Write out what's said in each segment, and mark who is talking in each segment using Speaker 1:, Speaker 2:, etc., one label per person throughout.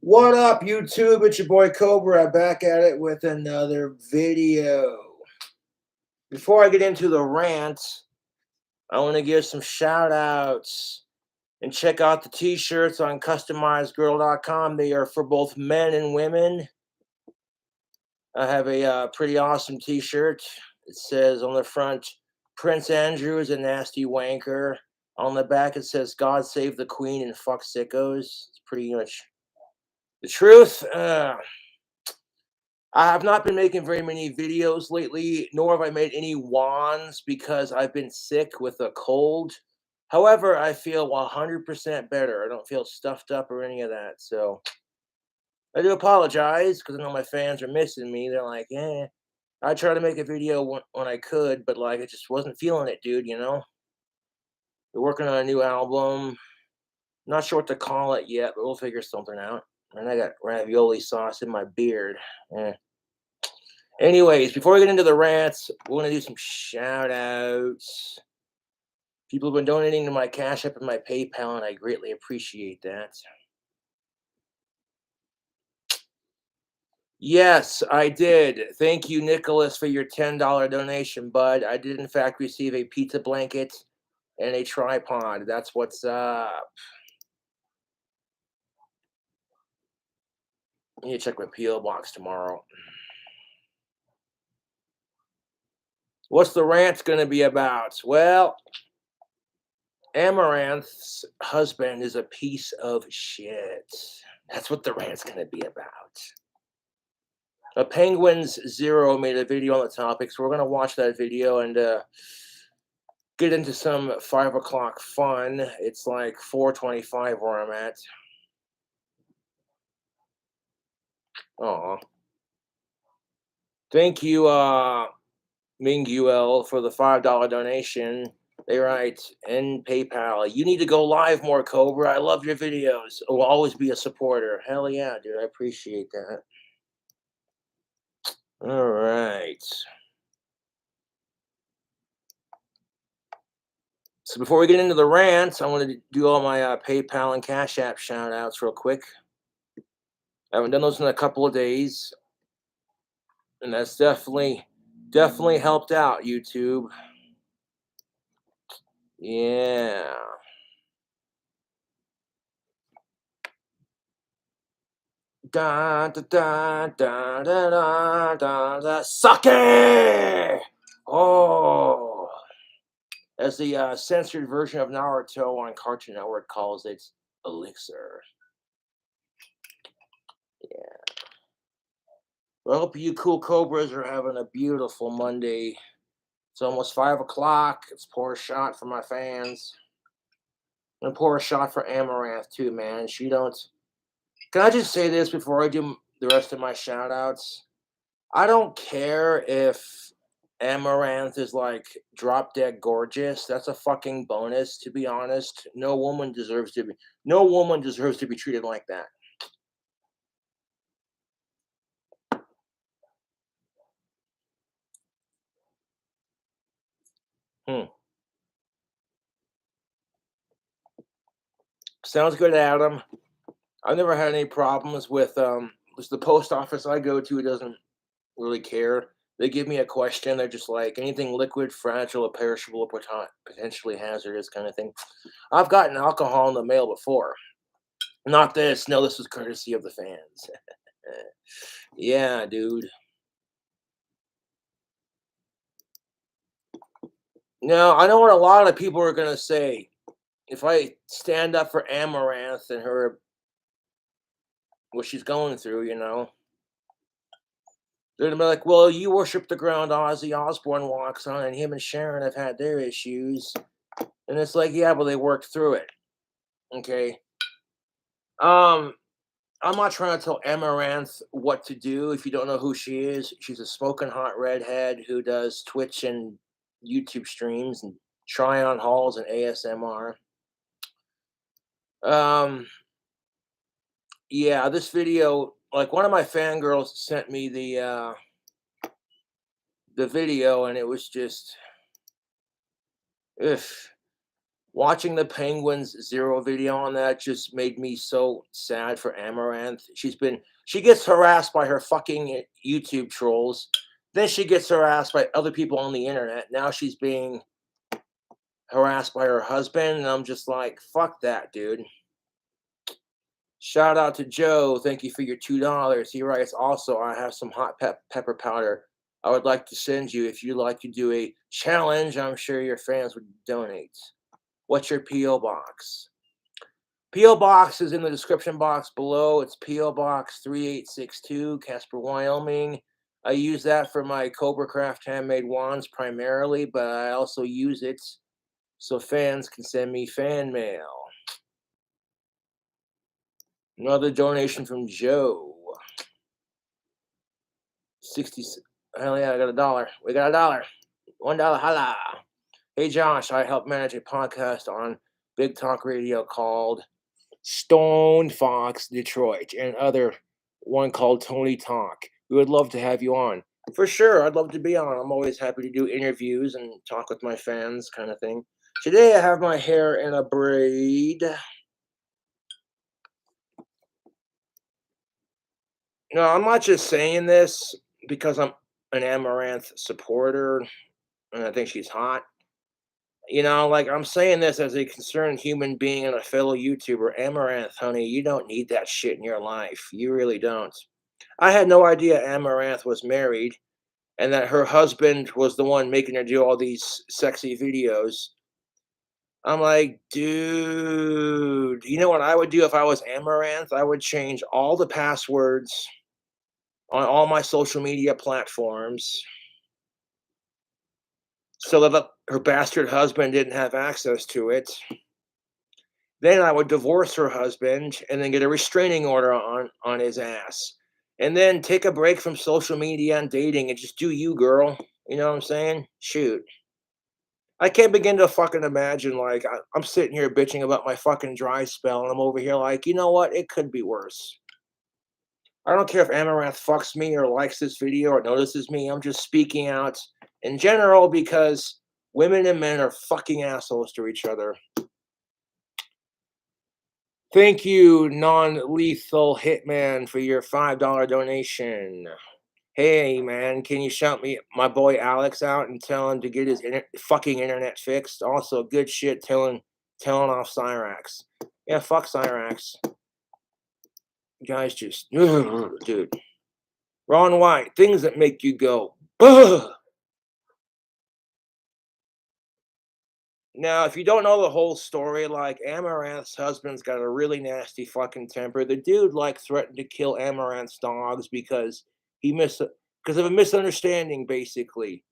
Speaker 1: What up, YouTube? It's your boy Cobra back at it with another video. Before I get into the rant, I want to give some shout outs and check out the t-shirts on customizedgirl.com. They are for both men and women. I have a pretty awesome t-shirt. It says on the front, Prince Andrew is a nasty wanker. On the back, it says, God save the queen and fuck sickos. It's pretty much the truth. I have not been making very many videos lately, nor have I made any wands because I've been sick with a cold. However, I feel 100% better. I don't feel stuffed up or any of that. So I do apologize because I know my fans are missing me. They're like, yeah, I try to make a video when I could, but like I just wasn't feeling it, dude, you know? We're working on a new album. Not sure what to call it yet, but we'll figure something out. And I got ravioli sauce in my beard. Eh. Anyways, before we get into the rants, we're going to do some shout outs. People have been donating to my Cash App and my PayPal, and I greatly appreciate that. Yes, I did. Thank you, Nicholas, for your $10 donation, bud. I did, in fact, receive a pizza blanket and a tripod. That's what's up. I need to check my P.O Box tomorrow. What's the rant going to be about? Well, Amaranth's husband is a piece of shit. That's what the rant's going to be about. Penguins Zero made a video on the topic, so we're going to watch that video and get into some 5 o'clock fun. It's like 4:25 where I'm at. Aw. Thank you, Minguel, for the $5 donation. They write, and PayPal, you need to go live more, Cobra. I love your videos. I will always be a supporter. Hell yeah, dude. I appreciate that. All right. So before we get into the rants, I want to do all my PayPal and Cash App shout outs real quick. I haven't done those in a couple of days. And that's definitely helped out, YouTube. Yeah. Da da da da da da da da. Sake! Oh. As the censored version of Naruto on Cartoon Network calls it, elixir. Yeah. Well, I hope you cool Cobras are having a beautiful Monday. It's almost 5 o'clock. Let's pour a shot for my fans. I'm gonna pour a shot for Amaranth too, man. She don't. Can I just say this before I do the rest of my shout outs? I don't care if Amaranth is like drop dead gorgeous. That's a fucking bonus, to be honest. No woman deserves to be treated like that. Sounds good, Adam. I've never had any problems with the post office I go to doesn't really care. They give me a question, they're just like anything liquid, fragile, or perishable, or potentially hazardous kind of thing. I've gotten alcohol in the mail before. Not this. No, this was courtesy of the fans. Yeah, dude. Now, I know what a lot of people are going to say. If I stand up for Amaranth and her, what she's going through, you know, they're going to be like, well, you worship the ground Ozzy Osbourne walks on, and him and Sharon have had their issues. And it's like, yeah, but they worked through it. Okay. I'm not trying to tell Amaranth what to do. If you don't know who she is, she's a smoking hot redhead who does Twitch and YouTube streams and try on hauls and ASMR. Yeah, this video, like one of my fangirls sent me the video, and it was just, ugh. Watching the Penguins Zero video on that just made me so sad for Amaranth. She gets harassed by her fucking YouTube trolls. Then she gets harassed by other people on the internet. Now she's being harassed by her husband, and I'm just like, fuck that, dude. Shout out to Joe. Thank you for your $2. He writes, also, I have some hot pepper powder I would like to send you if you'd like to do a challenge. I'm sure your fans would donate. What's your P.O. Box? P.O. Box is in the description box below. It's P.O. Box 3862, Casper, Wyoming. I use that for my Cobra Craft handmade wands primarily, but I also use it so fans can send me fan mail. Another donation from Joe. 60. Hell yeah, I got $1. We got $1. $1, holla. Hey Josh, I help manage a podcast on Big Talk Radio called Stone Fox Detroit, and other one called Tony Talk. We would love to have you on. For sure, I'd love to be on. I'm always happy to do interviews and talk with my fans, kind of thing. Today I have my hair in a braid. No, I'm not just saying this because I'm an Amaranth supporter and I think she's hot. Like I'm saying this as a concerned human being and a fellow YouTuber. Amaranth, honey, you don't need that shit in your life. You really don't. I had no idea Amaranth was married and that her husband was the one making her do all these sexy videos. I'm like, dude, you know what I would do if I was Amaranth? I would change all the passwords on all my social media platforms so that her bastard husband didn't have access to it. Then I would divorce her husband and then get a restraining order on his ass. And then take a break from social media and dating and just do you, girl. You know what I'm saying? Shoot. I can't begin to fucking imagine, like, I'm sitting here bitching about my fucking dry spell, and I'm over here like, you know what? It could be worse. I don't care if Amaranth fucks me or likes this video or notices me. I'm just speaking out in general because women and men are fucking assholes to each other. Thank you, non-lethal hitman, for your $5 donation. Hey, man, can you shout my boy Alex out and tell him to get his fucking internet fixed? Also, good shit telling off Cyrax. Yeah, fuck Cyrax. Guys just, dude. Ron White, things that make you go, ugh. Now, if you don't know the whole story, like Amaranth's husband's got a really nasty fucking temper. The dude like threatened to kill Amaranth's dogs because because of a misunderstanding, basically.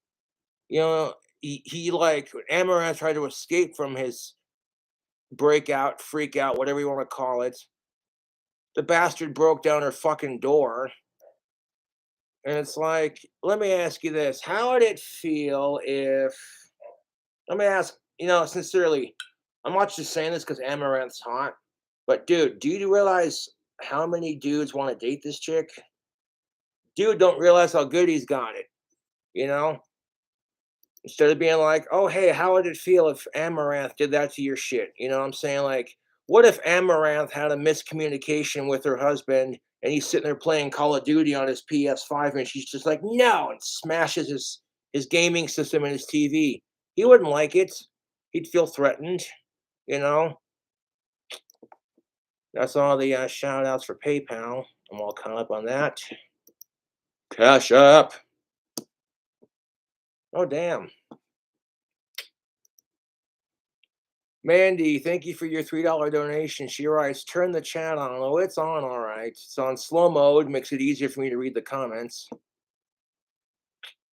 Speaker 1: He like Amaranth tried to escape from his breakout, freak out, whatever you want to call it. The bastard broke down her fucking door. And it's like, let me ask you this. How would it feel if, let me ask, sincerely, I'm not just saying this because Amaranth's hot, but dude, do you realize how many dudes want to date this chick? Dude, don't realize how good he's got it, you know? Instead of being like, oh, hey, how would it feel if Amaranth did that to your shit? You know what I'm saying? Like, what if Amaranth had a miscommunication with her husband and he's sitting there playing Call of Duty on his PS5 and she's just like, no, and smashes his gaming system and his TV? He wouldn't like it. He'd feel threatened, you know? That's all the shout outs for PayPal. I'm all caught up on that. Cash App. Oh, damn. Mandy, thank you for your $3 donation. She writes, turn the chat on. Oh, it's on, all right. It's on slow mode, makes it easier for me to read the comments.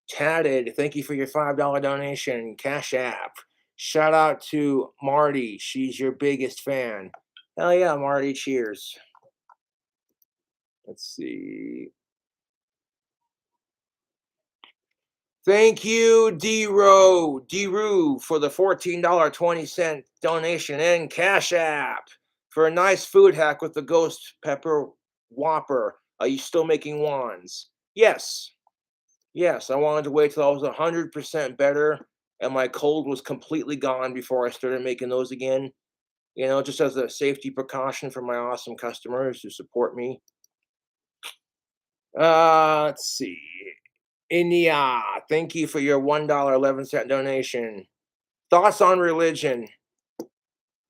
Speaker 1: Tatted, thank you for your $5 donation. Cash App. Shout out to Marty. She's your biggest fan. Hell yeah, Marty. Cheers. Let's see. Thank you, D-Roo, for the $14.20 donation and Cash App for a nice food hack with the Ghost Pepper Whopper. Are you still making wands? Yes. Yes, I wanted to wait till I was 100% better, and my cold was completely gone before I started making those again. Just as a safety precaution for my awesome customers who support me. Let's see. India, thank you for your $1.11 donation. Thoughts on religion?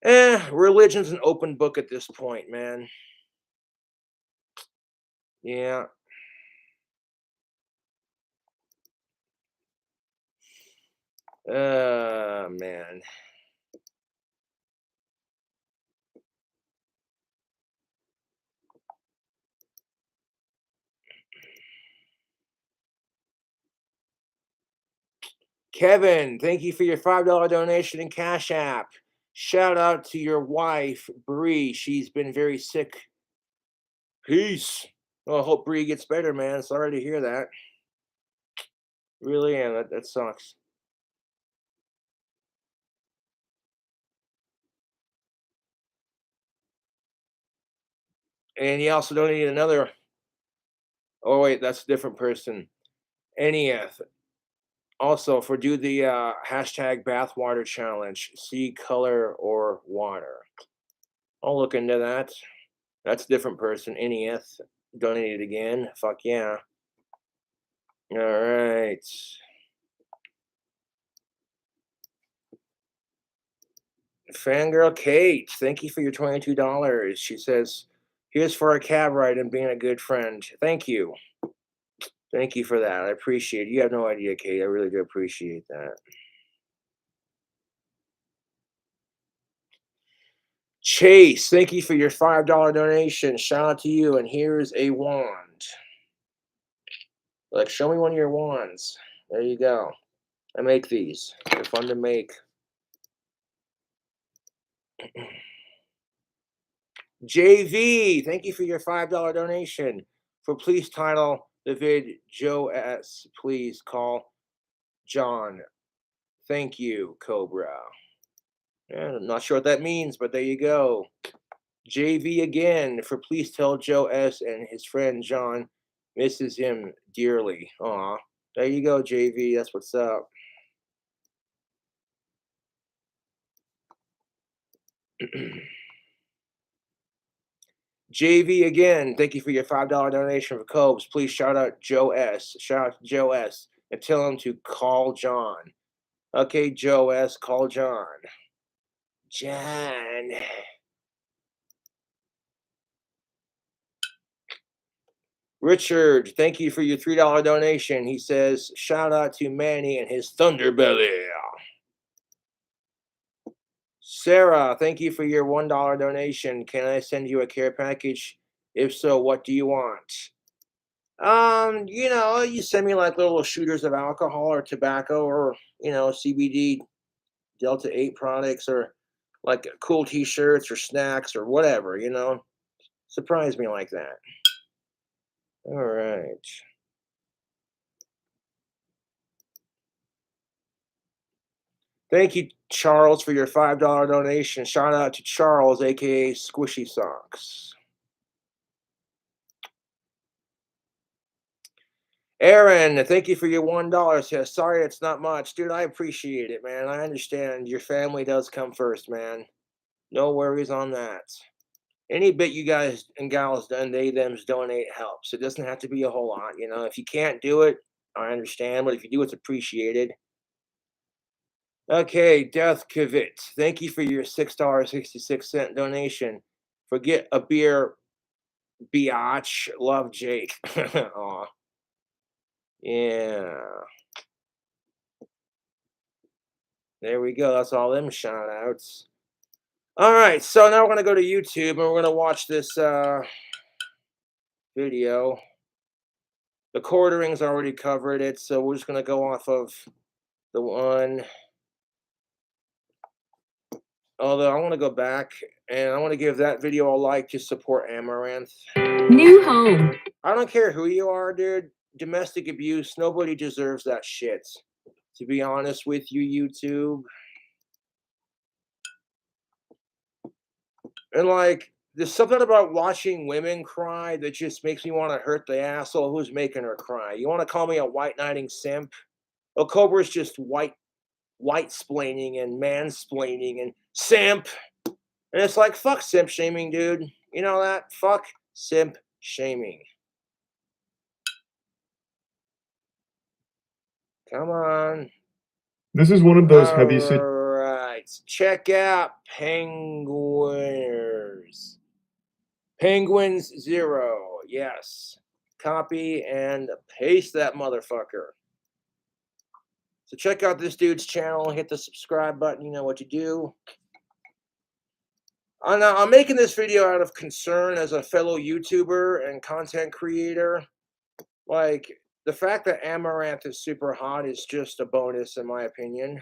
Speaker 1: Religion's an open book at this point, man. Yeah. Man. Kevin, thank you for your $5 donation in Cash App. Shout out to your wife, Bree. She's been very sick. Peace. Well, I hope Bree gets better, man. Sorry to hear that. Really am. That sucks. And he also donated another. Oh, wait, that's a different person. NEF. Also, for do the hashtag bathwater challenge, see color or water. I'll look into that. That's a different person. NEF donated again. Fuck yeah. All right. Fangirl Kate, thank you for your $22. She says, here's for a cab ride and being a good friend. Thank you. Thank you for that. I appreciate it. You have no idea, Kate. I really do appreciate that. Chase, thank you for your $5 donation. Shout out to you. And here's a wand. Like, show me one of your wands. There you go. I make these. They're fun to make. JV, thank you for your $5 donation. For please title the vid Joe S. Please call John. Thank you, Cobra. Yeah, I'm not sure what that means, but there you go. JV again for please tell Joe S. and his friend John misses him dearly. Aw. There you go, JV. That's what's up. JV again, thank you for your $5 donation for Cobes. Please shout out Joe S. Shout out to Joe S. and tell him to call John. Okay, Joe S. Call John. John. Richard, thank you for your $3 donation. He says, shout out to Manny and his Thunderbelly. Sarah, thank you for your $1 donation. Can I send you a care package? If so, what do you want? You send me like little shooters of alcohol or tobacco or, CBD Delta 8 products or like cool t-shirts or snacks or whatever, Surprise me like that. All right. Thank you, Charles, for your $5 donation. Shout out to Charles, aka Squishy Socks. Aaron, thank you for your $1. Says, sorry, it's not much. Dude, I appreciate it, man. I understand your family does come first, man. No worries on that. Any bit you guys and gals done, they thems donate helps. It doesn't have to be a whole lot, If you can't do it, I understand, but if you do, it's appreciated. Okay, Death Kavit, thank you for your $6.66 donation. Forget a beer, biatch. Love, Jake. Aw. Yeah. There we go. That's all them shout outs. All right, so now we're going to go to YouTube and we're going to watch this video. The quartering's already covered it, so we're just going to go off of the one. Although I want to go back and I want to give that video a like to support Amaranth. New home. I don't care who you are, dude. Domestic abuse, nobody deserves that shit. To be honest with you, YouTube. And like, there's something about watching women cry that just makes me want to hurt the asshole who's making her cry. You want to call me a white knighting simp? Well, Cobra's just white white-splaining and mansplaining and simp. And it's like, fuck simp shaming, dude. You know that? Fuck simp shaming. Come on.
Speaker 2: This is one of those heavy
Speaker 1: situations. Alright. Check out Penguiners. Penguins 0. Yes. Copy and paste that motherfucker. So check out this dude's channel. Hit the subscribe button. You know what to do. I'm making this video out of concern as a fellow YouTuber and content creator. Like, the fact that Amaranth is super hot is just a bonus, in my opinion.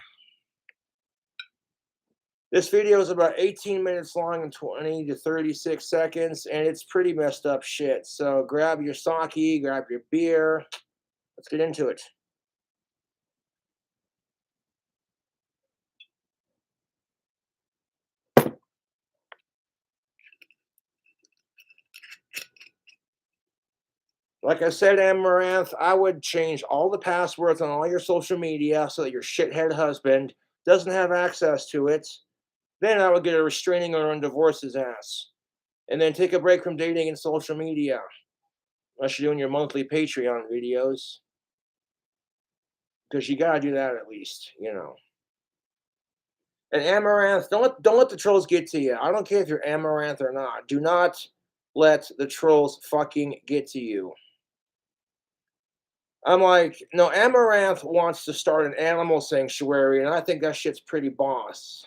Speaker 1: This video is about 18 minutes long and 20 to 36 seconds, and it's pretty messed up shit. So grab your sake, grab your beer. Let's get into it. Like I said, Amaranth, I would change all the passwords on all your social media so that your shithead husband doesn't have access to it. Then I would get a restraining order and divorce his ass. And then take a break from dating and social media. Unless you're doing your monthly Patreon videos. Because you gotta do that at least, you know. And Amaranth, don't let the trolls get to you. I don't care if you're Amaranth or not. Do not let the trolls fucking get to you. I'm like, no, Amaranth wants to start an animal sanctuary, and I think that shit's pretty boss.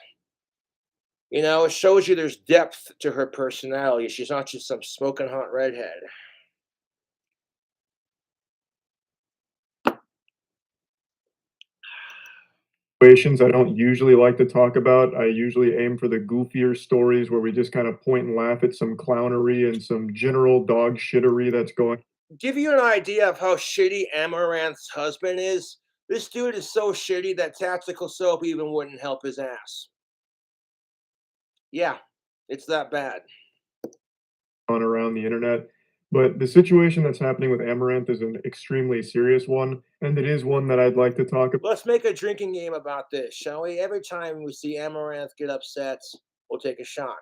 Speaker 1: You know, it shows you there's depth to her personality. She's not just some smoking hot redhead.
Speaker 2: I don't usually like to talk about. I usually aim for the goofier stories where we just kind of point and laugh at some clownery and some general dog shittery that's going.
Speaker 1: Give you an idea of how shitty Amaranth's husband is. This dude is so shitty that tactical soap even wouldn't help his ass. Yeah, it's that bad.
Speaker 2: On around the internet. But the situation that's happening with Amaranth is an extremely serious one, and it is one that I'd like to talk about.
Speaker 1: Let's make a drinking game about this, shall we? Every time we see Amaranth get upset, we'll take a shot.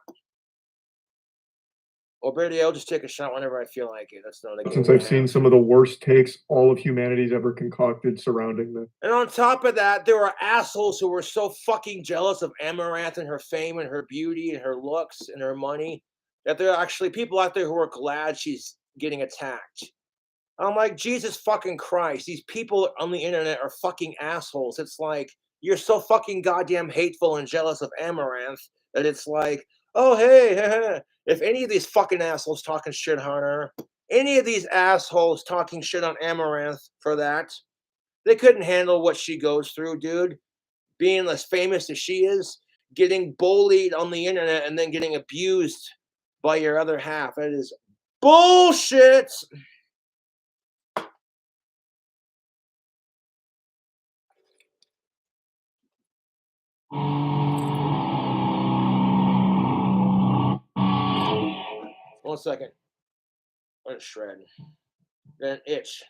Speaker 1: Or Brady, I'll just take a shot whenever I feel like it. That's not a game.
Speaker 2: Since I've seen some of the worst takes all of humanity's ever concocted surrounding this.
Speaker 1: And on top of that, there are assholes who were so fucking jealous of Amaranth and her fame and her beauty and her looks and her money that there are actually people out there who are glad she's getting attacked. I'm like, Jesus fucking Christ, these people on the internet are fucking assholes. It's like, you're so fucking goddamn hateful and jealous of Amaranth that it's like, oh, hey, if any of these fucking assholes talking shit on her, any of these assholes talking shit on Amaranth for that, they couldn't handle what she goes through, dude. Being as famous as she is, getting bullied on the internet and then getting abused by your other half. That is bullshit. One second. Let it shred. Then itch.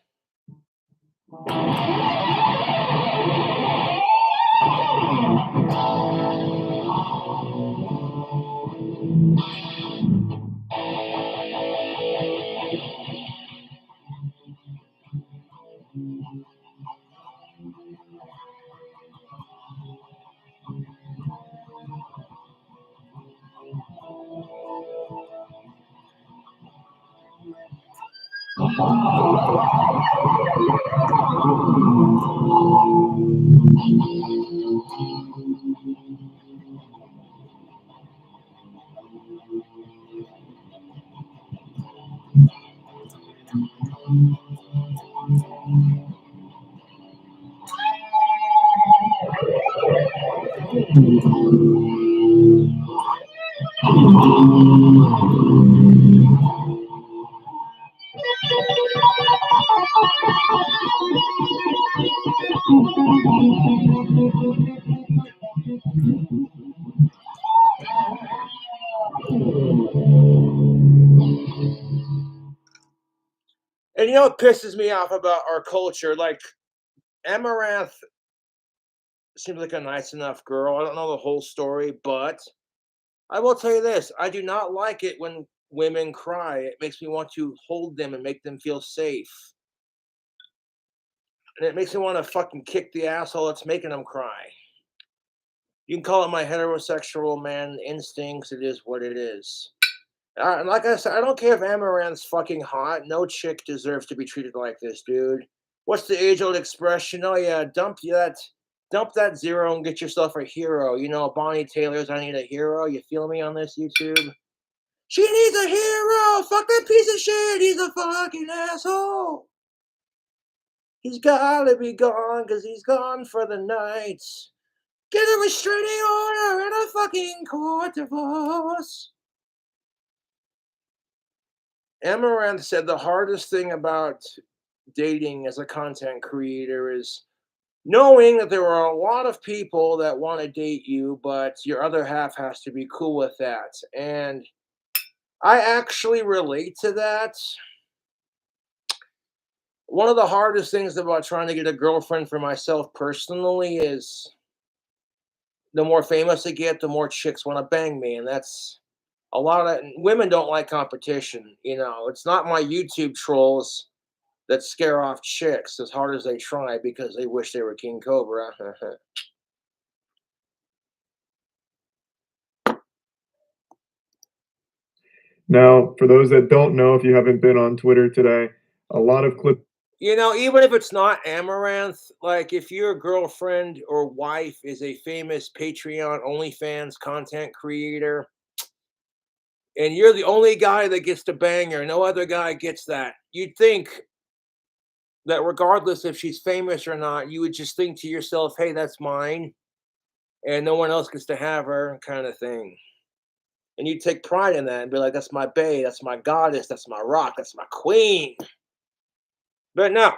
Speaker 1: And you know what pisses me off about our culture? Like, Amaranth seems like a nice enough girl. I don't know the whole story, but I will tell you this: I do not like it when women cry. It makes me want to hold them and make them feel safe, and it makes me want to fucking kick the asshole that's making them cry. You can call it my heterosexual man instincts. It is what it is. And like I said, I don't care if Amaranth's fucking hot. No chick deserves to be treated like this, dude. What's the age-old expression? Oh yeah, dump that zero and get yourself a hero. You know, Bonnie Taylor's "I Need a Hero." You feel me on this YouTube? She needs a hero. Fuck that piece of shit. He's a fucking asshole. He's gotta be gone because he's gone for the night. Get a restraining order and a fucking court divorce. Amaranth said the hardest thing about dating as a content creator is knowing that there are a lot of people that want to date you, but your other half has to be cool with that. And I actually relate to that. One of the hardest things about trying to get a girlfriend for myself personally is the more famous I get, the more chicks want to bang me. And that's a lot of women don't like competition. You know, it's not my YouTube trolls that scare off chicks as hard as they try because they wish they were King Cobra.
Speaker 2: Now, for those that don't know, if you haven't been on Twitter today, a lot of clips
Speaker 1: You know, even if it's not Amaranth, like if your girlfriend or wife is a famous Patreon OnlyFans content creator and you're the only guy that gets to bang her, no other guy gets that, you'd think that regardless if she's famous or not, you would just think to yourself, hey, that's mine, and no one else gets to have her, kind of thing. And you take pride in that and be like, that's my bae, that's my goddess, that's my rock, that's my queen. But no.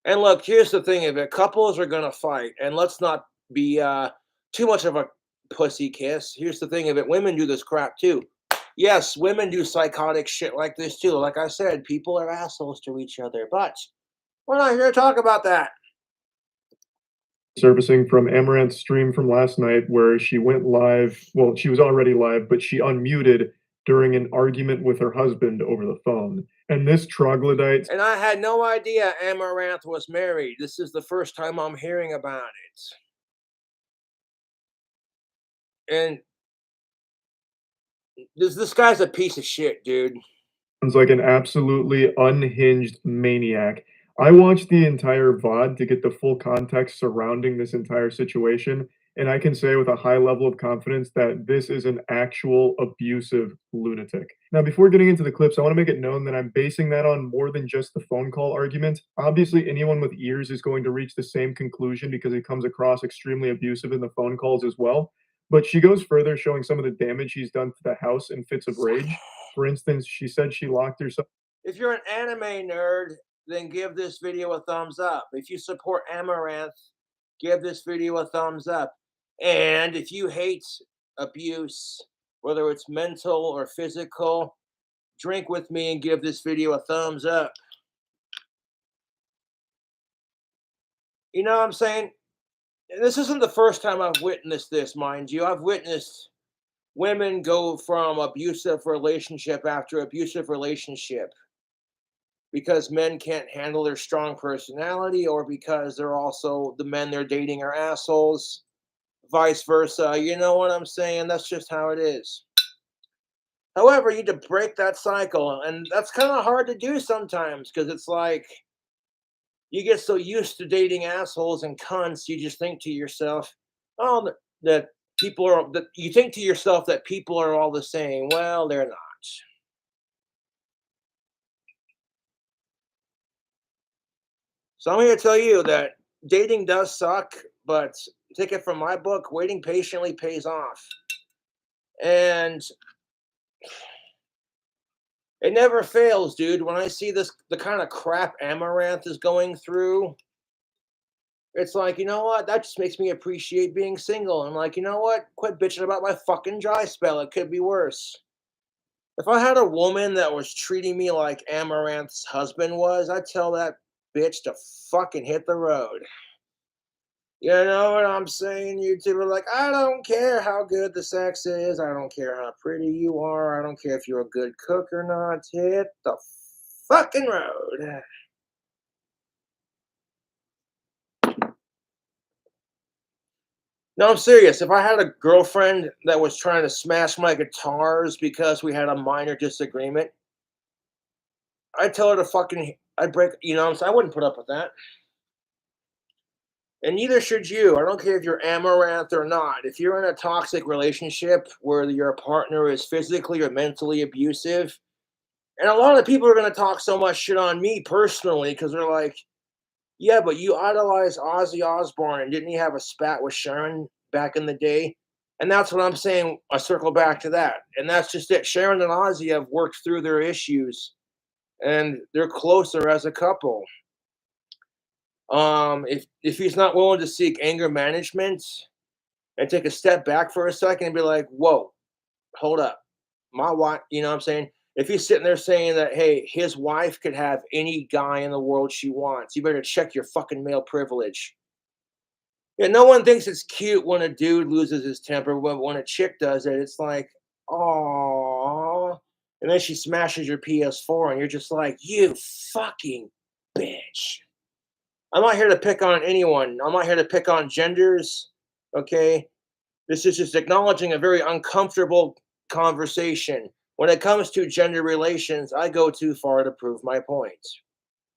Speaker 1: And look, here's the thing of it. Couples are gonna fight, and let's not be too much of a pussy kiss. Here's the thing of it. Women do this crap too. Yes, women do psychotic shit like this too. Like I said, people are assholes to each other, but we're not here to talk about that.
Speaker 2: surfacing from Amaranth's stream from last night where she went live. Well, she was already live, but she unmuted during an argument with her husband over the phone. And this troglodyte
Speaker 1: And I had no idea Amaranth was married. This is the first time I'm hearing about it. And this guy's a piece of shit, dude.
Speaker 2: sounds like an absolutely unhinged maniac. I watched the entire VOD to get the full context surrounding this entire situation, and I can say with a high level of confidence that this is an actual abusive lunatic. Now, before getting into the clips, I want to make it known that I'm basing that on more than just the phone call argument. Obviously, anyone with ears is going to reach the same conclusion because it comes across extremely abusive in the phone calls as well. But she goes further, showing some of the damage he's done to the house in fits of rage. For instance, she said she locked herself.
Speaker 1: If you're an anime nerd, then give this video a thumbs up. If you support Amaranth, give this video a thumbs up. And if you hate abuse, whether it's mental or physical, drink with me and give this video a thumbs up. You know what I'm saying? And this isn't the first time I've witnessed this, mind you. I've witnessed women go from abusive relationship after abusive relationship because men can't handle their strong personality or because they're also the men they're dating are assholes, vice versa. You know what I'm saying? That's just how it is. However, you need to break that cycle, and that's kind of hard to do sometimes because it's like you get so used to dating assholes and cunts, you just think to yourself, oh, that people are, that you think to yourself that people are all the same. Well, they're not. So I'm here to tell you that dating does suck, but take it from my book, waiting patiently pays off. And it never fails, dude. When I see this, the kind of crap Amaranth is going through, it's like, you know what? That just makes me appreciate being single. I'm like, you know what? Quit bitching about my fucking dry spell. It could be worse. If I had a woman that was treating me like Amaranth's husband was, I'd tell that bitch to fucking hit the road. You know what I'm saying? YouTube are like, I don't care how good the sex is. I don't care how pretty you are. I don't care if you're a good cook or not. Hit the fucking road. No, I'm serious. If I had a girlfriend that was trying to smash my guitars because we had a minor disagreement, I'd tell her to fucking, I'd break, you know what I'm saying? I wouldn't put up with that. And neither should you. I don't care if you're amaranth or not. If you're in a toxic relationship where your partner is physically or mentally abusive, and a lot of people are going to talk so much shit on me personally because they're like, yeah, but you idolize Ozzy Osbourne and didn't he have a spat with Sharon back in the day? And that's what I'm saying. I circle back to that. And that's just it. Sharon and Ozzy have worked through their issues and they're closer as a couple. If he's not willing to seek anger management and take a step back for a second and be like, whoa, hold up. My wife, you know what I'm saying? If he's sitting there saying that, hey, his wife could have any guy in the world she wants, you better check your fucking male privilege. Yeah, no one thinks it's cute when a dude loses his temper, but when a chick does it, it's like, oh. And then she smashes your PS4, and you're just like, you fucking bitch. I'm not here to pick on anyone. I'm not here to pick on genders. Okay. This is just acknowledging a very uncomfortable conversation. When it comes to gender relations, I go too far to prove my point.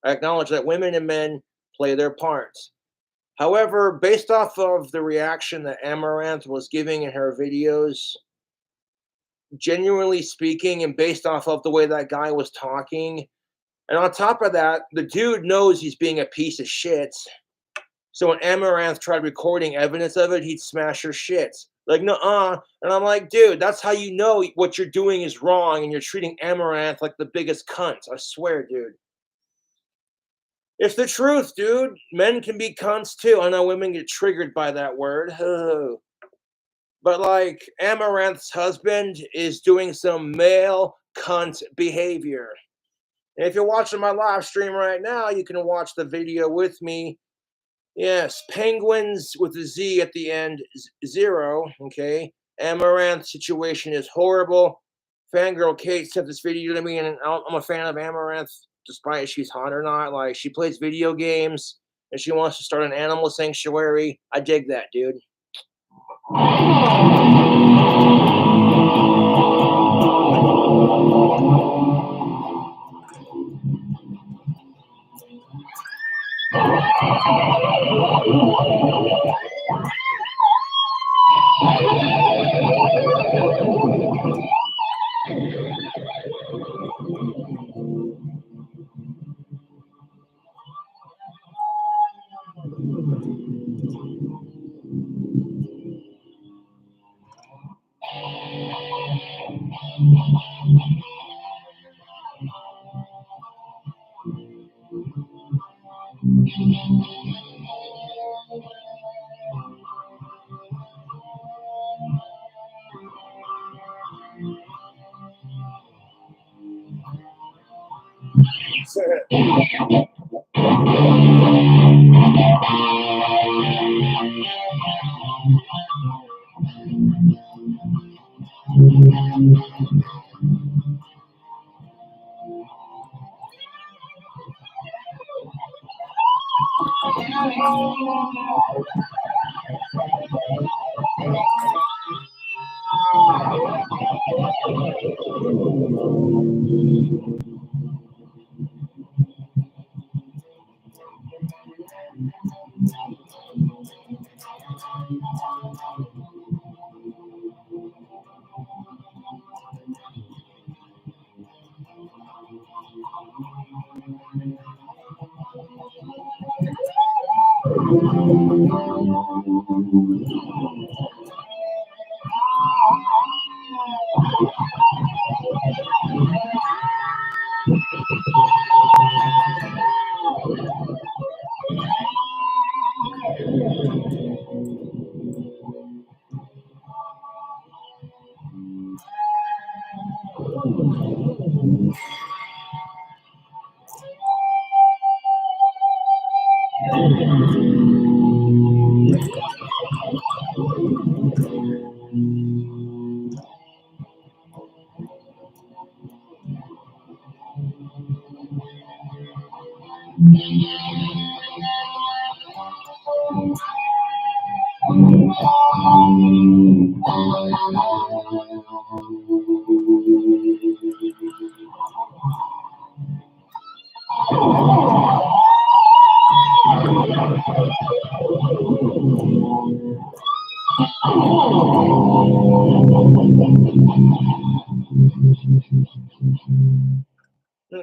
Speaker 1: I acknowledge that women and men play their parts. However, based off of the reaction that Amaranth was giving in her videos, genuinely speaking, and based off of the way that guy was talking, and on top of that, the dude knows he's being a piece of shit. So when Amaranth tried recording evidence of it, he'd smash her shit. Like, nuh-uh. And I'm like, dude, that's how you know what you're doing is wrong and you're treating Amaranth like the biggest cunt. I swear, dude. It's the truth, dude. Men can be cunts too. I know women get triggered by that word. But like, Amaranth's husband is doing some male cunt behavior. And if you're watching my live stream right now, you can watch the video with me. Yes, penguins with a Z at the end, zero. Okay, Amaranth situation is horrible. Fangirl Kate sent this video to me, and I'm a fan of Amaranth, despite if she's hot or not. Like, she plays video games, and she wants to start an animal sanctuary. I dig that, dude.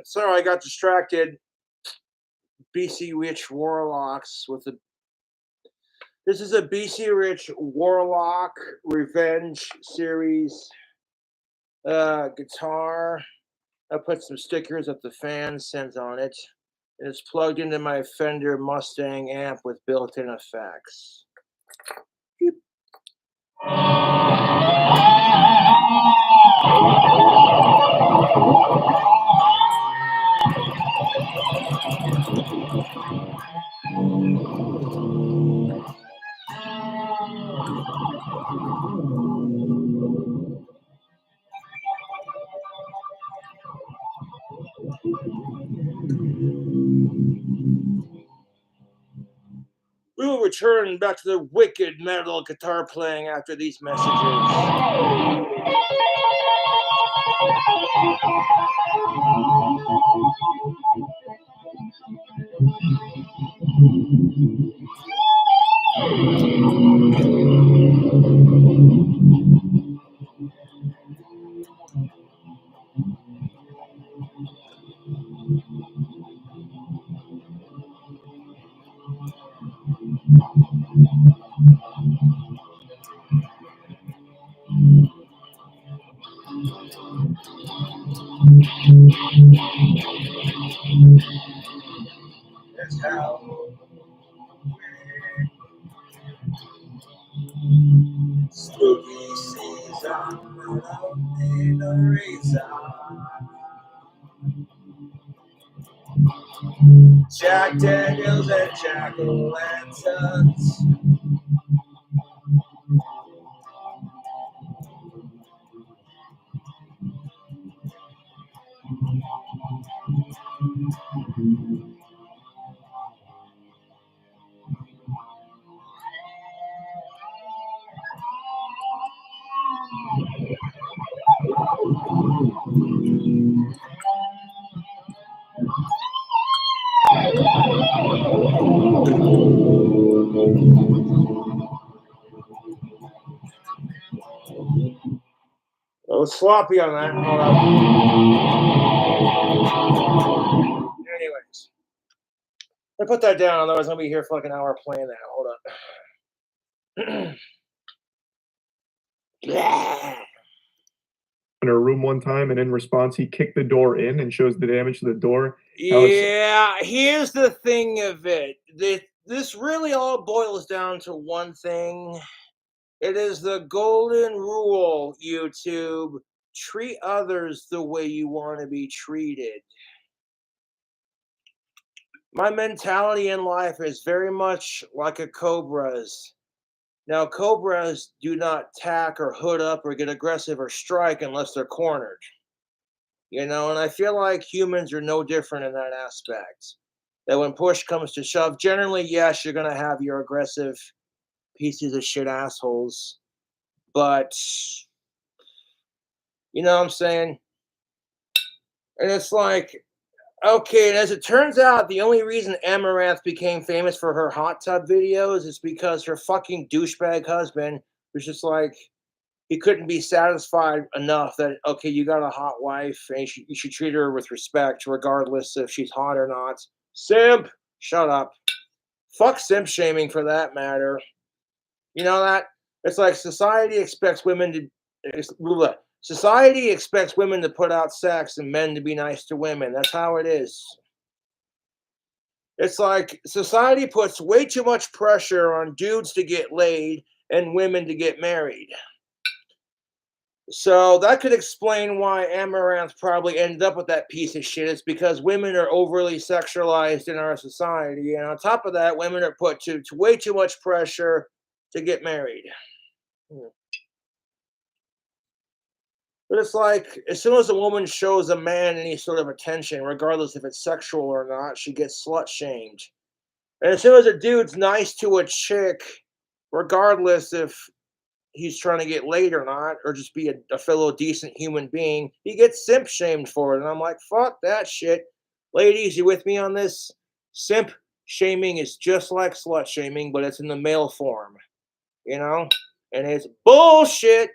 Speaker 1: Sorry, I got distracted. BC Rich Warlocks with the. This is a BC Rich Warlock Revenge series guitar. I put some stickers that the fan sent on it. And it's plugged into my Fender Mustang amp with built-in effects. Beep. We will return back to the wicked metal guitar playing after these messages. That's how spooky season in the reason. Jack Daniels and jack-o'-lanterns. A little sloppy on that. Hold on. Anyways, I put that down, otherwise I'm gonna be here for like an hour playing that. Hold up.
Speaker 2: In her room one time, and in response, he kicked the door in and shows the damage to the door.
Speaker 1: Yeah, here's the thing of it. This really all boils down to one thing. It is the golden rule, YouTube. Treat others the way you want to be treated. My mentality in life is very much like a cobra's. Now, cobras do not tack or hood up or get aggressive or strike unless they're cornered. And I feel like humans are no different in that aspect. That when push comes to shove, generally, yes, you're going to have your aggressive pieces of shit assholes. But, you know what I'm saying? And it's like, okay, and as it turns out, the only reason Amaranth became famous for her hot tub videos is because her fucking douchebag husband was just like, he couldn't be satisfied enough that, okay, you got a hot wife and you should treat her with respect, regardless if she's hot or not. Simp, shut up. Fuck simp shaming for that matter. You know that? It's like society expects women to put out sex and men to be nice to women. That's how it is. It's like society puts way too much pressure on dudes to get laid and women to get married. So that could explain why Amaranth probably ended up with that piece of shit. It's because women are overly sexualized in our society. And on top of that, women are put to way too much pressure to get married. But it's like, as soon as a woman shows a man any sort of attention, regardless if it's sexual or not, she gets slut shamed. And as soon as a dude's nice to a chick, regardless if he's trying to get laid or not, or just be a fellow decent human being, he gets simp shamed for it. And I'm like, fuck that shit. Ladies, you with me on this? Simp shaming is just like slut shaming, but it's in the male form, you know? And it's bullshit.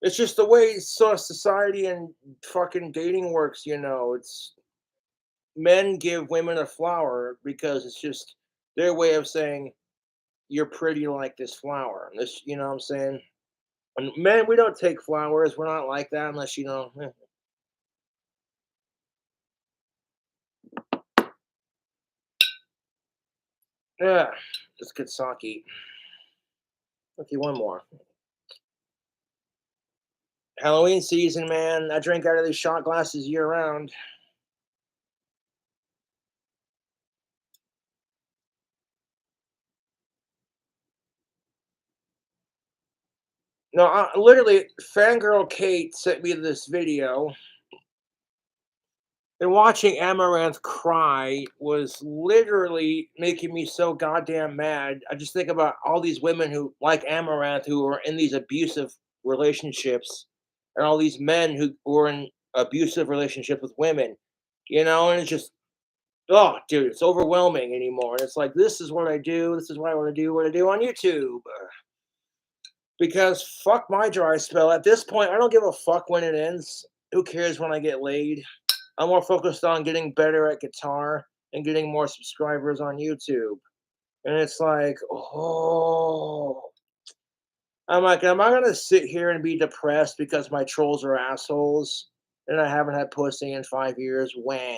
Speaker 1: It's just the way society and fucking dating works, you know. It's men give women a flower because it's just their way of saying you're pretty like this flower. And this, you know what I'm saying? And men, we don't take flowers. We're not like that unless you know. Yeah, just good sake. Okay, one more. Halloween season, man. I drink out of these shot glasses year round. No, literally, fangirl Kate sent me this video, and watching Amaranth cry was literally making me so goddamn mad. I just think about all these women who like Amaranth who are in these abusive relationships, and all these men who are in abusive relationships with women, you know, and it's just, oh, dude, it's overwhelming anymore. And it's like, this is what I do. This is what I want to do. What I do on YouTube. Because fuck my dry spell. At this point, I don't give a fuck when it ends. Who cares when I get laid? I'm more focused on getting better at guitar and getting more subscribers on YouTube. And it's like, oh, I'm like, am I gonna sit here and be depressed because my trolls are assholes and I haven't had pussy in 5 years? Wah.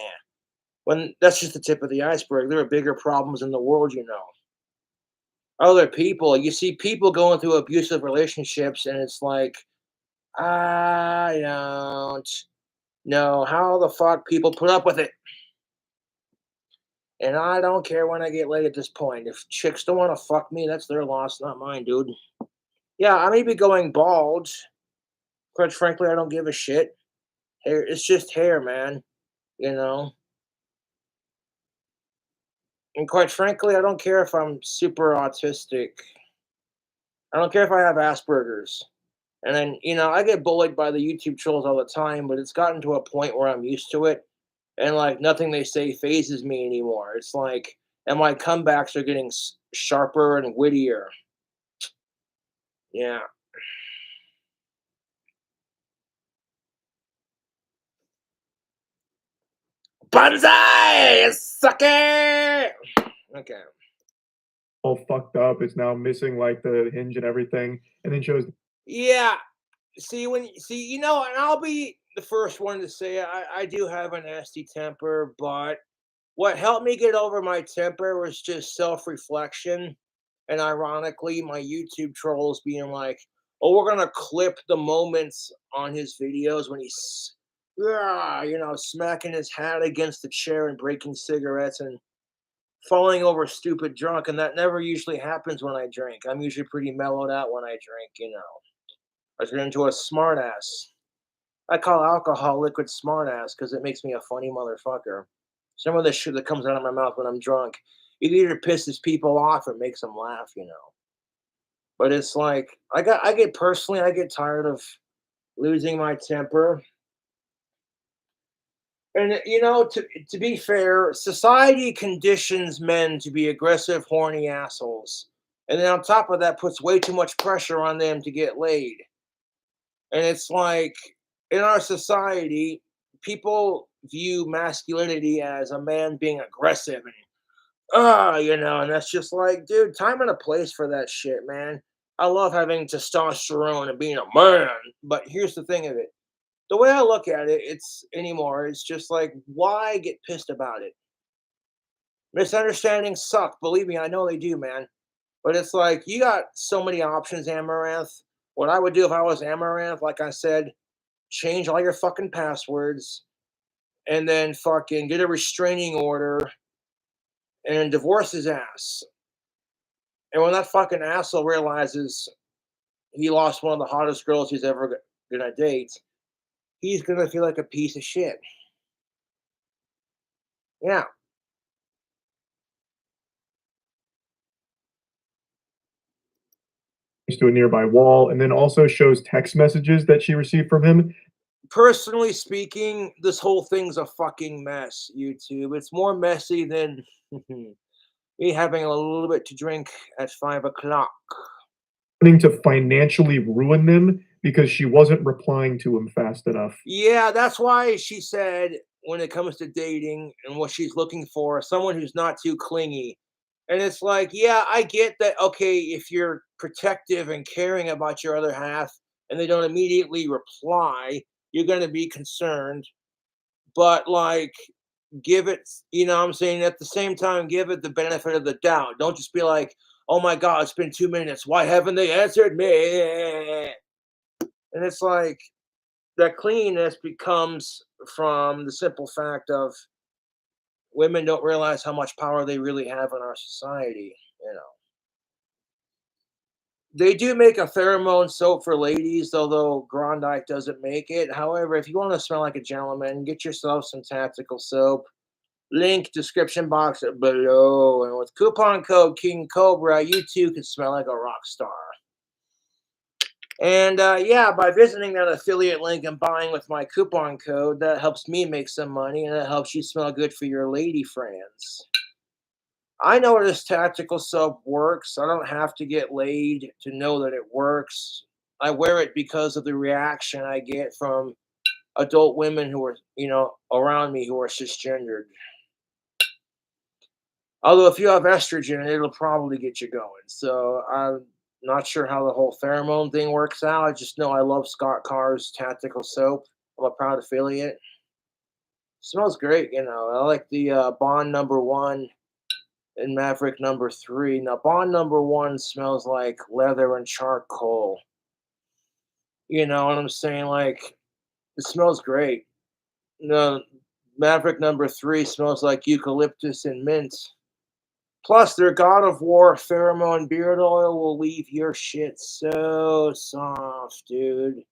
Speaker 1: When that's just the tip of the iceberg. There are bigger problems in the world, you know. Other people, you see people going through abusive relationships, and it's like, I don't know how the fuck people put up with it. And I don't care when I get laid at this point. If chicks don't want to fuck me, that's their loss, not mine, dude. Yeah, I may be going bald. Quite frankly, I don't give a shit. Hair, it's just hair, man. You know. And quite frankly, I don't care if I'm super autistic. I don't care if I have Asperger's. And then, you know, I get bullied by the YouTube trolls all the time, but it's gotten to a point where I'm used to it. And like nothing they say phases me anymore. It's like, and my comebacks are getting sharper and wittier. Yeah. Banzai! Sucker! Okay.
Speaker 2: All fucked up. It's now missing like the hinge and everything, and then shows.
Speaker 1: Yeah. See, you know, and I'll be the first one to say I do have a nasty temper, but what helped me get over my temper was just self-reflection. And ironically, my YouTube trolls being like, "Oh, we're gonna clip the moments on his videos when he's, yeah, you know, smacking his hat against the chair and breaking cigarettes and falling over stupid drunk." And that never usually happens when I drink. I'm usually pretty mellowed out when I drink, you know. I turn into a smartass. I call alcohol liquid smartass because it makes me a funny motherfucker. Some of the shit that comes out of my mouth when I'm drunk, it either pisses people off or makes them laugh, you know. But it's like I get tired of losing my temper. And you know, to be fair, society conditions men to be aggressive, horny assholes. And then on top of that puts way too much pressure on them to get laid. And it's like in our society, people view masculinity as a man being aggressive and you know, and that's just like, dude, time and a place for that shit, man. I love having testosterone and being a man, but here's the thing of it. The way I look at it, it's just like, why get pissed about it? Misunderstandings suck. Believe me, I know they do, man. But it's like you got so many options, Amaranth. What I would do if I was Amaranth, like I said, change all your fucking passwords and then fucking get a restraining order and divorce his ass. And when that fucking asshole realizes he lost one of the hottest girls he's ever gonna date, he's gonna feel like a piece of shit. Yeah.
Speaker 2: To a nearby wall, and then also shows text messages that she received from him.
Speaker 1: Personally speaking, this whole thing's a fucking mess, YouTube. It's more messy than me having a little bit to drink at 5 o'clock.
Speaker 2: Wanting to financially ruin them because she wasn't replying to him fast enough.
Speaker 1: Yeah, that's why she said when it comes to dating and what she's looking for, someone who's not too clingy. And it's like, yeah, I get that. Okay, if you're protective and caring about your other half and they don't immediately reply, you're going to be concerned. But like, give it, you know what I'm saying? At the same time, give it the benefit of the doubt. Don't just be like, oh my God, it's been 2 minutes. Why haven't they answered me? And it's like, that cleanliness becomes from the simple fact of women don't realize how much power they really have in our society. You know, they do make a pheromone soap for ladies, although Grondike doesn't make it. However, if you want to smell like a gentleman, get yourself some tactical soap. Link description box below. And with coupon code King Cobra, you too can smell like a rock star. And yeah, by visiting that affiliate link and buying with my coupon code, that helps me make some money and that helps you smell good for your lady friends. I know this tactical soap works. I don't have to get laid to know that it works. I wear it because of the reaction I get from adult women who are, around me who are cisgendered. Although if you have estrogen, it'll probably get you going. So I'm not sure how the whole pheromone thing works out. I just know I love Scott Carr's tactical soap. I'm a proud affiliate. Smells great, I like the Bond number one and Maverick number three. Now Bond number one smells like leather and charcoal. You know what I'm saying? Like it smells great. No, Maverick number three smells like eucalyptus and mint. Plus, their God of War pheromone beard oil will leave your shit so soft, dude.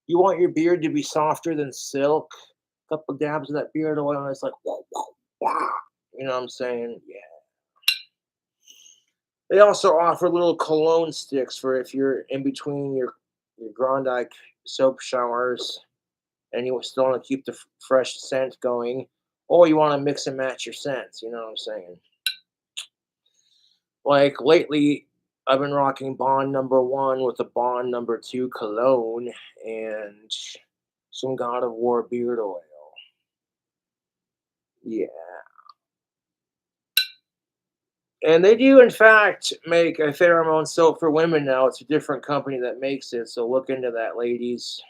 Speaker 1: You want your beard to be softer than silk? A couple dabs of that beard oil, and it's like, whoa, whoa, wow. You know what I'm saying? Yeah. They also offer little cologne sticks for if you're in between your Grondike soap showers and you still want to keep the fresh scent going, or you want to mix and match your scents. You know what I'm saying? Like lately, I've been rocking Bond number one with a Bond number two cologne and some God of War beard oil. Yeah. And they do, in fact, make a pheromone soap for women now. It's a different company that makes it. So look into that, ladies.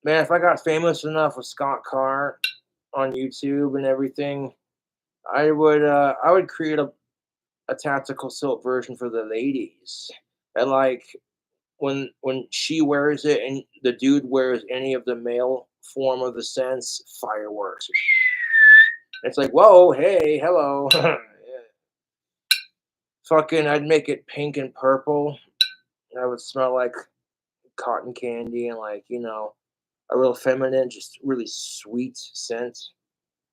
Speaker 1: Man, if I got famous enough with Scott Carr on YouTube and everything, I would create a tactical soap version for the ladies. And like when she wears it and the dude wears any of the male form of the scents, fireworks. It's like, whoa, hey, hello. Yeah. Fucking, I'd make it pink and purple. I would smell like cotton candy and like, a real feminine, just really sweet scent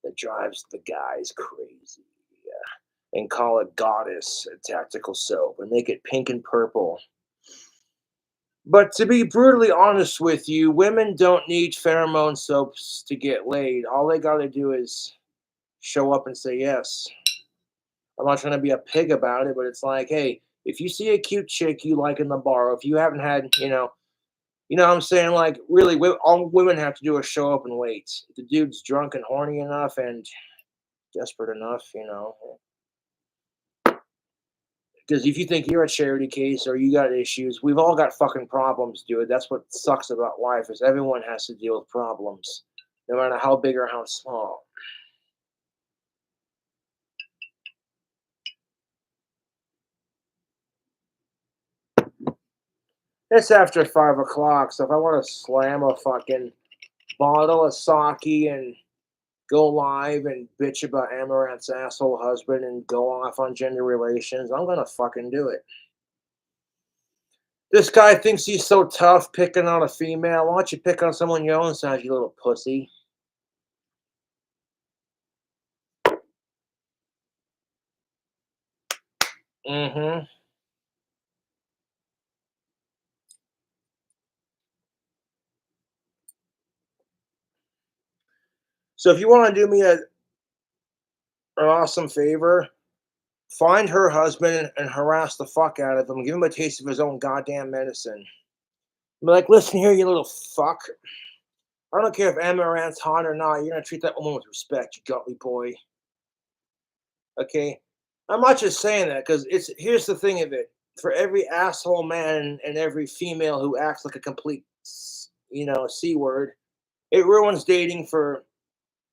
Speaker 1: that drives the guys crazy. Yeah. And call it Goddess Tactical Soap and make it pink and purple. But to be brutally honest with you, women don't need pheromone soaps to get laid. All they got to do is show up and say yes. I'm not trying to be a pig about it, but it's like, hey, if you see a cute chick you like in the bar, if you haven't had, what I'm saying? Like, really, all women have to do is show up and wait. If the dude's drunk and horny enough and desperate enough, because if you think you're a charity case or you got issues, we've all got fucking problems, dude. That's what sucks about life is everyone has to deal with problems, no matter how big or how small. It's after 5 o'clock, so if I want to slam a fucking bottle of sake and go live and bitch about Amaranth's asshole husband and go off on gender relations, I'm gonna fucking do it. This guy thinks he's so tough picking on a female. Why don't you pick on someone your own size, you little pussy? Mm-hmm. So if you want to do me an awesome favor, find her husband and harass the fuck out of him. Give him a taste of his own goddamn medicine. Be like, listen here, you little fuck. I don't care if Amaranth's hot or not. You're gonna treat that woman with respect, you gutly boy. Okay? I'm not just saying that because it's here's the thing of it. For every asshole man and every female who acts like a complete, c word, it ruins dating for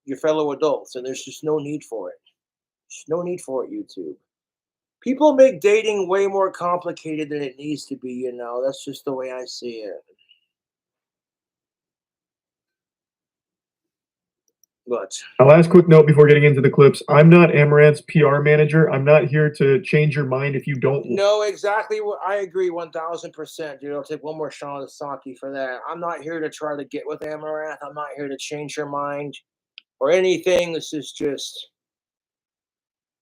Speaker 1: your fellow adults, and there's just no need for it. There's no need for it, YouTube. People make dating way more complicated than it needs to be. That's just the way I see it. But
Speaker 2: A last quick note before getting into the clips. I'm not Amaranth's PR manager. I'm not here to change your mind if you don't.
Speaker 1: no, exactly what I agree 1000%, dude. I'll take one more shot of sake for that. I'm not here to try to get with Amaranth. I'm not here to change her mind or anything. This is just,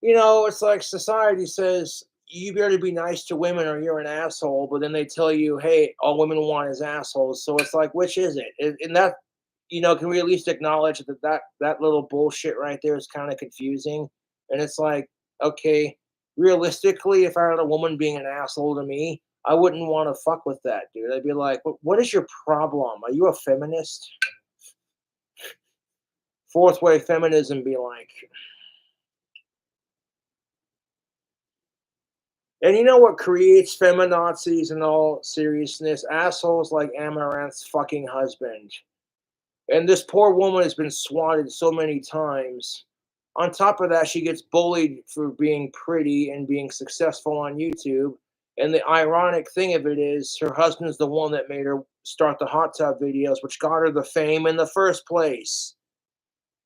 Speaker 1: it's like society says you better be nice to women or you're an asshole, but then they tell you, hey, all women want is assholes. So it's like, which is it? And that, can we at least acknowledge that little bullshit right there is kind of confusing? And it's like, okay, realistically, if I had a woman being an asshole to me, I wouldn't want to fuck with that, dude. I'd be like, what is your problem? Are you a feminist? Fourth wave feminism be like, and you know what creates feminazis in all seriousness? Assholes like Amaranth's fucking husband. And this poor woman has been swatted so many times. On top of that, she gets bullied for being pretty and being successful on YouTube. And the ironic thing of it is, her husband's the one that made her start the hot tub videos, which got her the fame in the first place.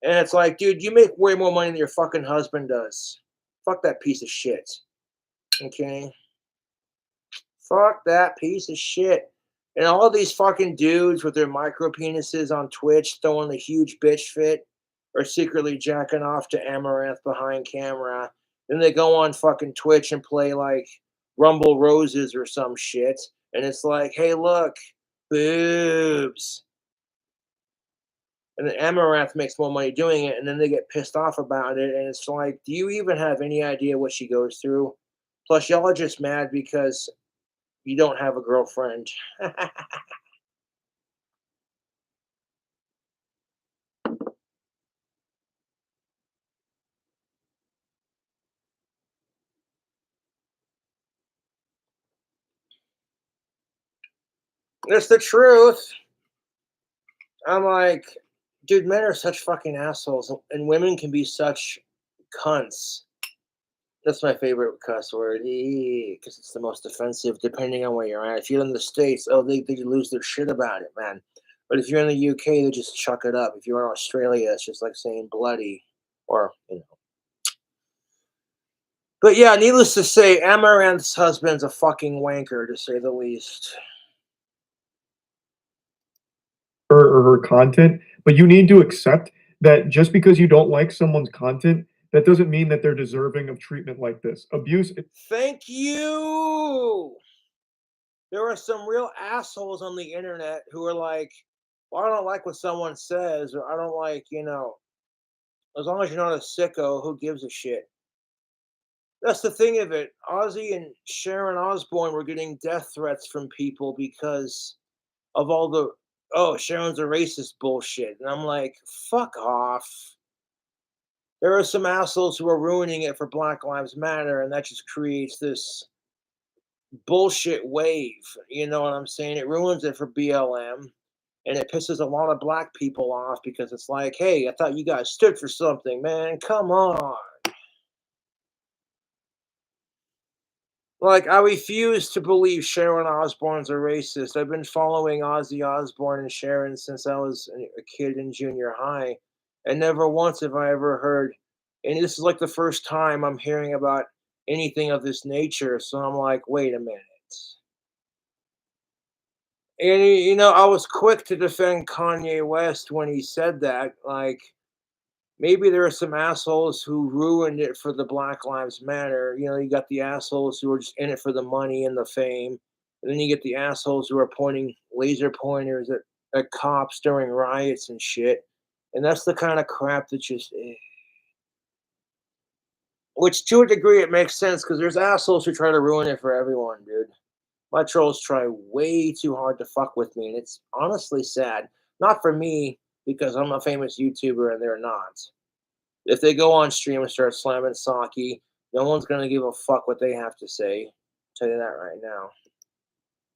Speaker 1: And it's like, dude, you make way more money than your fucking husband does. Fuck that piece of shit. Okay? Fuck that piece of shit. And all these fucking dudes with their micro penises on Twitch throwing the huge bitch fit or secretly jacking off to Amaranth behind camera. Then they go on fucking Twitch and play like Rumble Roses or some shit. And it's like, hey, look, boobs. And then Amaranth makes more money doing it. And then they get pissed off about it. And it's like, do you even have any idea what she goes through? Plus, y'all are just mad because you don't have a girlfriend. It's the truth. I'm like, dude, men are such fucking assholes, and women can be such cunts. That's my favorite cuss word, because it's the most offensive, depending on where you're at. If you're in the States, oh, they lose their shit about it, man. But if you're in the UK, they just chuck it up. If you're in Australia, it's just like saying bloody, or. But yeah, needless to say, Amaranth's husband's a fucking wanker, to say the least.
Speaker 2: Or her content, but you need to accept that just because you don't like someone's content, that doesn't mean that they're deserving of treatment like this. Abuse.
Speaker 1: Thank you. There are some real assholes on the internet who are like, well, I don't like what someone says, or I don't like, as long as you're not a sicko, who gives a shit? That's the thing of it. Ozzy and Sharon Osbourne were getting death threats from people because of all the, oh, Sharon's a racist bullshit. And I'm like, fuck off. There are some assholes who are ruining it for Black Lives Matter, and that just creates this bullshit wave. You know what I'm saying? It ruins it for BLM, and it pisses a lot of black people off because it's like, hey, I thought you guys stood for something, man. Come on. Like, I refuse to believe Sharon Osbourne's a racist. I've been following Ozzy Osbourne and Sharon since I was a kid in junior high. And never once have I ever heard, and this is like the first time I'm hearing about anything of this nature. So I'm like, wait a minute. And I was quick to defend Kanye West when he said that. Like, maybe there are some assholes who ruined it for the Black Lives Matter. You got the assholes who are just in it for the money and the fame. And then you get the assholes who are pointing laser pointers at cops during riots and shit. And that's the kind of crap that just, which to a degree it makes sense because there's assholes who try to ruin it for everyone, dude. My trolls try way too hard to fuck with me, and it's honestly sad. Not for me, because I'm a famous YouTuber and they're not. If they go on stream and start slamming Saki, no one's gonna give a fuck what they have to say. Tell you that right now.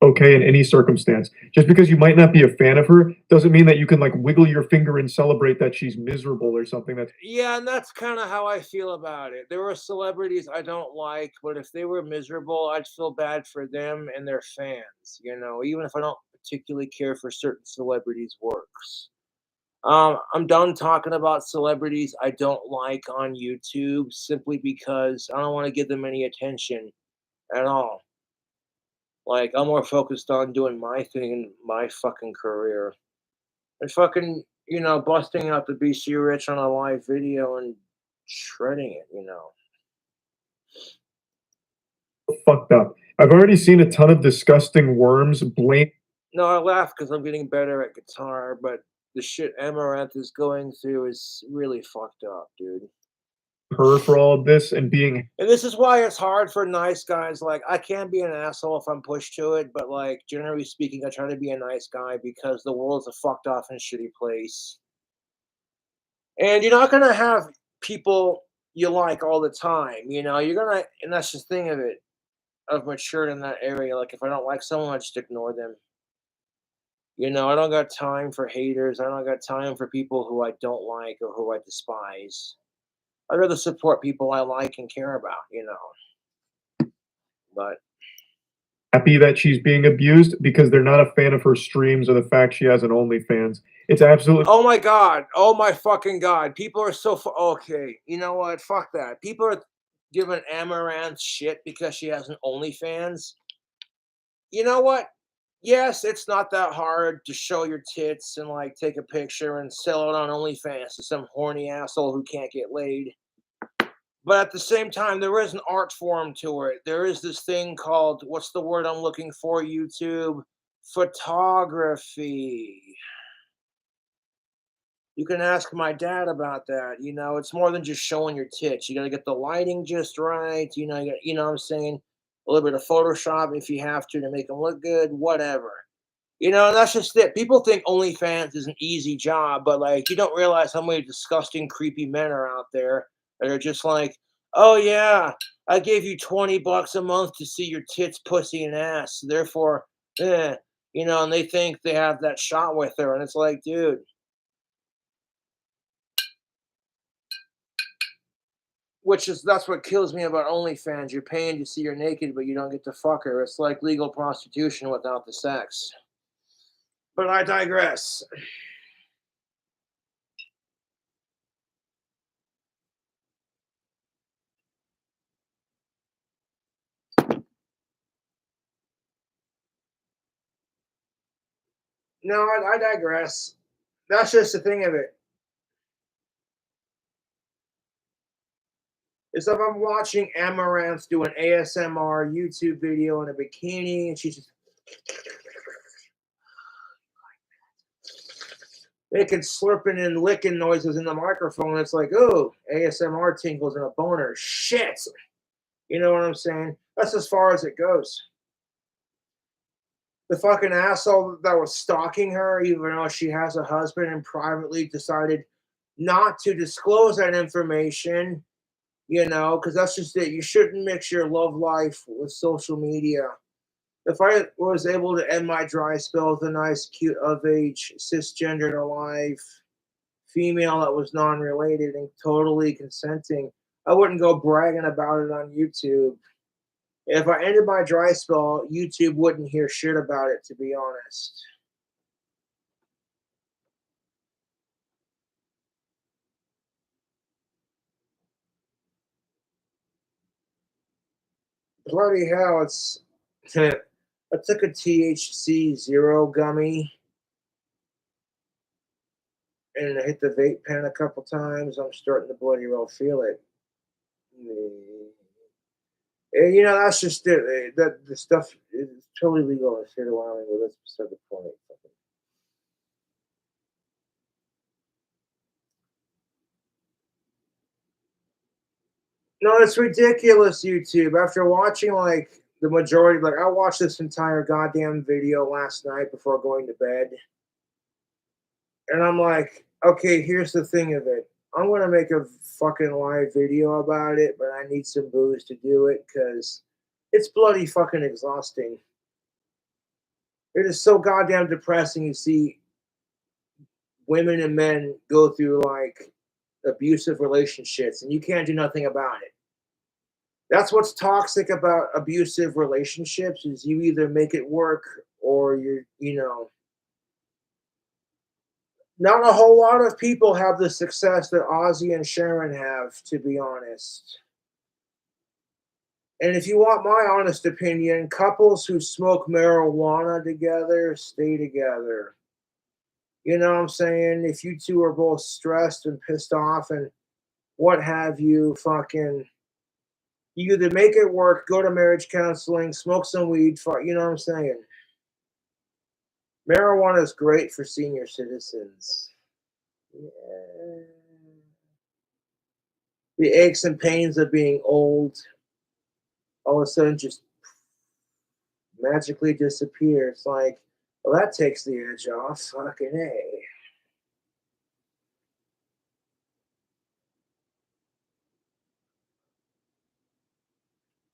Speaker 2: Okay in any circumstance. Just because you might not be a fan of her doesn't mean that you can like wiggle your finger and celebrate that she's miserable or something. That's
Speaker 1: Yeah, and that's kind of how I feel about it. There are celebrities I don't like, but if they were miserable, I'd feel bad for them and their fans, even if I don't particularly care for certain celebrities' works. I'm done talking about celebrities I don't like on YouTube simply because I don't want to give them any attention at all. Like, I'm more focused on doing my thing in my fucking career and fucking, busting out the BC Rich on a live video and shredding it.
Speaker 2: fucked up. I've already seen a ton of disgusting worms blame
Speaker 1: No, I laugh because I'm getting better at guitar, but the shit Amaranth is going through is really fucked up, dude.
Speaker 2: her for all of this and being
Speaker 1: And this is why it's hard for nice guys. Like, I can be an asshole if I'm pushed to it, but like generally speaking, I try to be a nice guy because the world's a fucked off and shitty place. And you're not gonna have people you like all the time. You're gonna, and that's the thing of it. I've matured in that area. Like, if I don't like someone, I just ignore them. I don't got time for haters. I don't got time for people who I don't like or who I despise. I'd rather support people I like and care about. But
Speaker 2: happy that she's being abused because they're not a fan of her streams or the fact she has an OnlyFans. It's absolutely
Speaker 1: oh my god, oh my fucking god, people are so okay. You know what? Fuck that. People are giving Amaranth shit because she has an OnlyFans. You know what? Yes, it's not that hard to show your tits and like take a picture and sell it on OnlyFans to some horny asshole who can't get laid. But at the same time, there is an art form to it. There is this thing called, what's the word I'm looking for, YouTube? Photography. You can ask my dad about that. It's more than just showing your tits. You got to get the lighting just right. What I'm saying? A little bit of Photoshop if you have to make them look good, whatever. And that's just it. People think OnlyFans is an easy job, but like you don't realize how many disgusting, creepy men are out there that are just like, oh yeah, I gave you $20 a month to see your tits, pussy, and ass. Therefore, and they think they have that shot with her, and it's like, dude, that's what kills me about OnlyFans. You're paying to see her naked, but you don't get to fuck her. It's like legal prostitution without the sex. But I digress. No, I digress. That's just the thing of it. Is if I'm watching Amaranth do an ASMR YouTube video in a bikini and she's just making slurping and licking noises in the microphone, it's like, oh, ASMR tingles and a boner. Shit. You know what I'm saying? That's as far as it goes. The fucking asshole that was stalking her, even though she has a husband and privately decided not to disclose that information, because that's just it. You shouldn't mix your love life with social media. If I was able to end my dry spell with a nice, cute, of age, cisgendered, alive female that was non related and totally consenting, I wouldn't go bragging about it on YouTube. If I ended my dry spell, YouTube wouldn't hear shit about it, to be honest. Bloody hell, it's I took a THC zero gummy and I hit the vape pen a couple times. I'm starting to bloody well feel it. Mm. And, that's just it. That the stuff is totally legal in the state of Wyoming, but that's beside the point. No, it's ridiculous, YouTube. After watching like the majority, like I watched this entire goddamn video last night before going to bed, and I'm like, okay, here's the thing of it. I'm gonna make a fucking live video about it, but I need some booze to do it because it's bloody fucking exhausting. It is so goddamn depressing to see women and men go through like abusive relationships and you can't do nothing about it. That's what's toxic about abusive relationships is you either make it work or not a whole lot of people have the success that Ozzy and Sharon have, to be honest. And if you want my honest opinion, couples who smoke marijuana together stay together. You know what I'm saying? If you two are both stressed and pissed off and what have you, fucking, you either make it work, go to marriage counseling, smoke some weed, you know what I'm saying? Marijuana is great for senior citizens. Yeah. The aches and pains of being old all of a sudden just magically disappear. It's like, well, that takes the edge off. Fucking A.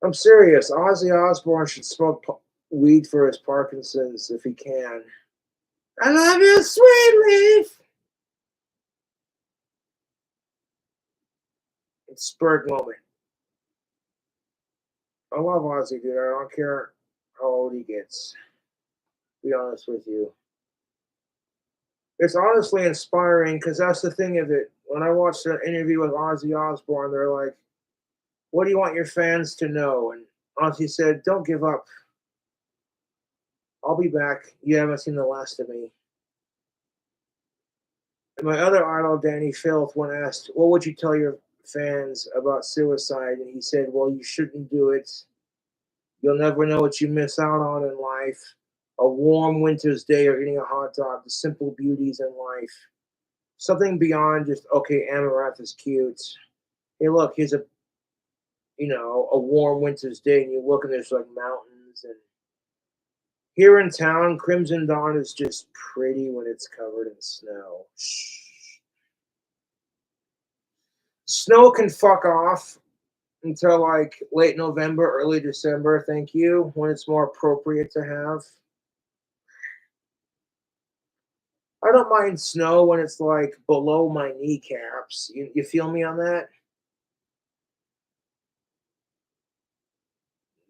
Speaker 1: I'm serious. Ozzy Osbourne should smoke weed for his Parkinson's if he can. I love you, sweet leaf. It's Spurg moment. I love Ozzy, dude. I don't care how old he gets. To be honest with you. It's honestly inspiring because that's the thing of it. When I watched an interview with Ozzy Osbourne, they're like, what do you want your fans to know? And Ozzy said, don't give up. I'll be back. You haven't seen the last of me. And my other idol, Danny Filth, when asked, what would you tell your fans about suicide? And he said, well, you shouldn't do it. You'll never know what you miss out on in life. A warm winter's day or eating a hot dog, the simple beauties in life. Something beyond just, okay, Amaranth is cute. Hey, look, here's a warm winter's day, and you look and there's like mountains. And here in town, Crimson Dawn is just pretty when it's covered in snow. Snow can fuck off until like late November, early December, thank you, when it's more appropriate to have. I don't mind snow when it's like below my kneecaps. You feel me on that?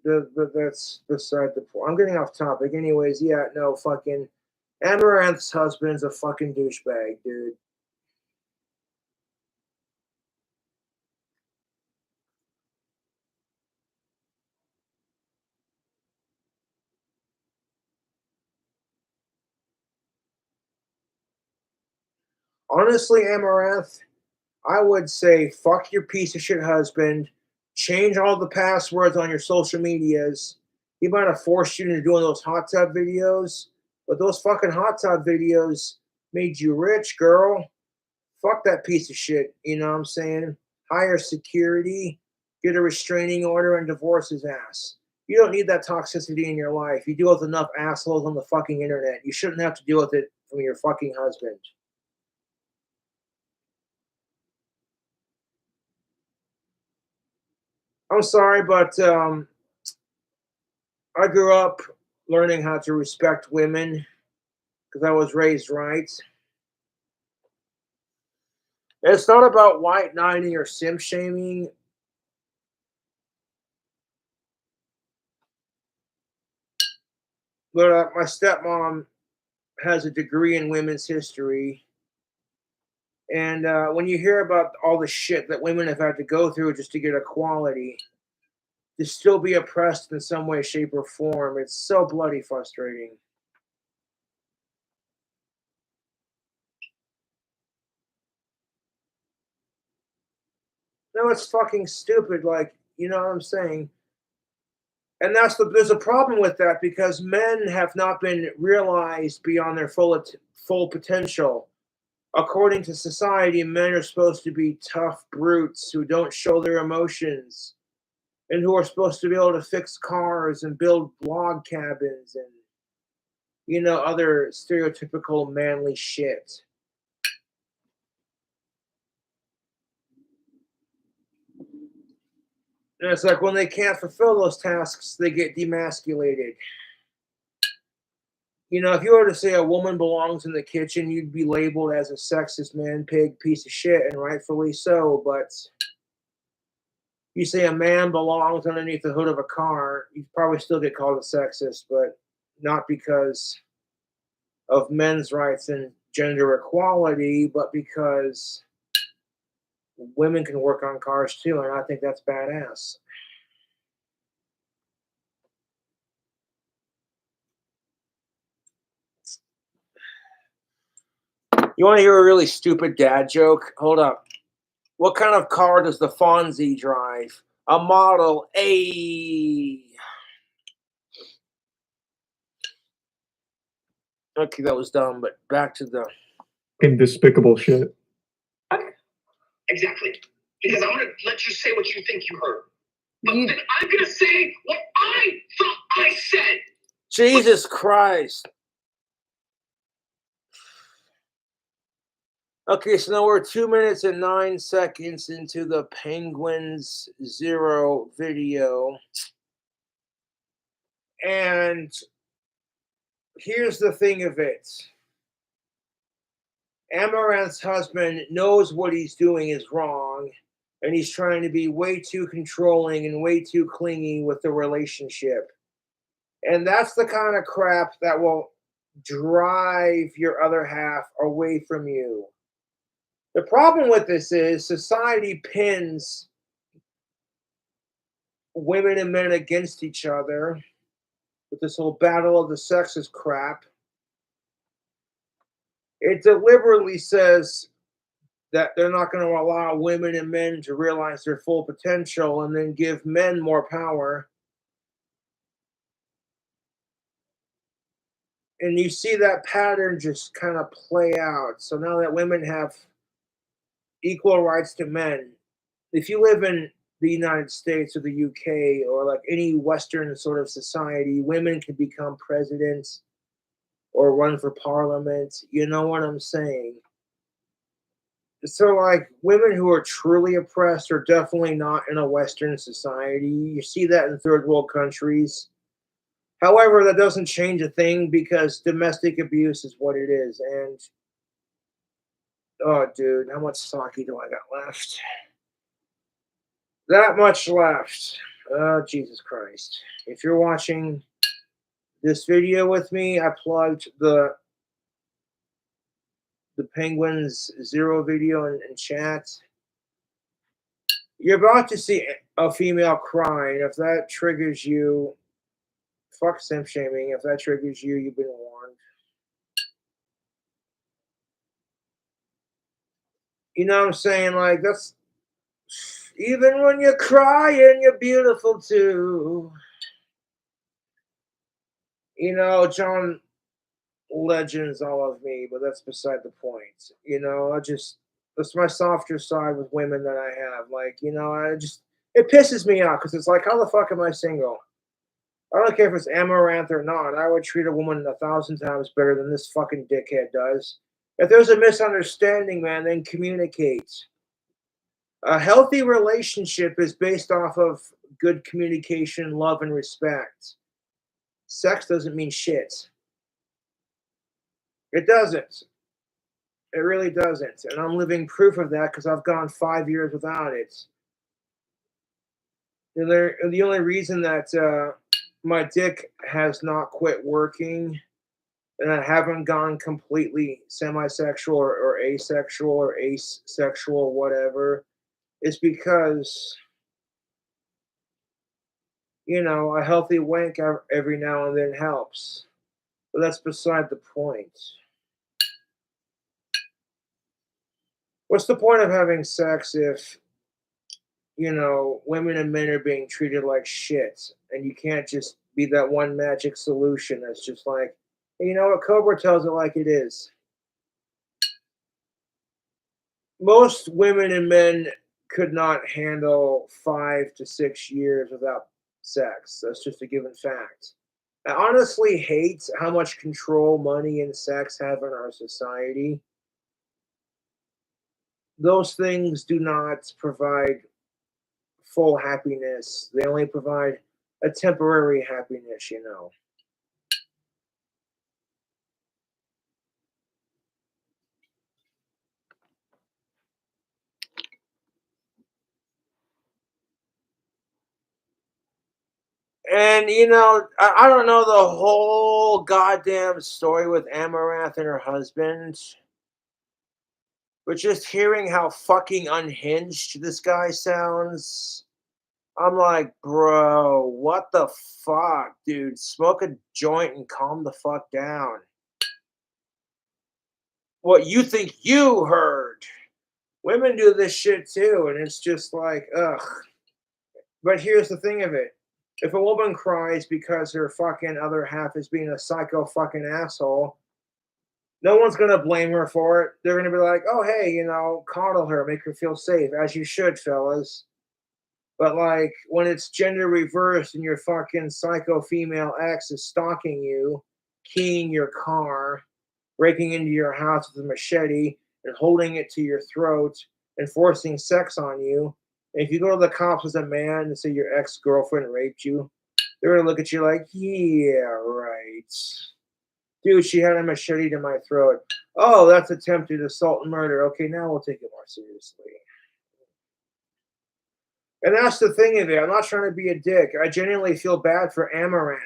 Speaker 1: That's beside the point. I'm getting off topic. Anyways, yeah, no, fucking Amaranth's husband's a fucking douchebag, dude. Honestly, Amaranth, I would say fuck your piece of shit husband. Change all the passwords on your social medias. He might have forced you into doing those hot tub videos, but those fucking hot tub videos made you rich, girl. Fuck that piece of shit. You know what I'm saying? Hire security, get a restraining order, and divorce his ass. You don't need that toxicity in your life. You deal with enough assholes on the fucking internet. You shouldn't have to deal with it from your fucking husband. I'm sorry, but I grew up learning how to respect women because I was raised right. It's not about white knighting or simp shaming, but my stepmom has a degree in women's history. And when you hear about all the shit that women have had to go through just to get equality, to still be oppressed in some way, shape, or form. It's so bloody frustrating. No, it's fucking stupid. Like, you know what I'm saying? And there's a problem with that because men have not been realized beyond their full potential. According to society, men are supposed to be tough brutes who don't show their emotions and who are supposed to be able to fix cars and build log cabins and other stereotypical manly shit. And it's like when they can't fulfill those tasks, they get demasculated. If you were to say a woman belongs in the kitchen, you'd be labeled as a sexist man, pig, piece of shit, and rightfully so. But you say a man belongs underneath the hood of a car, you'd probably still get called a sexist, but not because of men's rights and gender equality, but because women can work on cars too, and I think that's badass. You want to hear a really stupid dad joke? Hold up. What kind of car does the Fonzie drive? A Model A. Okay, that was dumb, but back to the
Speaker 2: Fucking despicable shit.
Speaker 3: Exactly. Because I'm going to let you say what you think you heard. But then I'm going to say what I thought I said.
Speaker 1: Jesus Christ. Okay, so now we're 2 minutes and 9 seconds into the Penguins Zero video. And here's the thing of it. Amaranth's husband knows what he's doing is wrong, and he's trying to be way too controlling and way too clingy with the relationship. And that's the kind of crap that will drive your other half away from you. The problem with this is society pins women and men against each other with this whole battle of the sexes crap. It deliberately says that they're not going to allow women and men to realize their full potential and then give men more power. And you see that pattern just kind of play out. So now that women have equal rights to men, if you live in the United States or the UK or like any Western sort of society, women can become presidents or run for parliament. You know what I'm saying? So, like, women who are truly oppressed are definitely not in a Western society. You see that in third world countries. However, that doesn't change a thing because domestic abuse is what it is. And, oh, dude, how much sake do I got left? That much left. Oh, Jesus Christ. If you're watching this video with me, I plugged the Penguins Zero video in chat. You're about to see a female crying. If that triggers you, fuck simp shaming. If that triggers you, you've been warned. You know what I'm saying? Like, that's even when you're crying, you're beautiful too. John Legend's all of me, but that's beside the point. That's my softer side with women that I have. Like, it pisses me off because it's like, how the fuck am I single? I don't care if it's amaranth or not. I would treat a woman 1,000 times better than this fucking dickhead does. If there's a misunderstanding, man, then communicate. A healthy relationship is based off of good communication, love, and respect. Sex doesn't mean shit. It doesn't. It really doesn't. And I'm living proof of that because I've gone 5 years without it. And the only reason that my dick has not quit working and I haven't gone completely semi-sexual or asexual or asexual, whatever, is because A healthy wank every now and then helps. But that's beside the point. What's the point of having sex if, women and men are being treated like shit and you can't just be that one magic solution that's just like, hey, you know what, Cobra tells it like it is. Most women and men could not handle 5 to 6 years without sex. That's just a given fact. I honestly hate how much control money and sex have in our society. Those things do not provide full happiness. They only provide a temporary happiness. And I don't know the whole goddamn story with Amaranth and her husband, but just hearing how fucking unhinged this guy sounds, I'm like, bro, what the fuck, dude? Smoke a joint and calm the fuck down. What you think you heard? Women do this shit too, and it's just like, ugh. But here's the thing of it. If a woman cries because her fucking other half is being a psycho fucking asshole, no one's gonna blame her for it. They're gonna be like, oh hey, coddle her, make her feel safe, as you should, fellas. But like when it's gender reversed and your fucking psycho female ex is stalking you, keying your car, breaking into your house with a machete and holding it to your throat and forcing sex on you. And if you go to the cops as a man and say your ex-girlfriend raped you, they're gonna look at you like, yeah, right. Dude, she had a machete to my throat. Oh, that's attempted assault and murder. Okay, now we'll take it more seriously. And that's the thing of it. I'm not trying to be a dick. I genuinely feel bad for Amaranth.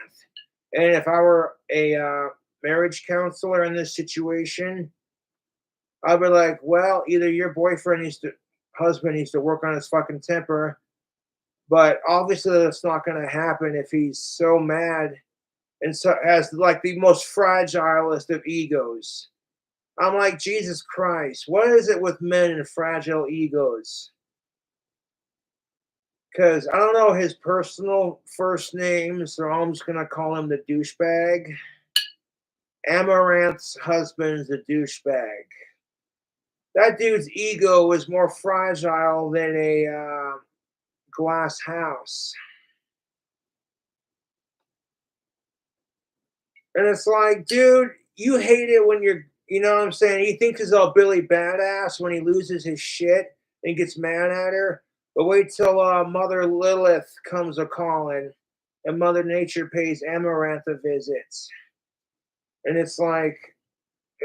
Speaker 1: And if I were a marriage counselor in this situation, I'd be like, well, either your husband needs to work on his fucking temper, but obviously that's not going to happen if he's so mad and so has like the most fragilest of egos. I'm like, Jesus Christ, what is it with men and fragile egos? Because I don't know his personal first name, so I'm just going to call him the douchebag. Amaranth's husband's a douchebag. That dude's ego is more fragile than a glass house. And it's like, dude, you hate it when you know what I'm saying? He thinks he's all Billy Badass when he loses his shit and gets mad at her. But wait till Mother Lilith comes a calling and Mother Nature pays Amaranth a visit. And it's like,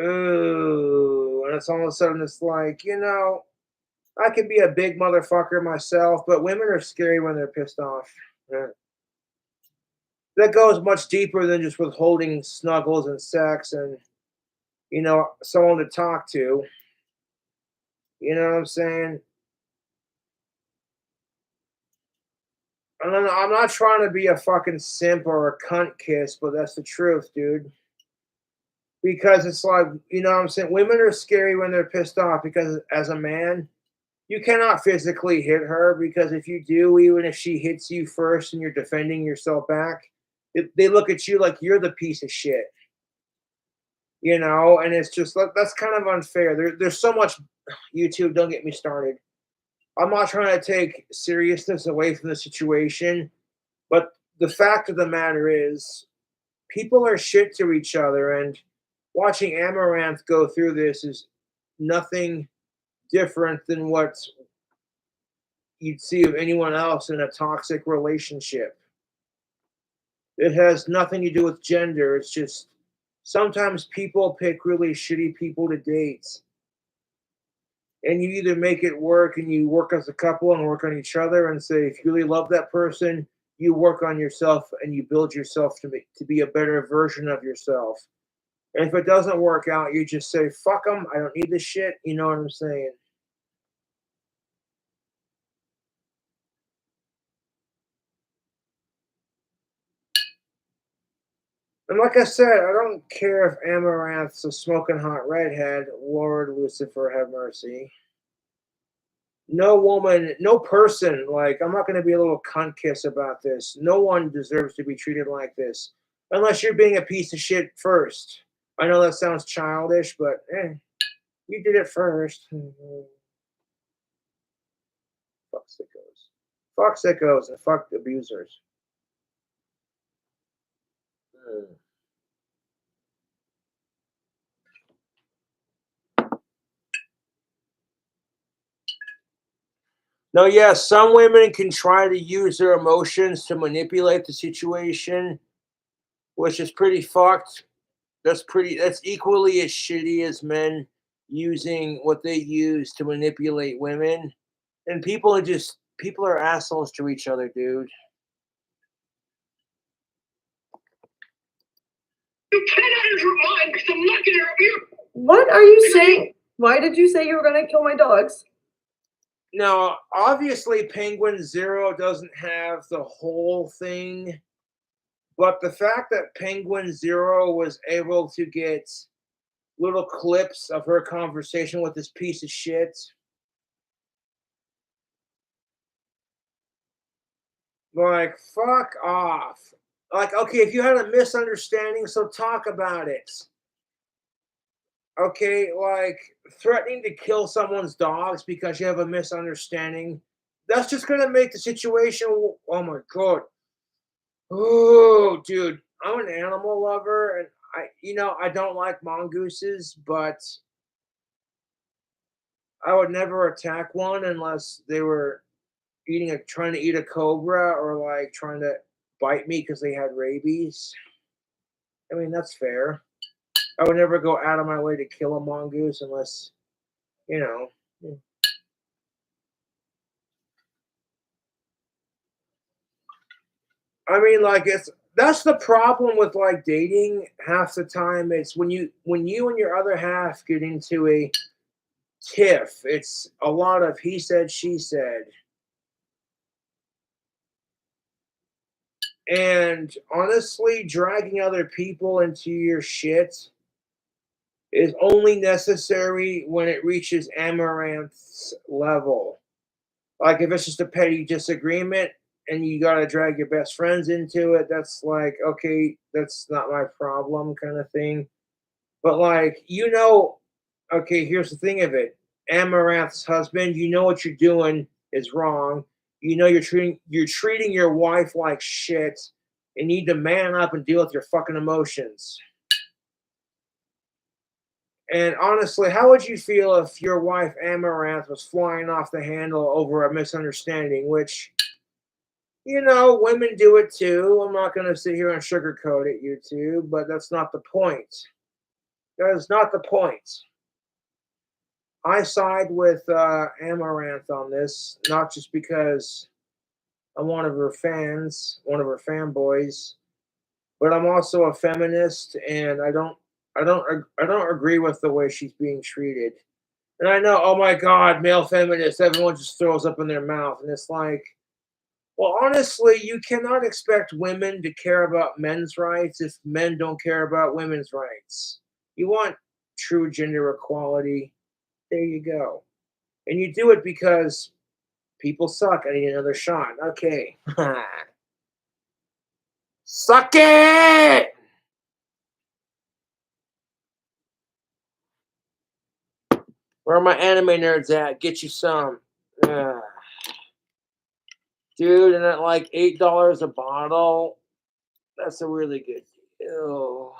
Speaker 1: ooh. And it's all of a sudden, it's like, I could be a big motherfucker myself, but women are scary when they're pissed off. Yeah. That goes much deeper than just withholding snuggles and sex and, someone to talk to. You know what I'm saying? I'm not trying to be a fucking simp or a cunt kiss, but that's the truth, dude. Because it's like, you know what I'm saying? Women are scary when they're pissed off because as a man, you cannot physically hit her because if you do, even if she hits you first and you're defending yourself back, they look at you like you're the piece of shit. And it's just that's kind of unfair. There's so much YouTube, don't get me started. I'm not trying to take seriousness away from the situation, but the fact of the matter is people are shit to each other, and watching Amaranth go through this is nothing different than what you'd see of anyone else in a toxic relationship. It has nothing to do with gender. It's just sometimes people pick really shitty people to date. And you either make it work and you work as a couple and work on each other and say, if you really love that person, you work on yourself and you build yourself to be a better version of yourself. And if it doesn't work out, you just say, fuck them. I don't need this shit. You know what I'm saying? And like I said, I don't care if Amaranth's a smoking hot redhead. Lord Lucifer have mercy. No woman, no person, like, I'm not going to be a little cunt kiss about this. No one deserves to be treated like this. Unless you're being a piece of shit first. I know that sounds childish, but you did it first. Fuck sickos. Fuck sickos and fuck abusers. Mm. No, yes, some women can try to use their emotions to manipulate the situation, which is pretty fucked. That's equally as shitty as men using what they use to manipulate women. And people are assholes to each other, dude.
Speaker 3: You cannot enter your mind because I'm not gonna you.
Speaker 4: What are you saying? Why did you say you were gonna kill my dogs?
Speaker 1: Now, obviously, Penguin Zero doesn't have the whole thing, but the fact that Penguin Zero was able to get little clips of her conversation with this piece of shit, like, fuck off. Like, okay, if you had a misunderstanding, so talk about it. Okay, like threatening to kill someone's dogs because you have a misunderstanding, that's just gonna make the situation. Oh my god. Oh, dude, I'm an animal lover, and I don't like mongooses, but I would never attack one unless they were trying to eat a cobra or like trying to bite me because they had rabies. I mean, that's fair. I would never go out of my way to kill a mongoose unless, you know. I mean, like that's the problem with like dating. Half the time, it's when you and your other half get into a tiff. It's a lot of he said, she said, and honestly, dragging other people into your shit is only necessary when it reaches Amaranth's level. Like if it's just a petty disagreement and you gotta drag your best friends into it, that's like, okay, that's not my problem kind of thing. But like, okay, here's the thing of it. Amaranth's husband, you know what you're doing is wrong. You know you're treating your wife like shit. You need to man up and deal with your fucking emotions. And honestly, how would you feel if your wife Amaranth was flying off the handle over a misunderstanding, which women do it too. I'm not going to sit here and sugarcoat it, you two, but that's not the point. That is not the point. I side with Amaranth on this, not just because I'm one of her fans, one of her fanboys, but I'm also a feminist, and I don't agree with the way she's being treated. And I know, oh my God, male feminists, everyone just throws up in their mouth, and it's like, well, honestly, you cannot expect women to care about men's rights if men don't care about women's rights. You want true gender equality. There you go. And you do it because people suck. I need another shot. Okay. Suck it! Where are my anime nerds at? Get you some. Dude, and at like $8 a bottle, that's a really good deal.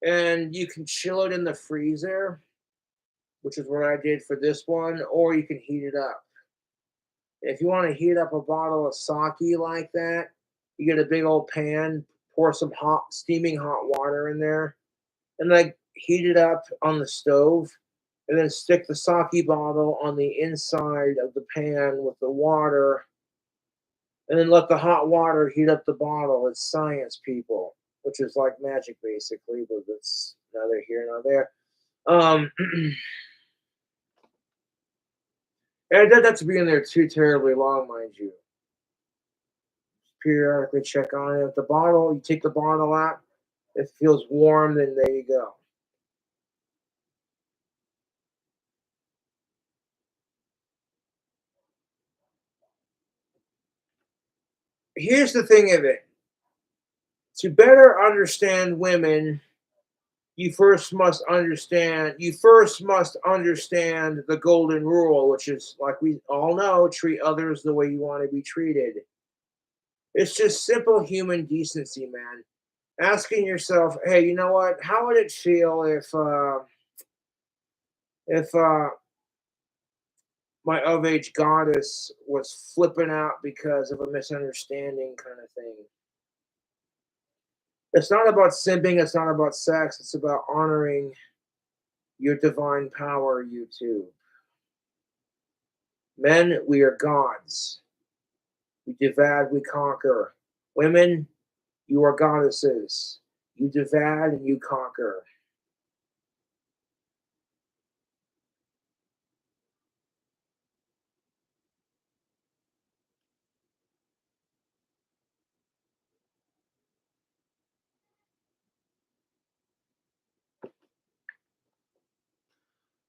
Speaker 1: And you can chill it in the freezer, which is what I did for this one, or you can heat it up. If you want to heat up a bottle of sake like that, you get a big old pan, pour some steaming hot water in there, and like heat it up on the stove, and then stick the sake bottle on the inside of the pan with the water, and then let the hot water heat up the bottle. It's science, people, which is like magic basically, but it's neither here nor there. And it doesn't have to be in there too terribly long, mind you. periodically check on it. If the bottle, you take the bottle out, if it feels warm, then there you go. Here's the thing of it. To better understand women, you first must understand the golden rule, which is, like we all know, treat others the way you want to be treated. It's just simple human decency, man. Asking yourself, hey, you know what? How would it feel if my of age goddess was flipping out because of a misunderstanding, kind of thing? It's not about simping, it's not about sex, it's about honoring your divine power, YouTube. Men, we are gods. We devad, we conquer. Women, you are goddesses. You devad and you conquer.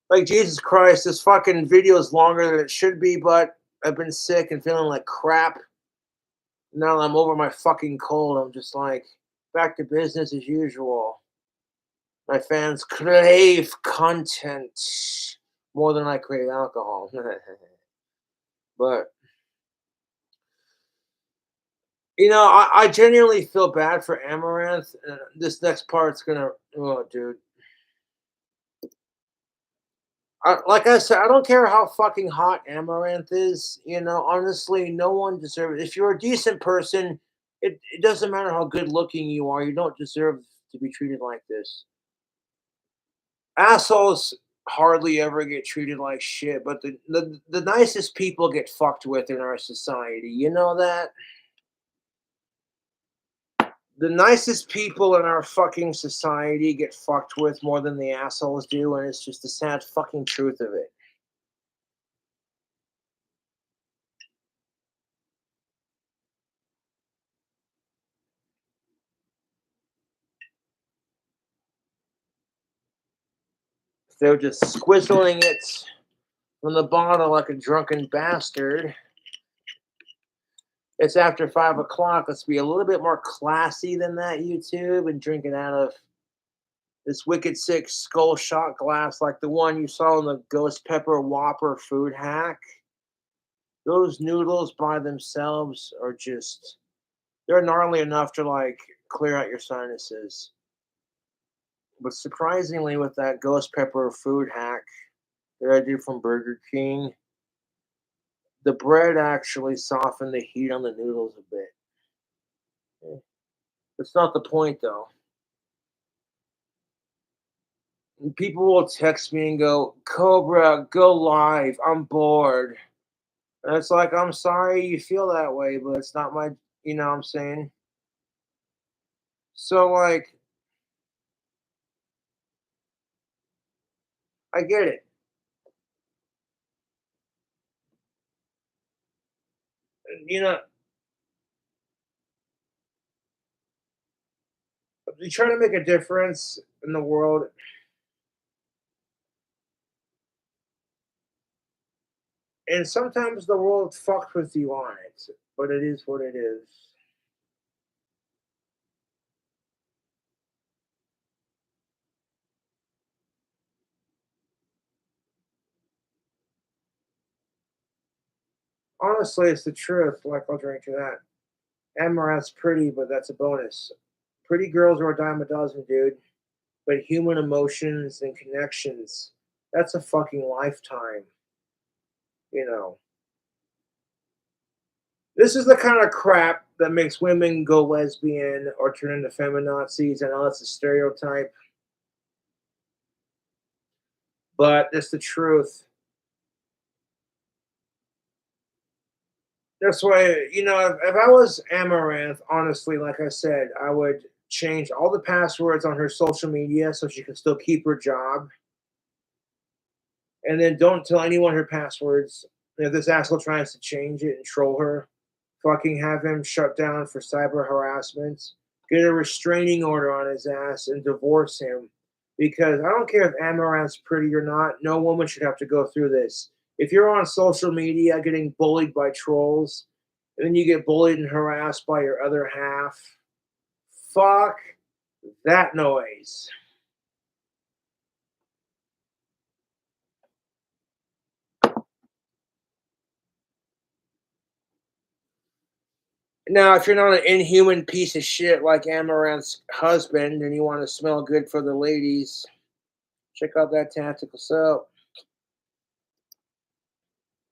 Speaker 1: Like, Jesus Christ, this fucking video is longer than it should be, but I've been sick and feeling like crap. Now that I'm over my fucking cold, I'm just like, back to business as usual. My fans crave content more than I crave alcohol. But, you know, I genuinely feel bad for Amaranth. And this next part's gonna, oh, dude. Like I said, I don't care how fucking hot Amaranth is. You know, honestly, no one deserves. If you're a decent person, it doesn't matter how good looking you are. You don't deserve to be treated like this. Assholes hardly ever get treated like shit, but the nicest people get fucked with in our society. You know that? The nicest people in our fucking society get fucked with more than the assholes do, and it's just the sad fucking truth of it. They're just squizzling it from the bottle like a drunken bastard. It's after 5 o'clock. Let's be a little bit more classy than that, YouTube, and drink it out of this wicked sick skull shot glass like the one you saw in the Ghost Pepper Whopper food hack. Those noodles by themselves are just, they're gnarly enough to like clear out your sinuses. But surprisingly, with that Ghost Pepper food hack that I do from Burger King, the bread actually softened the heat on the noodles a bit. That's not the point, though. And people will text me and go, Cobra, go live. I'm bored. And it's like, I'm sorry you feel that way, but it's not my, you know what I'm saying? So, like, I get it. You know, you try to make a difference in the world. And sometimes the world fucks with you on it, but it is what it is. Honestly, it's the truth. Like, I'll drink to that. Amaranth's pretty, but that's a bonus. Pretty girls are a dime a dozen, dude. But human emotions and connections, that's a fucking lifetime. You know. This is the kind of crap that makes women go lesbian or turn into feminazis. I know that's a stereotype, but it's the truth. That's why, you know, if I was Amaranth, honestly, like I said, I would change all the passwords on her social media so she can still keep her job. And then don't tell anyone her passwords. If this asshole tries to change it and troll her, fucking have him shut down for cyber harassment, get a restraining order on his ass, and divorce him. Because I don't care if Amaranth's pretty or not, no woman should have to go through this. If you're on social media getting bullied by trolls, and then you get bullied and harassed by your other half, fuck that noise. Now, if you're not an inhuman piece of shit like Amaranth's husband and you want to smell good for the ladies, check out that tactical soap.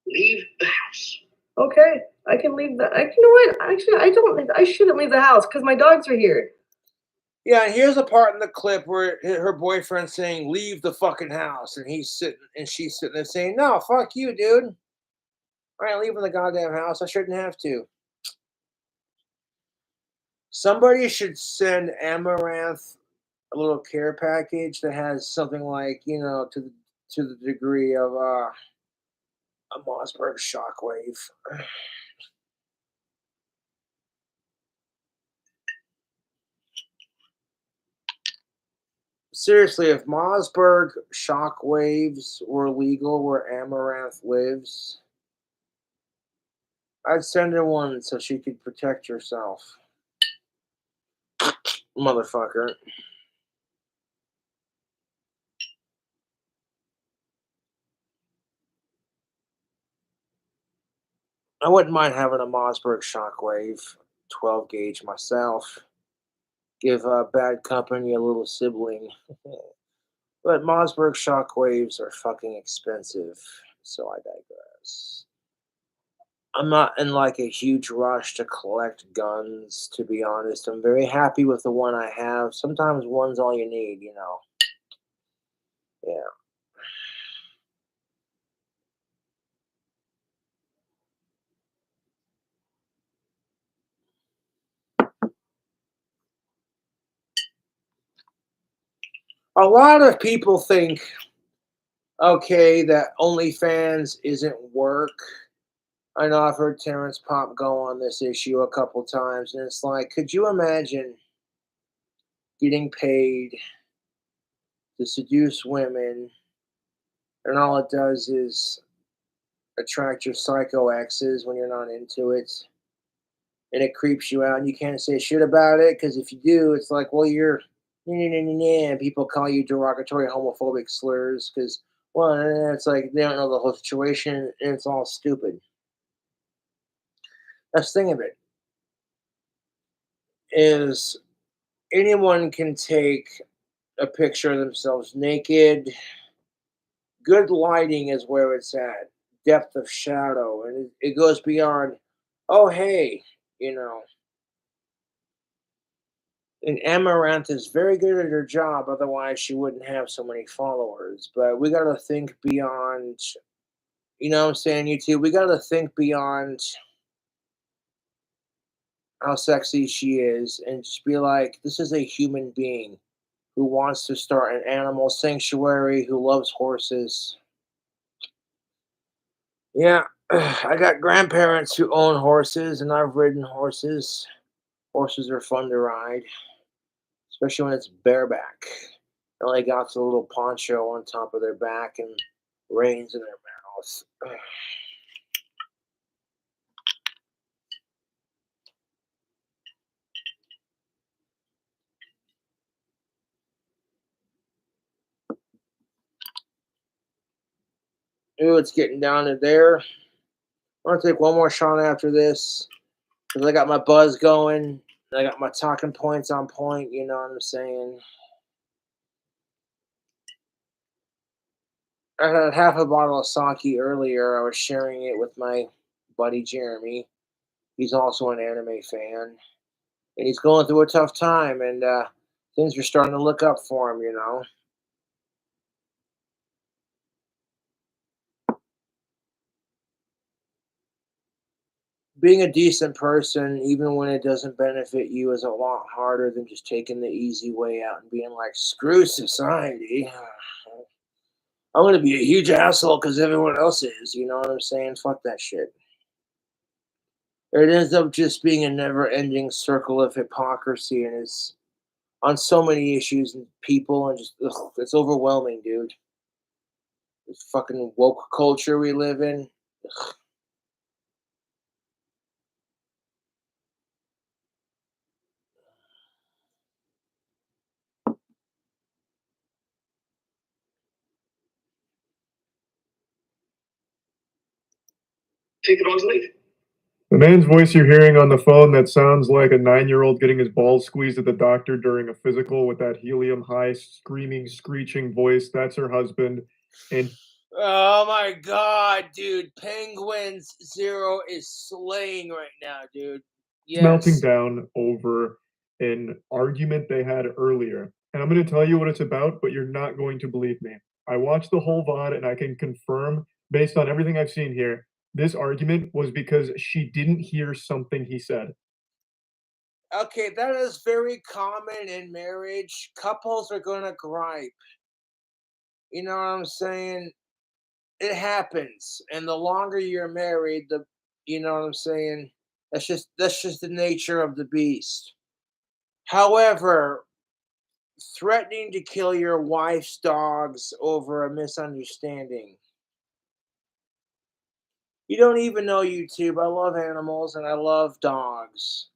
Speaker 3: Leave the house.
Speaker 4: Okay, I can leave the. You know what? Actually, I don't. I shouldn't leave the house because my dogs are here.
Speaker 1: Yeah, and here's a part in the clip where her boyfriend's saying, "Leave the fucking house," and she's sitting there saying, "No, fuck you, dude. I ain't leaving the goddamn house. I shouldn't have to." Somebody should send Amaranth a little care package that has something like, to the degree of a Mossberg shockwave. Seriously, if Mossberg shockwaves were legal where Amaranth lives, I'd send her one so she could protect herself. Motherfucker. I wouldn't mind having a Mossberg shockwave 12 gauge myself. Give Bad Company a little sibling. But Mossberg shockwaves are fucking expensive, so I digress. I'm not in like a huge rush to collect guns, to be honest. I'm very happy with the one I have. Sometimes one's all you need, Yeah. A lot of people think, okay, that OnlyFans isn't work. I know I've heard Terrence Pop go on this issue a couple times, and it's like, could you imagine getting paid to seduce women, and all it does is attract your psycho exes when you're not into it, and it creeps you out, and you can't say shit about it, because if you do, it's like, well, you're, and people call you derogatory homophobic slurs, because, well, it's like they don't know the whole situation, and it's all stupid. That's the thing of it, is anyone can take a picture of themselves naked. Good lighting is where it's at. Depth of shadow. And it goes beyond, oh, hey, you know. And Amaranth is very good at her job. Otherwise, she wouldn't have so many followers. But we got to think beyond, what I'm saying, YouTube? We got to think beyond how sexy she is and just be like, this is a human being who wants to start an animal sanctuary, who loves horses. Yeah, I got grandparents who own horses, and I've ridden horses. Horses are fun to ride, especially when it's bareback. And they got the little poncho on top of their back and reins in their mouths. Ooh, it's getting down to there. I'm going to take one more shot after this because I got my buzz going. And I got my talking points on point, you know what I'm saying? I had half a bottle of sake earlier. I was sharing it with my buddy Jeremy. He's also an anime fan. And he's going through a tough time, and things are starting to look up for him. Being a decent person, even when it doesn't benefit you, is a lot harder than just taking the easy way out and being like, screw society. I'm going to be a huge asshole because everyone else is. You know what I'm saying? Fuck that shit. It ends up just being a never-ending circle of hypocrisy and is on so many issues and people and just it's overwhelming, dude. This fucking woke culture we live in.
Speaker 3: Take the dogs and leave.
Speaker 2: The man's voice you're hearing on the phone that sounds like a 9-year-old getting his balls squeezed at the doctor during a physical with that helium high, screaming, screeching voice, that's her husband. And
Speaker 1: Oh my god, dude. Penguins Zero is slaying right now, dude.
Speaker 2: it's melting
Speaker 1: Yes.
Speaker 2: down over an argument they had earlier. And I'm going to tell you what it's about, but you're not going to believe me. I watched the whole VOD and I can confirm, based on everything I've seen here, this argument was because she didn't hear something he said.
Speaker 1: Okay, that is very common in marriage. Couples are gonna gripe. You know what I'm saying? It happens. And the longer you're married, the you know what I'm saying? That's just the nature of the beast. However, threatening to kill your wife's dogs over a misunderstanding. You don't even know YouTube. I love animals and I love dogs.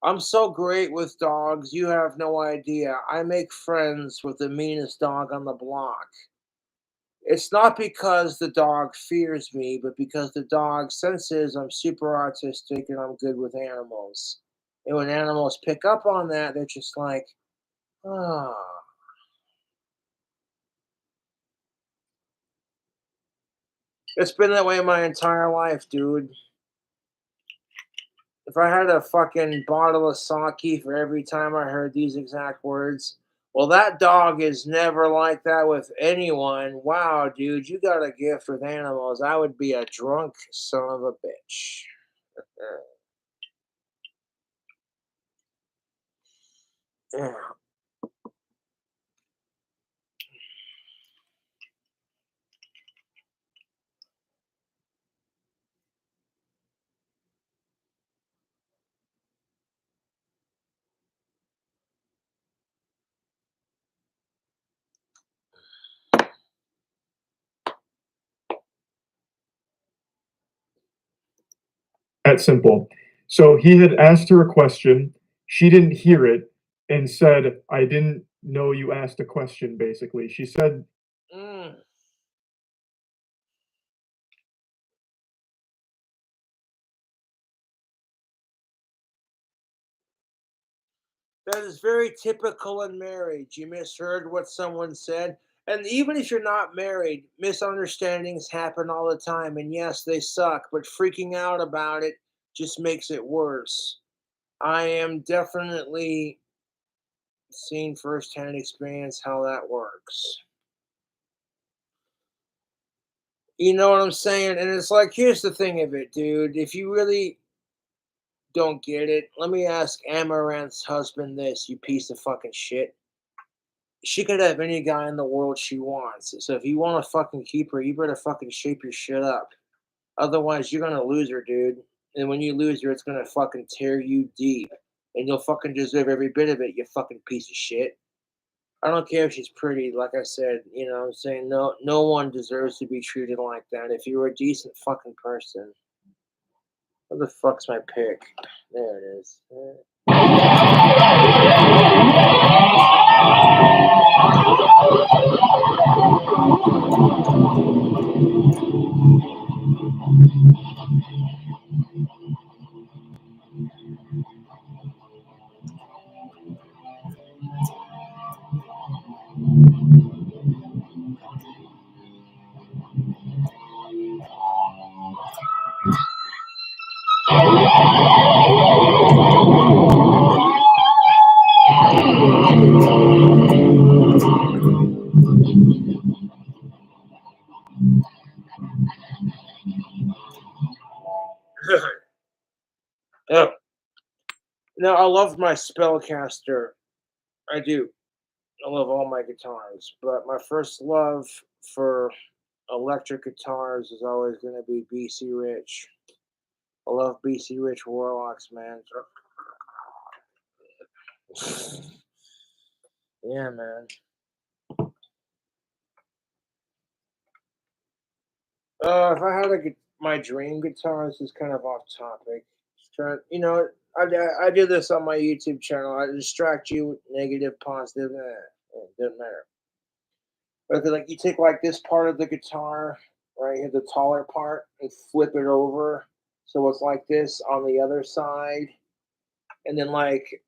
Speaker 1: I'm so great with dogs, you have no idea. I make friends with the meanest dog on the block. It's not because the dog fears me, but because the dog senses I'm super autistic and I'm good with animals. And when animals pick up on that, they're just like, ah. It's been that way my entire life, dude. If I had a fucking bottle of sake for every time I heard these exact words, well, that dog is never like that with anyone. Wow, dude, you got a gift with animals. I would be a drunk son of a bitch. Yeah.
Speaker 2: That simple. So he had asked her a question, she didn't hear it, and said, "I didn't know you asked a question," basically. She said,
Speaker 1: Mm. That is very typical in marriage. You misheard what someone said. And even if you're not married, misunderstandings happen all the time. And yes, they suck, but freaking out about it just makes it worse. I am definitely seeing firsthand experience how that works. You know what I'm saying? And it's like, here's the thing of it, dude. If you really don't get it, let me ask Amaranth's husband this, you piece of fucking shit. She could have any guy in the world she wants. So if you want to fucking keep her, you better fucking shape your shit up. Otherwise, you're gonna lose her, dude. And when you lose her, it's gonna fucking tear you deep. And you'll fucking deserve every bit of it, you fucking piece of shit. I don't care if she's pretty, like I said, you know what I'm saying? No one deserves to be treated like that. If you're a decent fucking person. Where the fuck's my pick? There it is. Yeah. No, I love my spellcaster. I do. I love all my guitars, but my first love for electric guitars is always going to be BC Rich. I love BC Rich Warlocks, man. Yeah, man. If I had my dream guitar, this is kind of off topic. Just trying, I do this on my YouTube channel. I distract you with negative, positive. It doesn't matter. But like you take like this part of the guitar, right here, the taller part, and flip it over, so it's like this on the other side, and then like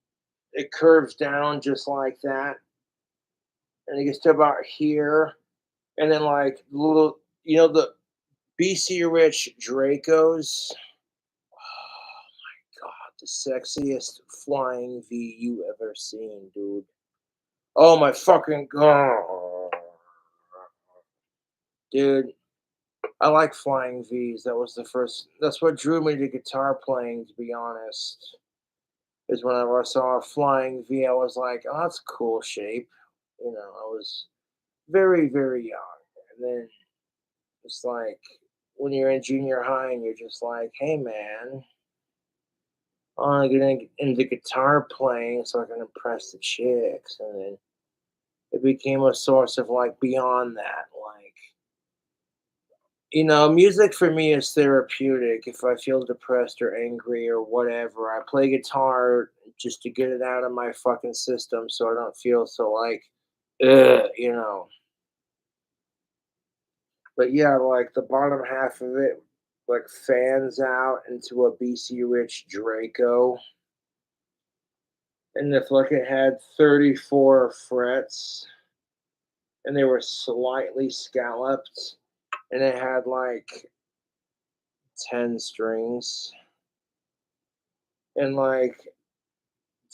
Speaker 1: it curves down just like that, and it gets to about here, and then like little, the BC Rich Dracos. Oh my god, the sexiest flying V you ever seen, dude. Oh my fucking god. Dude, I like flying V's. That's what drew me to guitar playing, to be honest. Is whenever I saw a flying V, I was like, oh, that's a cool shape. I was very, very young. And then it's like when you're in junior high and you're just like, hey man, I want to get into guitar playing so I can impress the chicks. And then it became a source of like beyond that. Like, music for me is therapeutic. If I feel depressed or angry or whatever, I play guitar just to get it out of my fucking system so I don't feel so like, ugh. But yeah, like the bottom half of it, like fans out into a BC Rich Draco. And if like it had 34 frets and they were slightly scalloped and it had like 10 strings and like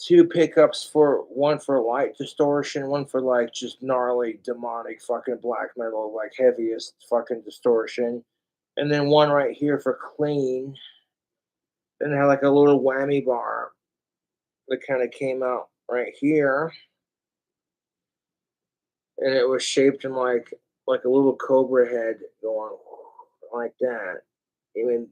Speaker 1: two pickups, one for light distortion, one for like just gnarly demonic fucking black metal, like heaviest fucking distortion, and then one right here for clean. Then it had like a little whammy bar that kind of came out right here, and it was shaped in like a little cobra head going like that. Even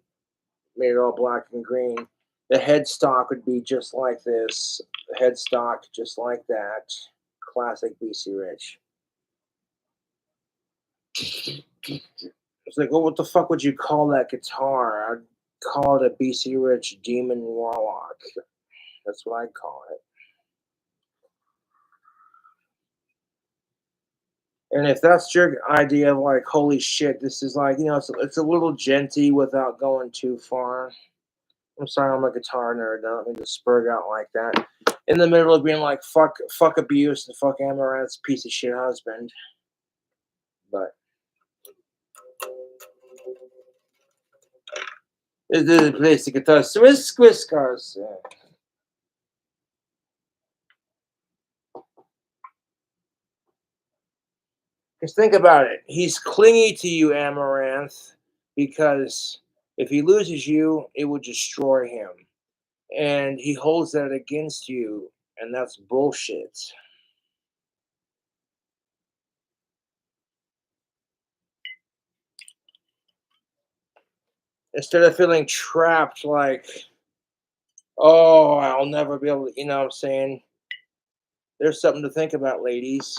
Speaker 1: made it all black and green. The headstock would be just like this. The headstock just like that. Classic BC Rich. It's like, well, what the fuck would you call that guitar? I'd call it a BC Rich Demon Warlock. That's what I'd call it. And if that's your idea of like, holy shit, this is like, it's a little genty without going too far. I'm sorry, I'm a guitar nerd. I don't mean to spurg out like that. In the middle of being like, fuck abuse and fuck Amaranth's piece of shit husband. But this is a place to guitar. Swiss cars. Because think about it. He's clingy to you, Amaranth, because if he loses you, it would destroy him. And he holds that against you, and that's bullshit. Instead of feeling trapped like, oh, I'll never be able to, you know what I'm saying? There's something to think about, ladies.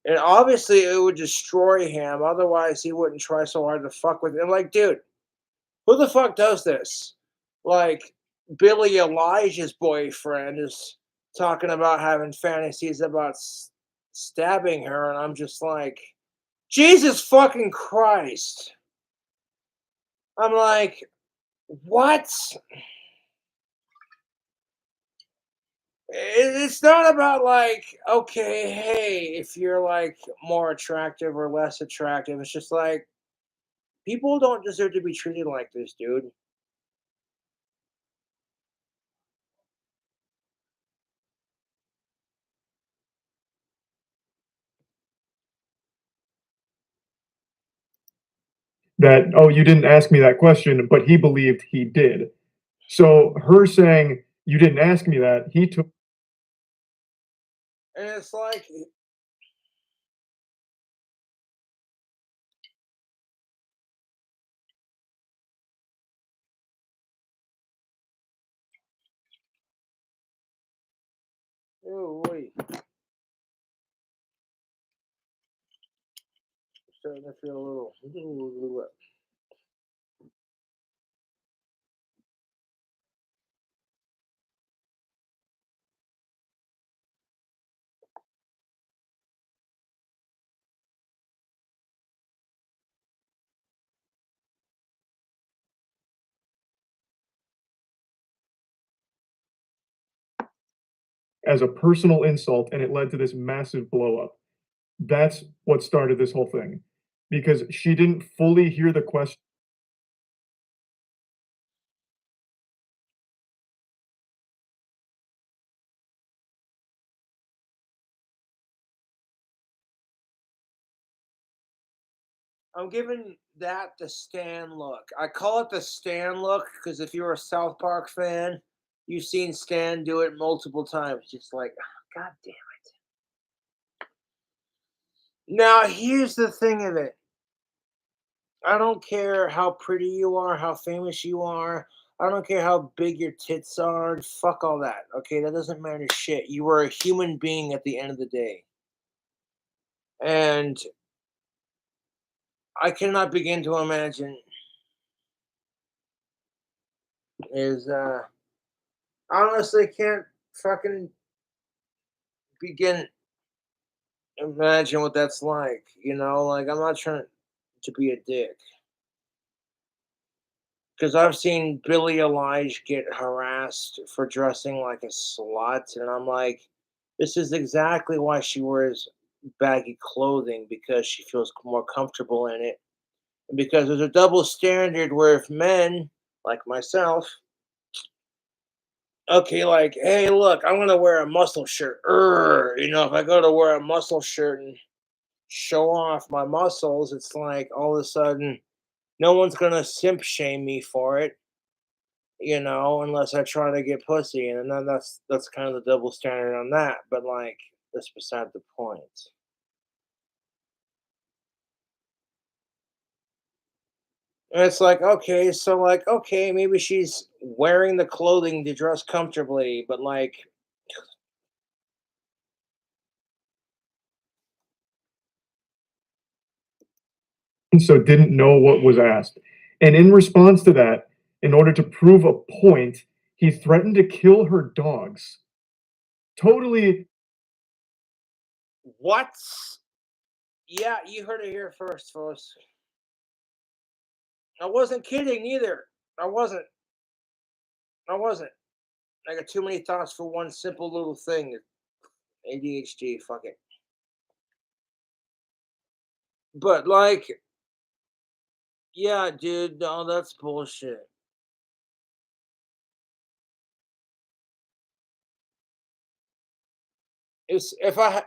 Speaker 1: And obviously it would destroy him. Otherwise, he wouldn't try so hard to fuck with him. Like, dude, who the fuck does this? Like, Billy Elijah's boyfriend is talking about having fantasies about stabbing her. And I'm just like, Jesus fucking Christ. I'm like, what? It's not about like, okay, hey, if you're like more attractive or less attractive. It's just like, people don't deserve to be treated like this, dude.
Speaker 2: That, oh, you didn't ask me that question, but he believed he did. So her saying, you didn't ask me that, he took.
Speaker 1: And it's like, oh wait, starting to feel a little.
Speaker 2: As a personal insult, and it led to this massive blow up. That's what started this whole thing, because she didn't fully hear the question.
Speaker 1: I'm giving that the Stan look. I call it the Stan look because if you're a South Park fan, you've seen Stan do it multiple times. Just like, "Ah, God damn it." Now, here's the thing of it. I don't care how pretty you are, how famous you are. I don't care how big your tits are. Fuck all that. Okay, that doesn't matter shit. You are a human being at the end of the day. And I cannot begin to imagine is honestly can't fucking begin imagine what that's like, like I'm not trying to be a dick. Because I've seen Billie Eilish get harassed for dressing like a slut, and I'm like, this is exactly why she wears baggy clothing because she feels more comfortable in it. And because there's a double standard where if men like myself, okay, like, hey, look, I'm gonna wear a muscle shirt. If I go to wear a muscle shirt and show off my muscles, it's like all of a sudden no one's gonna simp shame me for it, unless I try to get pussy, and then that's kind of the double standard on that. But like, that's beside the point. And it's like, okay, so like, okay, maybe she's wearing the clothing to dress comfortably, but like,
Speaker 2: So didn't know what was asked. And in response to that, in order to prove a point, he threatened to kill her dogs. Totally.
Speaker 1: what? Yeah, you heard it here first, folks. I wasn't kidding either. I wasn't. I wasn't. I got too many thoughts for one simple little thing. ADHD, fuck it. But like, yeah, dude, no, that's bullshit. It's if I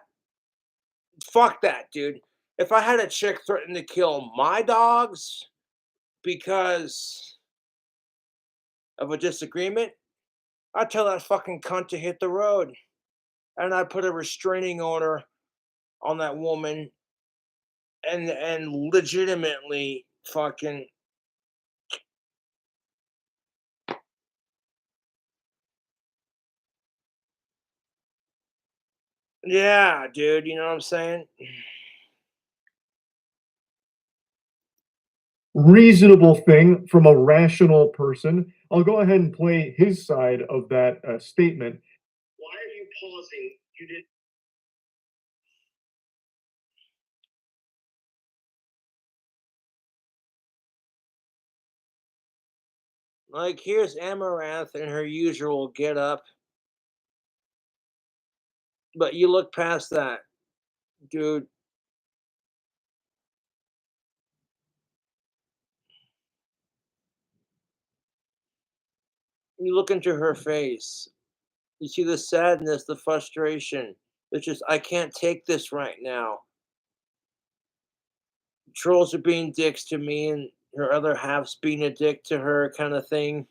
Speaker 1: fuck that, dude. If I had a chick threaten to kill my dogs because of a disagreement, I'd tell that fucking cunt to hit the road, and I'd put a restraining order on that woman, and legitimately fucking yeah, dude. You know what I'm saying?
Speaker 2: Reasonable thing from a rational person. I'll go ahead and play his side of that statement.
Speaker 3: Why are you pausing? You did.
Speaker 1: Like, here's Amaranth in her usual get up, but you look past that, dude. You look into her face. You see the sadness, the frustration. It's just, I can't take this right now. Trolls are being dicks to me, and her other half's being a dick to her, kind of thing.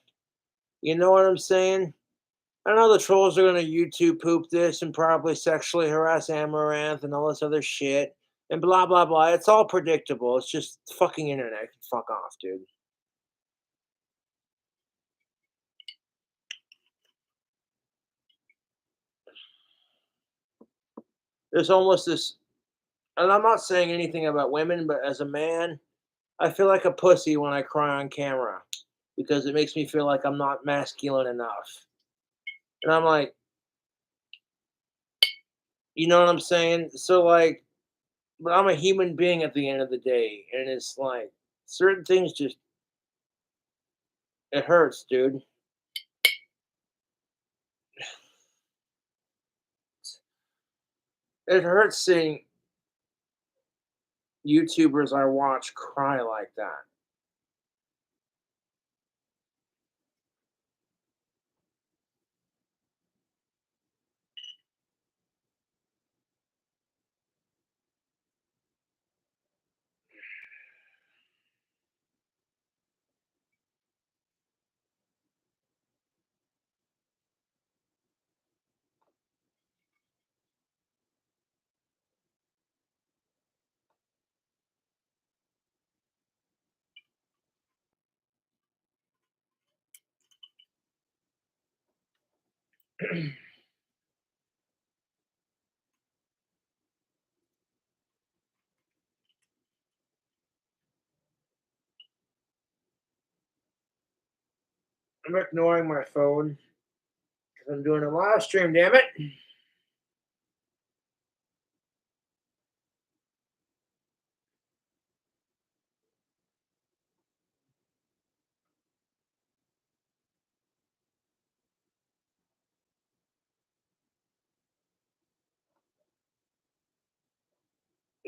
Speaker 1: You know what I'm saying? I know the trolls are gonna YouTube poop this and probably sexually harass Amaranth and all this other shit and blah blah blah. It's all predictable. It's just fucking internet. Fuck off, dude. There's almost this, and I'm not saying anything about women, but as a man, I feel like a pussy when I cry on camera because it makes me feel like I'm not masculine enough. And I'm like, you know what I'm saying? So like, but I'm a human being at the end of the day, and it's like certain things just it hurts, dude. It hurts seeing YouTubers I watch cry like that. I'm ignoring my phone because I'm doing a live stream. Damn it!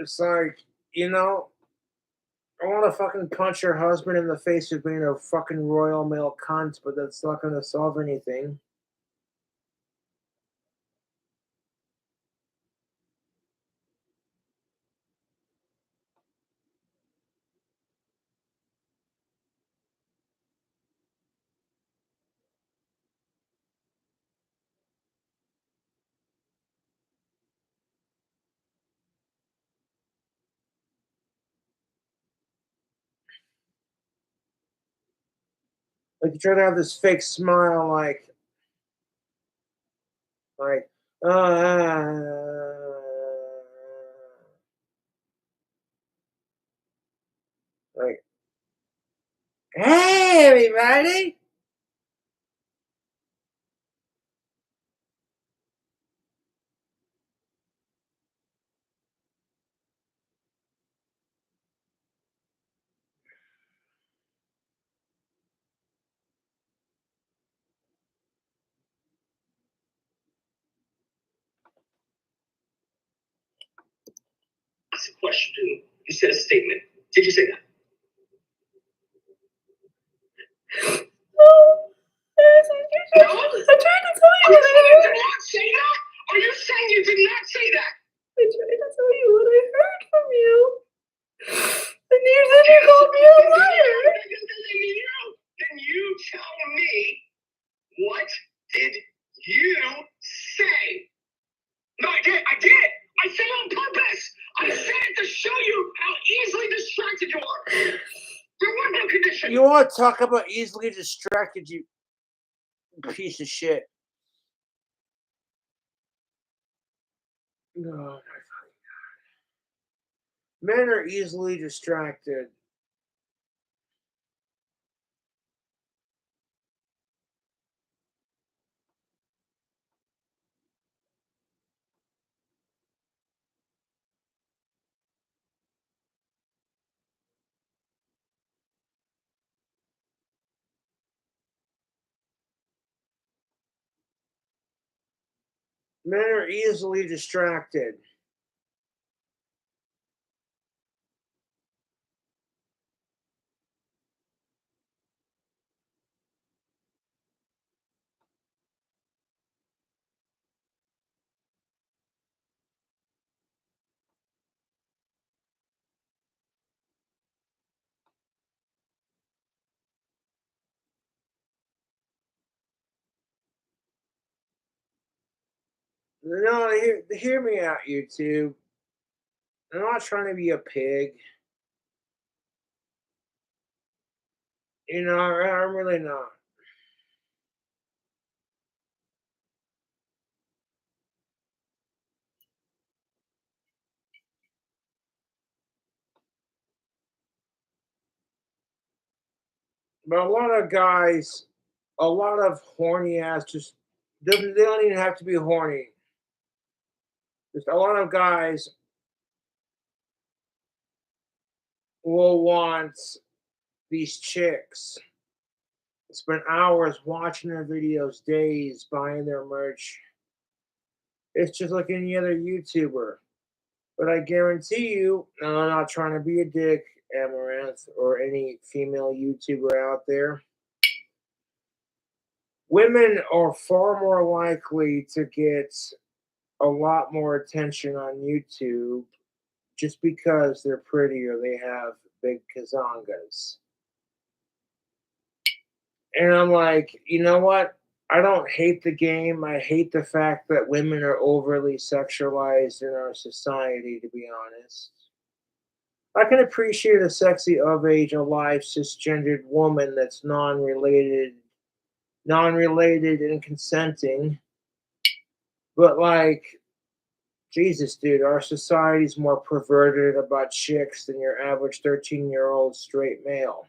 Speaker 1: It's like, you know, I want to fucking punch your husband in the face for being a fucking royal male cunt, but that's not going to solve anything. Like you try to have this fake smile, like, uh, like, hey everybody.
Speaker 3: Ask a question. You said a statement. Did you say that? No?
Speaker 4: I tried to tell you
Speaker 3: Are you
Speaker 4: what I
Speaker 3: saying you did
Speaker 4: heard.
Speaker 3: not say that? Are you saying you did not say that?
Speaker 4: I tried to tell you what I heard from you. And you called me a liar.
Speaker 3: Then you tell me, what did you say? No, I did. I said it on purpose. I said it to show you how easily distracted you are. Your one condition.
Speaker 1: You want to talk about easily distracted, you piece of shit. Oh my fucking God. Men are easily distracted. Men are easily distracted. No, hear me out, YouTube. I'm not trying to be a pig. I'm really not. But a lot of guys, a lot of horny ass just they don't even have to be horny. Just a lot of guys will want these chicks, spend hours watching their videos, days buying their merch. It's just like any other YouTuber. But I guarantee you, and I'm not trying to be a dick, Amaranth, or any female YouTuber out there, women are far more likely to get a lot more attention on YouTube just because they're pretty or they have big kazangas. And I'm like, you know what? I don't hate the game. I hate the fact that women are overly sexualized in our society, to be honest. I can appreciate a sexy, of age, alive, cisgendered woman that's non-related and consenting. But like, Jesus, dude, our society's more perverted about chicks than your average 13-year-old straight male.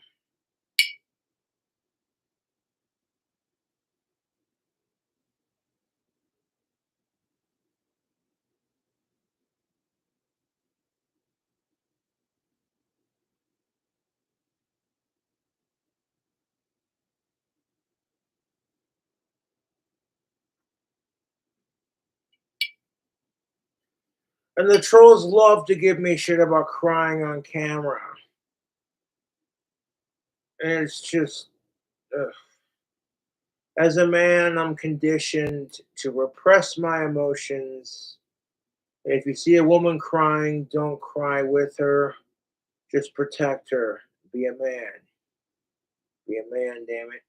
Speaker 1: And the trolls love to give me shit about crying on camera. And it's just, ugh. As a man, I'm conditioned to repress my emotions. If you see a woman crying, don't cry with her. Just protect her. Be a man. Be a man, damn it.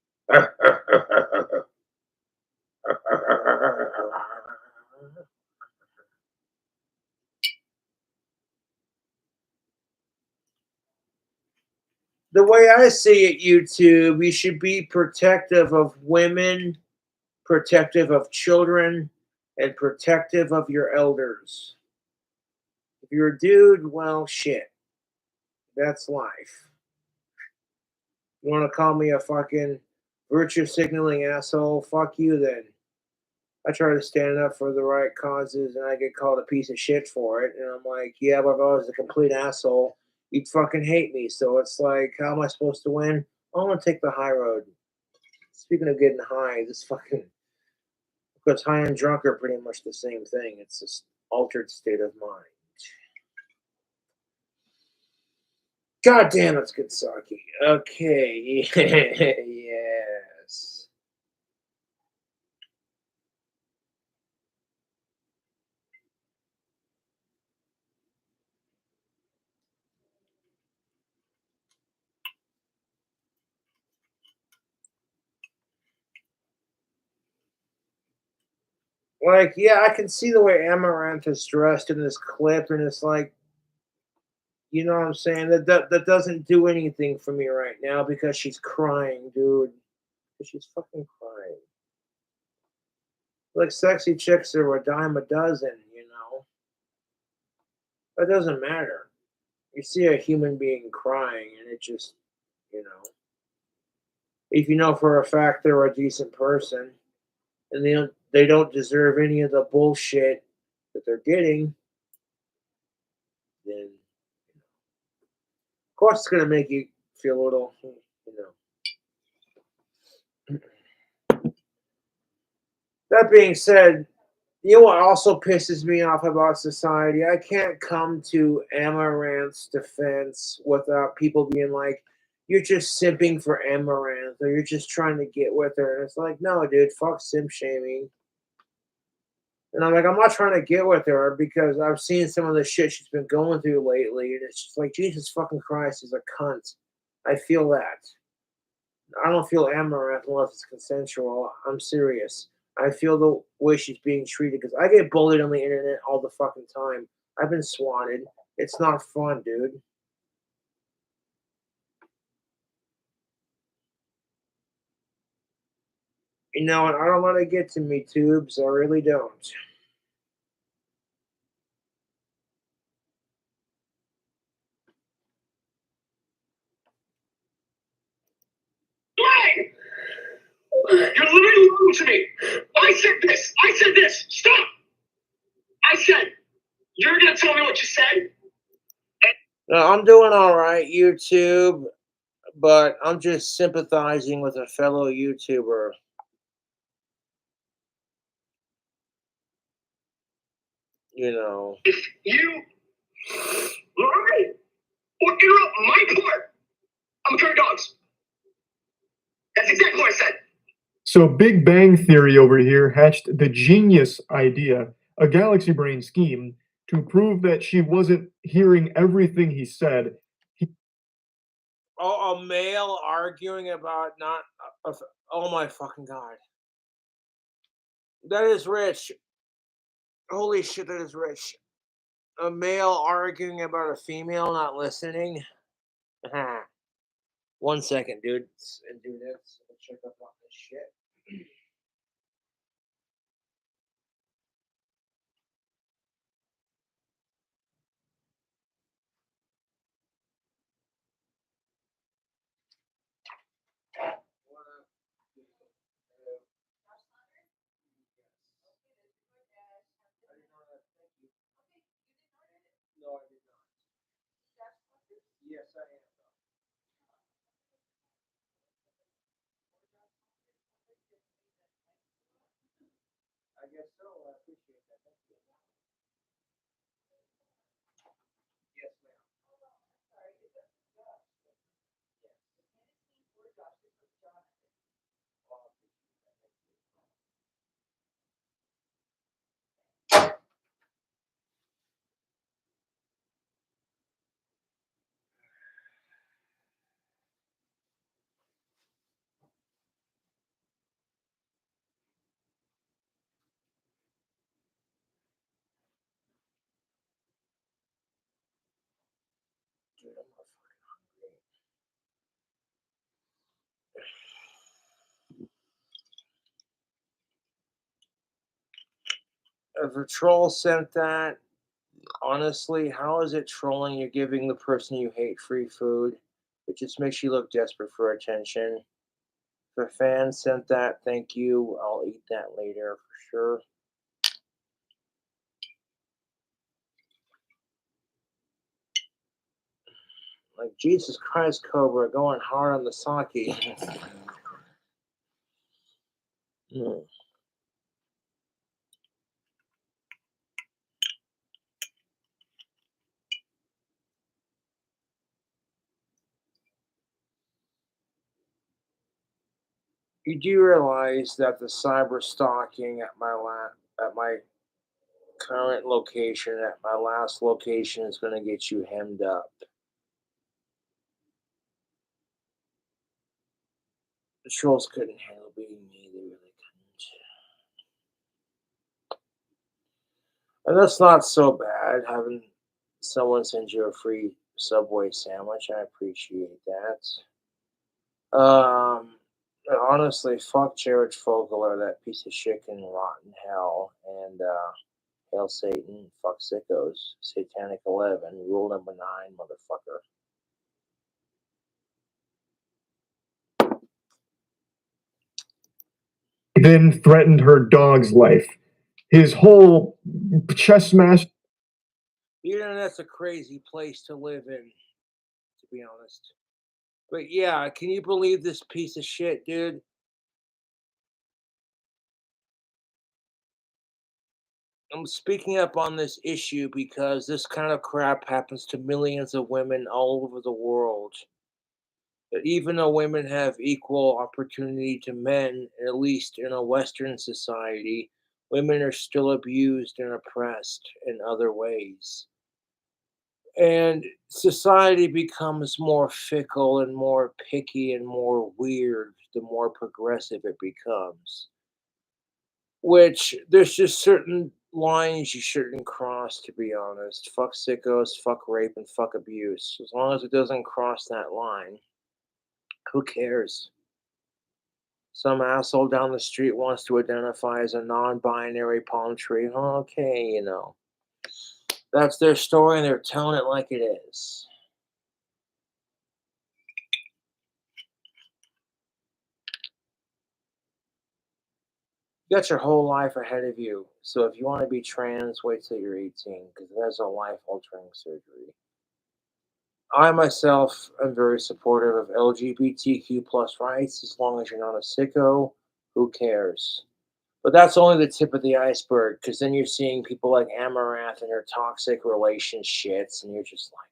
Speaker 1: The way I see it, YouTube, you should be protective of women, protective of children, and protective of your elders. If you're a dude, well, shit. That's life. You want to call me a fucking virtue signaling asshole? Fuck you then. I try to stand up for the right causes and I get called a piece of shit for it. And I'm like, yeah, but if I was a complete asshole, you'd fucking hate me. So it's like, how am I supposed to win? I'm going to take the high road. Speaking of getting high, this fucking, because high and drunk are pretty much the same thing. It's this altered state of mind. God damn, it's good sake. Okay. Yes. Like, yeah, I can see the way Amaranth is dressed in this clip, and it's like, you know what I'm saying? That doesn't do anything for me right now because she's crying, dude. She's fucking crying. Like, sexy chicks are a dime a dozen, you know? That doesn't matter. You see a human being crying, and it just, you know, if you know for a fact they're a decent person and they don't deserve any of the bullshit that they're getting, then of course it's gonna make you feel a little, you know. That being said, you know what also pisses me off about society? I can't come to Amaranth's defense without people being like, you're just simping for Amaranth or you're just trying to get with her. And it's like, no, dude, fuck simp shaming. And I'm like, I'm not trying to get with her because I've seen some of the shit she's been going through lately. And it's just like, Jesus fucking Christ, is a cunt. I feel that. I don't feel Amaranth unless it's consensual. I'm serious. I feel the way she's being treated because I get bullied on the internet all the fucking time. I've been swatted. It's not fun, dude. You know, and I don't let it get to me, tubes. I really don't.
Speaker 3: Lying! You're literally lying to me. I said this. I said this. Stop. I said, you're going to tell me what you said?
Speaker 1: No, I'm doing all right, YouTube, but I'm just sympathizing with a fellow YouTuber. You know.
Speaker 3: If you lie or interrupt my part, I'm a pair of dogs. That's exactly what I said.
Speaker 2: So Big Bang Theory over here hatched the genius idea, a galaxy brain scheme, to prove that she wasn't hearing everything he said.
Speaker 1: Oh, a male arguing about not. Oh my fucking god. That is rich. Holy shit, that is rich. A male arguing about a female not listening. 1 second, dude. And do this. I'll check up on this shit. No, I did not. Yes, I am. I guess so. I appreciate that. Thank you. Yes, ma'am. Dude, I'm not fucking hungry. If a troll sent that, honestly, how is it trolling? You're giving the person you hate free food. It just makes you look desperate for attention. If a fan sent that, thank you. I'll eat that later for sure. Like, Jesus Christ, Cobra, going hard on the sake. Hmm. You do realize that the cyber stalking at my current location, at my last location, is going to get you hemmed up. The trolls couldn't handle beating me; they really couldn't. And that's not so bad having someone send you a free Subway sandwich. I appreciate that. But honestly, fuck Jared Fogeler, that piece of shit can rot in hell. And hail Satan, fuck sickos. Satanic 11, rule number 9, motherfucker.
Speaker 2: Then threatened her dog's life. His whole chess match.
Speaker 1: The internet's a crazy place to live in, to be honest. But yeah, can you believe this piece of shit, dude? I'm speaking up on this issue because this kind of crap happens to millions of women all over the world. That even though women have equal opportunity to men, at least in a Western society, women are still abused and oppressed in other ways. And society becomes more fickle and more picky and more weird the more progressive it becomes. which there's just certain lines you shouldn't cross, to be honest. Fuck sickos, fuck rape, and fuck abuse. As long as it doesn't cross that line, who cares? Some asshole down the street wants to identify as a non-binary palm tree. Okay, that's their story and they're telling it like it is. You got your whole life ahead of you. So if you want to be trans, wait till you're 18 because that's a life-altering surgery. I myself am very supportive of LGBTQ plus rights as long as you're not a sicko. Who cares? But that's only the tip of the iceberg because then you're seeing people like Amaranth and her toxic relationships, and you're just like,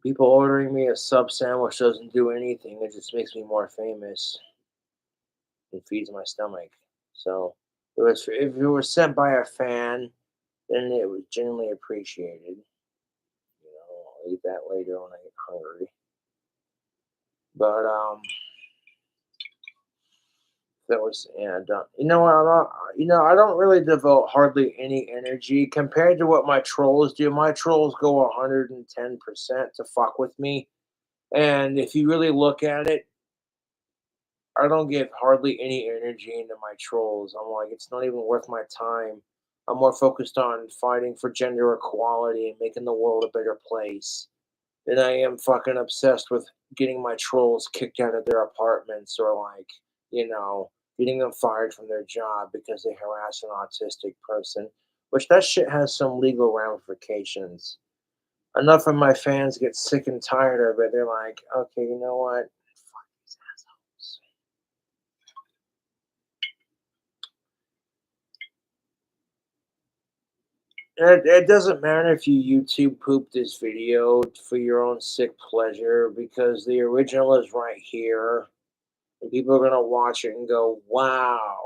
Speaker 1: people ordering me a sub sandwich doesn't do anything. It just makes me more famous and feeds my stomach. So if it was sent by a fan, then it was genuinely appreciated. I'll eat that later when I get hungry. But that was done. You know what? I don't really devote hardly any energy compared to what my trolls do. My trolls go 110% to fuck with me, and if you really look at it, I don't give hardly any energy into my trolls. I'm like, it's not even worth my time. I'm more focused on fighting for gender equality and making the world a better place than I am fucking obsessed with getting my trolls kicked out of their apartments or like, getting them fired from their job because they harass an autistic person, which that shit has some legal ramifications. Enough of my fans get sick and tired of it. They're like, okay, you know what? Fuck these assholes. It doesn't matter if you YouTube poop this video for your own sick pleasure because the original is right here. And people are going to watch it and go, wow.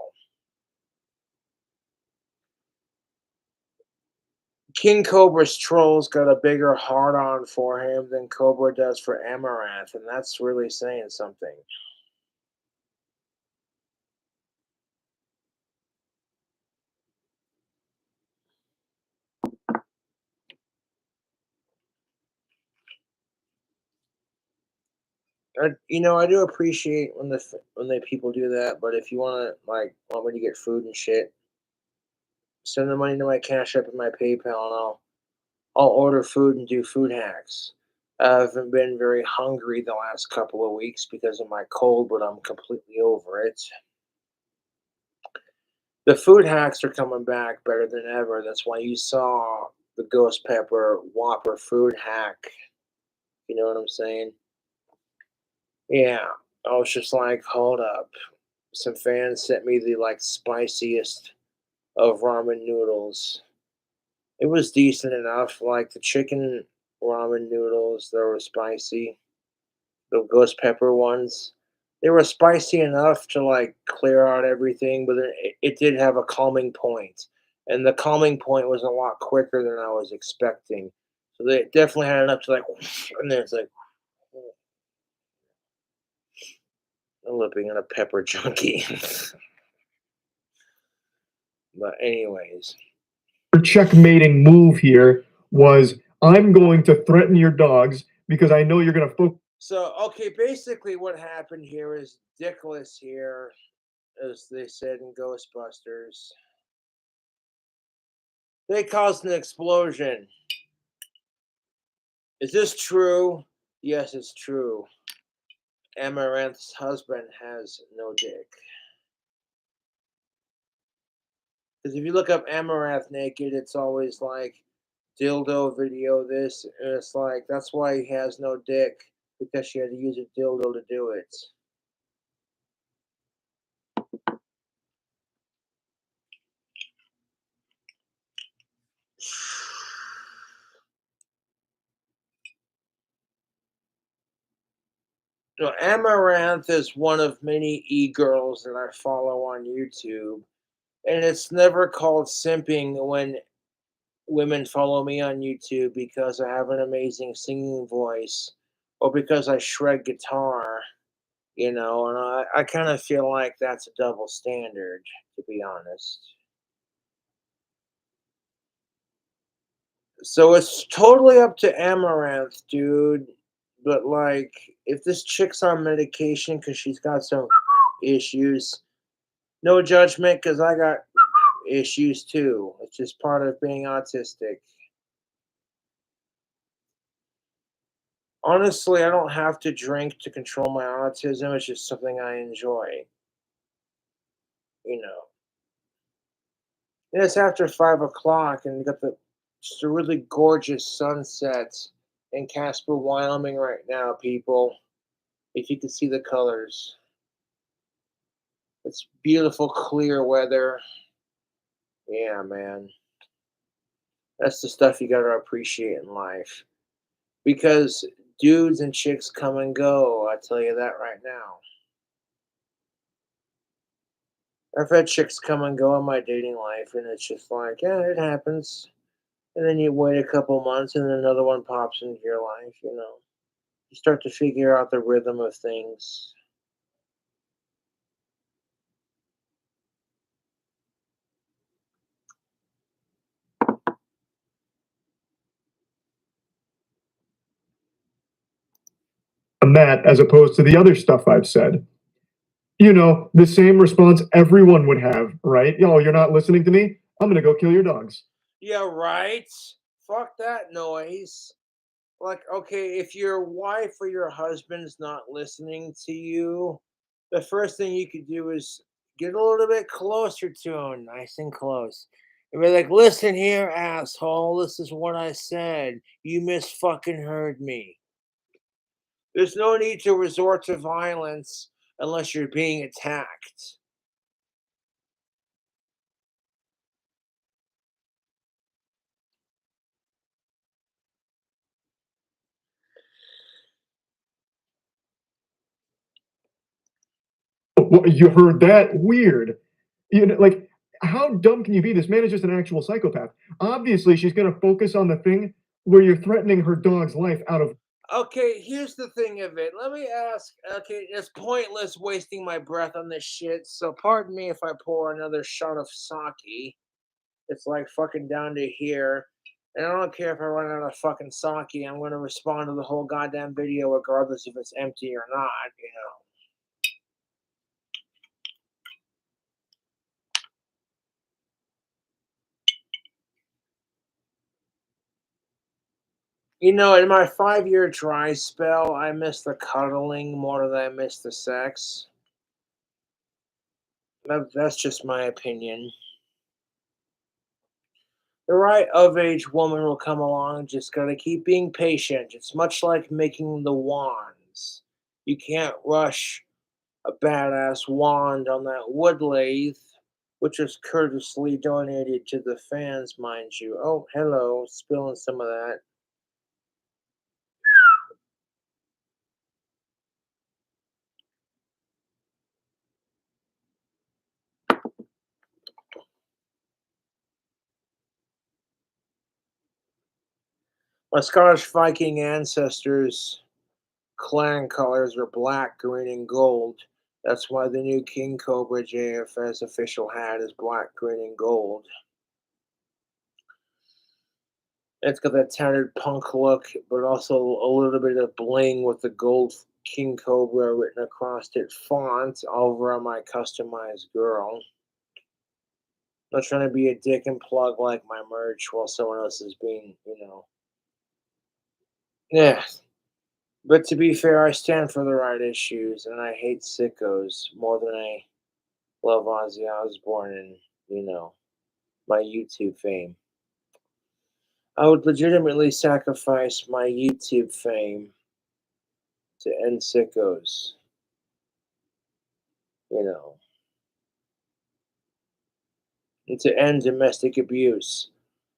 Speaker 1: King Cobra's trolls got a bigger heart on for him than Cobra does for Amaranth, and that's really saying something. I do appreciate when the people do that, but if you want me to get food and shit, send the money to my Cash App and my PayPal, and I'll order food and do food hacks. I haven't been very hungry the last couple of weeks because of my cold, but I'm completely over it. The food hacks are coming back better than ever. That's why you saw the Ghost Pepper Whopper food hack. You know what I'm saying? Yeah. I was just like, hold up. Some fans sent me the spiciest of ramen noodles. It was decent enough. Like the chicken ramen noodles, they were spicy. The ghost pepper ones, they were spicy enough to clear out everything, but it did have a calming point, and the calming point was a lot quicker than I was expecting. So they definitely had enough to and then it's like, I'm living in a pepper junkie. But anyways,
Speaker 2: Your checkmating move here was, I'm going to threaten your dogs because I know you're going to focus.
Speaker 1: so okay, basically what happened here is Dickless here, as they said in Ghostbusters. They caused an explosion. Is this true? Yes, it's true. Amaranth's husband has no dick. Because if you look up Amaranth naked, it's always like dildo video this, and it's like that's why he has no dick, because she had to use a dildo to do it. Amaranth is one of many e-girls that I follow on YouTube, and it's never called simping women follow me on YouTube because I have an amazing singing voice or because I shred guitar, and I kind of feel like that's a double standard, to be honest. So it's totally up to Amaranth, dude. But like, if this chick's on medication because she's got some issues, no judgment because I got issues too. It's just part of being autistic. Honestly, I don't have to drink to control my autism. It's just something I enjoy, you know. And it's after 5 o'clock, and you got just a really gorgeous sunset in Casper, Wyoming right now, people. If you can see the colors, it's beautiful, clear weather. Yeah, man. That's the stuff you got to appreciate in life. Because dudes and chicks come and go. I tell you that right now. I've had chicks come and go in my dating life, and it's just like, yeah, it happens. And then you wait a couple months, and then another one pops into your life. You start to figure out the rhythm of things.
Speaker 2: On that as opposed to the other stuff I've said. The same response everyone would have, right? Yo, you're not listening to me? I'm gonna go kill your dogs.
Speaker 1: Yeah, right? Fuck that noise. Like, okay, if your wife or your husband's not listening to you, the first thing you could do is get a little bit closer to him, nice and close. And be like, listen here, asshole, this is what I said. You misfucking heard me. There's no need to resort to violence unless you're being attacked.
Speaker 2: You heard that? Weird. Like, how dumb can you be? This man is just an actual psychopath. Obviously, she's gonna focus on the thing where you're threatening her dog's life out of.
Speaker 1: Okay, here's the thing of it. Let me ask. Okay, it's pointless wasting my breath on this shit. So pardon me if I pour another shot of sake. It's like fucking down to here. And I don't care if I run out of fucking sake. I'm going to respond to the whole goddamn video regardless if it's empty or not. In my 5-year dry spell, I miss the cuddling more than I miss the sex. That's just my opinion. The right of age woman will come along. Just gotta keep being patient. It's much like making the wands. You can't rush a badass wand on that wood lathe, which was courteously donated to the fans, mind you. Oh, hello, spilling some of that. My Scottish Viking ancestors' clan colors are black, green, and gold. That's why the new King Cobra JFS official hat is black, green, and gold. It's got that tattered punk look, but also a little bit of bling with the gold King Cobra written across it font over on my customized girl. Not trying to be a dick and plug like my merch while someone else is being. Yeah. But to be fair, I stand for the right issues, and I hate sickos more than I love Ozzy Osbourne and my YouTube fame. I would legitimately sacrifice my YouTube fame to end sickos, you know, and to end domestic abuse.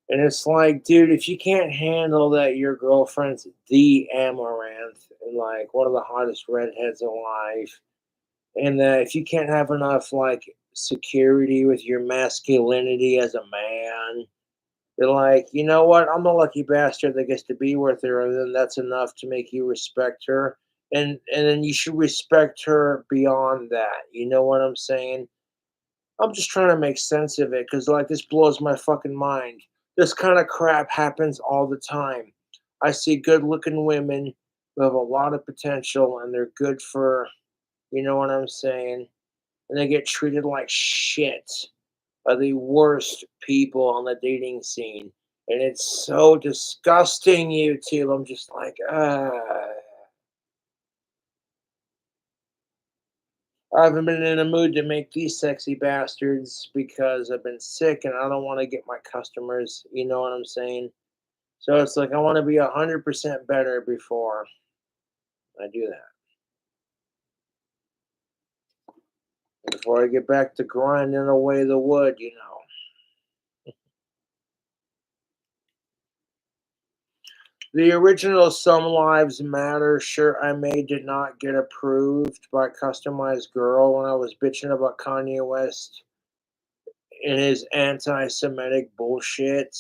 Speaker 1: And it's like, dude, if you can't handle that your girlfriend's the Amaranth and like one of the hottest redheads alive, and that if you can't have enough like security with your masculinity as a man, They're like, you know what? I'm the lucky bastard that gets to be with her, and then that's enough to make you respect her. And then you should respect her beyond that. You know what I'm saying? I'm just trying to make sense of it because like this blows my fucking mind. This kind of crap happens all the time. I see good looking women who have a lot of potential and they're good for, you know what I'm saying? And they get treated like shit by the worst people on the dating scene. And it's so disgusting, YouTube. I'm just like, I haven't been in a mood to make these sexy bastards because I've been sick and I don't want to get my customers. You know what I'm saying? So it's like I want to be 100% better before I do that. Before I get back to grinding away the wood, you know. The original Some Lives Matter shirt I made did not get approved by Customized Girl when I was bitching about Kanye West and his anti Semitic bullshit.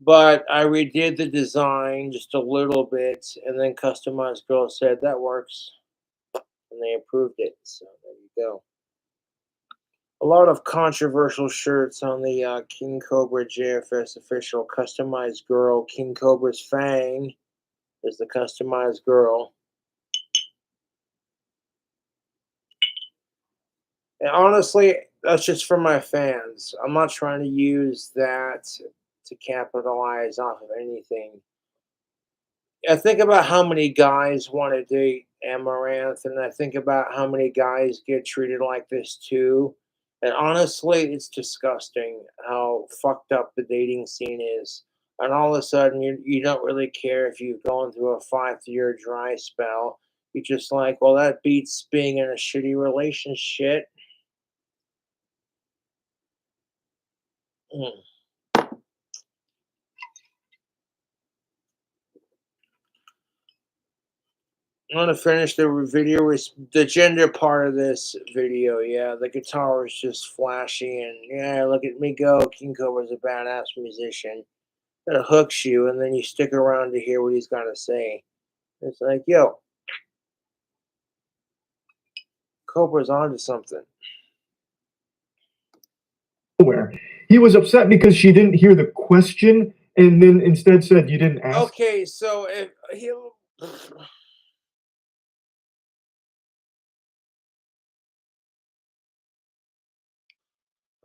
Speaker 1: But I redid the design just a little bit, and then Customized Girl said that works, and they approved it. So there you go. A lot of controversial shirts on the King Cobra JFS official. Customized Girl, King Cobra's Fang is the Customized Girl. And honestly, that's just for my fans. I'm not trying to use that to capitalize off of anything. I think about how many guys want to date Amaranth, and I think about how many guys get treated like this too. And honestly, it's disgusting how fucked up the dating scene is. And all of a sudden, you don't really care if you've gone through a 5 year dry spell. You're just like, well, that beats being in a shitty relationship. Mm. I'm gonna finish the video with the gender part of this video. Yeah, the guitar is just flashy, and yeah, look at me go. King Cobra's a badass musician. It hooks you, and then you stick around to hear what he's got to say. It's like, yo, Cobra's onto something.
Speaker 2: Nowhere. He was upset because she didn't hear the question and then instead said you didn't ask.
Speaker 1: Okay, so if he.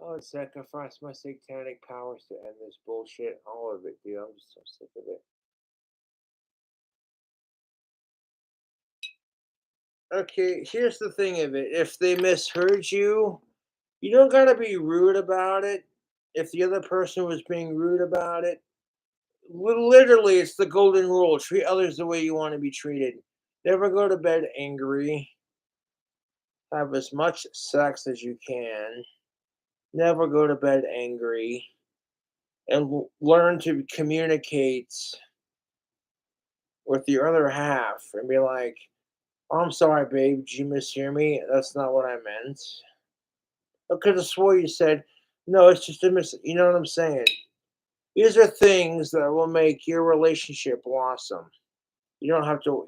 Speaker 1: I would sacrifice my satanic powers to end this bullshit. All of it, dude. I'm just so sick of it. Okay, here's the thing of it. If they misheard you, you don't gotta be rude about it. If the other person was being rude about it, literally, it's the golden rule. Treat others the way you want to be treated. Never go to bed angry. Have as much sex as you can. Never go to bed angry. And learn to communicate with your other half and be like, oh, I'm sorry, babe. Did you mishear me? That's not what I meant. I could have swore you said, no, it's just a You know what I'm saying? These are things that will make your relationship blossom. You don't have to,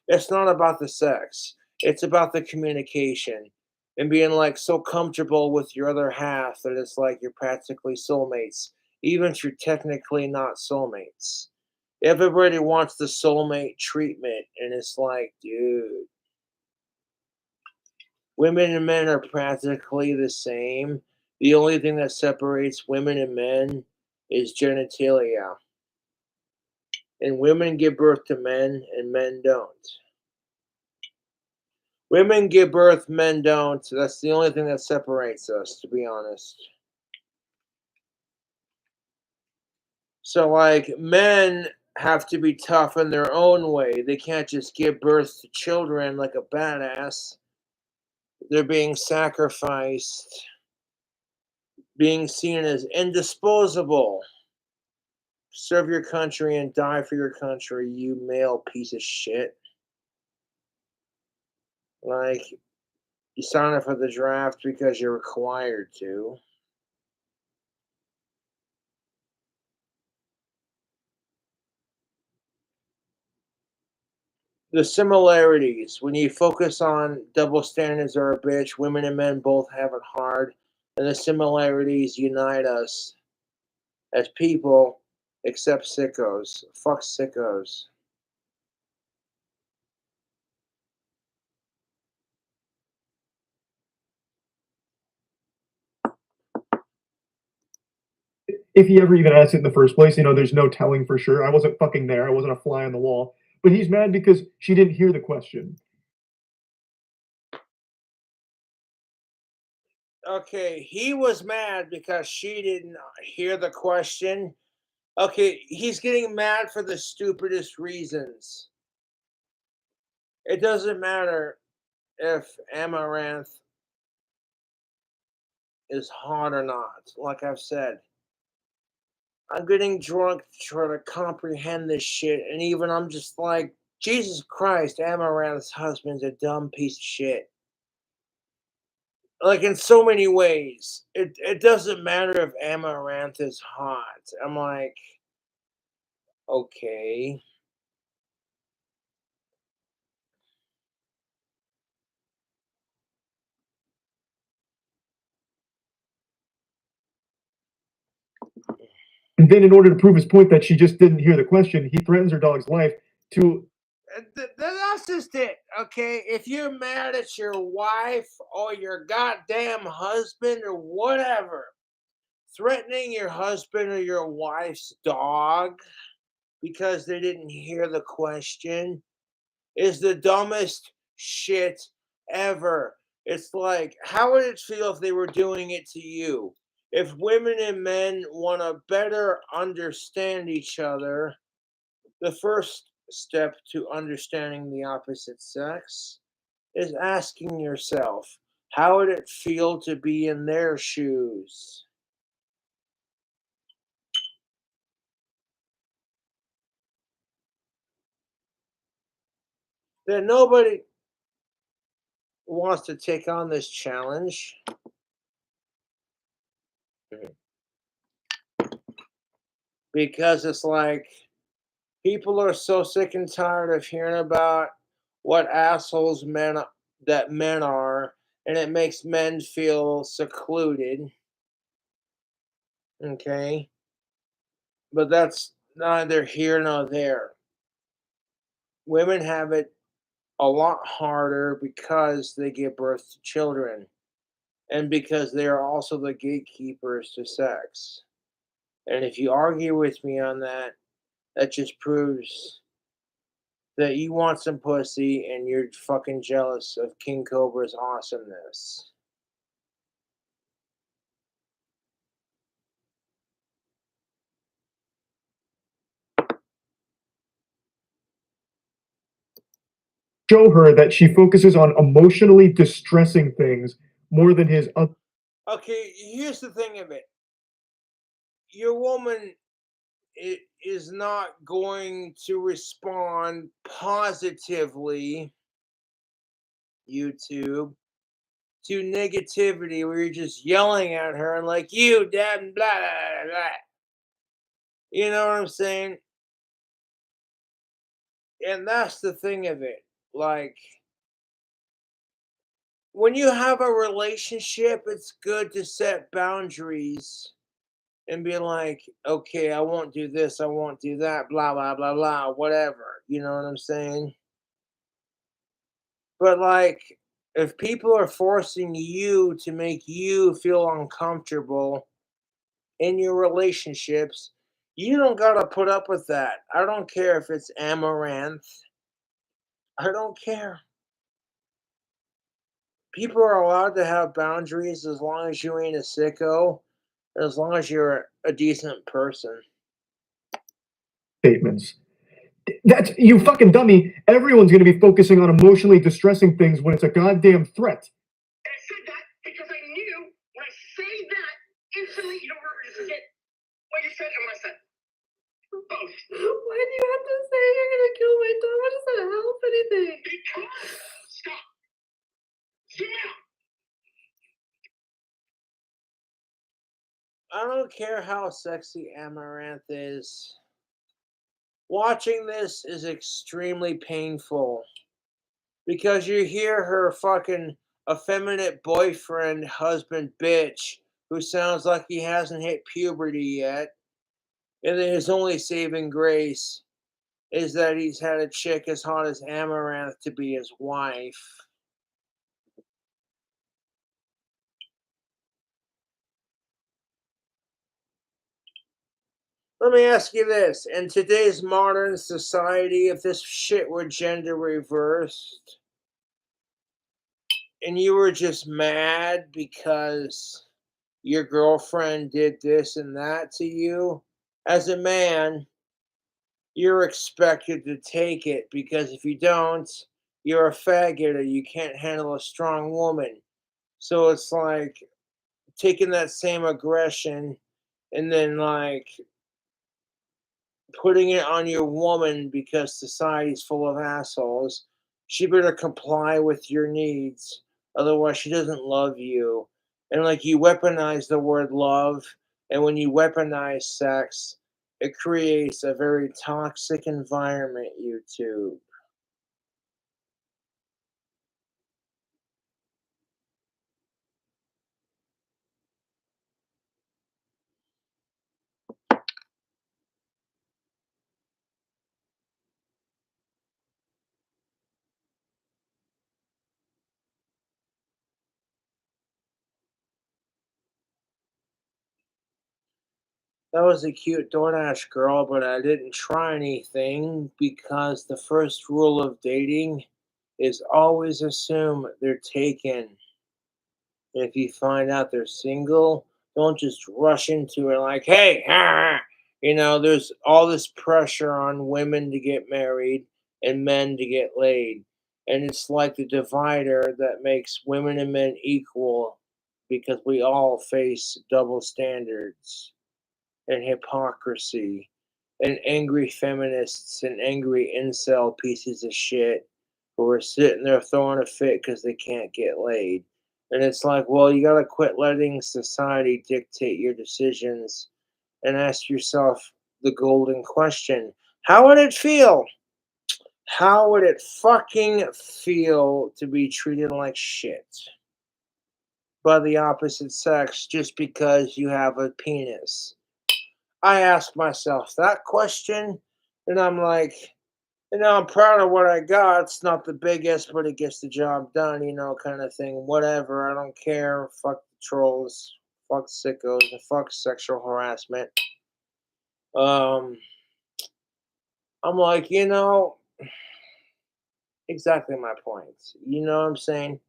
Speaker 1: it's not about the sex. It's about the communication and being like so comfortable with your other half that it's like you're practically soulmates, even if you're technically not soulmates. Everybody wants the soulmate treatment, and it's like, dude, women and men are practically the same. The only thing that separates women and men is genitalia. And women give birth to men and men don't. Women give birth, men don't. So that's the only thing that separates us, to be honest. So, like, men have to be tough in their own way. They can't just give birth to children like a badass. They're being sacrificed, being seen as indisposable. Serve your country and die for your country, you male piece of shit. Like, you sign up for the draft because you're required to. The similarities. When you focus on double standards are a bitch, women and men both have it hard, and the similarities unite us as people, except sickos. Fuck sickos.
Speaker 2: If he ever even asked it in the first place, there's no telling for sure. I wasn't fucking there. I wasn't a fly on the wall. But he's mad because she didn't hear the question.
Speaker 1: Okay, he was mad because she didn't hear the question. Okay, he's getting mad for the stupidest reasons. It doesn't matter if Amaranth is hot or not. Like I've said, I'm getting drunk to try to comprehend this shit, and even I'm just like, Jesus Christ, Amaranth's husband's a dumb piece of shit. Like in so many ways, it doesn't matter if Amaranth is hot. I'm like, okay.
Speaker 2: And then, in order to prove his point that she just didn't hear the question, he threatens her dog's life to.
Speaker 1: That's just it, okay? If you're mad at your wife or your goddamn husband or whatever, threatening your husband or your wife's dog because they didn't hear the question is the dumbest shit ever. It's like, how would it feel if they were doing it to you? If women and men want to better understand each other, the first step to understanding the opposite sex is asking yourself, how would it feel to be in their shoes? That nobody wants to take on this challenge because it's like people are so sick and tired of hearing about what assholes men are, and it makes men feel secluded. Okay, but that's neither here nor there. Women have it a lot harder because they give birth to children and because they are also the gatekeepers to sex. And if you argue with me on that, that just proves that you want some pussy and you're fucking jealous of King Cobra's awesomeness.
Speaker 2: Show her that she focuses on emotionally distressing things more than his.
Speaker 1: Okay, here's the thing of it. Your woman is not going to respond positively, YouTube, to negativity where you're just yelling at her and like, you, dad, and blah, blah, blah, blah. You know what I'm saying? And that's the thing of it. Like, when you have a relationship, it's good to set boundaries and be like, okay, I won't do this, I won't do that, blah, blah, blah, blah, whatever. You know what I'm saying? But like, if people are forcing you to make you feel uncomfortable in your relationships, you don't gotta put up with that. I don't care if it's Amaranth. I don't care. People are allowed to have boundaries as long as you ain't a sicko, as long as you're a decent person.
Speaker 2: Statements. That's you fucking dummy. Everyone's going to be focusing on emotionally distressing things when it's a goddamn threat.
Speaker 3: And I said that because I knew when I say that, instantly you don't remember to forget what you said and what I said. Both.
Speaker 4: Why do you have to say you're gonna kill my dog? What does that help anything?
Speaker 3: Because, stop. Zoom out.
Speaker 1: I don't care how sexy Amaranth is. Watching this is extremely painful because you hear her fucking effeminate boyfriend, husband, bitch, who sounds like he hasn't hit puberty yet, and then his only saving grace is that he's had a chick as hot as Amaranth to be his wife. Let me ask you this. In today's modern society, if this shit were gender reversed and you were just mad because your girlfriend did this and that to you, as a man, you're expected to take it because if you don't, you're a faggot or you can't handle a strong woman. So it's like taking that same aggression and then like putting it on your woman because society's full of assholes. She better comply with your needs, otherwise she doesn't love you. And like you weaponize the word love, and when you weaponize sex, it creates a very toxic environment, YouTube. That was a cute DoorDash girl, but I didn't try anything because the first rule of dating is always assume they're taken. If you find out they're single, don't just rush into it like, hey, there's all this pressure on women to get married and men to get laid. And it's like the divider that makes women and men equal because we all face double standards and hypocrisy and angry feminists and angry incel pieces of shit who are sitting there throwing a fit because they can't get laid. And it's like, well, you got to quit letting society dictate your decisions and ask yourself the golden question. How would it feel? How would it fucking feel to be treated like shit by the opposite sex just because you have a penis? I ask myself that question, and I'm like, I'm proud of what I got. It's not the biggest, but it gets the job done, kind of thing. Whatever. I don't care. Fuck the trolls. Fuck sickos. And fuck sexual harassment. Um, I'm like, exactly my point. You know what I'm saying?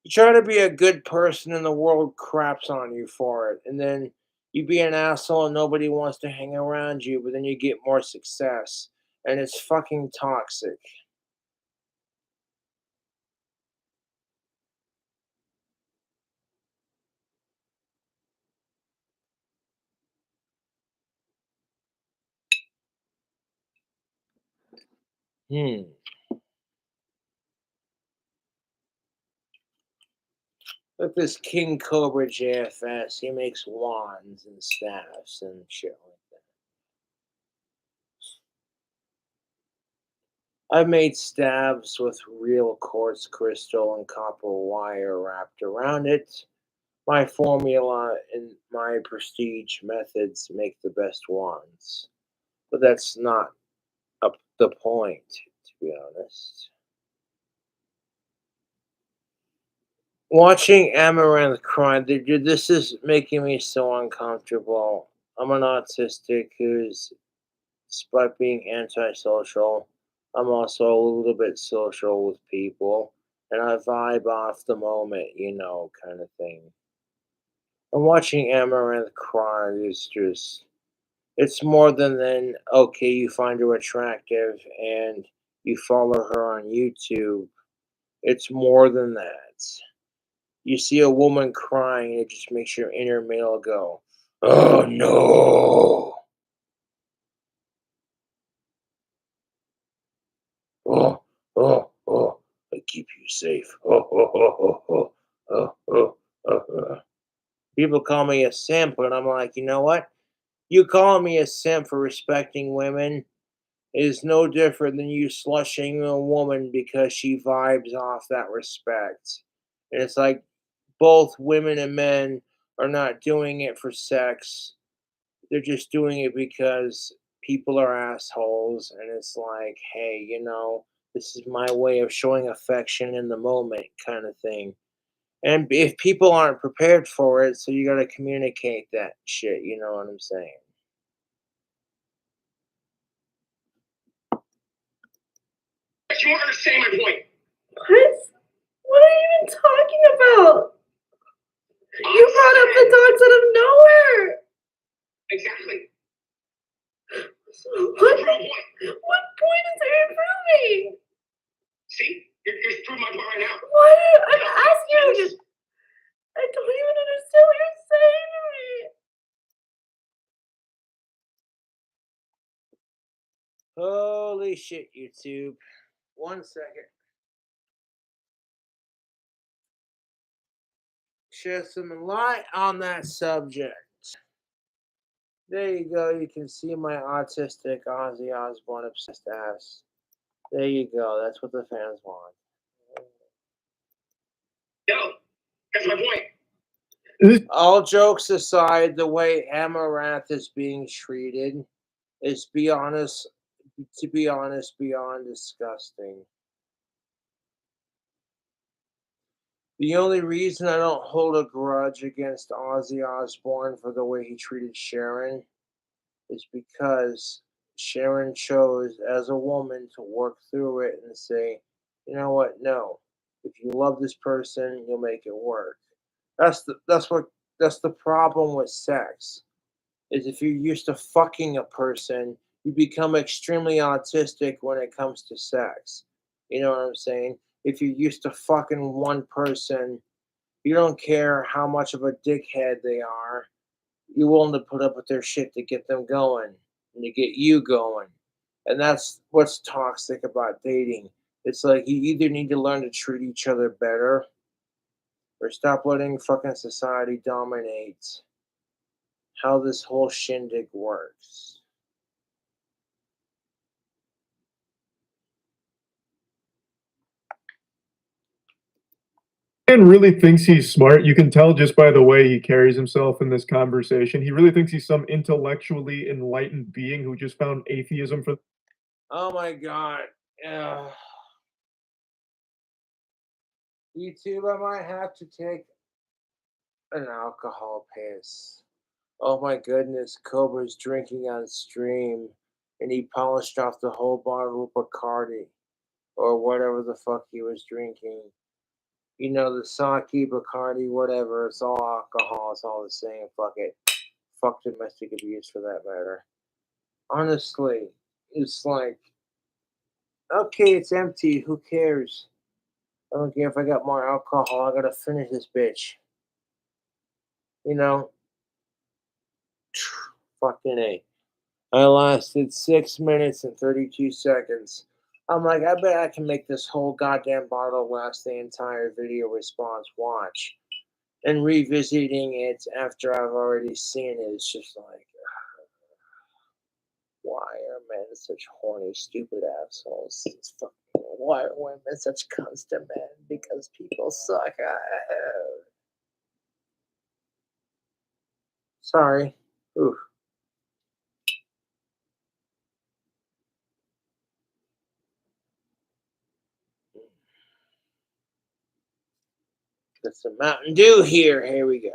Speaker 1: You try to be a good person and the world craps on you for it. And then you be an asshole and nobody wants to hang around you, but then you get more success. And it's fucking toxic. Hmm. Look, this King Cobra JFS, he makes wands and staffs and shit like that. I've made staves with real quartz crystal and copper wire wrapped around it. My formula and my prestige methods make the best wands. But that's not up the point, to be honest. Watching Amaranth cry, this is making me so uncomfortable. I'm an autistic who's, despite being antisocial, I'm also a little bit social with people, and I vibe off the moment, kind of thing. And watching Amaranth cry is just, it's more than okay, you find her attractive and you follow her on YouTube. It's more than that. You see a woman crying, it just makes your inner male go, oh no. Oh, oh, I keep you safe. Oh. People call me a simp, and I'm like, you know what? You calling me a simp for respecting women is no different than you slushing a woman because she vibes off that respect. And it's like both women and men are not doing it for sex. They're just doing it because people are assholes. And it's like, hey, this is my way of showing affection in the moment kind of thing. And if people aren't prepared for it, so you got to communicate that shit. You know what I'm saying?
Speaker 3: But you won't understand my point.
Speaker 4: What? What are you even talking about? You brought up the dogs out of nowhere.
Speaker 3: Exactly.
Speaker 4: What point is there improving?
Speaker 3: See? You're proving my point right now.
Speaker 4: What? I'm asking you. I don't even understand what you're saying to me.
Speaker 1: Holy shit, YouTube. 1 second. Shed some light on that subject. There you go. You can see my autistic Ozzy Osbourne obsessed ass. There you go. That's what the fans want.
Speaker 3: No, that's my point.
Speaker 1: All jokes aside, the way Amaranth is being treated is, to be honest, beyond disgusting. The only reason I don't hold a grudge against Ozzy Osbourne for the way he treated Sharon is because Sharon chose as a woman to work through it and say, you know what, no. If you love this person, you'll make it work. That's the problem with sex. Is if you're used to fucking a person, you become extremely autistic when it comes to sex. You know what I'm saying? If you're used to fucking one person, you don't care how much of a dickhead they are. You're willing to put up with their shit to get them going and to get you going. And that's what's toxic about dating. It's like you either need to learn to treat each other better or stop letting fucking society dominate how this whole shindig works.
Speaker 2: Man really thinks he's smart. You can tell just by the way he carries himself in this conversation. He really thinks he's some intellectually enlightened being who just found atheism for.
Speaker 1: Oh my god. YouTube, I might have to take an alcohol piss. Oh my goodness, Cobra's drinking on stream and he polished off the whole bottle of Bacardi or whatever the fuck he was drinking. You know, the sake, Bacardi, whatever, it's all alcohol, it's all the same. Fuck it. Fuck domestic abuse for that matter. Honestly, it's like, okay, it's empty, who cares? I don't care if I got more alcohol, I gotta finish this bitch. You know? Fucking A. I lasted 6 minutes and 32 seconds. I'm like, I bet I can make this whole goddamn bottle last the entire video response watch. And revisiting it after I've already seen it, it's just like, why are men such horny, stupid assholes? Why are women such constant men? Because people suck. Sorry. Oof. Get some Mountain Dew here. Here we go.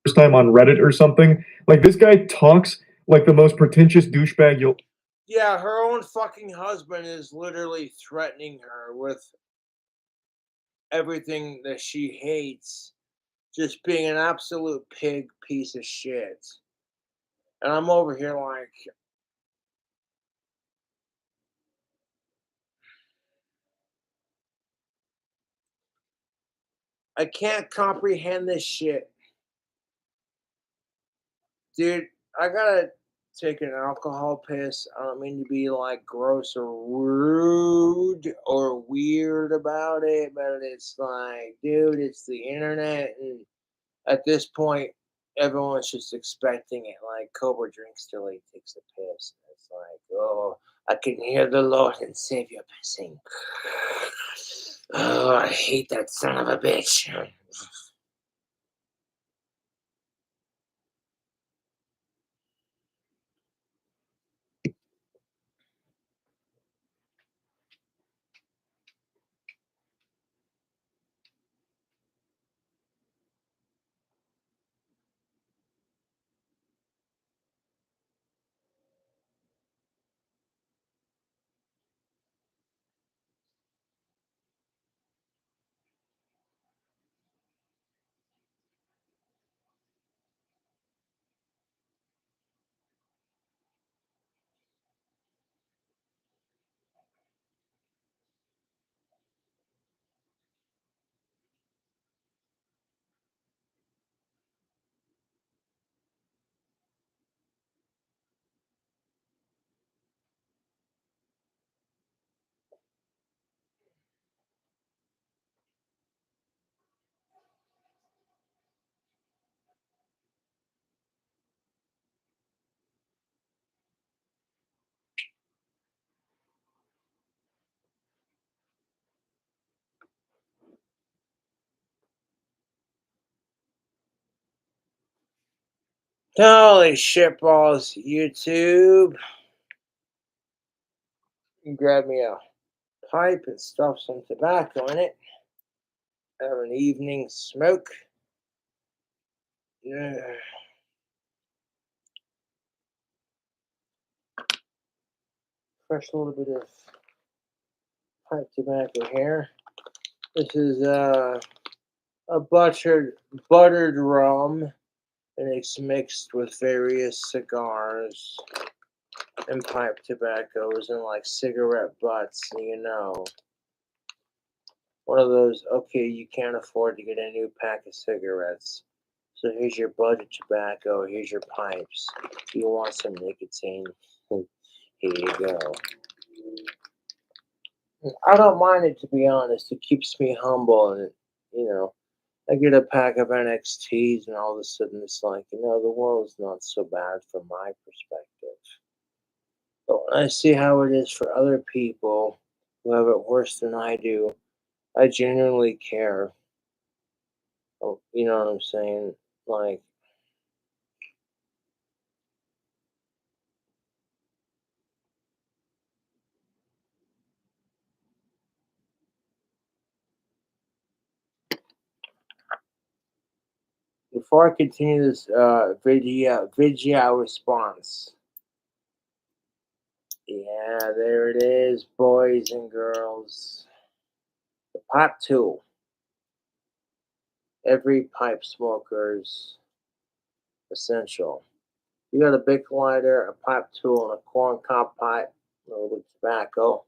Speaker 2: First time on Reddit or something. Like this guy talks like the most pretentious douchebag you'll.
Speaker 1: Yeah, her own fucking husband is literally threatening her with everything that she hates, just being an absolute pig piece of shit. And I'm over here like, I can't comprehend this shit. Dude, I gotta take an alcohol piss. I don't mean to be like gross or rude or weird about it, but it's like, dude, it's the internet. And at this point, everyone's just expecting it. Like, Cobra drinks till he takes a piss. It's like, oh, I can hear the Lord and Savior sing. Oh, I hate that son of a bitch. Holy shitballs, YouTube. You grab me a pipe and stuff some tobacco in it. Have an evening smoke. Yeah. Fresh little bit of pipe tobacco here. This is a buttered rum, and it's mixed with various cigars and pipe tobaccos and like cigarette butts, you know. One of those, okay, you can't afford to get a new pack of cigarettes. So here's your budget tobacco, here's your pipes. You want some nicotine? Here you go. I don't mind it, to be honest. It keeps me humble, and you know, I get a pack of NXTs, and all of a sudden it's like, you know, the world's not so bad from my perspective. But when I see how it is for other people who have it worse than I do, I genuinely care. Oh, you know what I'm saying? Like, before I continue this video response, yeah, there it is, boys and girls. The pipe tool. Every pipe smoker's essential. You got a big lighter, a pipe tool, and a corncob pipe, a little bit of tobacco.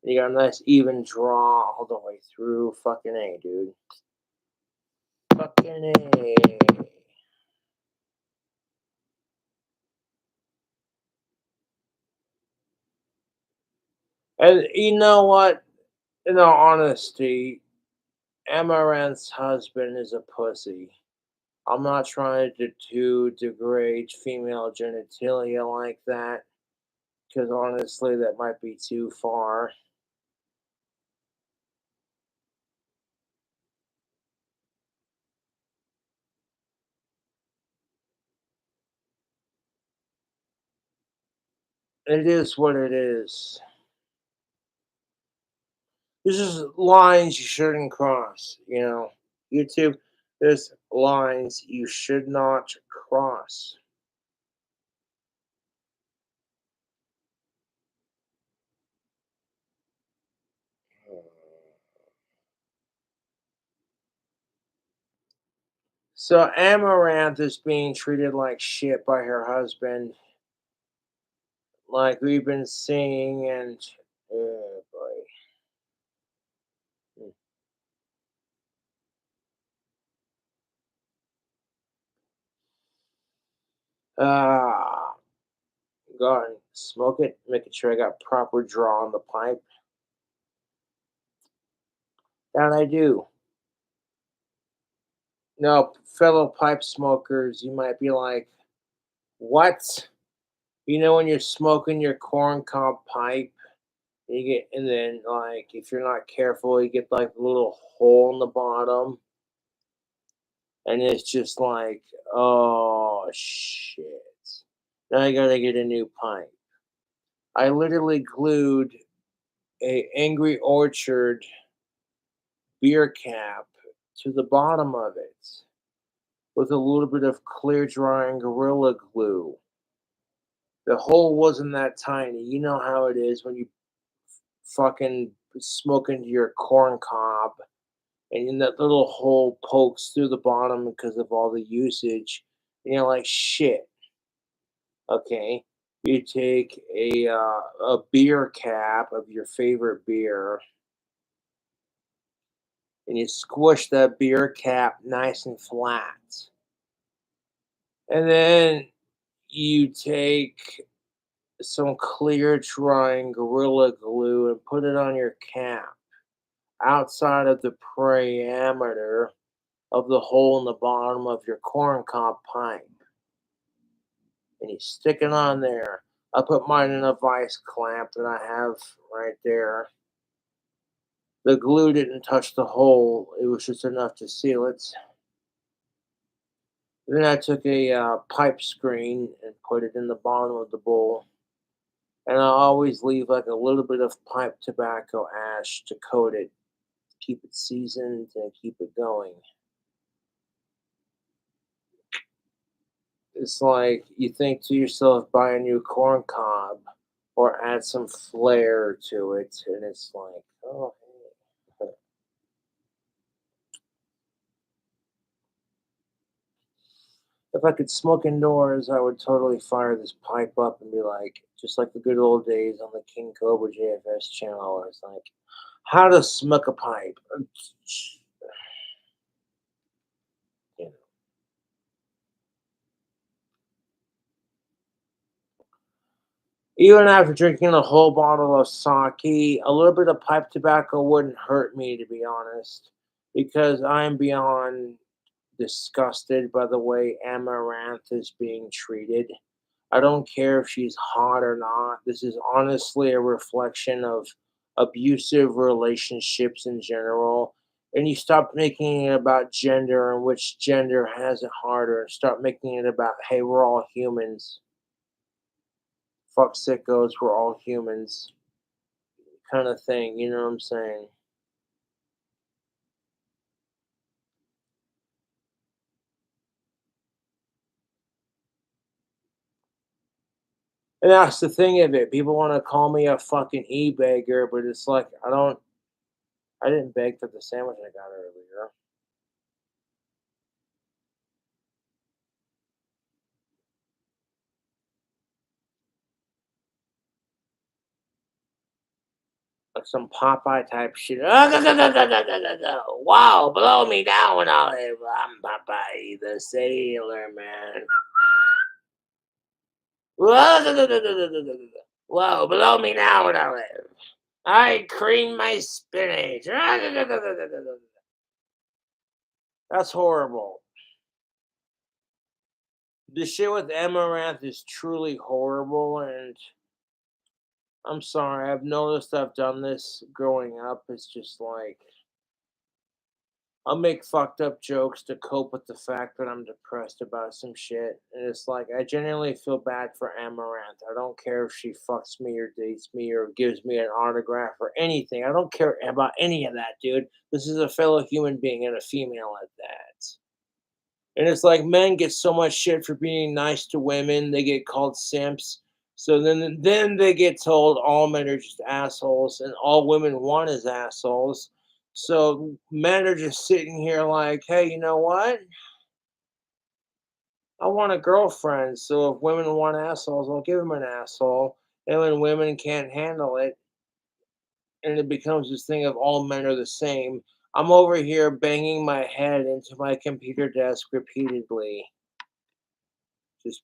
Speaker 1: You got a nice even draw all the way through. Fucking A, dude. Fucking A. And you know what? In all honesty, Amaranth's husband is a pussy. I'm not trying to degrade female genitalia like that, because honestly, that might be too far. It is what it is. This is lines you shouldn't cross, you know. YouTube, there's lines you should not cross. So Amaranth is being treated like shit by her husband, like we've been seeing, and oh boy. Ah, go ahead and smoke it, making sure I got proper draw on the pipe. And I do. Now, fellow pipe smokers, you might be like, what? You know when you're smoking your corncob pipe, you get, and then like if you're not careful, you get like a little hole in the bottom, and it's just like, oh shit. Now I gotta get a new pipe. I literally glued a Angry Orchard beer cap to the bottom of it with a little bit of clear drying Gorilla Glue. The hole wasn't that tiny. You know how it is when you fucking smoke into your corn cob and then that little hole pokes through the bottom because of all the usage. And you're like, shit. Okay. You take a beer cap of your favorite beer and you squish that beer cap nice and flat. And then you take some clear drying Gorilla Glue and put it on your cap outside of the parameter of the hole in the bottom of your corncob pipe. And you stick it on there. I put mine in a vice clamp that I have right there. The glue didn't touch the hole. It was just enough to seal it. Then I took a pipe screen and put it in the bottom of the bowl. And I always leave like a little bit of pipe tobacco ash to coat it, keep it seasoned and keep it going. It's like you think to yourself, buy a new corn cob or add some flair to it, and it's like, oh, hey. If I could smoke indoors, I would totally fire this pipe up and be like, just like the good old days on the King Cobra JFS channel, where it's like, how to smoke a pipe. You know. Even after drinking a whole bottle of sake, a little bit of pipe tobacco wouldn't hurt me, to be honest, because I'm beyond disgusted by the way Amaranth is being treated. I don't care if she's hot or not. This is honestly a reflection of abusive relationships in general. And you stop making it about gender and which gender has it harder and start making it about, hey, we're all humans. Fuck sickos, we're all humans. Kind of thing, you know what I'm saying? And that's the thing of it. People want to call me a fucking e-beggar, but it's like I didn't beg for the sandwich I got earlier. Like some Popeye type shit. Wow, blow me down, Olive. I'm Popeye the Sailor Man. Whoa, blow me down, Olive. I cream my spinach. That's horrible. The shit with Amaranth is truly horrible, and I'm sorry. I've noticed I've done this growing up. It's just like I'll make fucked up jokes to cope with the fact that I'm depressed about some shit. And it's like I genuinely feel bad for Amaranth. I don't care if she fucks me or dates me or gives me an autograph or anything. I don't care about any of that, dude. This is a fellow human being and a female at that. And it's like men get so much shit for being nice to women. They get called simps. So then they get told all men are just assholes and all women want is assholes. So men are just sitting here like, hey, you know what? I want a girlfriend. So if women want assholes, I'll give them an asshole. And when women can't handle it, and it becomes this thing of all men are the same, I'm over here banging my head into my computer desk repeatedly. Just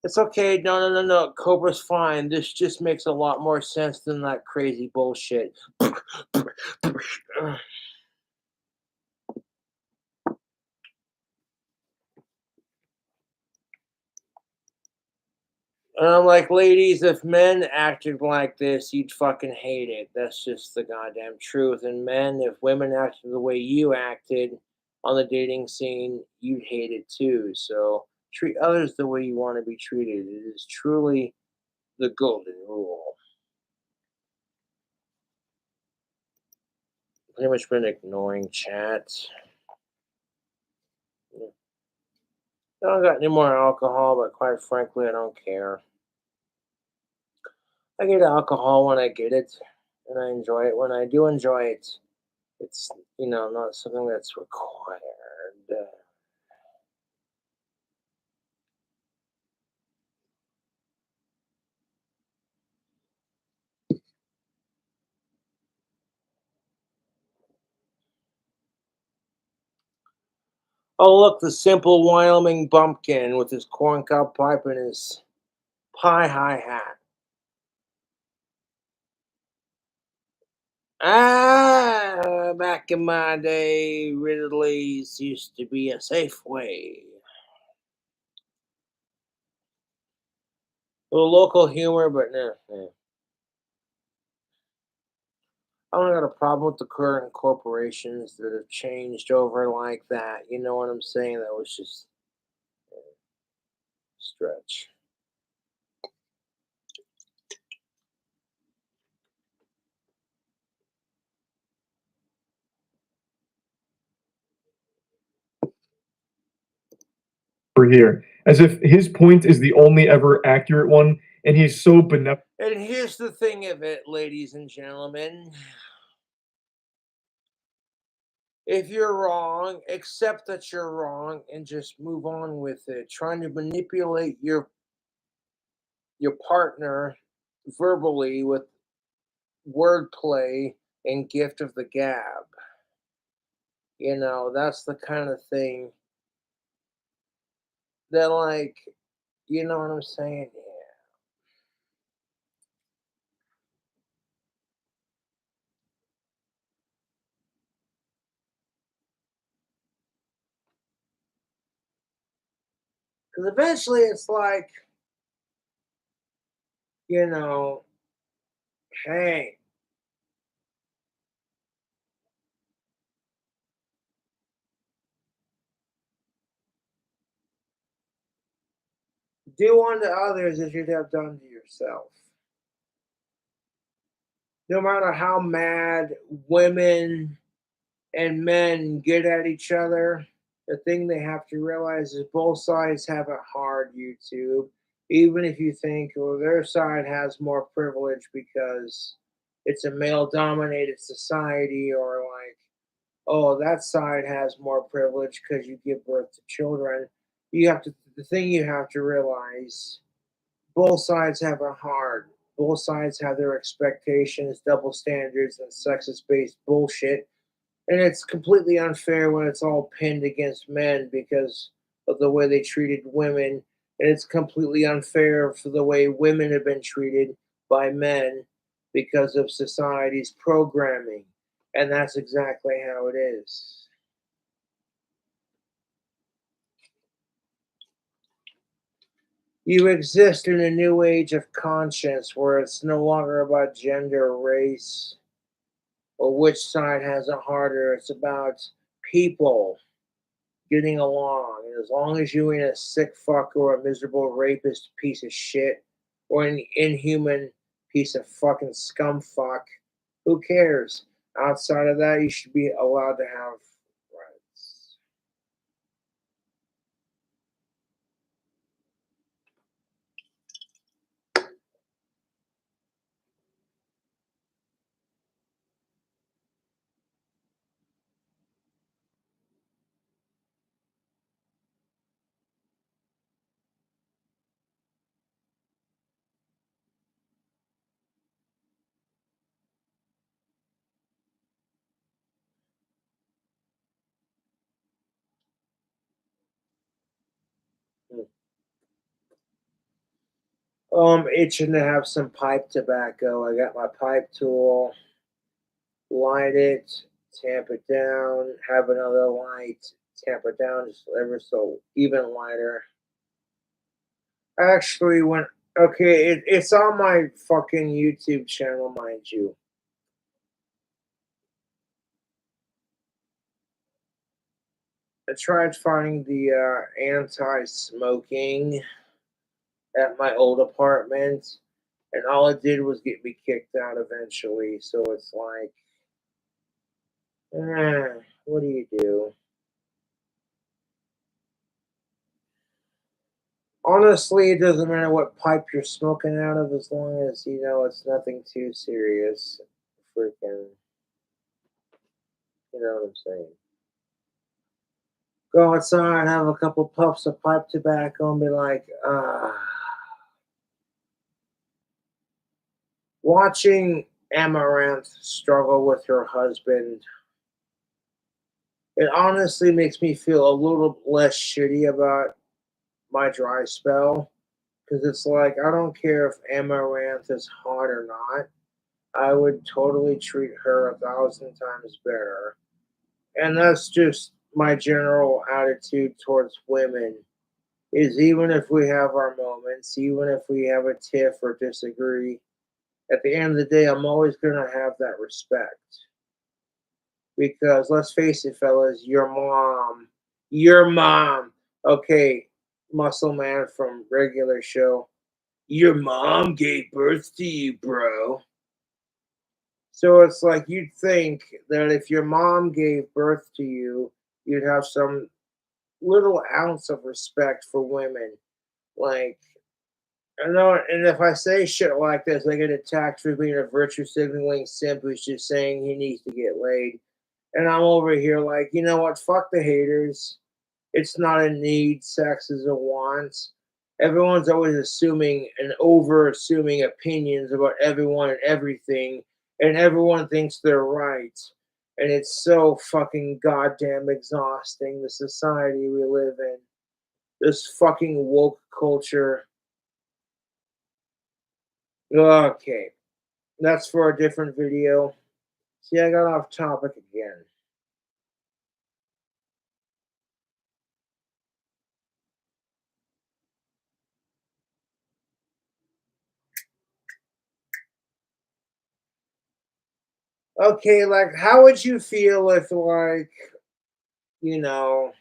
Speaker 1: it's okay. No, no, no, no. Cobra's fine. This just makes a lot more sense than that crazy bullshit. like, ladies, if men acted like this, you'd fucking hate it. That's just the goddamn truth. And men, if women acted the way you acted on the dating scene, you'd hate it too. So treat others the way you want to be treated. It is truly the golden rule. Pretty much been ignoring chat. I don't got any more alcohol, but quite frankly, I don't care. I get alcohol when I get it, and I enjoy it. When I do enjoy it, it's, not something that's required. Oh, look, the simple Wyoming bumpkin with his corncob pipe and his pie high hat. Back in my day, Ridley's used to be a Safeway. A little local humor, but no. I don't got a problem with the current corporations that have changed over like that. You know what I'm saying? That was just a stretch.
Speaker 2: For here, as if his point is the only ever accurate one, and he's so benevolent.
Speaker 1: And here's the thing of it, ladies and gentlemen. If you're wrong, accept that you're wrong and just move on with it. Trying to manipulate your partner verbally with wordplay and gift of the gab. That's the kind of thing that, like, you know what I'm saying? Yeah. Because eventually it's like, hey, do unto others as you'd have done to yourself. No matter how mad women and men get at each other, the thing they have to realize is both sides have it hard, YouTube. Even if you think, well, their side has more privilege because it's a male dominated society, or like, oh, that side has more privilege because you give birth to children. The thing you have to realize, both sides have it hard. Both sides have their expectations, double standards, and sexist based bullshit. And it's completely unfair when it's all pinned against men because of the way they treated women. And it's completely unfair for the way women have been treated by men because of society's programming. And that's exactly how it is. You exist in a new age of conscience where it's no longer about gender, race, or which side has it harder. It's about people getting along. And as long as you ain't a sick fuck or a miserable rapist piece of shit or an inhuman piece of fucking scum fuck, who cares? Outside of that, you should be allowed to have rights. Itching to have some pipe tobacco. I got my pipe tool, light it, tamp it down, have another light, tamp it down just ever so even lighter. Actually, when Okay, it's on my fucking YouTube channel, mind you. I tried finding the anti-smoking at my old apartment, and all it did was get me kicked out eventually. So it's like, what do you do? Honestly, it doesn't matter what pipe you're smoking out of as long as you know it's nothing too serious. Freaking, you know what I'm saying? Go outside, have a couple puffs of pipe tobacco, and be like, Watching Amaranth struggle with her husband, it honestly makes me feel a little less shitty about my dry spell. Because it's like, I don't care if Amaranth is hot or not. I would totally treat her 1,000 times better. And that's just my general attitude towards women. Is even if we have our moments, even if we have a tiff or disagree, at the end of the day, I'm always going to have that respect. Because let's face it, fellas, your mom, okay, Muscle Man from regular show, your mom gave birth to you, bro. So it's like you'd think that if your mom gave birth to you, you'd have some little ounce of respect for women. Like, I know, and if I say shit like this, I get attacked for being a virtue signaling simp who's just saying he needs to get laid. And I'm over here like, you know what? Fuck the haters. It's not a need. Sex is a want. Everyone's always assuming and over assuming opinions about everyone and everything, and everyone thinks they're right. And it's so fucking goddamn exhausting, the society we live in. This fucking woke culture. Okay, that's for a different video. See, I got off topic again. Okay, like, how would you feel if, like, you know,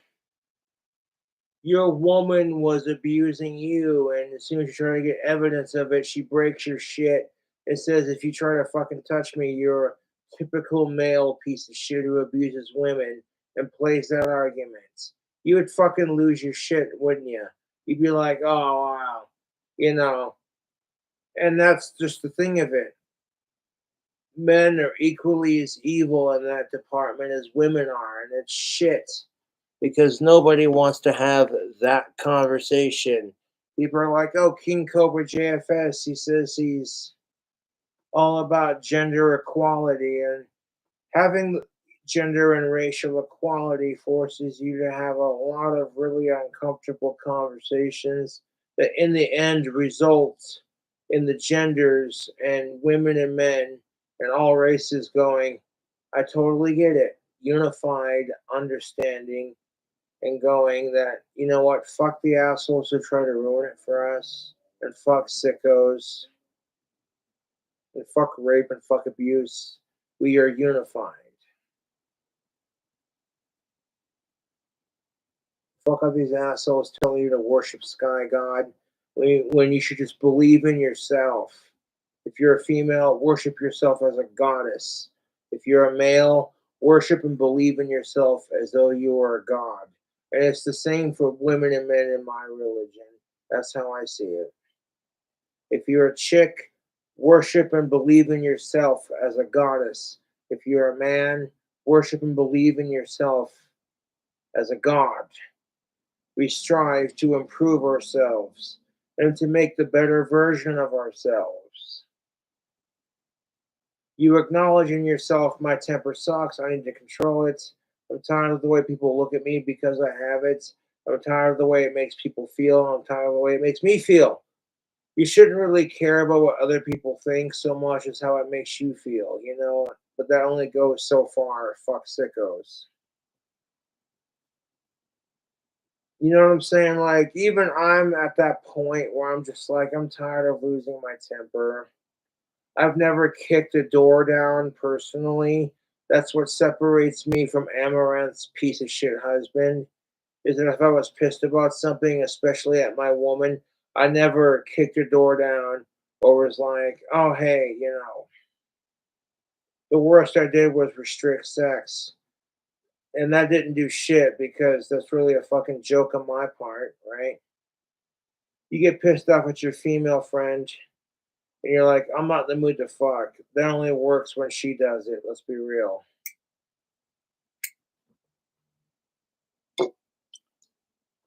Speaker 1: your woman was abusing you, and as soon as you try to get evidence of it, she breaks your shit and says, if you try to fucking touch me, you're a typical male piece of shit who abuses women, and plays that argument. You would fucking lose your shit, wouldn't you? You'd be like, oh, wow. You know, and that's just the thing of it. Men are equally as evil in that department as women are, and it's shit because nobody wants to have that conversation. People are like, oh, King Cobra JFS, he says he's all about gender equality, and having gender and racial equality forces you to have a lot of really uncomfortable conversations that in the end result in the genders and women and men and all races going, I totally get it. Unified understanding and going that, you know what, fuck the assholes who try to ruin it for us, and fuck sickos, and fuck rape and fuck abuse. We are unified. Fuck all these assholes telling you to worship Sky God when you should just believe in yourself. If you're a female, worship yourself as a goddess. If you're a male, worship and believe in yourself as though you are a god. And it's the same for women and men in my religion. That's how I see it. If you're a chick, worship and believe in yourself as a goddess. If you're a man, worship and believe in yourself as a god. We strive to improve ourselves and to make the better version of ourselves. You acknowledge in yourself, my temper sucks, I need to control it. I'm tired of the way people look at me because I have it. I'm tired of the way it makes people feel. I'm tired of the way it makes me feel. You shouldn't really care about what other people think so much as how it makes you feel, you know? But that only goes so far. Fuck sickos. You know what I'm saying? Like, even I'm at that point where I'm just like, I'm tired of losing my temper. I've never kicked a door down personally. That's what separates me from Amaranth's piece of shit husband. Is that if I was pissed about something, especially at my woman, I never kicked a door down or was like, oh, hey, the worst I did was restrict sex. And that didn't do shit because that's really a fucking joke on my part, right? You get pissed off at your female friend and you're like, I'm not in the mood to fuck. That only works when she does it. Let's be real.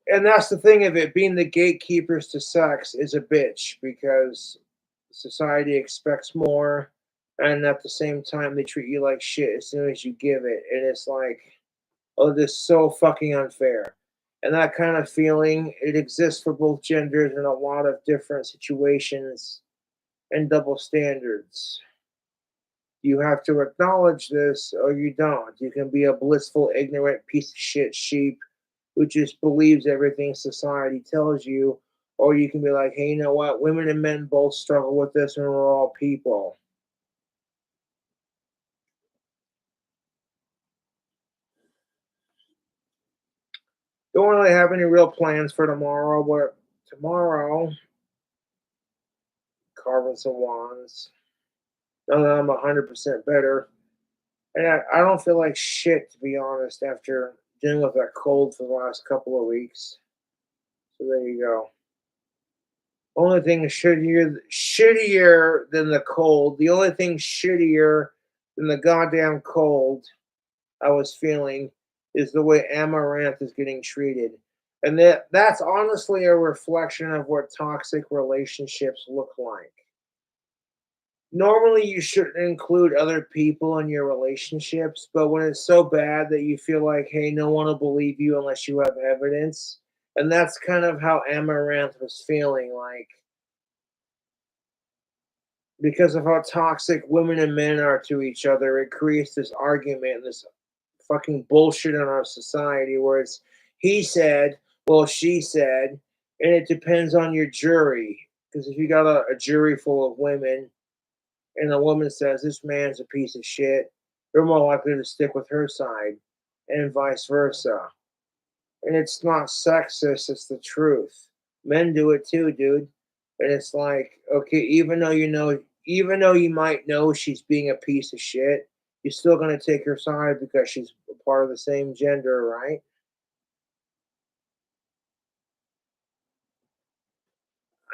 Speaker 1: And that's the thing of it, being the gatekeepers to sex is a bitch because society expects more, and at the same time they treat you like shit as soon as you give it, and it's like, oh, this is so fucking unfair. And that kind of feeling, it exists for both genders in a lot of different situations and double standards. You have to acknowledge this or you don't. You can be a blissful ignorant piece of shit sheep who just believes everything society tells you, or you can be like, hey, you know what? Women and men both struggle with this, and we're all people. Don't really have any real plans for tomorrow, but tomorrow, carving some wands. Now that I'm 100% better. And I don't feel like shit, to be honest, after dealing with that cold for the last couple of weeks. So there you go. Only thing shittier than the cold. The only thing shittier than the goddamn cold I was feeling is the way Amaranth is getting treated. And that's honestly a reflection of what toxic relationships look like. Normally, you shouldn't include other people in your relationships, but when it's so bad that you feel like, hey, no one will believe you unless you have evidence. And that's kind of how Amaranth was feeling like because of how toxic women and men are to each other, it creates this argument, this fucking bullshit in our society where it's he said, well, she said, and it depends on your jury. Because if you got a jury full of women and a woman says this man's a piece of shit, they're more likely to stick with her side and vice versa. And it's not sexist, it's the truth. Men do it too, dude. And it's like, okay, even though you might know she's being a piece of shit, you're still gonna take her side because she's a part of the same gender, right?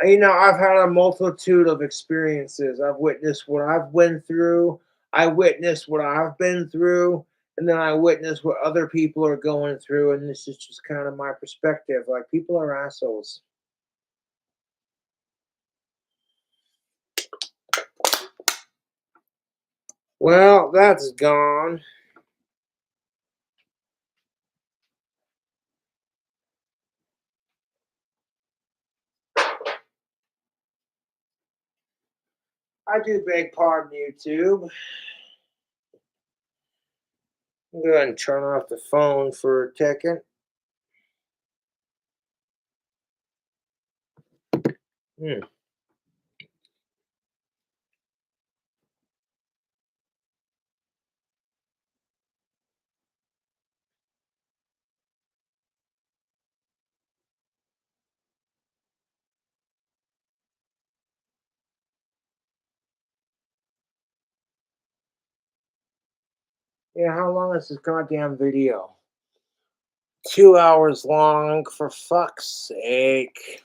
Speaker 1: I've had a multitude of experiences. I've witnessed what I've went through. I witnessed what I've been through, and then I witnessed what other people are going through. And this is just kind of my perspective. Like people are assholes. Well, that's gone. I do beg pardon, YouTube. Go ahead and turn off the phone for a second. Hmm. Yeah, how long is this goddamn video? 2 hours long, for fuck's sake.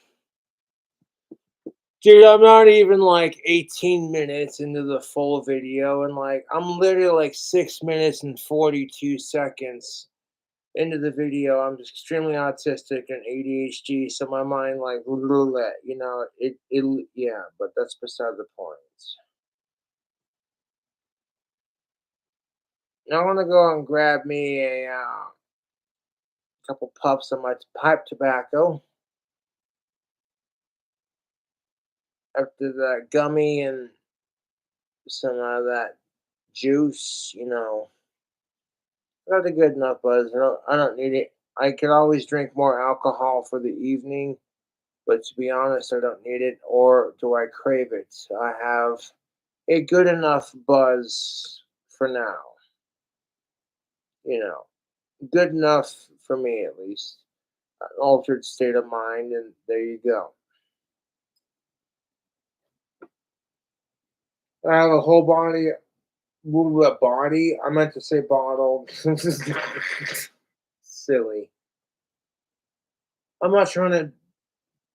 Speaker 1: Dude, I'm not even like 18 minutes into the full video, and like I'm literally like 6 minutes and 42 seconds into the video. I'm just extremely autistic and ADHD, so my mind like roulette, yeah, but that's beside the point. I want to go and grab me a couple puffs of my pipe tobacco after that gummy and some of that juice. I got a good enough buzz. I don't need it I could always drink more alcohol for the evening, but to be honest, I don't need it, or do I crave it? I have a good enough buzz for now, you know, good enough for me at least. An altered state of mind, and there you go. I have a whole body, body. I meant to say bottle. Silly. I'm not trying to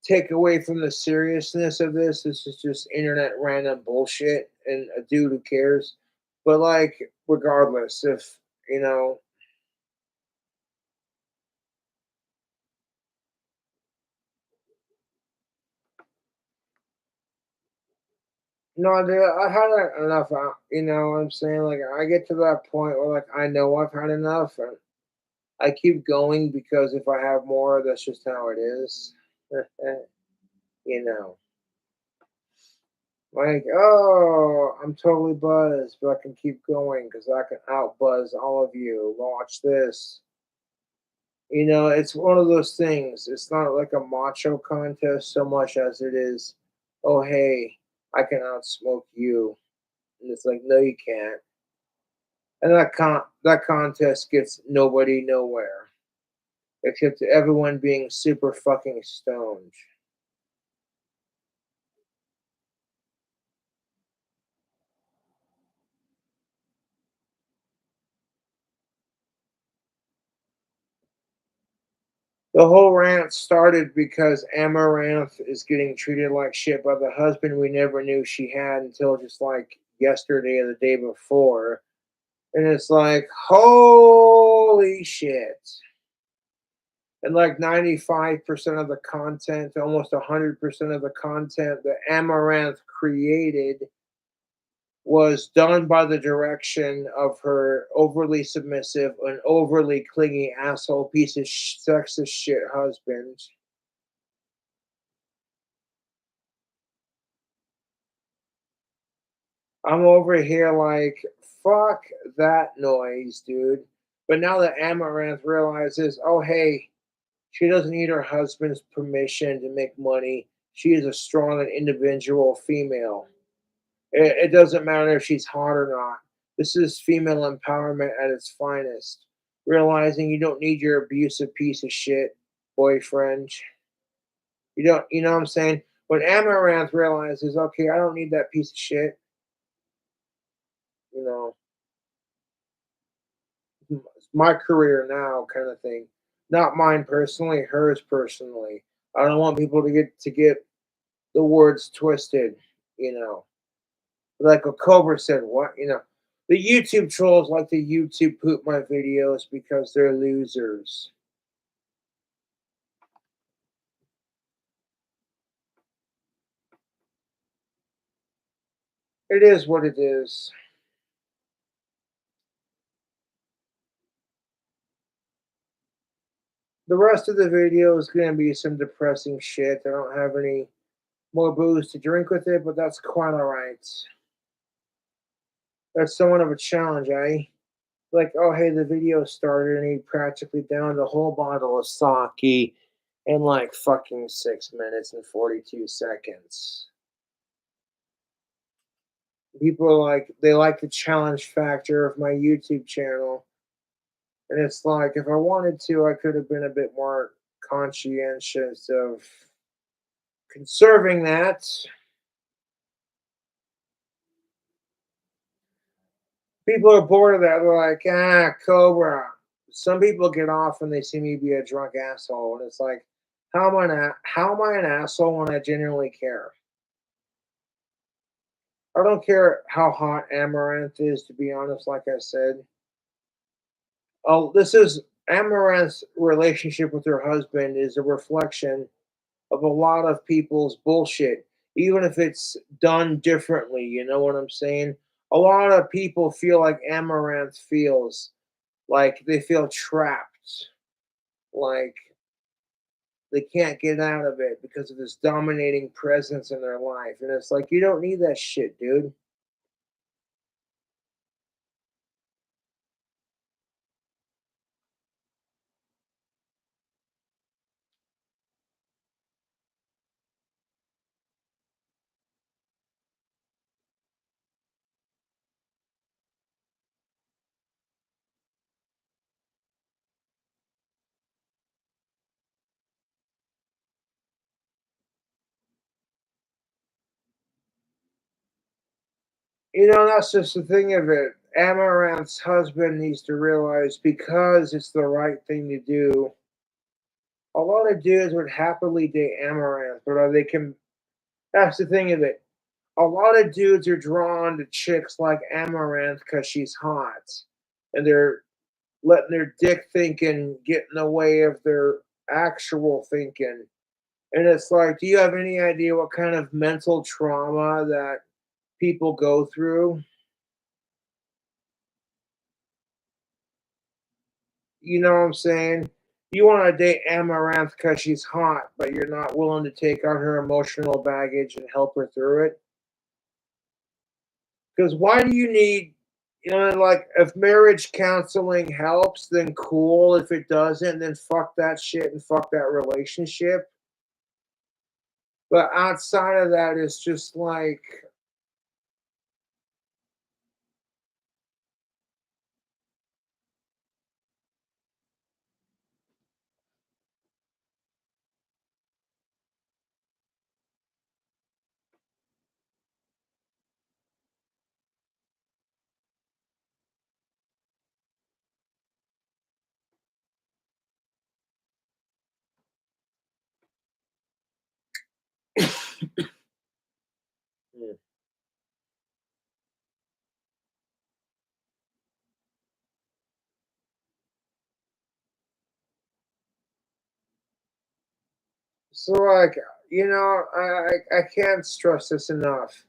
Speaker 1: take away from the seriousness of this. This is just internet random bullshit and a dude who cares. But like, regardless, if you know, no, dude, I've had enough. You know what I'm saying? Like, I get to that point where like I know I've had enough, and I keep going because if I have more, that's just how it is. You know, like, oh, I'm totally buzzed, but I can keep going because I can outbuzz all of you. Watch this. You know, it's one of those things. It's not like a macho contest so much as it is, oh, hey, I can outsmoke you. And it's like, no, you can't. And that contest gets nobody nowhere except everyone being super fucking stoned. The whole rant started because Amaranth is getting treated like shit by the husband we never knew she had until just like yesterday or the day before. And it's like, holy shit. And like 95% of the content, almost 100% of the content that Amaranth created was done by the direction of her overly submissive and overly clingy asshole piece of sexist shit husband. I'm over here like, fuck that noise, dude. But now that Amaranth realizes, oh, hey, she doesn't need her husband's permission to make money. She is a strong and individual female. It doesn't matter if she's hot or not. This is female empowerment at its finest. Realizing you don't need your abusive piece of shit boyfriend. You don't, you know what I'm saying? When Amaranth realizes, okay, I don't need that piece of shit, you know, it's my career now kind of thing. Not mine personally, hers personally. I don't want people to get the words twisted, you know. Like a Cobra said, what you know, the YouTube trolls like to YouTube poop my videos because they're losers. It is what it is. The rest of the video is gonna be some depressing shit. I don't have any more booze to drink with it, but that's quite alright. That's somewhat of a challenge, eh? Like, oh hey, the video started and he practically downed a whole bottle of sake in like fucking 6 minutes and 42 seconds. People are like, they like the challenge factor of my YouTube channel. And it's like, if I wanted to, I could have been a bit more conscientious of conserving that. People are bored of that. They're like, ah, Cobra. Some people get off when they see me be a drunk asshole. And it's like, how am I an asshole when I genuinely care? I don't care how hot Amaranth is, to be honest, like I said. Oh, this is Amaranth's relationship with her husband is a reflection of a lot of people's bullshit, even if it's done differently. You know what I'm saying? A lot of people feel like Amaranth feels, like they feel trapped, like they can't get out of it because of this dominating presence in their life. And it's like, you don't need that shit, dude. That's just the thing of it. Amaranth's husband needs to realize because it's the right thing to do. A lot of dudes would happily date Amaranth, but they can. That's the thing of it. A lot of dudes are drawn to chicks like Amaranth because she's hot, and they're letting their dick thinking get in the way of their actual thinking. And it's like, do you have any idea what kind of mental trauma that people go through? You know what I'm saying? You want to date Amaranth because she's hot, but you're not willing to take on her emotional baggage and help her through it. Because why do you need, like, if marriage counseling helps, then cool. If it doesn't, then fuck that shit and fuck that relationship. But outside of that, it's just like, hmm. So, like, I can't stress this enough.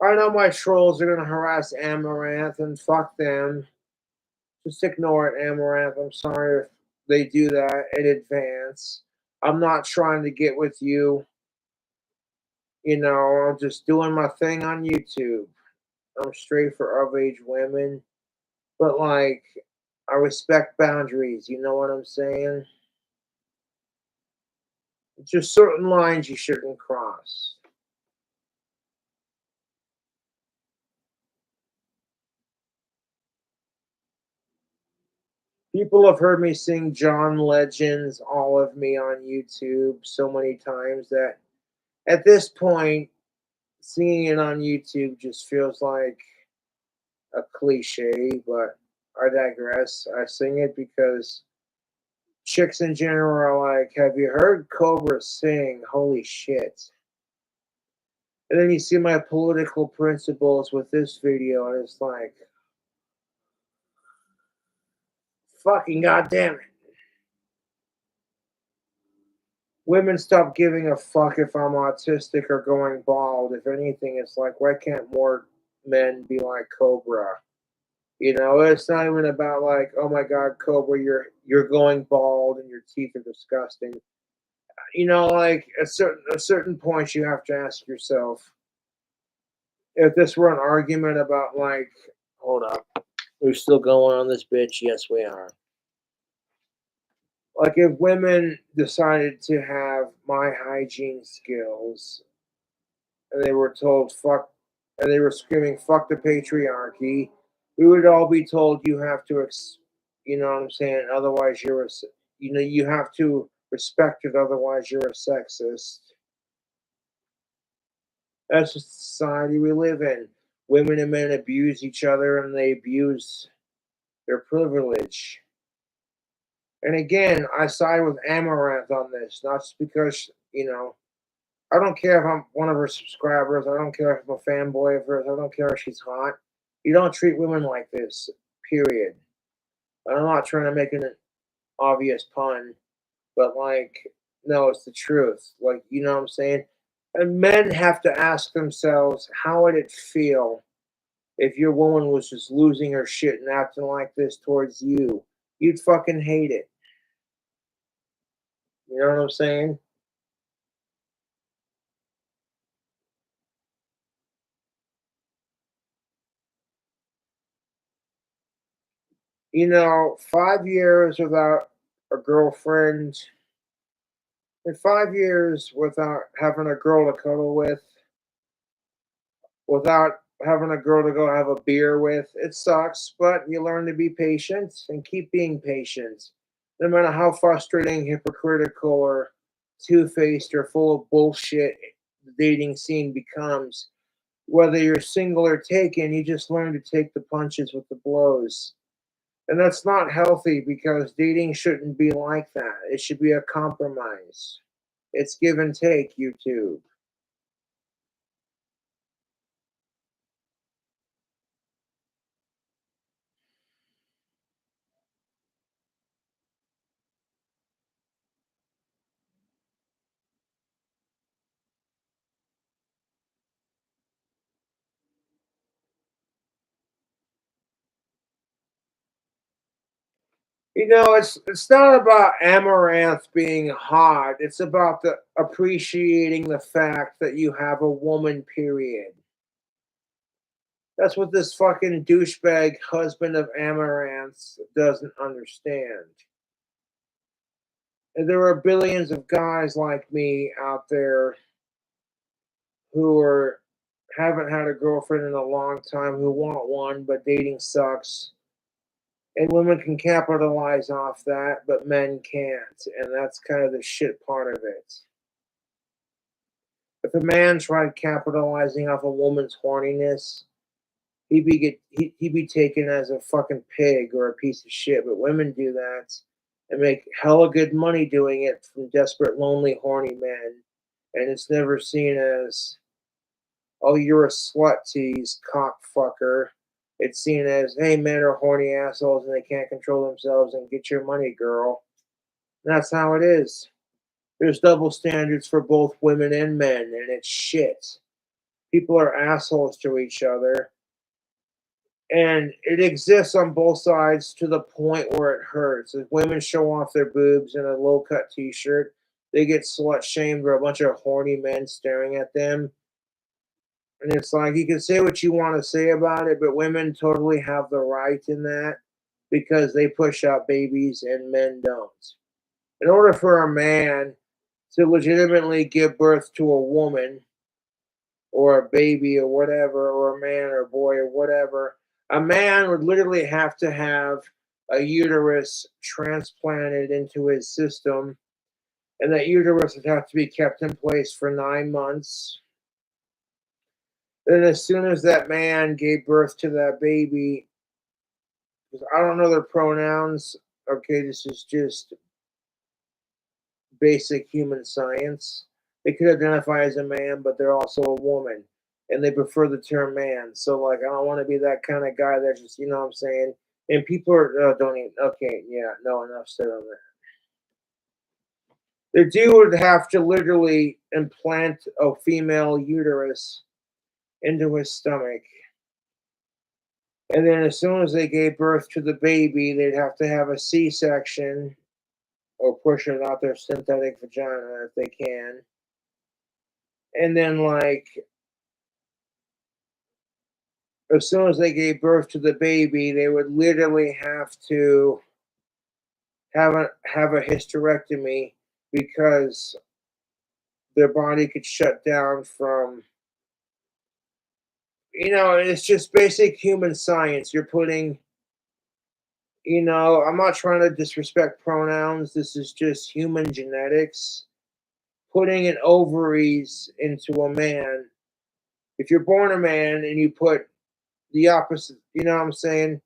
Speaker 1: I know my trolls are gonna harass Amaranth and fuck them. Just ignore it, Amaranth. I'm sorry if they do that in advance. I'm not trying to get with you. I'm just doing my thing on YouTube. I'm straight for of age women. But, like, I respect boundaries. You know what I'm saying? Just certain lines you shouldn't cross. People have heard me sing John Legend's All of Me on YouTube so many times that at this point, singing it on YouTube just feels like a cliche, but I digress. I sing it because chicks in general are like, have you heard Cobra sing? Holy shit. And then you see my political principles with this video, and it's like, fucking goddamn it. Women stop giving a fuck if I'm autistic or going bald. If anything, it's like, why can't more men be like Cobra? It's not even about like, oh my god, Cobra, you're going bald and your teeth are disgusting. Like a certain point you have to ask yourself, if this were an argument about like, hold up, we're still going on this bitch, yes we are. Like if women decided to have my hygiene skills and they were told fuck, and they were screaming fuck the patriarchy, we would all be told you have to, you know what I'm saying? Otherwise, you have to respect it. Otherwise, you're a sexist. That's the society we live in. Women and men abuse each other, and they abuse their privilege. And again, I side with Amaranth on this, not just because I don't care if I'm one of her subscribers. I don't care if I'm a fanboy of hers. I don't care if she's hot. You don't treat women like this, period. I'm not trying to make an obvious pun, but like, no, it's the truth. Like, you know what I'm saying? And men have to ask themselves, how would it feel if your woman was just losing her shit and acting like this towards you? You'd fucking hate it. You know what I'm saying? 5 years without a girlfriend, and 5 years without having a girl to cuddle with, without having a girl to go have a beer with, it sucks, but you learn to be patient and keep being patient. No matter how frustrating, hypocritical, or two faced or full of bullshit the dating scene becomes, Whether you're single or taken, you just learn to take the punches with the blows. And that's not healthy because dating shouldn't be like that. It should be a compromise. It's give and take, YouTube. It's not about Amaranth being hot. It's about the appreciating the fact that you have a woman, period. That's what this fucking douchebag husband of Amaranth doesn't understand. And there are billions of guys like me out there who haven't had a girlfriend in a long time who want one, but dating sucks. And women can capitalize off that, but men can't. And that's kind of the shit part of it. If a man tried capitalizing off a woman's horniness, he'd be taken as a fucking pig or a piece of shit. But women do that and make hella good money doing it from desperate, lonely, horny men. And it's never seen as, oh, you're a slut tease, cockfucker. It's seen as, hey, men are horny assholes and they can't control themselves and get your money, girl. And that's how it is. There's double standards for both women and men, and it's shit. People are assholes to each other. And it exists on both sides to the point where it hurts. If women show off their boobs in a low cut t shirt, they get slut shamed by a bunch of horny men staring at them. And it's like you can say what you want to say about it, but women totally have the right in that because they push out babies and men don't. In order for a man to legitimately give birth to a woman or a baby or whatever, or a man or a boy or whatever, a man would literally have to have a uterus transplanted into his system, and that uterus would have to be kept in place for 9 months. Then, as soon as that man gave birth to that baby, I don't know their pronouns. Okay, this is just basic human science. They could identify as a man, but they're also a woman, and they prefer the term man. So, like, I don't want to be that kind of guy that just, you know what I'm saying? And people are, don't even, okay, yeah, no, enough said on that. The dude would have to literally implant a female uterus into his stomach. And then as soon as they gave birth to the baby, they'd have to have a C-section or push it out their synthetic vagina if they can. And then, like, as soon as they gave birth to the baby, they would literally have to have a hysterectomy because their body could shut down from, it's just basic human science. You're putting, I'm not trying to disrespect pronouns. This is just human genetics. Putting an ovaries into a man. If you're born a man and you put the opposite, you know what I'm saying?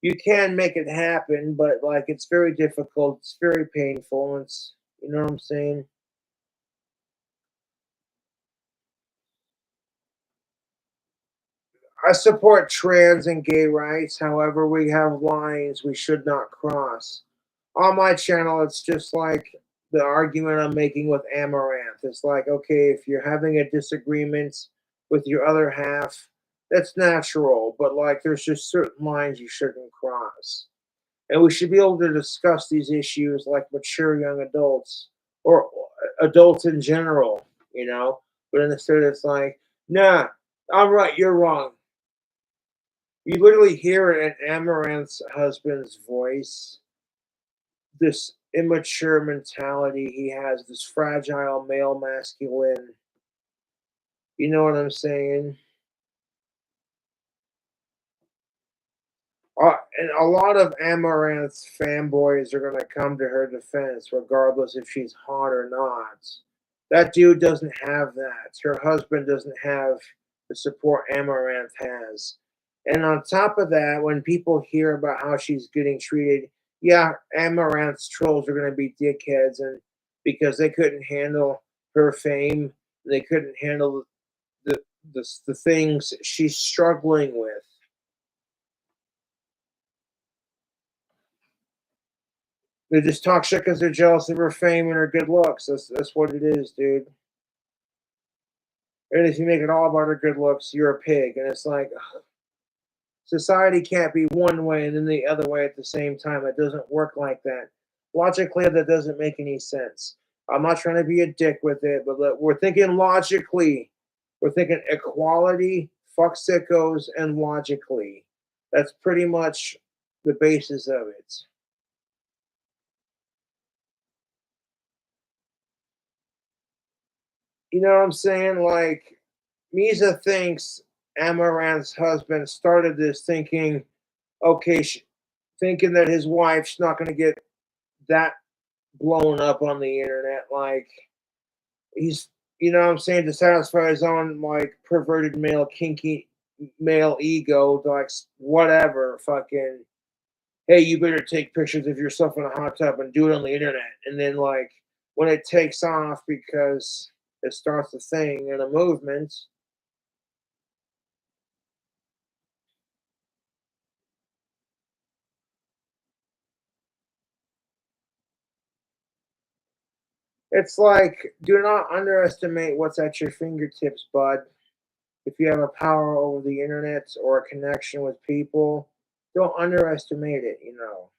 Speaker 1: You can make it happen, but like it's very difficult. It's very painful. It's, you know what I'm saying? I support trans and gay rights. However, we have lines we should not cross. On my channel, it's just like the argument I'm making with Amaranth. It's like, okay, if you're having a disagreement with your other half, that's natural, but like there's just certain lines you shouldn't cross. And we should be able to discuss these issues like mature young adults or adults in general, But instead, it's like, nah, I'm right, you're wrong. You literally hear it in Amaranth's husband's voice. This immature mentality he has, this fragile male masculine. You know what I'm saying? And a lot of Amaranth's fanboys are going to come to her defense, regardless if she's hot or not. That dude doesn't have that. Her husband doesn't have the support Amaranth has. And on top of that, when people hear about how she's getting treated, yeah, Amaranth's trolls are going to be dickheads, and because they couldn't handle her fame, they couldn't handle the the things she's struggling with. They just talk shit because they're jealous of her fame and her good looks. That's what it is, dude. And if you make it all about her good looks, you're a pig. And it's like, ugh, society can't be one way and then the other way at the same time. It doesn't work like that. Logically, that doesn't make any sense. I'm not trying to be a dick with it, but we're thinking logically. We're thinking equality, fuck sickos, and logically. That's pretty much the basis of it. You know what I'm saying? Like, Misa thinks Amaranth's husband started this thinking, okay, thinking that his wife's not going to get that blown up on the internet. Like, he's, you know what I'm saying, to satisfy his own, like, perverted male, kinky male ego, like, whatever, fucking, hey, you better take pictures of yourself in a hot tub and do it on the internet. And then, like, when it takes off because it starts a thing and a movement, it's like, do not underestimate what's at your fingertips, bud. If you have a power over the internet or a connection with people, don't underestimate it, you know.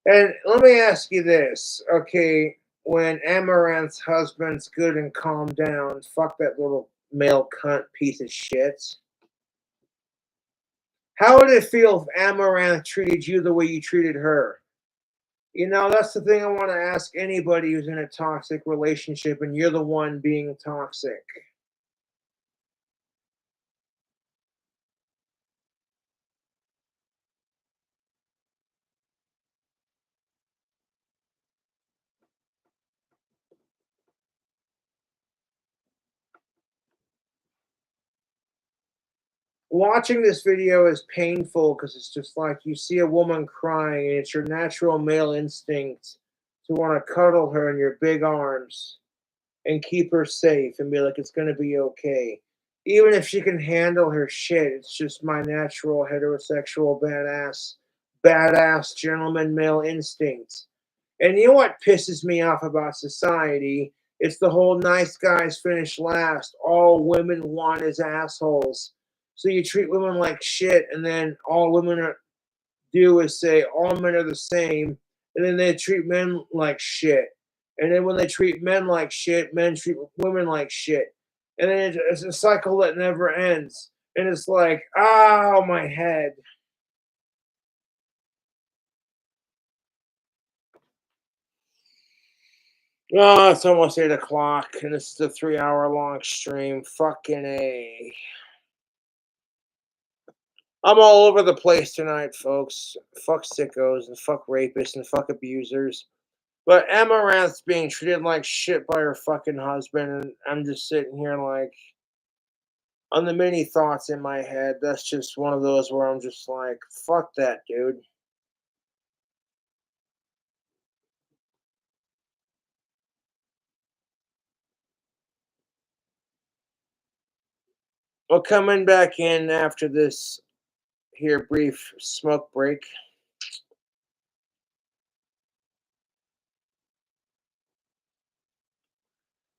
Speaker 1: And let me ask you this, okay? When Amaranth's husband's good and calmed down, fuck that little male cunt piece of shit. How would it feel if Amaranth treated you the way you treated her? You know, that's the thing I want to ask anybody who's in a toxic relationship and you're the one being toxic. Watching this video is painful because it's just like you see a woman crying and it's your natural male instinct to want to cuddle her in your big arms and keep her safe and be like, it's going to be okay. Even if she can handle her shit, it's just my natural heterosexual badass gentleman male instincts. And you know what pisses me off about society? It's the whole nice guys finish last. All women want is assholes. So you treat women like shit, and then all do is say all men are the same, and then they treat men like shit. And then when they treat men like shit, men treat women like shit. And then it's a cycle that never ends. And it's like, ow, my head. Oh, it's almost 8 o'clock, and this is a 3 hour long stream. Fucking A. I'm all over the place tonight, folks. Fuck sickos, and fuck rapists, and fuck abusers. But Amaranth's being treated like shit by her fucking husband, and I'm just sitting here like, on the many thoughts in my head, that's just one of those where I'm just like, fuck that, dude. Well, coming back in after this here brief smoke break.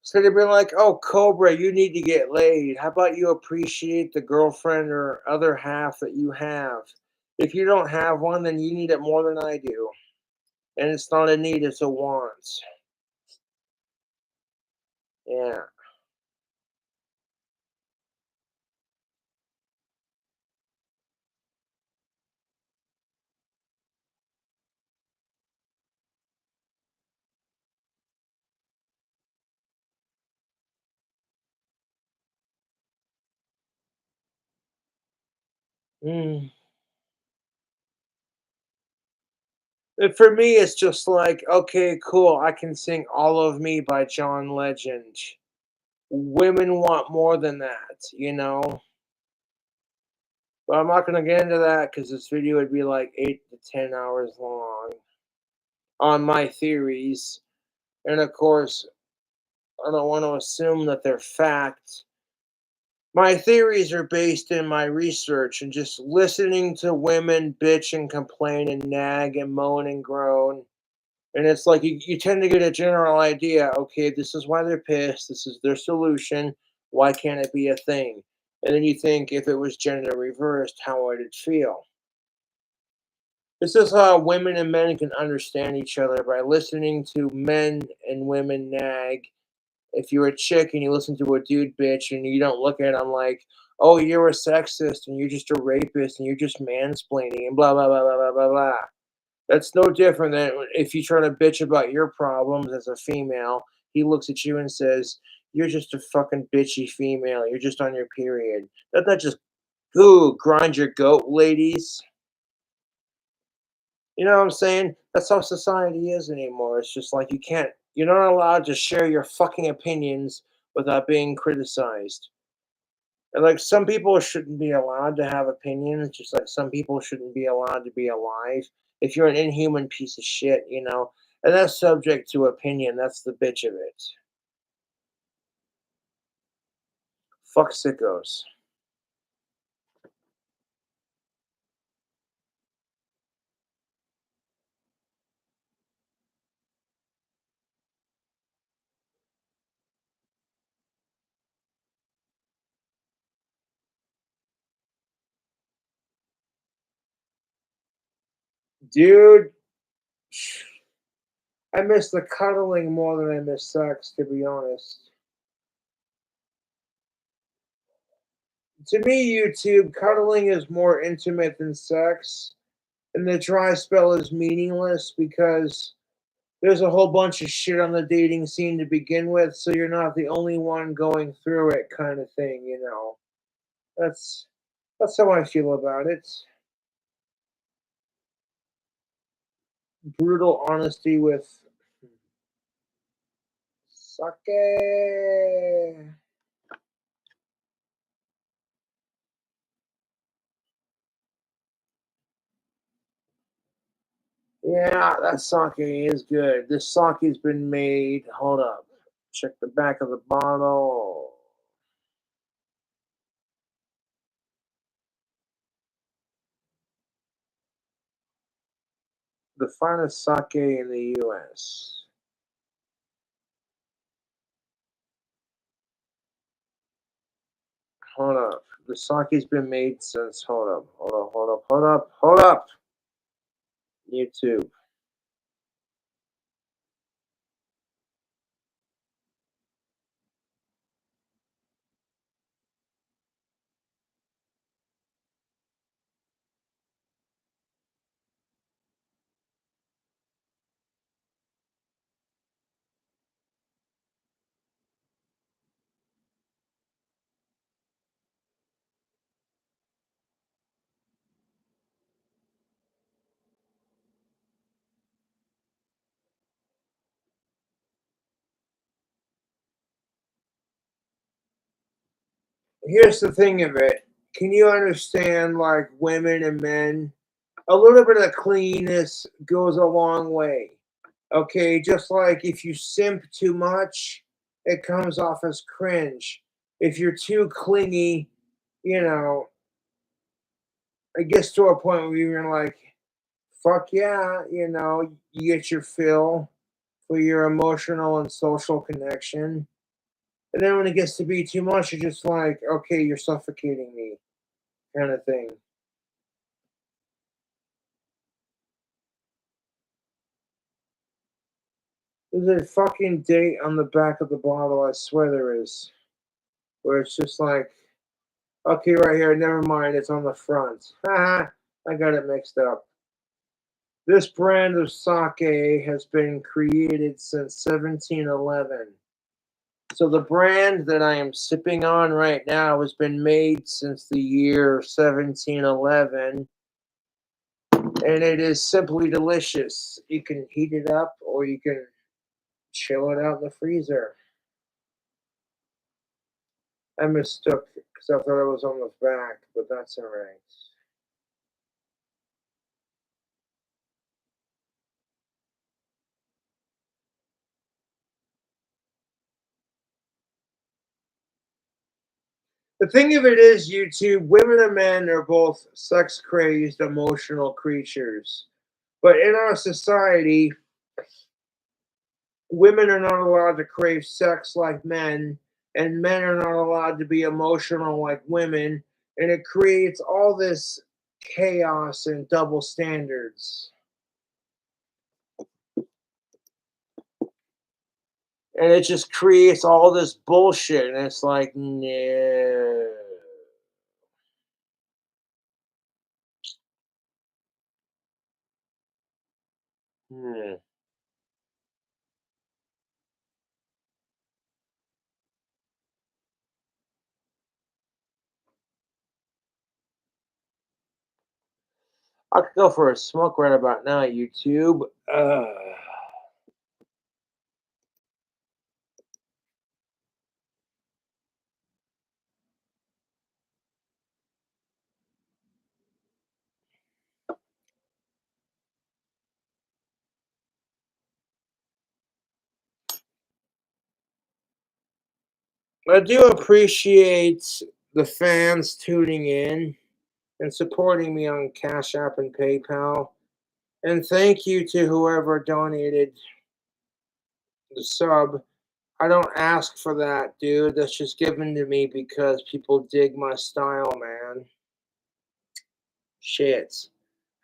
Speaker 1: So they've been like, oh, Cobra, you need to get laid. How about you appreciate the girlfriend or other half that you have? If you don't have one, then you need it more than I do. And it's not a need, it's a want. Yeah. Mm. And for me, it's just like, okay, cool. I can sing All of Me by John Legend. women want more than that, you know? But I'm not gonna get into that because this video would be like 8 to 10 hours long on my theories. And of course, I don't want to assume that they're fact. My theories are based in my research and just listening to women bitch and complain and nag and moan and groan. And it's like you tend to get a general idea. Okay, this is why they're pissed. This is their solution. Why can't it be a thing? And then you think if it was gender reversed, how would it feel? This is how women and men can understand each other by listening to men and women nag. If you're a chick and you listen to a dude bitch and you don't look at him like, oh, you're a sexist and you're just a rapist and you're just mansplaining and blah, blah, blah, blah, blah, blah, blah. That's no different than if you try to bitch about your problems as a female. He looks at you and says, you're just a fucking bitchy female. You're just on your period. That's not just, ooh, grind your goat, ladies. You know what I'm saying? That's how society is anymore. It's just like you're not allowed to share your fucking opinions without being criticized. And like some people shouldn't be allowed to have opinions, just like some people shouldn't be allowed to be alive. If you're an inhuman piece of shit, you know, and that's subject to opinion. That's the bitch of it. Fuck sickos. Dude, I miss the cuddling more than I miss sex, to be honest. To me, YouTube, cuddling is more intimate than sex, and the dry spell is meaningless because there's a whole bunch of shit on the dating scene to begin with, so you're not the only one going through it, kind of thing, you know. That's how I feel about it. Brutal honesty with sake. Yeah, that sake is good. This sake's been made. Hold up. Check the back of the bottle. The finest sake in the U.S. Hold up. The sake's been made since. Hold up. Hold up. Hold up. Hold up. Hold up. YouTube. Here's the thing of it. Can you understand, like, women and men? A little bit of cleanness goes a long way. Okay, just like if you simp too much, it comes off as cringe. If you're too clingy, you know, it gets to a point where you're like, fuck yeah, you know, you get your fill for your emotional and social connection. And then when it gets to be too much, you're just like, okay, you're suffocating me, kind of thing. There's a fucking date on the back of the bottle, I swear there is. Where it's just like, okay, right here, never mind, it's on the front. Haha, I got it mixed up. This brand of sake has been created since 1711. So the brand that I am sipping on right now has been made since the year 1711, and it is simply delicious. You can heat it up or you can chill it out in the freezer. I mistook because I thought it was on the back, but that's all right. The thing of it is, YouTube, women and men are both sex crazed, emotional creatures. But in our society, women are not allowed to crave sex like men, and men are not allowed to be emotional like women, and it creates all this chaos and double standards. And it just creates all this bullshit, and it's like, no. Hmm. I could go for a smoke right about now, YouTube. I do appreciate the fans tuning in and supporting me on Cash App and PayPal. And thank you to whoever donated the sub. I don't ask for that, dude. That's just given to me because people dig my style, man. Shit.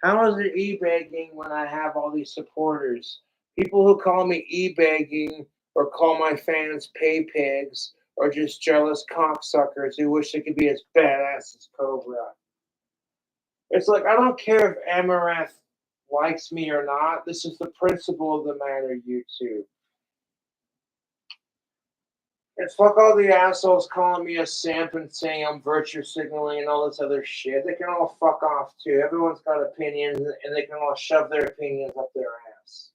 Speaker 1: How is it e-begging when I have all these supporters? People who call me e-begging or call my fans pay pigs or just jealous cocksuckers who wish they could be as badass as Cobra. It's like, I don't care if Amaranth likes me or not. This is the principle of the matter, YouTube. And fuck all the assholes calling me a simp and saying I'm virtue signaling and all this other shit. They can all fuck off too. Everyone's got opinions and they can all shove their opinions up their ass.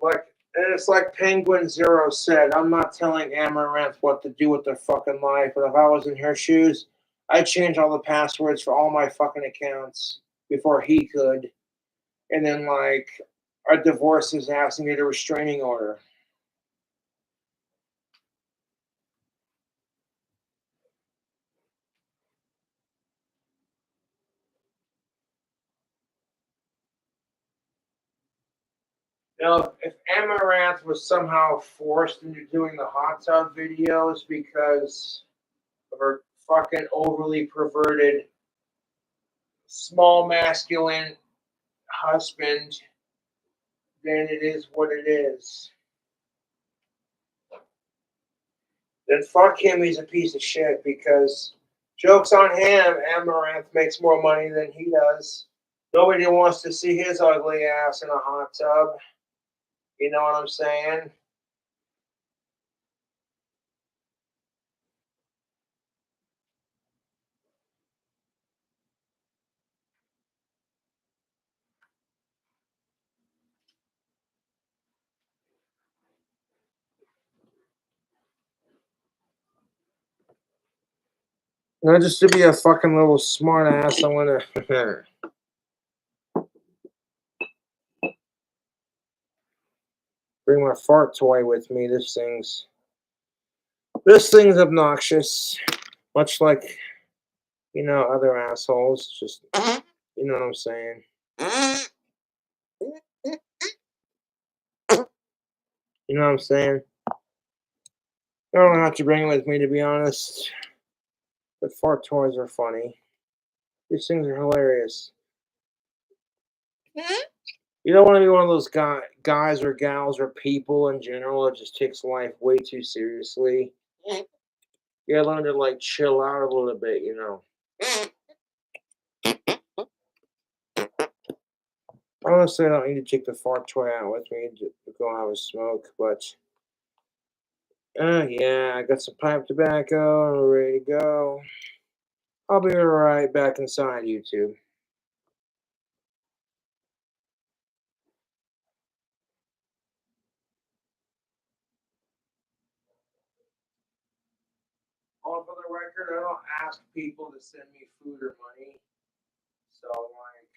Speaker 1: Like, and it's like Penguin Zero said, I'm not telling Amaranth what to do with their fucking life, but if I was in her shoes, I'd change all the passwords for all my fucking accounts before he could. And then, like, our divorce is asking me a restraining order. Now, if Amaranth was somehow forced into doing the hot tub videos because of her fucking overly perverted, small masculine husband, then it is what it is. Then fuck him, he's a piece of shit because joke's on him, Amaranth makes more money than he does. Nobody wants to see his ugly ass in a hot tub. You know what I'm saying? Not just to be a fucking little smart ass, I want to bring my fart toy with me. This thing's obnoxious, much like, you know, other assholes. Just, you know what I'm saying. You know what I'm saying. I don't have to bring it with me, to be honest. But fart toys are funny. These things are hilarious. You don't want to be one of those guys or gals or people in general that just takes life way too seriously. You gotta learn to like chill out a little bit, you know. Honestly, I don't need to take the fart toy out with me to go have a smoke, but yeah, I got some pipe tobacco and we're ready to go. I'll be right back inside YouTube. record, I don't ask people to send me food or money. So, like,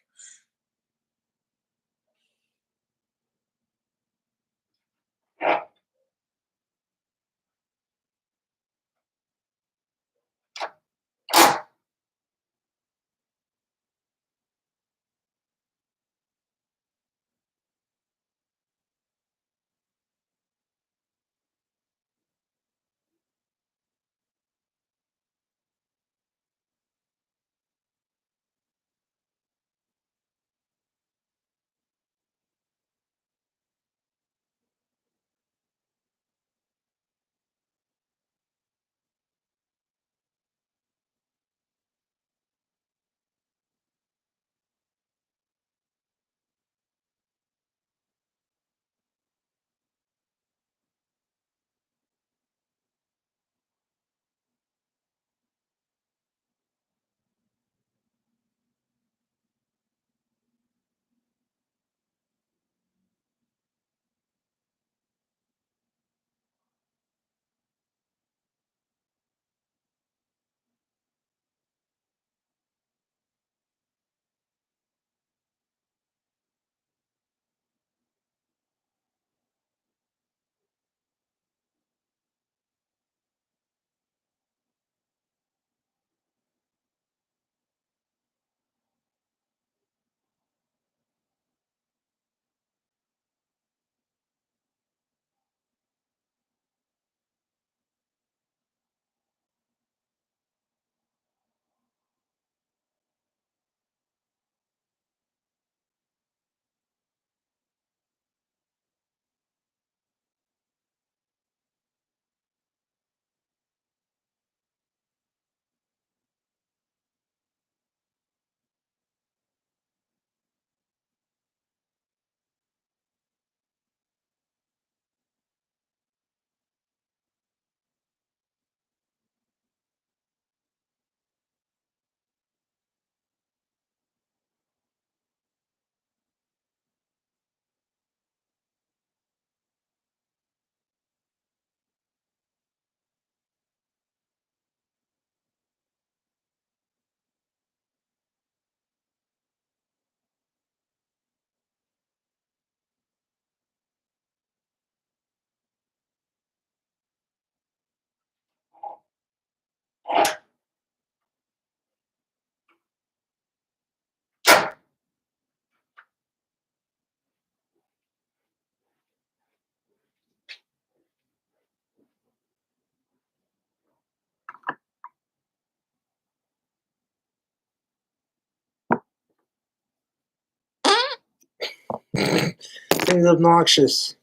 Speaker 1: things obnoxious.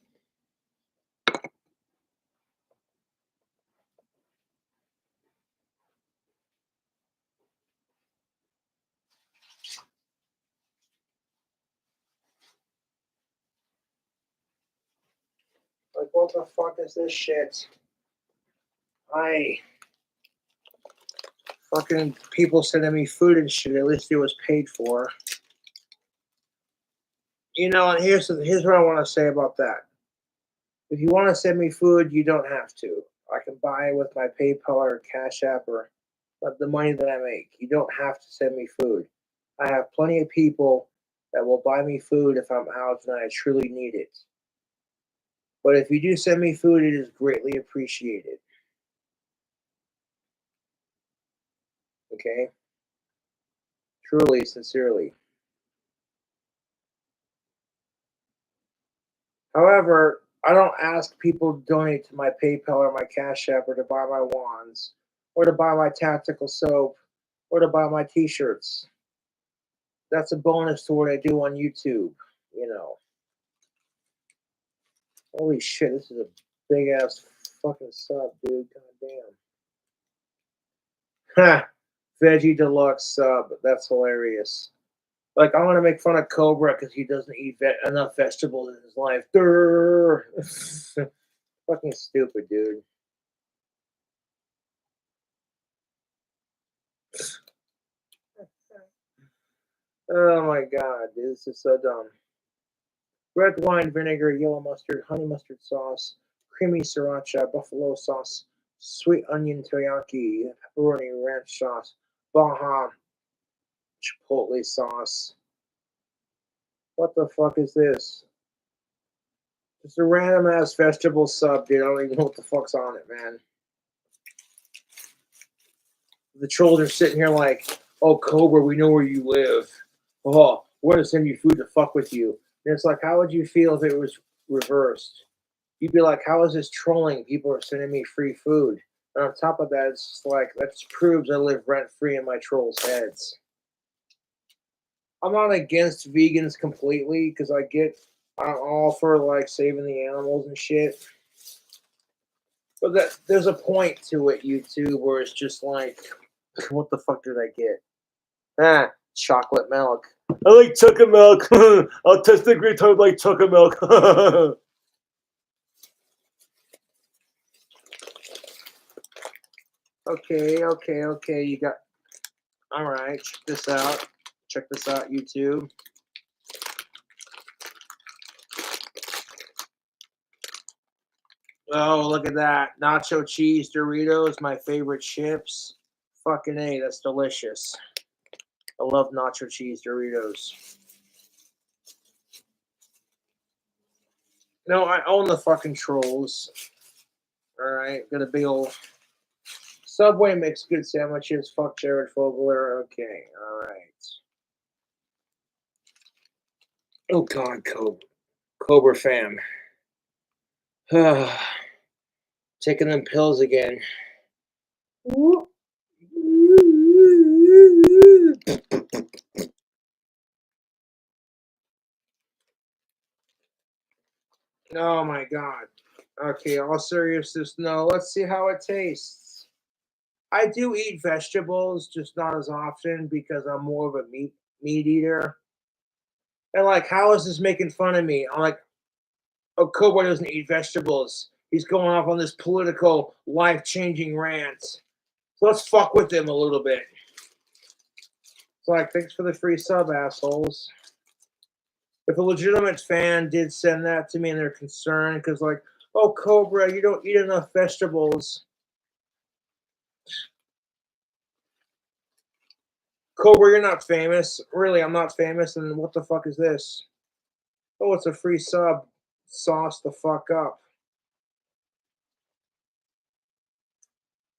Speaker 1: Like, what the fuck is this shit? Fucking people sending me food and shit. At least it was paid for. You know, and here's what I want to say about that. If you want to send me food, you don't have to. I can buy with my PayPal or Cash App or the money that I make. You don't have to send me food. I have plenty of people that will buy me food if I'm out and I truly need it. But if you do send me food, it is greatly appreciated. Okay? Truly, sincerely. However, I don't ask people to donate to my PayPal or my Cash App or to buy my wands or to buy my tactical soap or to buy my t-shirts. That's a bonus to what I do on YouTube, you know. Holy shit, this is a big ass fucking sub, dude. God damn. Ha! Veggie Deluxe sub. That's hilarious. Like, I want to make fun of Cobra because he doesn't eat enough vegetables in his life. Fucking stupid, dude. Oh my god, dude, this is so dumb. Red wine, vinegar, yellow mustard, honey mustard sauce, creamy sriracha, buffalo sauce, Sweet onion teriyaki, pepperoni ranch sauce, Baja chipotle sauce. What the fuck is this? It's a random ass vegetable sub, dude. I don't even know what the fuck's on it, man. The trolls are sitting here like, oh, Cobra, we know where you live. Oh, we're gonna send you food to fuck with you. And it's like, how would you feel if it was reversed? You'd be like, how is this trolling? People are sending me free food. And on top of that, it's just like, that just proves I live rent-free in my trolls' heads. I'm not against vegans completely, because I'm all for, like, saving the animals and shit. But there's a point to it, YouTube, where it's just like, what the fuck did I get? Chocolate milk. I like chocolate milk. I'll test the great time like chocolate milk. Okay. You got. All right. Check this out. Check this out, YouTube. Oh, look at that. Nacho cheese Doritos, my favorite chips. Fucking A, that's delicious. I love nacho cheese Doritos. No, I own the fucking trolls. Alright, got a big old... Subway makes good sandwiches. Fuck Jared Fogler. Okay, alright. Oh God, Cobra fam. Taking them pills again. Oh my God. Okay, all seriousness, no. Let's see how it tastes. I do eat vegetables, just not as often because I'm more of a meat eater. And like, how is this making fun of me? I'm like, oh, Cobra doesn't eat vegetables. He's going off on this political, life-changing rant. So let's fuck with him a little bit. It's like, thanks for the free sub, assholes. If a legitimate fan did send that to me and they're concerned, because like, oh, Cobra, you don't eat enough vegetables. Cobra, you're not famous. Really, I'm not famous, and what the fuck is this? Oh, it's a free sub. Sauce the fuck up.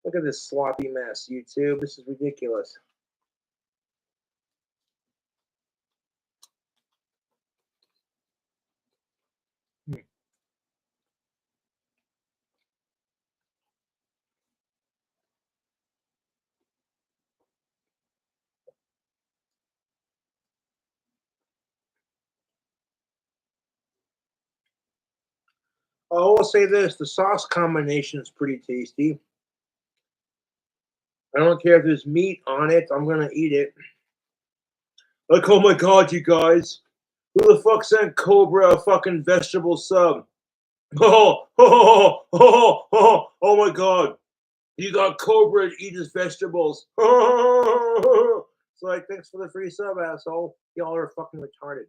Speaker 1: Look at this sloppy mess, YouTube. This is ridiculous. Oh, I'll say this. The sauce combination is pretty tasty. I don't care if there's meat on it. I'm going to eat it. Like, oh my God, you guys. Who the fuck sent Cobra a fucking vegetable sub? Oh my God. You got Cobra to eat his vegetables. It's like, thanks for the free sub, asshole. Y'all are fucking retarded.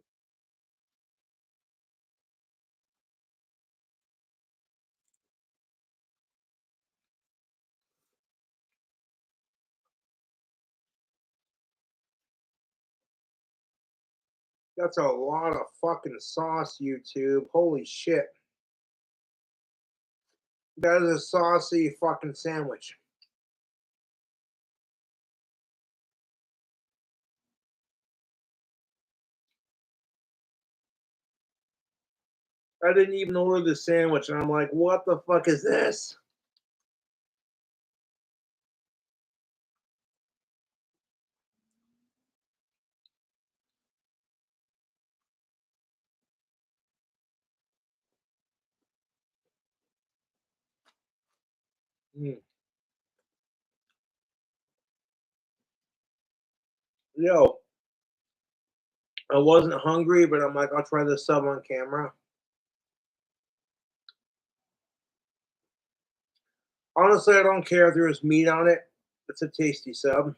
Speaker 1: That's a lot of fucking sauce, YouTube. Holy shit. That is a saucy fucking sandwich. I didn't even order the sandwich, and I'm like, what the fuck is this? Yo, I wasn't hungry, but I'm like, I'll try this sub on camera. Honestly, I don't care if there's meat on it. It's a tasty sub.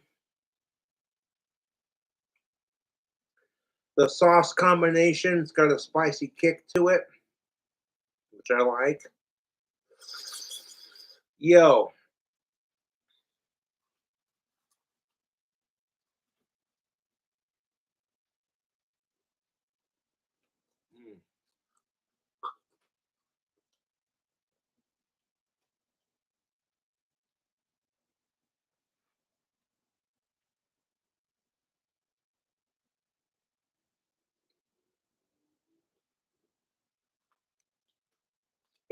Speaker 1: The sauce combination's got a spicy kick to it, which I like. Yo,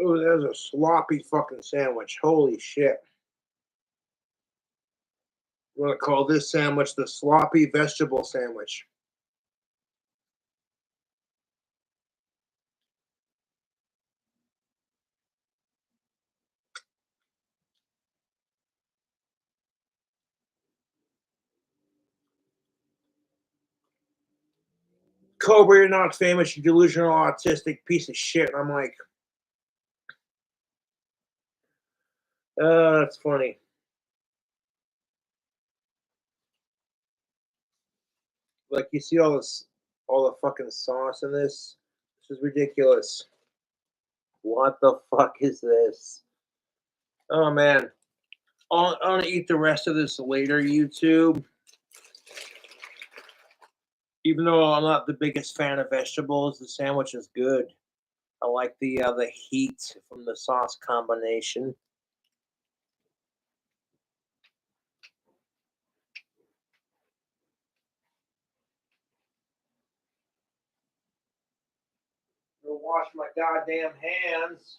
Speaker 1: Oh, there's a sloppy fucking sandwich. Holy shit. I'm going to call this sandwich the sloppy vegetable sandwich. Cobra, you're not famous, you delusional autistic piece of shit. And I'm like, that's funny. Like, you see all the fucking sauce in this? This is ridiculous. What the fuck is this? Oh man. I'm gonna eat the rest of this later, YouTube. Even though I'm not the biggest fan of vegetables, the sandwich is good. I like the heat from the sauce combination. Go wash my goddamn hands.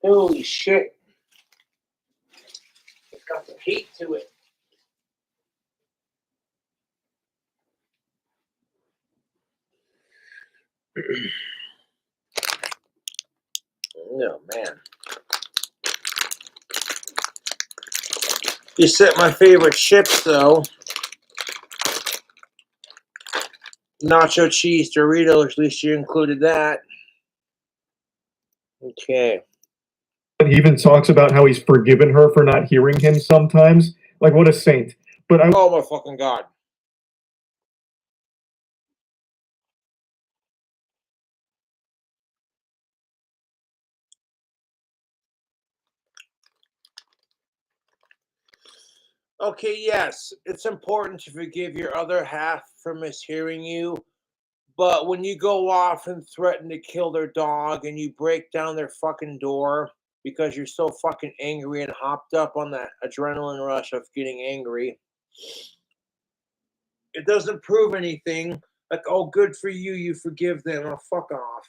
Speaker 1: Holy shit. It's got some heat to it. Oh, man. You said my favorite chips, though. Nacho cheese Doritos, at least you included that. Okay.
Speaker 2: He even talks about how he's forgiven her for not hearing him sometimes. Like, what a saint. But
Speaker 1: Oh my fucking God. Okay, yes, it's important to forgive your other half for mishearing you, but when you go off and threaten to kill their dog and you break down their fucking door because you're so fucking angry and hopped up on that adrenaline rush of getting angry, it doesn't prove anything. Like, oh, good for you, you forgive them. Oh, fuck off.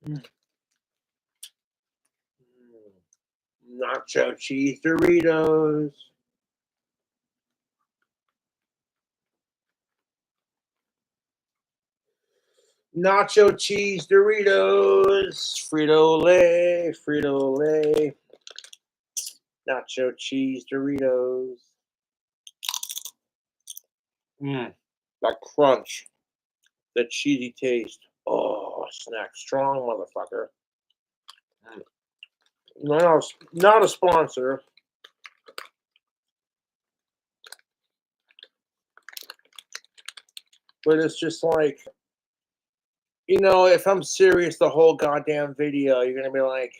Speaker 1: Mm. Nacho cheese Doritos. Nacho cheese Doritos. Frito-Lay. Frito-Lay. Nacho cheese Doritos. Mmm. That crunch. The cheesy taste. Oh, snack strong, motherfucker. No, not a sponsor. But it's just like, you know, if I'm serious the whole goddamn video, you're gonna be like,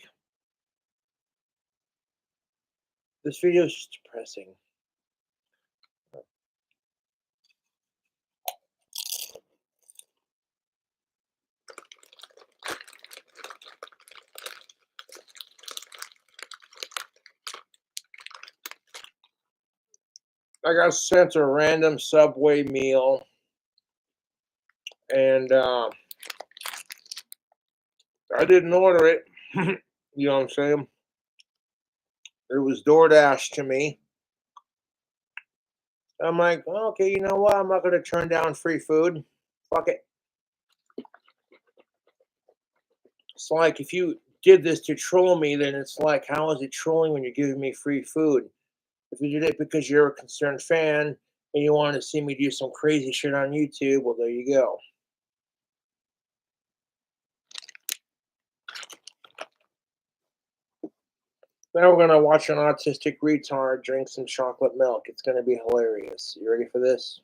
Speaker 1: this video is just depressing. I got sent a random Subway meal, and I didn't order it. You know what I'm saying? It was DoorDash to me. I'm like, well, okay, you know what? I'm not going to turn down free food. Fuck it. It's like if you did this to troll me, then it's like, how is it trolling when you're giving me free food? If you did it because you're a concerned fan and you want to see me do some crazy shit on YouTube, well, there you go. Now we're gonna watch an autistic retard drink some chocolate milk. It's gonna be hilarious. You ready for this?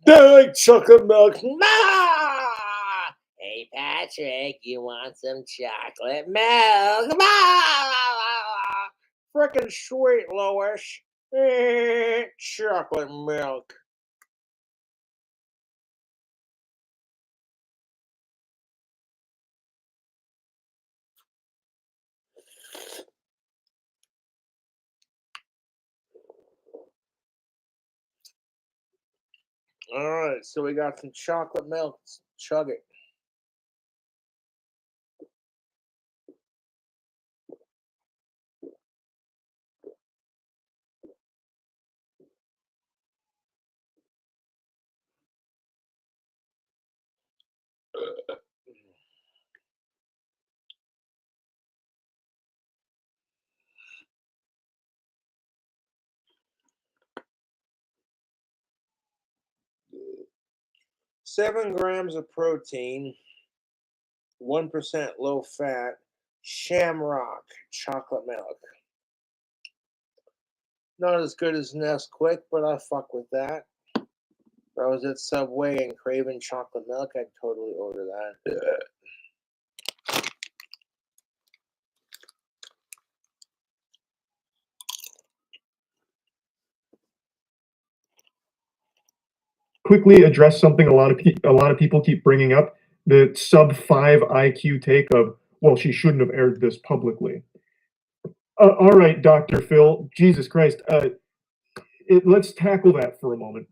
Speaker 1: I like chocolate milk. Ma! Hey Patrick, you want some chocolate milk? Ma! Frickin' sweet, Lois. Chocolate milk. All right, so we got some chocolate milk. Let's chug it. Seven grams of protein, 1% low fat, Shamrock chocolate milk. Not as good as Nesquik, but I fuck with that. If I was at Subway and craving chocolate milk, I'd totally order that.
Speaker 2: Quickly address something a lot of people keep bringing up, the sub 5 IQ take of, well, she shouldn't have aired this publicly. All right, Dr. Phil, Jesus Christ, let's tackle that for a moment.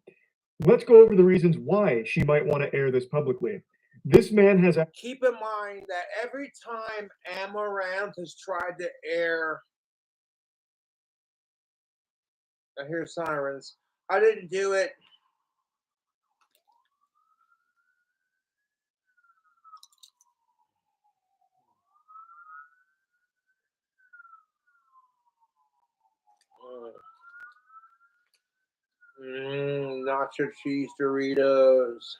Speaker 2: Let's go over the reasons why she might want to air this publicly. This man has
Speaker 1: Keep in mind that every time Amaranth has tried to air, I hear sirens. I didn't do it. Nacho cheese Doritos.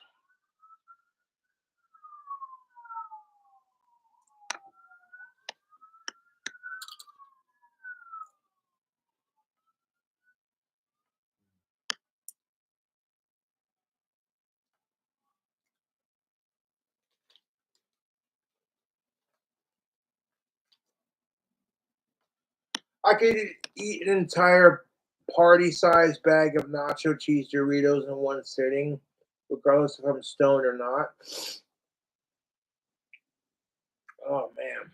Speaker 1: I could eat an entire party-sized bag of nacho cheese Doritos in one sitting, regardless if I'm stoned or not. Oh, man.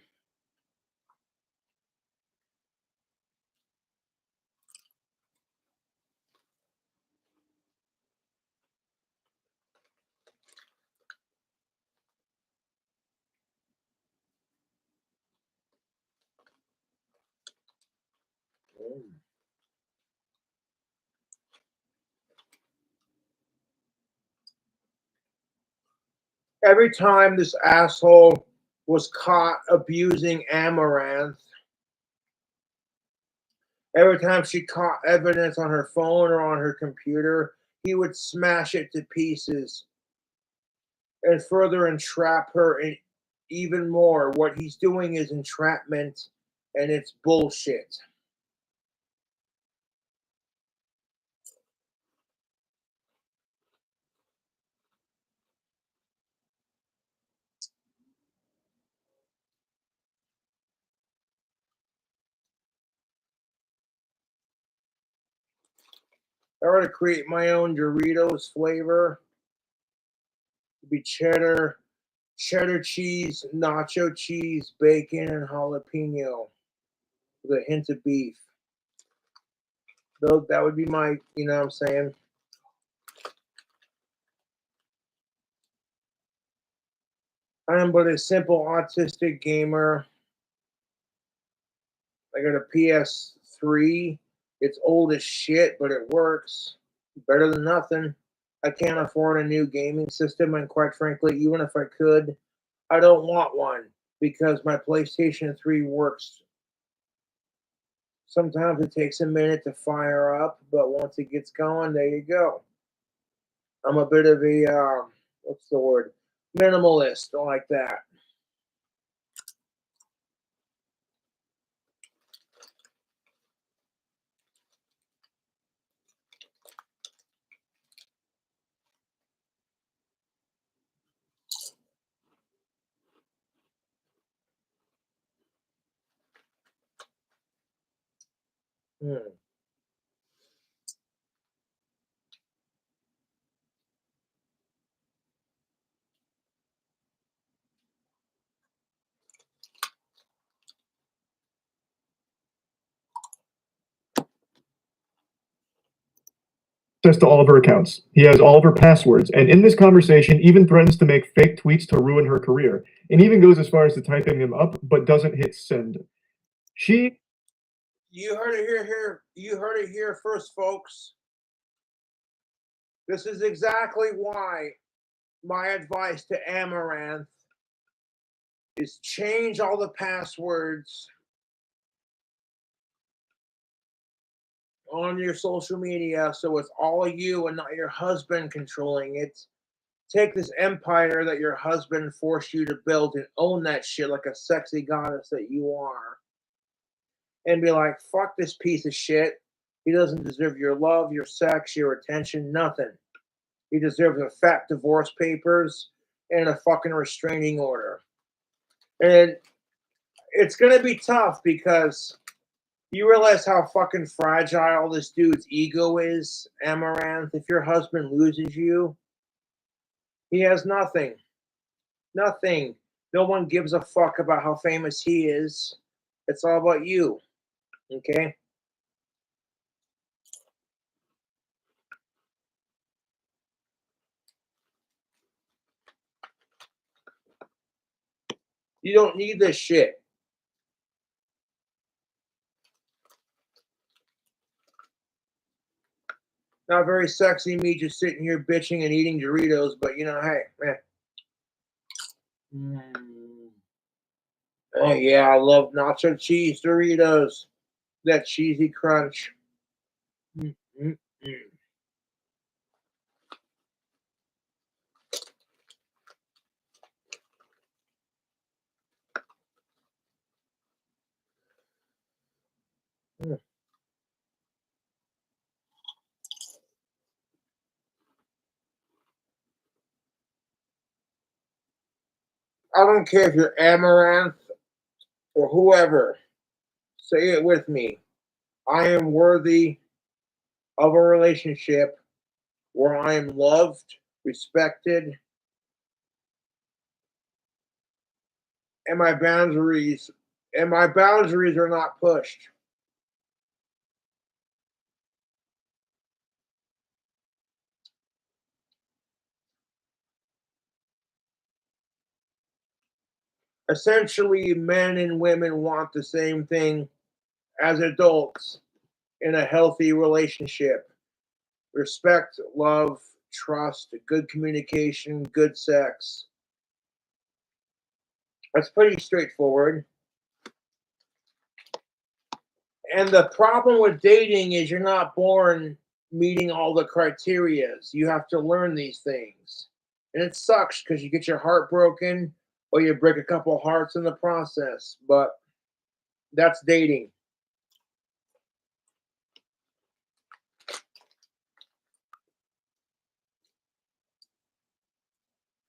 Speaker 1: Every time this asshole was caught abusing Amaranth, every time she caught evidence on her phone or on her computer, he would smash it to pieces and further entrap her in even more. What he's doing is entrapment, and it's bullshit. I were to create my own Doritos flavor, it'd be cheddar cheese, nacho cheese, bacon, and jalapeno with a hint of beef. Though that would be my, you know what I'm saying? I am but a simple autistic gamer. I got a PS3. It's old as shit, but it works. Better than nothing. I can't afford a new gaming system, and quite frankly, even if I could, I don't want one because my PlayStation 3 works. Sometimes it takes a minute to fire up, but once it gets going, there you go. I'm a bit of a, what's the word? Minimalist, like that. Hmm.
Speaker 2: Access to all of her accounts. He has all of her passwords, and in this conversation, even threatens to make fake tweets to ruin her career, and even goes as far as to typing them up, but doesn't hit send.
Speaker 1: You heard it here. You heard it here first, folks. This is exactly why my advice to Amaranth is change all the passwords on your social media so it's all you and not your husband controlling it. Take this empire that your husband forced you to build and own that shit like a sexy goddess that you are. And be like, fuck this piece of shit. He doesn't deserve your love, your sex, your attention, nothing. He deserves a fat divorce papers and a fucking restraining order. And it's gonna be tough because you realize how fucking fragile this dude's ego is, Amaranth. If your husband loses you, he has nothing. Nothing. No one gives a fuck about how famous he is. It's all about you. Okay? You don't need this shit. Not very sexy me just sitting here bitching and eating Doritos, but you know, hey, man. Oh yeah, I love nacho cheese Doritos. That cheesy crunch. Mm-mm-mm. Mm. I don't care if you're Amaranth or whoever. Say it with me. I am worthy of a relationship where I am loved, respected, and my boundaries are not pushed. Essentially, men and women want the same thing as adults in a healthy relationship: respect, love, trust, good communication, good sex. That's pretty straightforward. And the problem with dating is you're not born meeting all the criterias. You have to learn these things. And it sucks because you get your heart broken or you break a couple hearts in the process. But that's dating.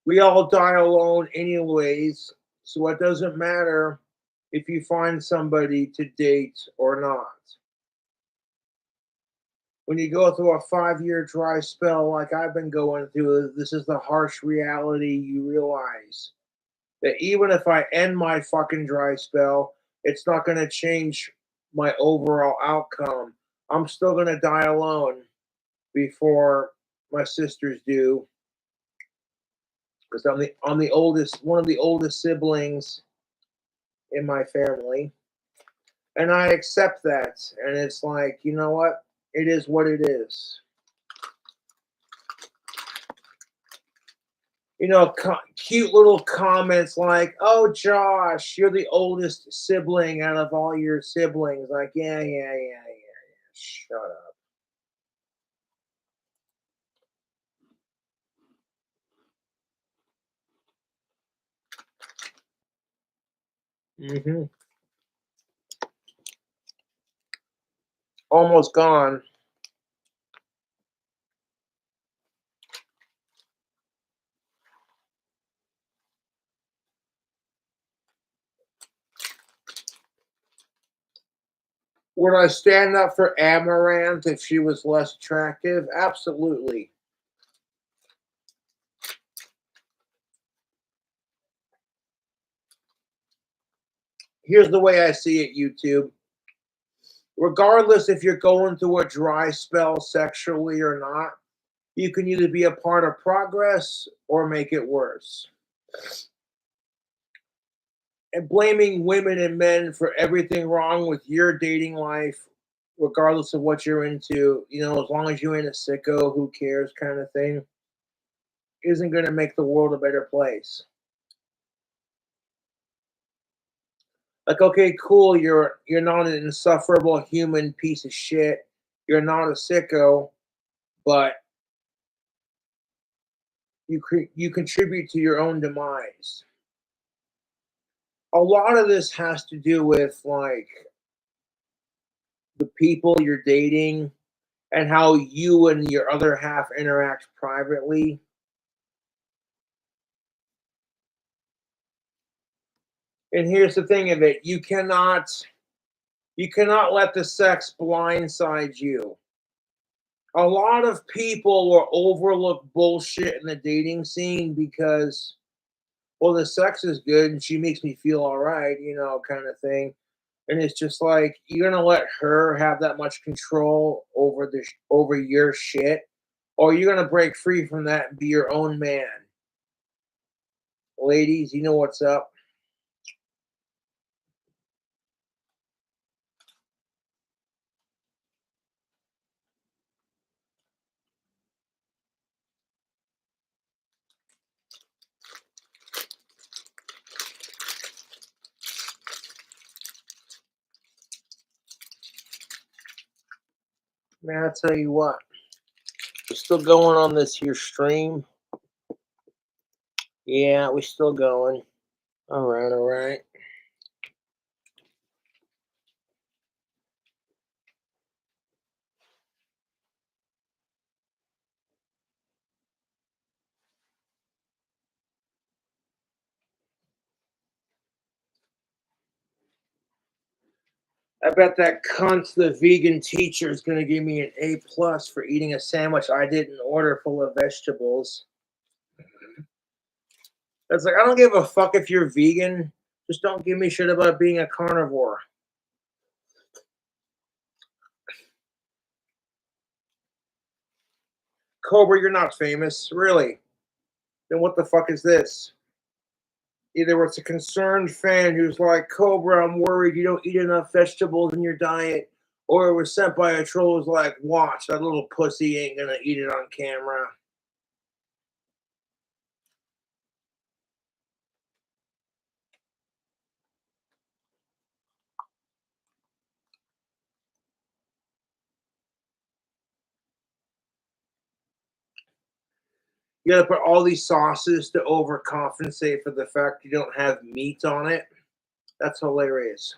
Speaker 1: We all die alone anyways, so it doesn't matter if you find somebody to date or not. When you go through a 5 year dry spell like I've been going through, this is the harsh reality you realize. That even if I end my fucking dry spell, it's not going to change my overall outcome. I'm still going to die alone before my sisters do, because I'm the oldest, one of the oldest siblings in my family, and I accept that. And it's like, you know what? It is what it is. Cute little comments like, "Oh, Josh, you're the oldest sibling out of all your siblings." Like, yeah, yeah, yeah, yeah, yeah. Shut up. Hmm. Almost gone. Would I stand up for Amaranth if she was less attractive? Absolutely. Here's the way I see it, YouTube. Regardless if you're going through a dry spell sexually or not, you can either be a part of progress or make it worse. And blaming women and men for everything wrong with your dating life, regardless of what you're into, as long as you ain't a sicko, who cares kind of thing, isn't going to make the world a better place. Like, okay, cool, you're not an insufferable human piece of shit. You're not a sicko, but you contribute to your own demise. A lot of this has to do with like the people you're dating and how you and your other half interact privately. And here's the thing of it, you cannot let the sex blindside you. A lot of people will overlook bullshit in the dating scene because, well, the sex is good and she makes me feel all right, kind of thing. And it's just like, you're gonna let her have that much control over your shit, or you're gonna break free from that and be your own man. Ladies, you know what's up. Man, I tell you what, we're still going on this here stream. Yeah, we're still going. All right, all right. I bet that cunt, the vegan teacher, is going to give me an A+ for eating a sandwich I didn't order full of vegetables. It's like, I don't give a fuck if you're vegan. Just don't give me shit about being a carnivore. Cobra, you're not famous. Really? Then what the fuck is this? Either it's a concerned fan who's like, Cobra, I'm worried you don't eat enough vegetables in your diet, or it was sent by a troll who's like, watch, that little pussy ain't gonna eat it on camera. You gotta put all these sauces to overcompensate for the fact you don't have meat on it. That's hilarious.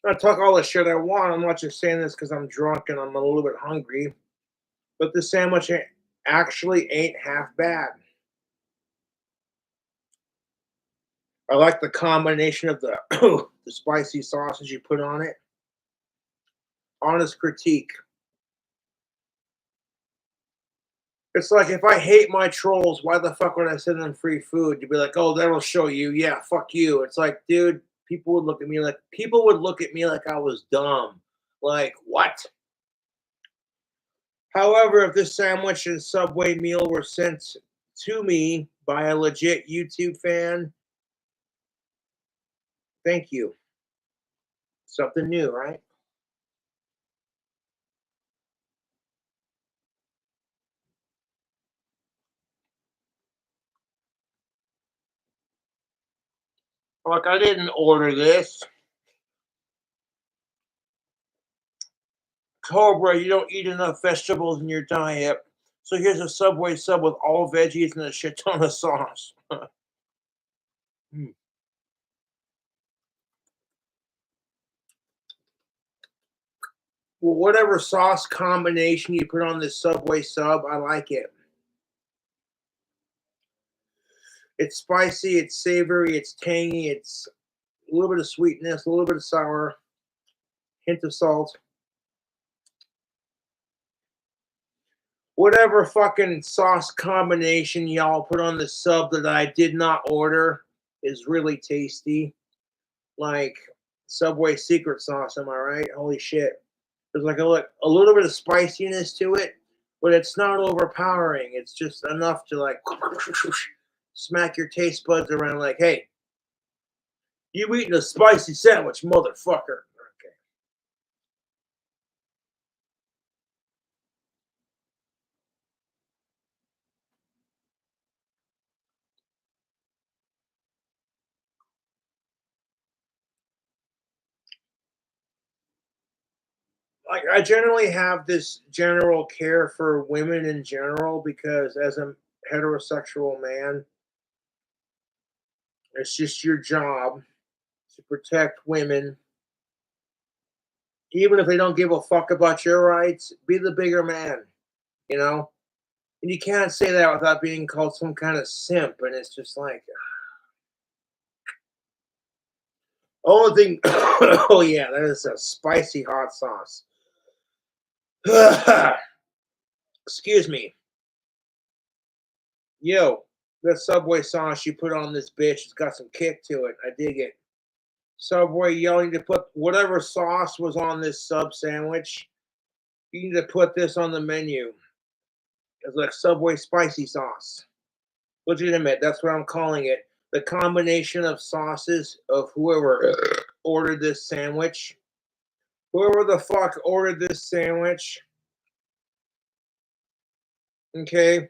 Speaker 1: I talk all the shit I want. I'm not just saying this because I'm drunk and I'm a little bit hungry. But this sandwich actually ain't half bad. I like the combination of the the spicy sausage you put on it. Honest critique. It's like, if I hate my trolls, why the fuck would I send them free food? You'd be like, oh, that'll show you. Yeah, fuck you. It's like, dude, people would look at me like I was dumb. Like, what? However, if this sandwich and Subway meal were sent to me by a legit YouTube fan, thank you. Something new, right? Like, I didn't order this. Cobra, you don't eat enough vegetables in your diet. So here's a Subway sub with all veggies and a shit ton of sauce. Well, whatever sauce combination you put on this Subway sub, I like it. It's spicy, it's savory, it's tangy, it's a little bit of sweetness, a little bit of sour, hint of salt. Whatever fucking sauce combination y'all put on the sub that I did not order is really tasty. Like Subway secret sauce, am I right? Holy shit. There's like a little bit of spiciness to it, but it's not overpowering. It's just enough to like smack your taste buds around like, hey, you eating a spicy sandwich, motherfucker. Like I generally have this general care for women in general because as a heterosexual man, it's just your job to protect women. Even if they don't give a fuck about your rights, be the bigger man, you know? And you can't say that without being called some kind of simp. And it's just like, only thing, oh yeah, that is a spicy hot sauce. Excuse me. Yo, that Subway sauce you put on this bitch, it's got some kick to it. I dig it. Subway, you need to put whatever sauce was on this sub sandwich. You need to put this on the menu. It's like Subway spicy sauce. Legitimate, that's what I'm calling it. The combination of sauces of whoever ordered this sandwich. Whoever the fuck ordered this sandwich. Okay.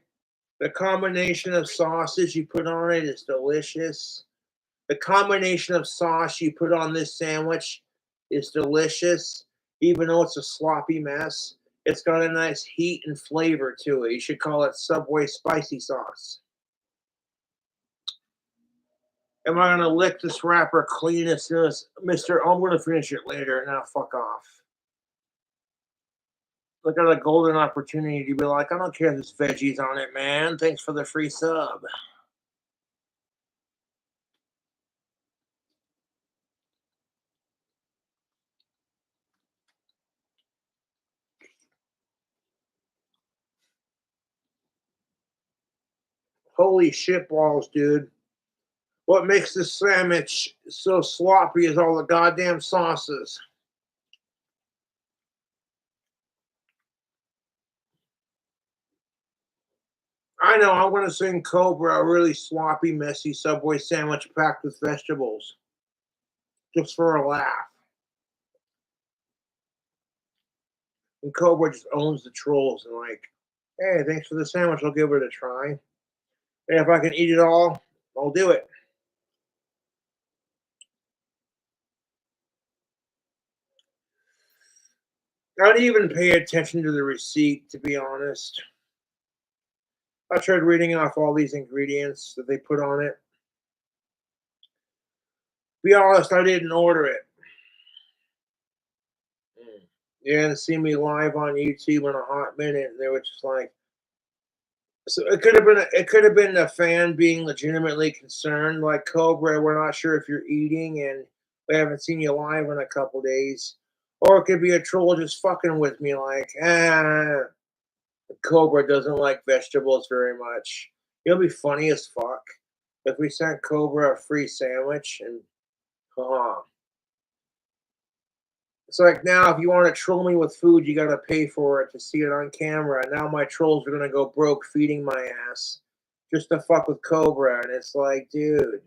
Speaker 1: The combination of sauces you put on it is delicious. The combination of sauce you put on this sandwich is delicious. Even though it's a sloppy mess, it's got a nice heat and flavor to it. You should call it Subway spicy sauce. Am I gonna lick this wrapper clean as soon as Mr. I'm gonna finish it later. Now fuck off. Look at a golden opportunity to be like, I don't care if there's veggies on it, man. Thanks for the free sub. Holy shit balls, dude. What makes this sandwich so sloppy is all the goddamn sauces. I know, I want to sing Cobra, a really sloppy, messy Subway sandwich packed with vegetables. Just for a laugh. And Cobra just owns the trolls and like, hey, thanks for the sandwich, I'll give it a try. And if I can eat it all, I'll do it. I didn't even pay attention to the receipt, to be honest. I tried reading off all these ingredients that they put on it. Be honest, I didn't order it. You hadn't seen me live on YouTube in a hot minute, and they were just like, so it could have been a fan being legitimately concerned, like Cobra, we're not sure if you're eating, and we haven't seen you live in a couple days. Or it could be a troll just fucking with me, like, Cobra doesn't like vegetables very much. It'll be funny as fuck if we sent Cobra a free sandwich and it's like now if you want to troll me with food, you gotta pay for it to see it on camera. And now my trolls are gonna go broke feeding my ass just to fuck with Cobra. And it's like, dude.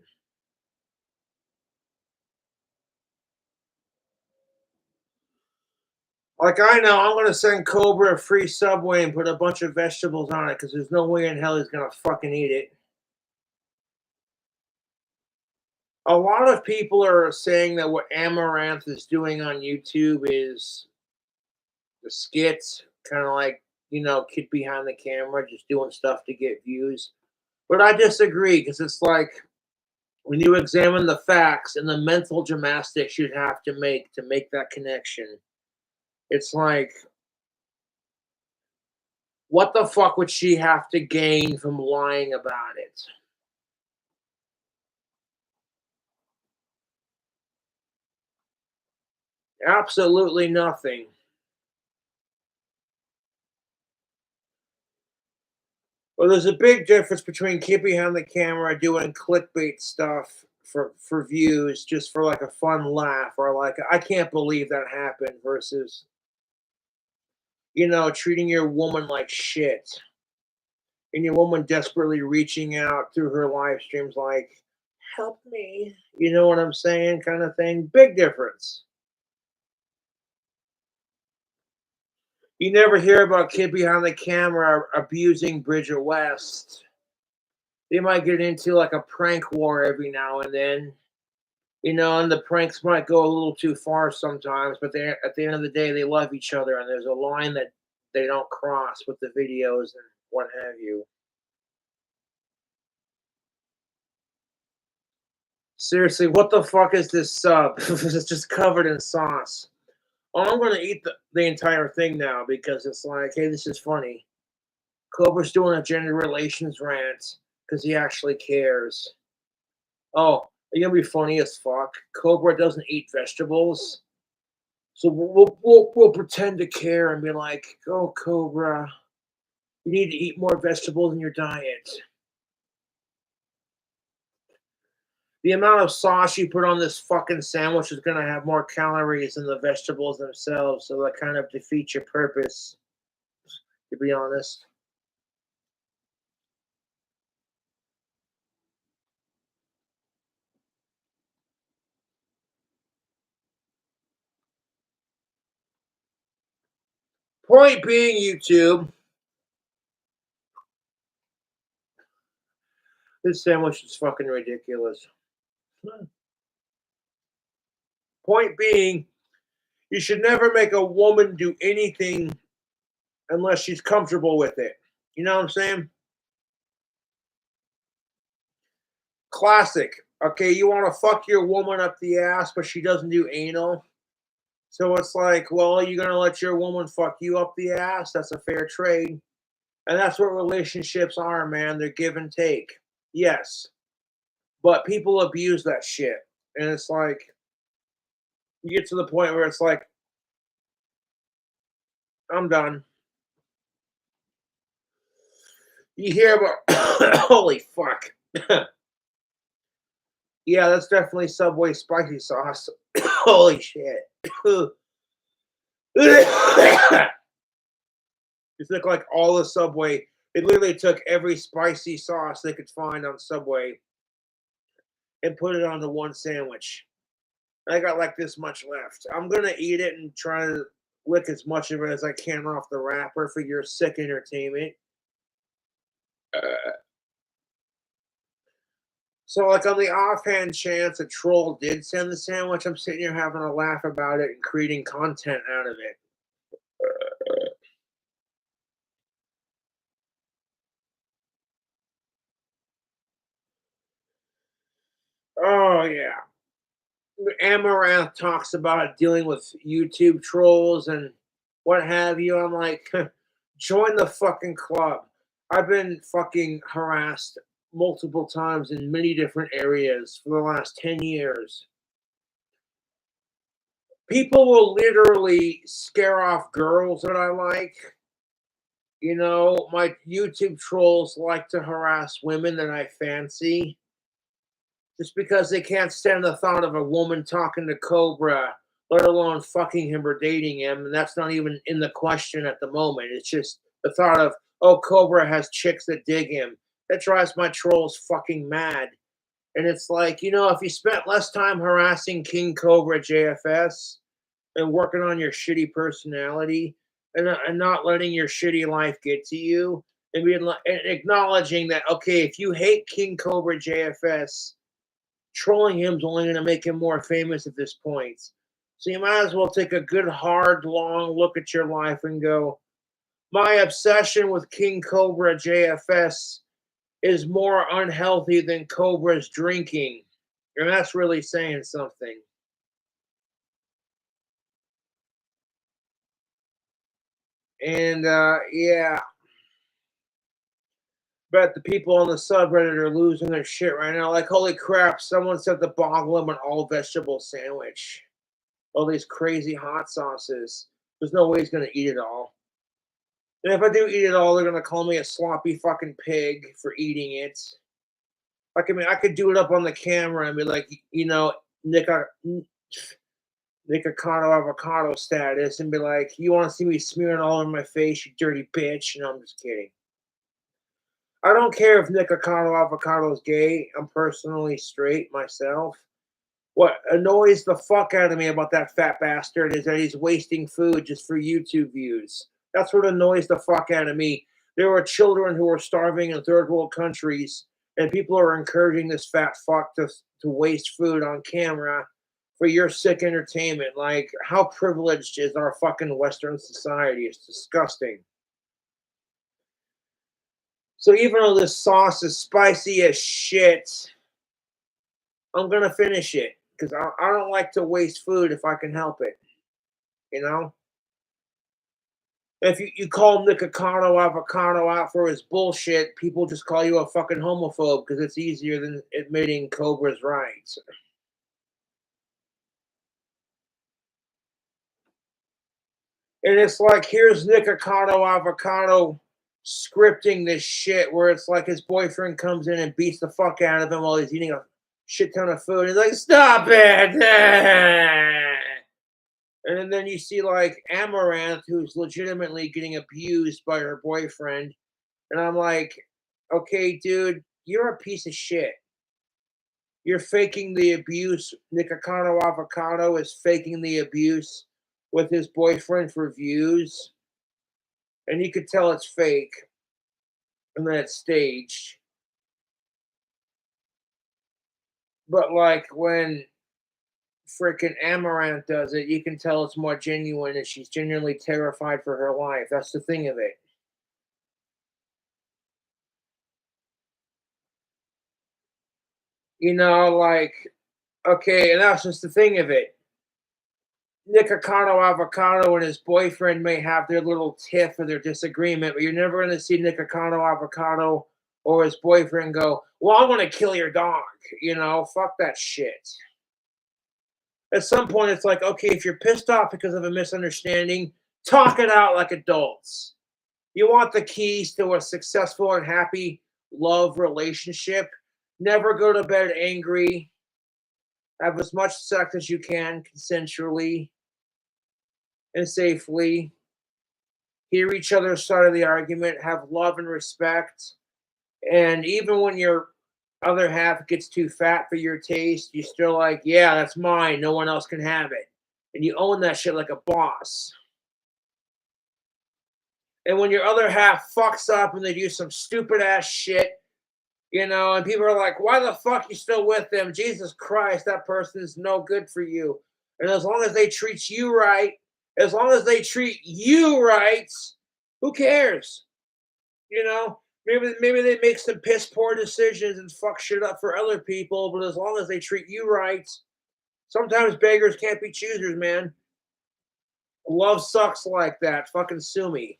Speaker 1: Like, I know I'm gonna send Cobra a free Subway and put a bunch of vegetables on it because there's no way in hell he's gonna fucking eat it. A lot of people are saying that what Amaranth is doing on YouTube is the skits, kind of like, kid behind the camera, just doing stuff to get views. But I disagree because it's like when you examine the facts and the mental gymnastics you'd have to make that connection, it's like, what the fuck would she have to gain from lying about it? Absolutely nothing. Well, there's a big difference between keeping behind the camera doing clickbait stuff for views, just for like a fun laugh, or like I can't believe that happened, versus treating your woman like shit, and your woman desperately reaching out through her live streams like, help me. You know what I'm saying? Kind of thing. Big difference. You never hear about kid behind the camera abusing Bridget West. They might get into like a prank war every now and then, and the pranks might go a little too far sometimes, but they at the end of the day they love each other, and there's a line that they don't cross with the videos and what have you. Seriously, what the fuck is this sub? It's just covered in sauce. Oh, I'm gonna eat the entire thing now because it's like, hey, this is funny. Cobra's doing a gender relations rant because he actually cares. Oh, you're gonna be funny as fuck. Cobra doesn't eat vegetables, so we'll pretend to care and be like, "Oh, Cobra, you need to eat more vegetables in your diet." The amount of sauce you put on this fucking sandwich is gonna have more calories than the vegetables themselves, so that kind of defeats your purpose, to be honest. Point being, YouTube, this sandwich is fucking ridiculous. Point being, you should never make a woman do anything unless she's comfortable with it. You know what I'm saying? Classic. Okay, you want to fuck your woman up the ass, but she doesn't do anal. So it's like, well, you're going to let your woman fuck you up the ass? That's a fair trade. And that's what relationships are, man. They're give and take. Yes. But people abuse that shit. And it's like, you get to the point where it's like, I'm done. You hear about, holy fuck. Yeah, that's definitely Subway spicy sauce. Holy shit. Just look like all the Subway. It literally took every spicy sauce they could find on Subway and put it onto one sandwich. I got like this much left. I'm gonna eat it and try to lick as much of it as I can off the wrapper for your sick entertainment. So, like, on the offhand chance a troll did send the sandwich, I'm sitting here having a laugh about it and creating content out of it. Oh yeah. Amaranth talks about dealing with YouTube trolls and what have you. I'm like, join the fucking club. I've been fucking harassed multiple times in many different areas for the last 10 years. People will literally scare off girls that I like. My YouTube trolls like to harass women that I fancy, just because they can't stand the thought of a woman talking to Cobra, let alone fucking him or dating him. And that's not even in the question at the moment. It's just the thought of, oh, Cobra has chicks that dig him. That drives my trolls fucking mad. And it's like, if you spent less time harassing King Cobra JFS and working on your shitty personality, and not letting your shitty life get to you, and and acknowledging that, okay, if you hate King Cobra JFS, trolling him is only going to make him more famous at this point. So you might as well take a good, hard, long look at your life and go, my obsession with King Cobra JFS is more unhealthy than Cobra's drinking. And that's really saying something. And yeah. Bet the people on the subreddit are losing their shit right now. Like, holy crap, someone set the bog limit all vegetable sandwich. all these crazy hot sauces. There's no way he's gonna eat it all. And if I do eat it all, they're gonna call me a sloppy fucking pig for eating it. Like, I mean, I could do it up on the camera and be like, you know, Nikocado avocado status, and be like, you want to see me smearing all over my face, you dirty bitch? No, I'm just kidding. I don't care if Nikocado avocado is gay. I'm personally straight myself. What annoys the fuck out of me about that fat bastard is that he's wasting food just for YouTube views. That's what annoys the fuck out of me. There are children who are starving in third world countries, and people are encouraging this fat fuck to waste food on camera for your sick entertainment. Like, how privileged is our fucking Western society? It's disgusting. So even though this sauce is spicy as shit, I'm gonna finish it because I don't like to waste food if I can help it. You know? If you call Nikocado avocado out for his bullshit, people just call you a fucking homophobe because it's easier than admitting Cobra's rights. And it's like, here's Nikocado avocado scripting this shit where it's like his boyfriend comes in and beats the fuck out of him while he's eating a shit ton of food. He's like, stop it! And then you see like Amaranth, who's legitimately getting abused by her boyfriend. And I'm like, okay, dude, you're a piece of shit. You're faking the abuse. Nikocado avocado is faking the abuse with his boyfriend for views. And you could tell it's fake. And then it's staged. But like when freaking Amaranth does it, you can tell it's more genuine and she's genuinely terrified for her life. That's the thing of it. You know, like, okay, and that's just the thing of it. Nikocado avocado and his boyfriend may have their little tiff or their disagreement, but you're never going to see Nikocado avocado or his boyfriend go, well, I'm going to kill your dog. You know, fuck that shit. At some point, it's like, okay, if you're pissed off because of a misunderstanding, talk it out like adults. You want the keys to a successful and happy love relationship. Never go to bed angry. Have as much sex as you can consensually and safely. Hear each other's side of the argument. Have love and respect. And even when your other half gets too fat for your taste, you're still like, yeah, that's mine. No one else can have it. And you own that shit like a boss. And when your other half fucks up and they do some stupid ass shit, you know, and people are like, why the fuck you still with them? Jesus Christ, that person is no good for you. And as long as they treat you right, as long as they treat you right, who cares? You know, maybe they make some piss poor decisions and fuck shit up for other people, but as long as they treat you right, sometimes beggars can't be choosers, man. Love sucks like that. Fucking sue me.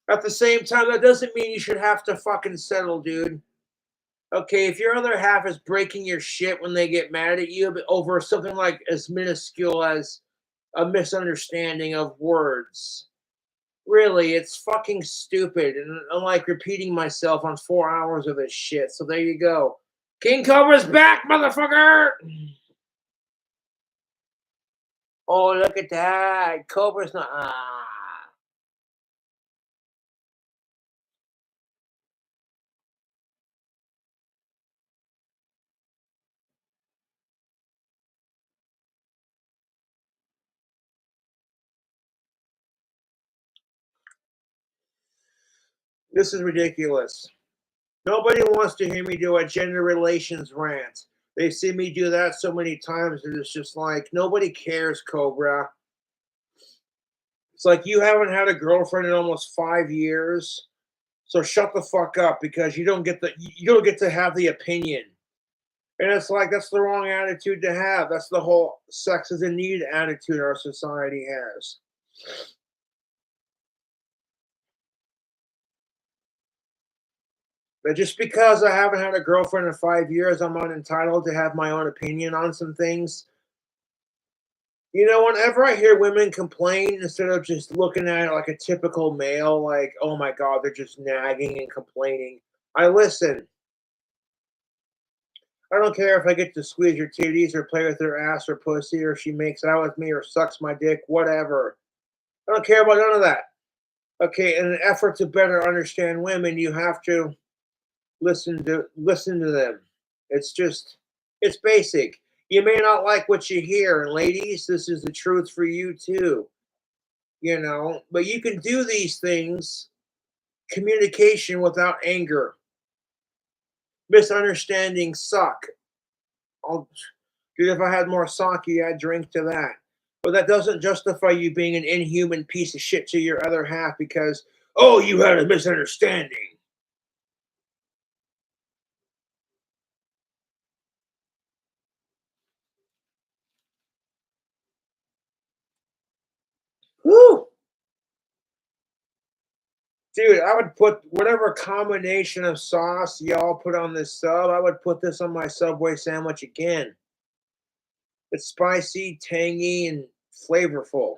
Speaker 1: At the same time, that doesn't mean you should have to fucking settle, dude. Okay, if your other half is breaking your shit when they get mad at you over something like as minuscule as a misunderstanding of words, really, it's fucking stupid. And I'm like repeating myself on 4 hours of this shit. So there you go. King Cobra's back, motherfucker! Oh, look at that. Cobra's not. This is ridiculous. Nobody wants to hear me do a gender relations rant. They see me do that so many times that it's just like, nobody cares, Cobra. It's like, you haven't had a girlfriend in almost 5 years, so shut the fuck up because you don't get to have the opinion. And it's like, that's the wrong attitude to have. That's the whole sex is a need attitude our society has. But just because I haven't had a girlfriend in 5 years, I'm not entitled to have my own opinion on some things. You know, whenever I hear women complain, instead of just looking at it like a typical male, like, oh my God, they're just nagging and complaining, I listen. I don't care if I get to squeeze your titties or play with her ass or pussy or she makes out with me or sucks my dick, whatever. I don't care about none of that. Okay, in an effort to better understand women, you have to listen to them. It's basic. You may not like what you hear, and ladies, this is the truth for you too. You know, but you can do these things, communication without anger. Misunderstandings suck. I'll, Dude, if I had more sake, I'd drink to that. But that doesn't justify you being an inhuman piece of shit to your other half because, oh, you had a misunderstanding. Woo! Dude, I would put whatever combination of sauce y'all put on this sub, I would put this on my Subway sandwich again. It's spicy, tangy, and flavorful.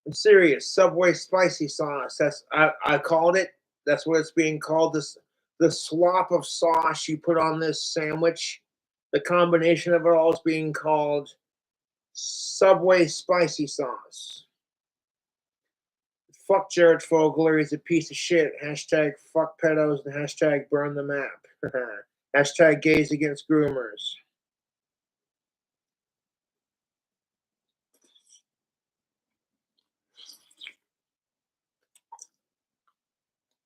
Speaker 1: I'm serious. Subway spicy sauce. I called it. That's what it's being called. The slop of sauce you put on this sandwich. The combination of it all is being called Subway spicy sauce. Fuck Jared Fogler. He's a piece of shit. Hashtag fuck pedos and hashtag burn the map. Hashtag gays against groomers.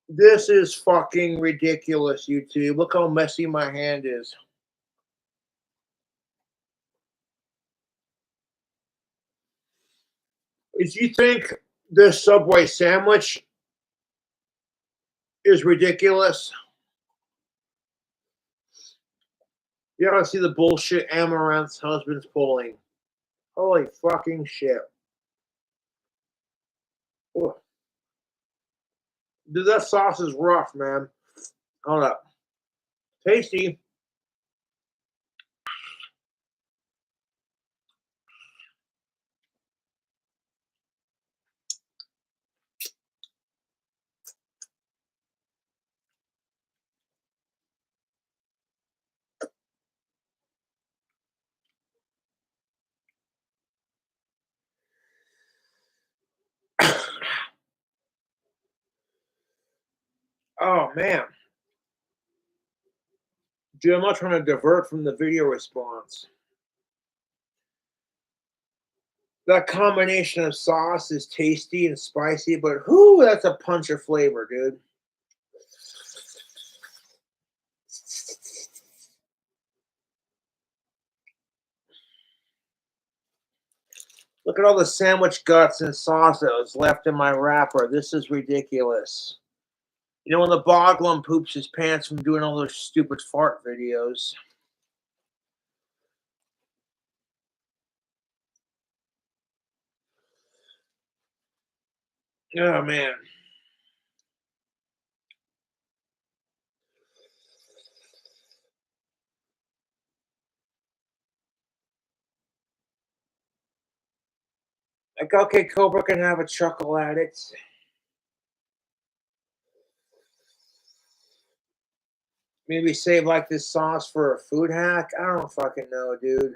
Speaker 1: This is fucking ridiculous, YouTube. Look how messy my hand is. If you think this Subway sandwich is ridiculous, you gotta see the bullshit Amaranth's husband's pulling. Holy fucking shit. Ugh. Dude, that sauce is rough, man. Hold up. Tasty. Oh, man. Dude, I'm not trying to divert from the video response. That combination of sauce is tasty and spicy, but whoo, that's a punch of flavor, dude. Look at all the sandwich guts and sauce that was left in my wrapper. This is ridiculous. You know when the Boglum poops his pants from doing all those stupid fart videos. Oh, man. Like, okay, Cobra can have a chuckle at it. Maybe save like this sauce for a food hack. I don't fucking know, dude.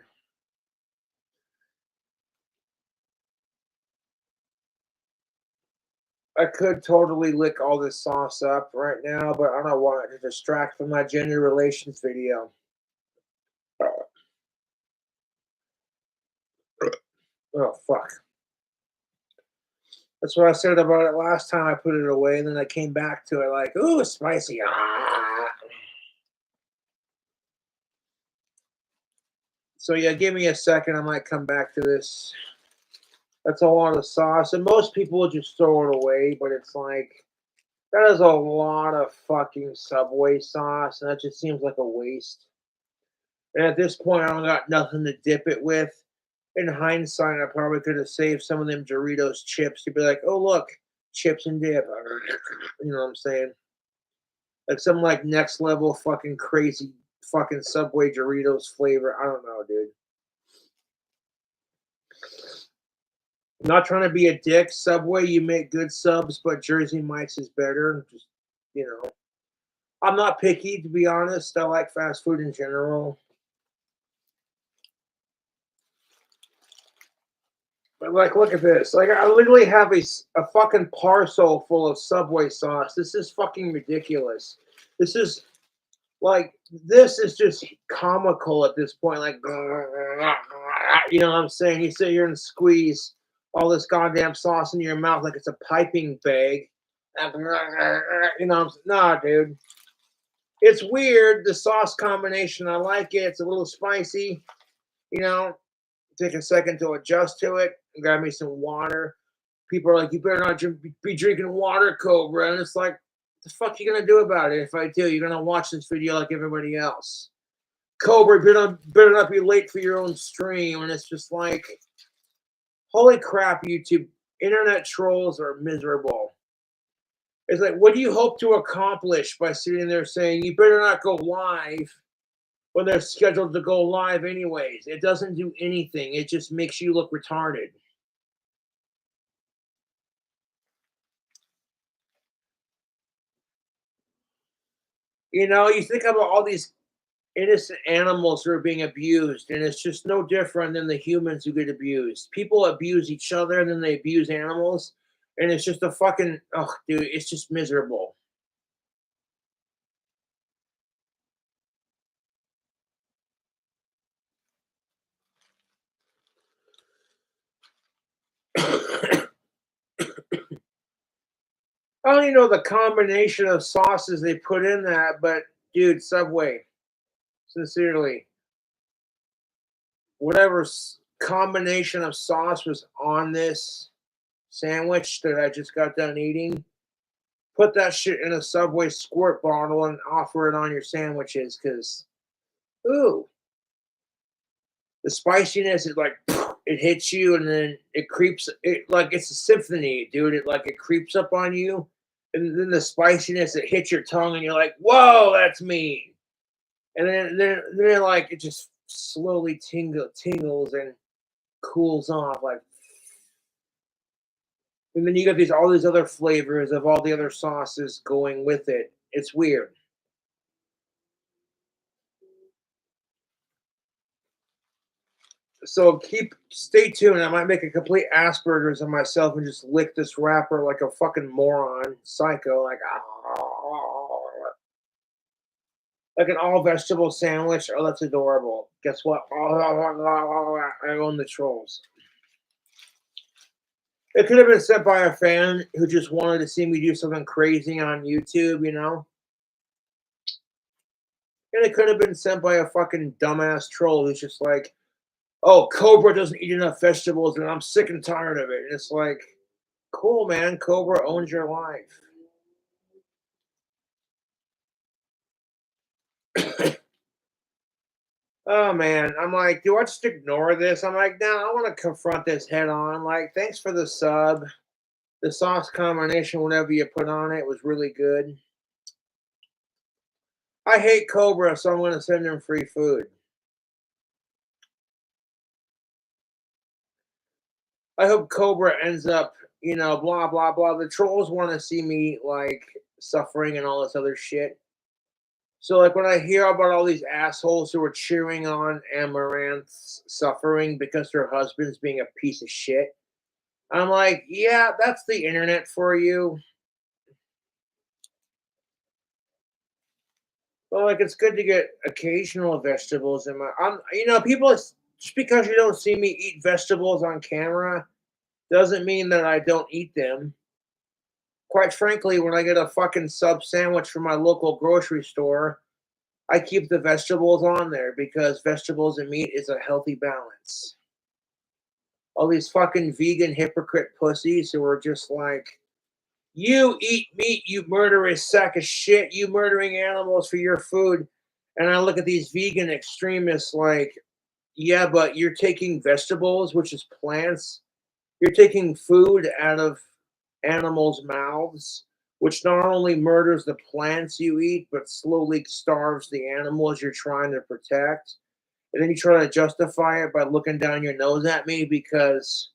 Speaker 1: I could totally lick all this sauce up right now, but I don't want it to distract from my gender relations video. Oh, fuck. That's what I said about it last time I put it away, and then I came back to it like, ooh, it's spicy. Ah. So yeah, give me a second. I might come back to this. That's a lot of sauce, and most people will just throw it away, but it's like, that is a lot of fucking Subway sauce, and that just seems like a waste. And at this point, I don't got nothing to dip it with. In hindsight, I probably could have saved some of them Doritos chips to be like, oh, look, chips and dip. You know what I'm saying? Like some like next level fucking crazy fucking Subway Doritos flavor. I don't know, dude. Not trying to be a dick. Subway, you make good subs, but Jersey Mike's is better. Just, you know, I'm not picky, to be honest. I like fast food in general. But like, look at this. Like, I literally have a fucking parcel full of Subway sauce. This is fucking ridiculous. This is like, this is just comical at this point. Like, you know what I'm saying? You sit here and squeeze all this goddamn sauce in your mouth like it's a piping bag. You know, nah, dude. It's weird. The sauce combination, I like it. It's a little spicy. You know, take a second to adjust to it. Grab me some water. People are like, you better not be drinking water, Cobra. And it's like, the fuck you gonna do about it? If I do, you're gonna watch this video like everybody else. Cobra, better not be late for your own stream. And it's just like, holy crap, YouTube. Internet trolls are miserable. It's like, what do you hope to accomplish by sitting there saying, you better not go live when they're scheduled to go live anyways? It doesn't do anything. It just makes you look retarded. You know, you think about all these innocent animals who are being abused, and it's just no different than the humans who get abused. People abuse each other, and then they abuse animals, and it's just a fucking, oh, dude, it's just miserable. I don't even know the combination of sauces they put in that, but dude, Subway, sincerely, whatever combination of sauce was on this sandwich that I just got done eating, put that shit in a Subway squirt bottle and offer it on your sandwiches, because, ooh, the spiciness is like, it hits you and then it creeps, it like it's a symphony, dude. It creeps up on you, and then the spiciness, it hits your tongue and you're like, whoa, that's mean. And then like it just slowly tingles and cools off, like, and then you got all these other flavors of all the other sauces going with it. It's weird. So stay tuned. I might make a complete Asperger's of myself and just lick this wrapper like a fucking moron, psycho, like an all vegetable sandwich. Oh, that's adorable. Guess what? I own the trolls. It could have been sent by a fan who just wanted to see me do something crazy on YouTube, you know? And it could have been sent by a fucking dumbass troll who's just like, oh, Cobra doesn't eat enough vegetables and I'm sick and tired of it. And it's like, cool, man. Cobra owns your life. Oh, man. I'm like, do I just ignore this? I'm like, no, I want to confront this head on. Like, thanks for the sub. The sauce combination, whatever you put on it, was really good. I hate Cobra, so I'm going to send him free food. I hope Cobra ends up, you know, blah, blah, blah. The trolls want to see me, like, suffering and all this other shit. So, like, when I hear about all these assholes who are cheering on Amaranth's suffering because her husband's being a piece of shit, I'm like, yeah, that's the internet for you. Well, like, it's good to get occasional vegetables in my. You know, people, just because you don't see me eat vegetables on camera doesn't mean that I don't eat them. Quite frankly, when I get a fucking sub sandwich from my local grocery store, I keep the vegetables on there because vegetables and meat is a healthy balance. All these fucking vegan hypocrite pussies who are just like, you eat meat, you murderous sack of shit, you murdering animals for your food. And I look at these vegan extremists like, yeah, but you're taking vegetables, which is plants. You're taking food out of animals' mouths, which not only murders the plants you eat, but slowly starves the animals you're trying to protect. And then you try to justify it by looking down your nose at me because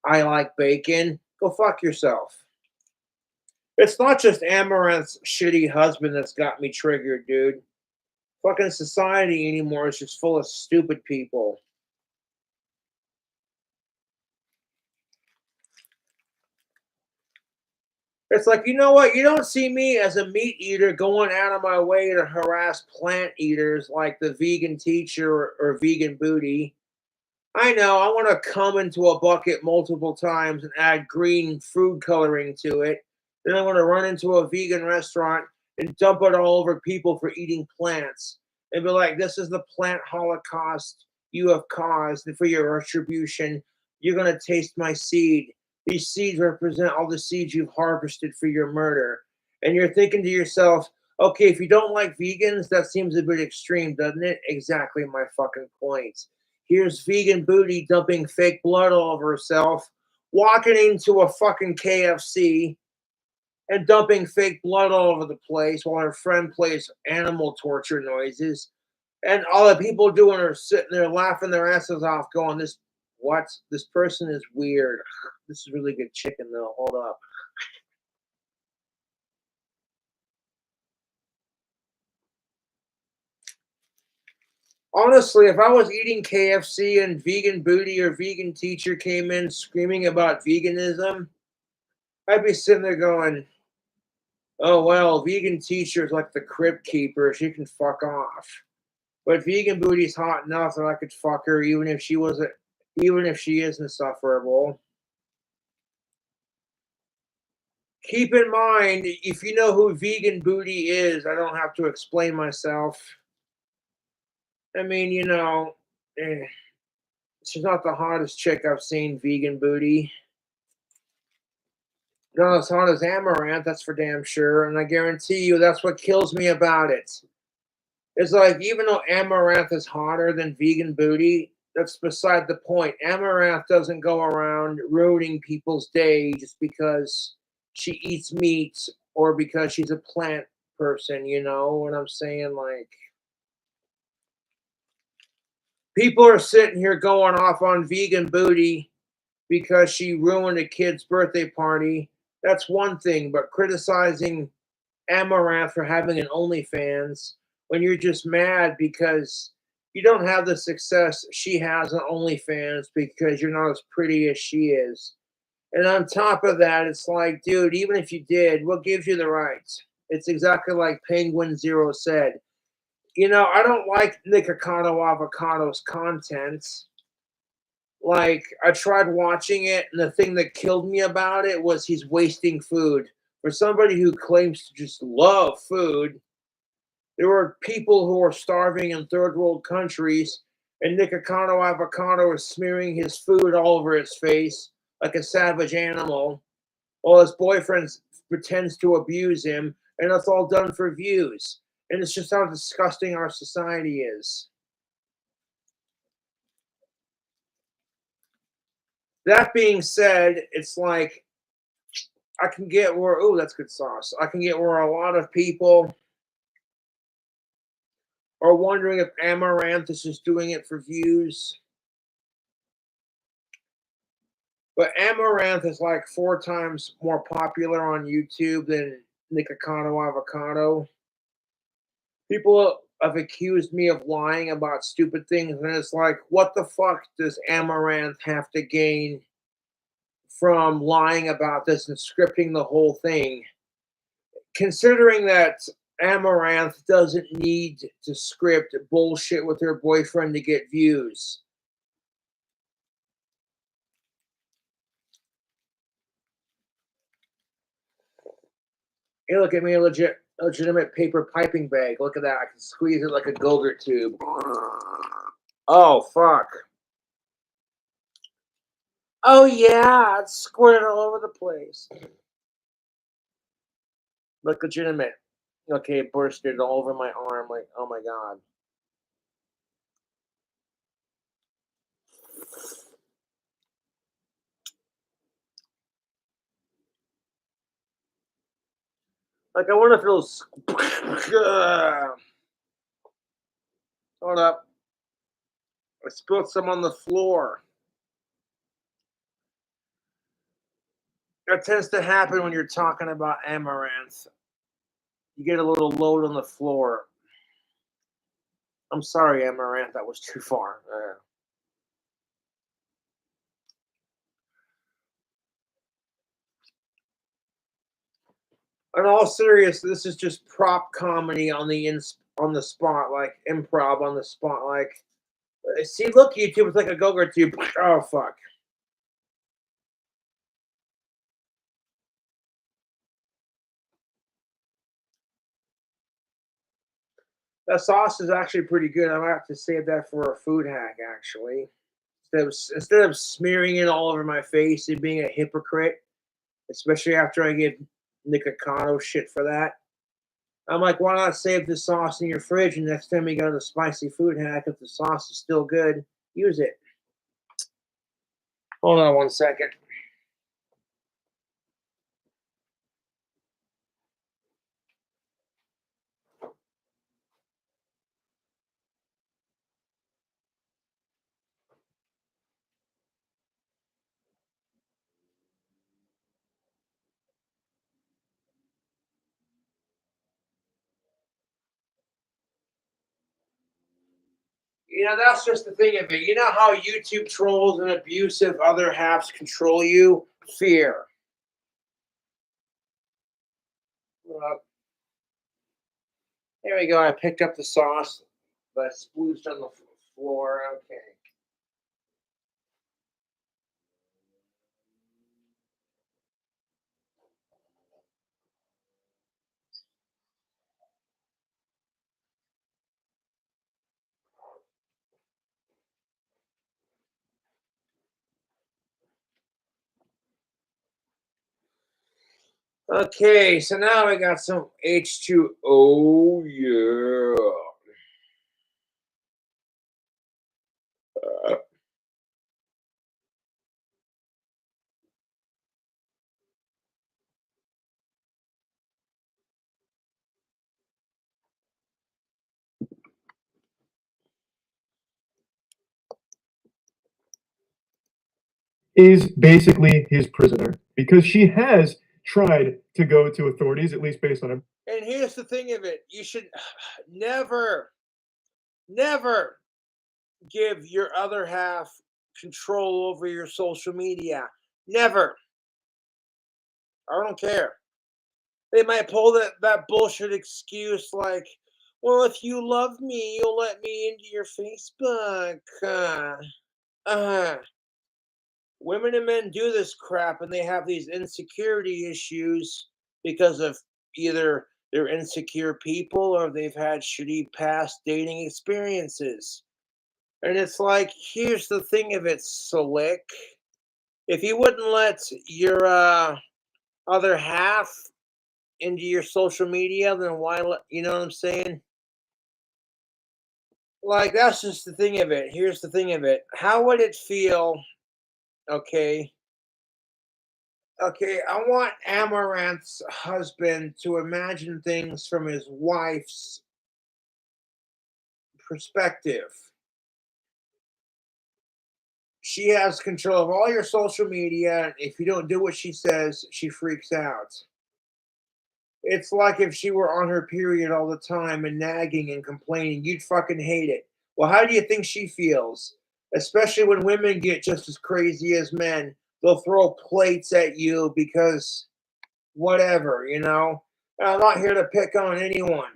Speaker 1: I like bacon. Go fuck yourself. It's not just Amaranth's shitty husband that's got me triggered, dude. Fucking society anymore is just full of stupid people. It's like, you know what? You don't see me as a meat eater going out of my way to harass plant eaters like the vegan teacher or vegan booty. I know I want to come into a bucket multiple times and add green food coloring to it. Then I want to run into a vegan restaurant and dump it all over people for eating plants and be like, this is the plant holocaust you have caused. And for your retribution, you're going to taste my seed. These seeds represent all the seeds you've harvested for your murder. And you're thinking to yourself, okay, if you don't like vegans, that seems a bit extreme, doesn't it? Exactly my fucking point. Here's vegan booty dumping fake blood all over herself, walking into a fucking KFC and dumping fake blood all over the place while her friend plays animal torture noises. And all the people doing are sitting there laughing their asses off, going, "This what? This person is weird. This is really good chicken, though. Hold up." Honestly, if I was eating KFC and vegan booty or vegan teacher came in screaming about veganism, I'd be sitting there going, "Oh well, vegan teacher's like the crypt keeper. She can fuck off." But vegan booty's hot enough that I could fuck her even if she is insufferable. Keep in mind, if you know who vegan booty is, I don't have to explain myself. I mean, she's not the hottest chick I've seen, vegan booty. Not as hot as Amaranth, that's for damn sure. And I guarantee you that's what kills me about it. It's like, even though Amaranth is hotter than vegan booty, that's beside the point. Amaranth doesn't go around ruining people's day just because she eats meat or because she's a plant person, you know what I'm saying? Like, people are sitting here going off on vegan booty because she ruined a kid's birthday party. That's one thing, but criticizing Amaranth for having an OnlyFans when you're just mad because you don't have the success she has on OnlyFans because you're not as pretty as she is. And on top of that, it's like, dude, even if you did, what gives you the rights? It's exactly like Penguin Zero said. I don't like Nikocado Avocado's content. Like, I tried watching it, and the thing that killed me about it was he's wasting food. For somebody who claims to just love food, there were people who are starving in third world countries, and Nikocado Avocado is smearing his food all over his face like a savage animal, while his boyfriend pretends to abuse him, and it's all done for views. And it's just how disgusting our society is. That being said, it's like I can get where, oh, that's good sauce. I can get where a lot of people are wondering if Amaranth is just doing it for views. But Amaranth is like 4 times more popular on YouTube than Nikocado Avocado. People have accused me of lying about stupid things, and it's like, what the fuck does Amaranth have to gain from lying about this and scripting the whole thing? Considering that Amaranth doesn't need to script bullshit with her boyfriend to get views. Hey, look at me, a legitimate paper piping bag. Look at that. I can squeeze it like a Go-Gurt tube. Oh, fuck. Oh, yeah. It's squirted all over the place. Look legitimate. Okay, it bursted all over my arm. Like, oh my god. Like, I wonder if it'll. Hold up. I spilled some on the floor. That tends to happen when you're talking about amaranth. You get a little load on the floor. I'm sorry, amaranth. That was too far. In all seriousness, this is just prop comedy on the spot, like improv on the spot. Like, see, look, YouTube, it's like a go-go tube. Oh fuck. That sauce is actually pretty good. I might have to save that for a food hack, actually. Instead of smearing it all over my face and being a hypocrite, especially after I get Nikocado shit for that. I'm like, why not save the sauce in your fridge and next time you go to the spicy food hack, if the sauce is still good, use it. Hold on 1 second. You know, that's just the thing of it. You know how YouTube trolls and abusive other halves control you? Fear. There we go. I picked up the sauce that splooged on the floor. Okay. Okay, so now we got some H2O. Yeah.
Speaker 2: Is basically his prisoner because she has tried to go to authorities, at least based on him.
Speaker 1: And here's the thing of it. You should never, never give your other half control over your social media. Never. I don't care. They might pull that bullshit excuse like, well, if you love me, you'll let me into your Facebook. Women and men do this crap and they have these insecurity issues because of either they're insecure people or they've had shitty past dating experiences. And it's like, here's the thing of it, Slick. If you wouldn't let your other half into your social media, then why let, you know what I'm saying? Like, that's just the thing of it. Here's the thing of it. How would it feel? Okay. Okay, I want Amaranth's husband to imagine things from his wife's perspective. She has control of all your social media. And if you don't do what she says, she freaks out. It's like if she were on her period all the time and nagging and complaining. You'd fucking hate it. Well, how do you think she feels? Especially when women get just as crazy as men. They'll throw plates at you because whatever, you know? And I'm not here to pick on anyone.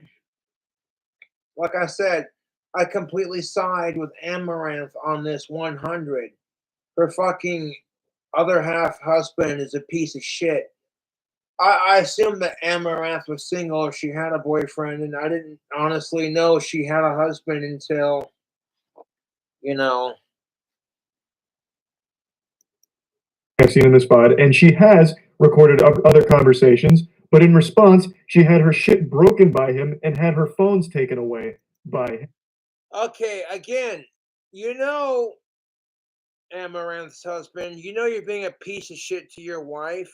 Speaker 1: Like I said, I completely side with Amaranth on this 100. Her fucking other half husband is a piece of shit. I assumed that Amaranth was single or she had a boyfriend, and I didn't honestly know she had a husband until, you know.
Speaker 2: I've seen in this pod, and she has recorded other conversations, but in response, she had her shit broken by him and had her phones taken away by him.
Speaker 1: Okay, again, you know, Amaranth's husband, you know you're being a piece of shit to your wife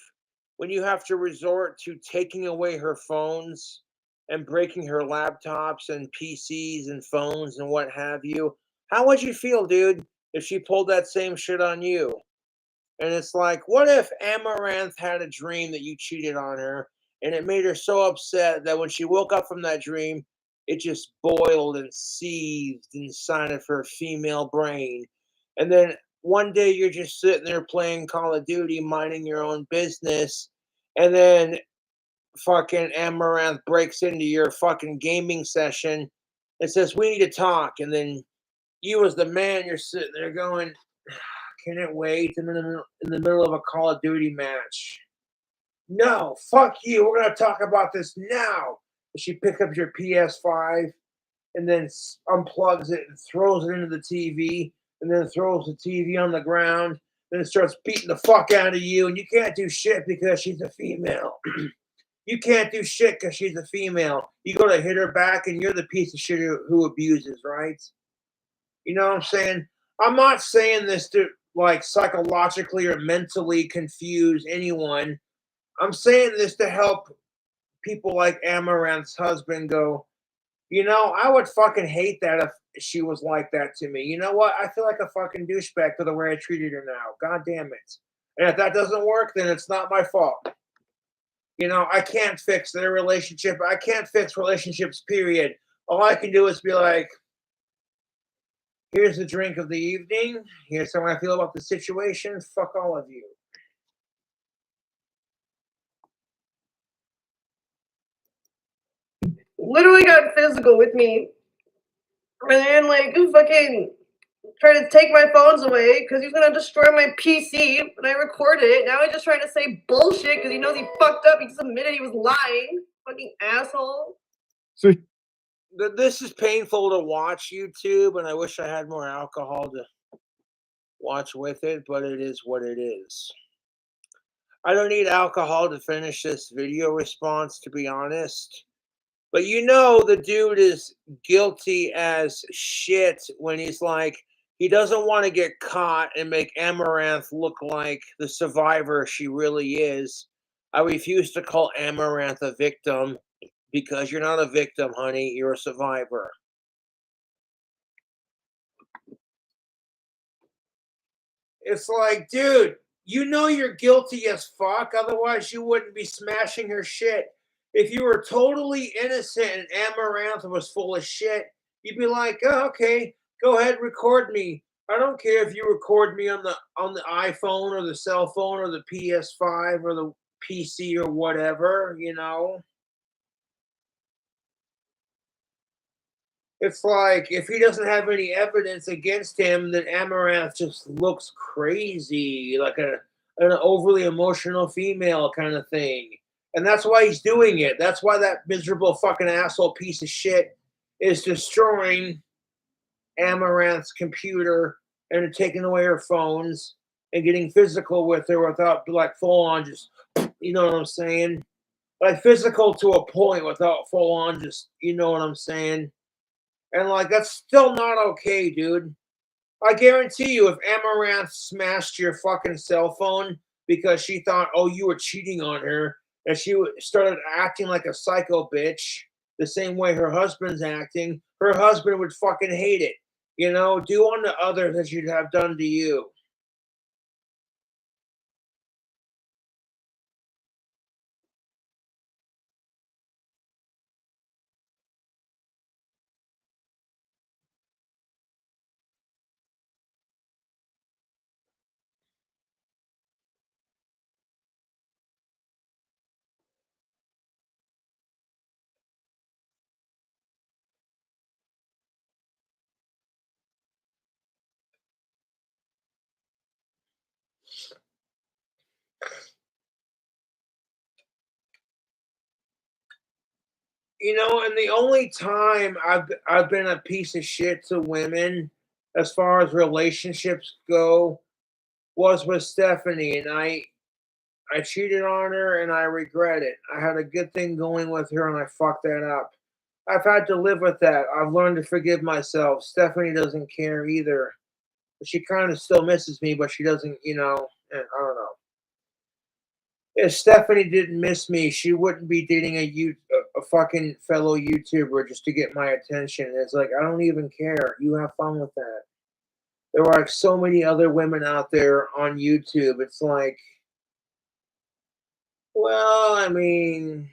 Speaker 1: when you have to resort to taking away her phones and breaking her laptops and PCs and phones and what have you, how would you feel, dude, if she pulled that same shit on you? And it's like, what if Amaranth had a dream that you cheated on her and it made her so upset that when she woke up from that dream, it just boiled and seethed inside of her female brain. And then one day you're just sitting there playing Call of Duty, minding your own business, and then fucking Amaranth breaks into your fucking gaming session and says, "We need to talk." And then you, as the man, you're sitting there going, "Can it wait? I'm in the middle of a Call of Duty match." "No, fuck you. We're gonna talk about this now." And she picks up your PS5 and then unplugs it and throws it into the TV, and then throws the TV on the ground. Then it starts beating the fuck out of you, and you can't do shit because she's a female. You can't do shit because she's a female. You go to hit her back, and you're the piece of shit who abuses, right? You know what I'm saying? I'm not saying this to like psychologically or mentally confuse anyone. I'm saying this to help people like Amaranth's husband go, I would fucking hate that if she was like that to me. You know what? I feel like a fucking douchebag for the way I treated her now. God damn it. And if that doesn't work, then it's not my fault. I can't fix their relationship. I can't fix relationships, period. All I can do is be like, here's the drink of the evening. Here's how I feel about the situation. Fuck all of you.
Speaker 4: Literally got physical with me. And then, like, fucking trying to take my phones away because he's going to destroy my PC. And I recorded it. Now he's just trying to say bullshit because he knows he fucked up. He just admitted he was lying. Fucking asshole.
Speaker 2: So
Speaker 1: This is painful to watch, YouTube, and I wish I had more alcohol to watch with it, but it is what it is. I don't need alcohol to finish this video response, to be honest. But the dude is guilty as shit when he's like, he doesn't want to get caught and make Amaranth look like the survivor she really is. I refuse to call Amaranth a victim because you're not a victim, honey. You're a survivor. It's like, dude, you're guilty as fuck. Otherwise, you wouldn't be smashing her shit. If you were totally innocent and Amaranth was full of shit, you'd be like, oh, okay, go ahead, record me. I don't care if you record me on the iPhone or the cell phone or the PS5 or the PC or whatever, It's like if he doesn't have any evidence against him, then Amaranth just looks crazy, like an overly emotional female kind of thing. And that's why he's doing it. That's why that miserable fucking asshole piece of shit is destroying Amaranth's computer and taking away her phones and getting physical with her without like full on just, you know what I'm saying? Like physical to a point without full on just, you know what I'm saying? And like that's still not okay, dude. I guarantee you, if Amaranth smashed your fucking cell phone because she thought, oh, you were cheating on her, and she started acting like a psycho bitch, the same way her husband's acting, her husband would fucking hate it. Do unto others as you'd have done to you. And the only time I've been a piece of shit to women as far as relationships go was with Stephanie, and I cheated on her and I regret it. I had a good thing going with her and I fucked that up. I've had to live with that. I've learned to forgive myself. Stephanie doesn't care either. She kind of still misses me, but she doesn't, I don't know. If Stephanie didn't miss me, she wouldn't be dating a fucking fellow YouTuber just to get my attention. It's like, I don't even care. You have fun with that. There are like so many other women out there on YouTube. It's like, well, I mean,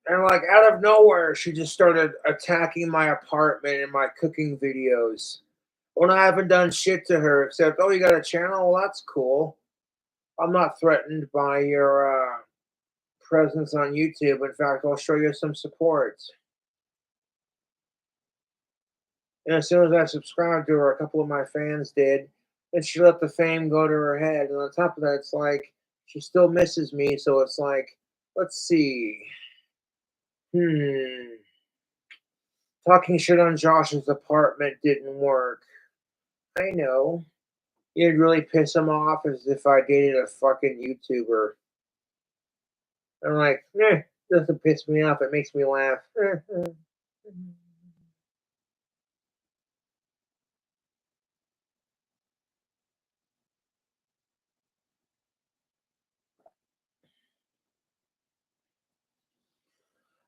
Speaker 1: and like out of nowhere, she just started attacking my apartment and my cooking videos when I haven't done shit to her except, oh, you got a channel? Well, that's cool. I'm not threatened by your presence on YouTube. In fact, I'll show you some support. And as soon as I subscribed to her, a couple of my fans did, and she let the fame go to her head. And on top of that, it's like she still misses me. So it's like, let's see. Talking shit on Josh's apartment didn't work. I know. It'd really piss him off as if I dated a fucking YouTuber. I'm like, doesn't piss me off. It makes me laugh.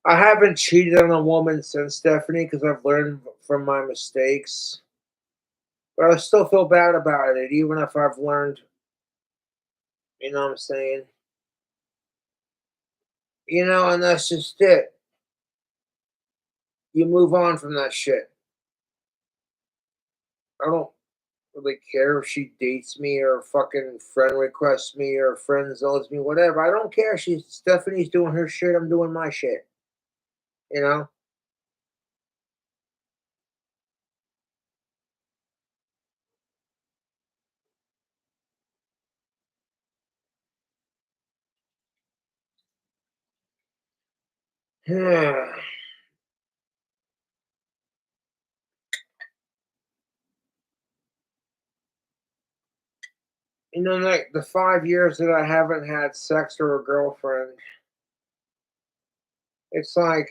Speaker 1: I haven't cheated on a woman since Stephanie because I've learned from my mistakes. But I still feel bad about it, even if I've learned, you know what I'm saying? And that's just it. You move on from that shit. I don't really care if she dates me or fucking friend requests me or friend zones me, whatever. I don't care. Stephanie's doing her shit. I'm doing my shit. You know? Like the 5 years that I haven't had sex or a girlfriend, it's like,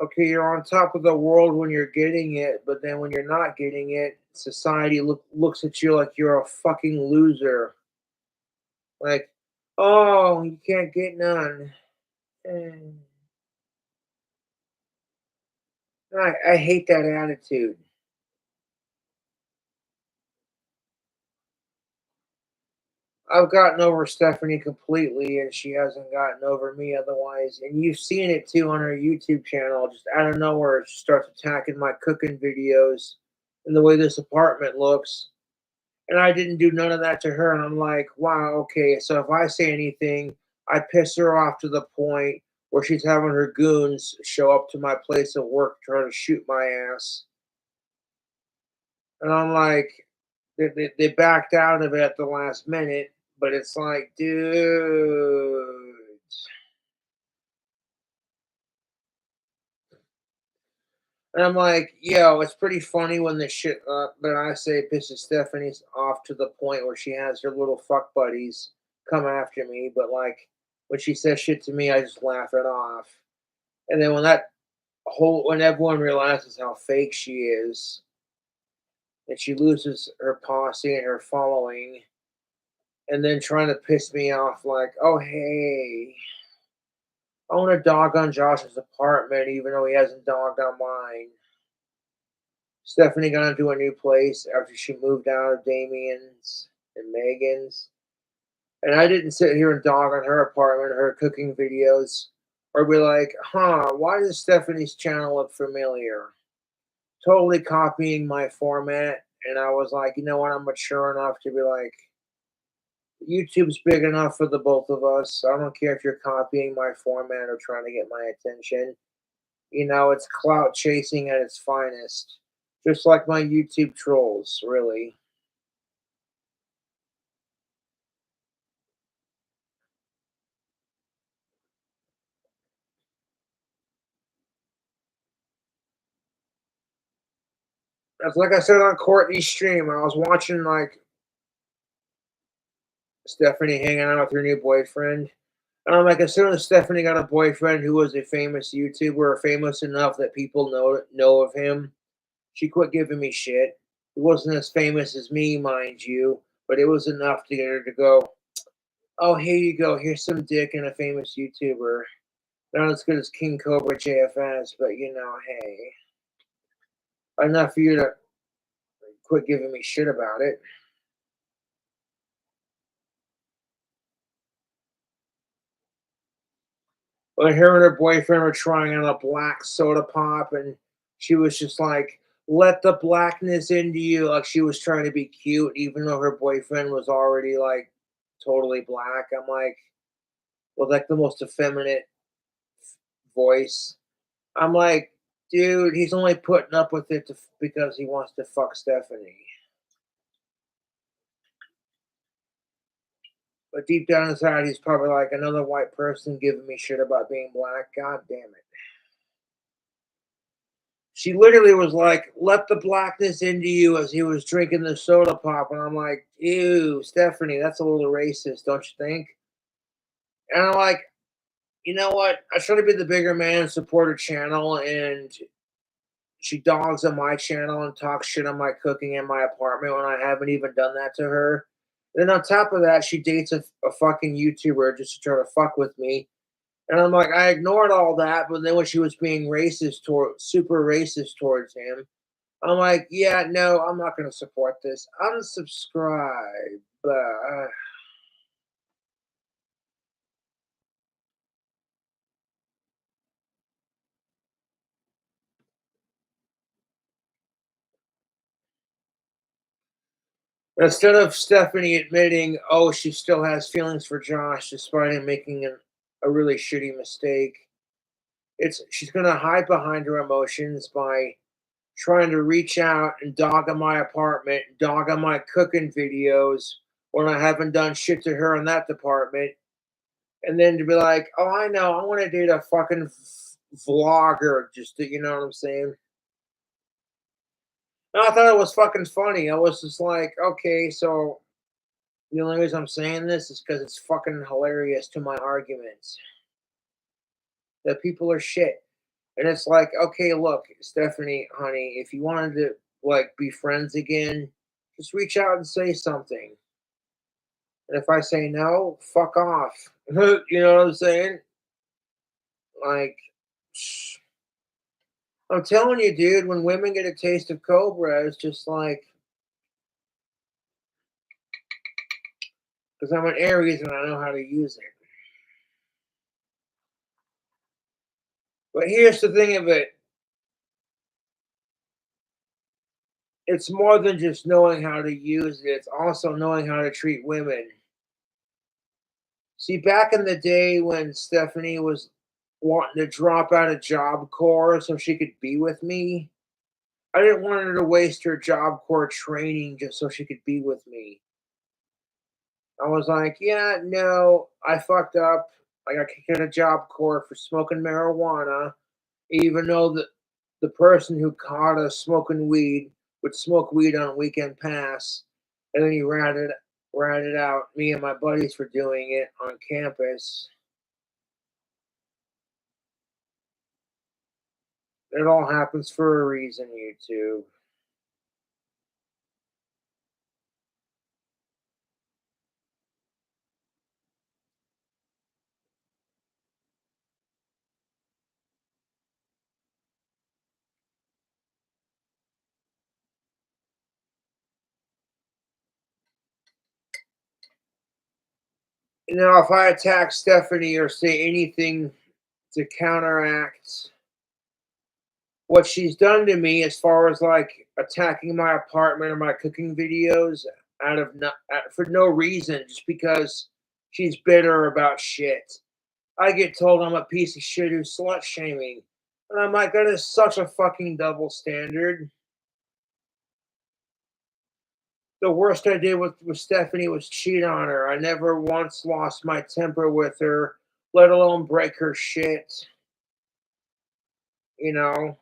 Speaker 1: okay, you're on top of the world when you're getting it, but then when you're not getting it, society looks at you like you're a fucking loser. Like, oh, you can't get none. Eh. I hate that attitude. I've gotten over Stephanie completely, and she hasn't gotten over me otherwise. And you've seen it too on her YouTube channel. Just out of nowhere, she starts attacking my cooking videos and the way this apartment looks. And I didn't do none of that to her. And I'm like, wow, okay. So if I say anything, I piss her off to the point where she's having her goons show up to my place of work trying to shoot my ass. And I'm like, they backed out of it at the last minute. But it's like, dude. And I'm like, yo, it's pretty funny when the shit that I say pisses Stephanie off to the point where she has her little fuck buddies come after me. But like when she says shit to me, I just laugh it off. And then when everyone realizes how fake she is, and she loses her posse and her following, and then trying to piss me off, like, oh hey, I want to dog on Josh's apartment, even though he hasn't dogged on mine. Stephanie got into a new place after she moved out of Damien's and Megan's. And I didn't sit here and dog on her apartment, her cooking videos, or be like, why does Stephanie's channel look familiar? Totally copying my format. And I was like, you know what? I'm mature enough to be like, YouTube's big enough for the both of us. I don't care if you're copying my format or trying to get my attention. It's clout chasing at its finest. Just like my YouTube trolls, really. It's like I said on Courtney's stream. I was watching like Stephanie hanging out with her new boyfriend. And I'm like, as soon as Stephanie got a boyfriend who was a famous YouTuber, famous enough that people know of him, She quit giving me shit. It wasn't as famous as me, mind you, but it was enough to get her to go, oh, here you go. Here's some dick and a famous YouTuber. Not as good as King Cobra JFS, but you know, hey. Enough for you to quit giving me shit about it. But her and her boyfriend were trying on a black soda pop, and she was just like, let the blackness into you. Like she was trying to be cute, even though her boyfriend was already like totally black. I'm like, with like the most effeminate voice. I'm like, dude, he's only putting up with it because he wants to fuck Stephanie. But deep down inside, he's probably like another white person giving me shit about being black. God damn it. She literally was like, let the blackness into you as he was drinking the soda pop. And I'm like, ew, Stephanie, that's a little racist, don't you think? And I'm like, you know what? I try to be the bigger man, support her channel, and she dogs on my channel and talks shit on my cooking in my apartment when I haven't even done that to her. And then on top of that, she dates a fucking YouTuber just to try to fuck with me. And I'm like, I ignored all that, but then when she was being super racist towards him, I'm like, yeah, no, I'm not going to support this. Unsubscribe. Instead of Stephanie admitting, oh, she still has feelings for Josh despite him making a really shitty mistake, she's going to hide behind her emotions by trying to reach out and dog on my apartment, dog on my cooking videos when I haven't done shit to her in that department. And then to be like, oh, I know, I want to date a fucking vlogger, just to, you know what I'm saying? And I thought it was fucking funny. I was just like, okay, so the only reason I'm saying this is because it's fucking hilarious to my arguments that people are shit. And it's like, okay, look, Stephanie, honey, if you wanted to like be friends again, just reach out and say something. And if I say no, fuck off. You know what I'm saying? Like, I'm telling you, dude, when women get a taste of Cobra, it's just like, because I'm an Aries and I know how to use it. But here's the thing of it. It's more than just knowing how to use it. It's also knowing how to treat women. See, back in the day when Stephanie was wanting to drop out of Job Corps so she could be with me, I didn't want her to waste her Job Corps training just so she could be with me. I was like, yeah, no, I fucked up. I got kicked out of Job Corps for smoking marijuana, even though the person who caught us smoking weed would smoke weed on weekend pass, and then he ratted out me and my buddies for doing it on campus. It all happens for a reason, YouTube. You know, if I attack Stephanie or say anything to counteract what she's done to me as far as like attacking my apartment or my cooking videos for no reason, just because she's bitter about shit. I get told I'm a piece of shit who's slut shaming. And I'm like, that is such a fucking double standard. The worst I did with Stephanie was cheat on her. I never once lost my temper with her, let alone break her shit. You know?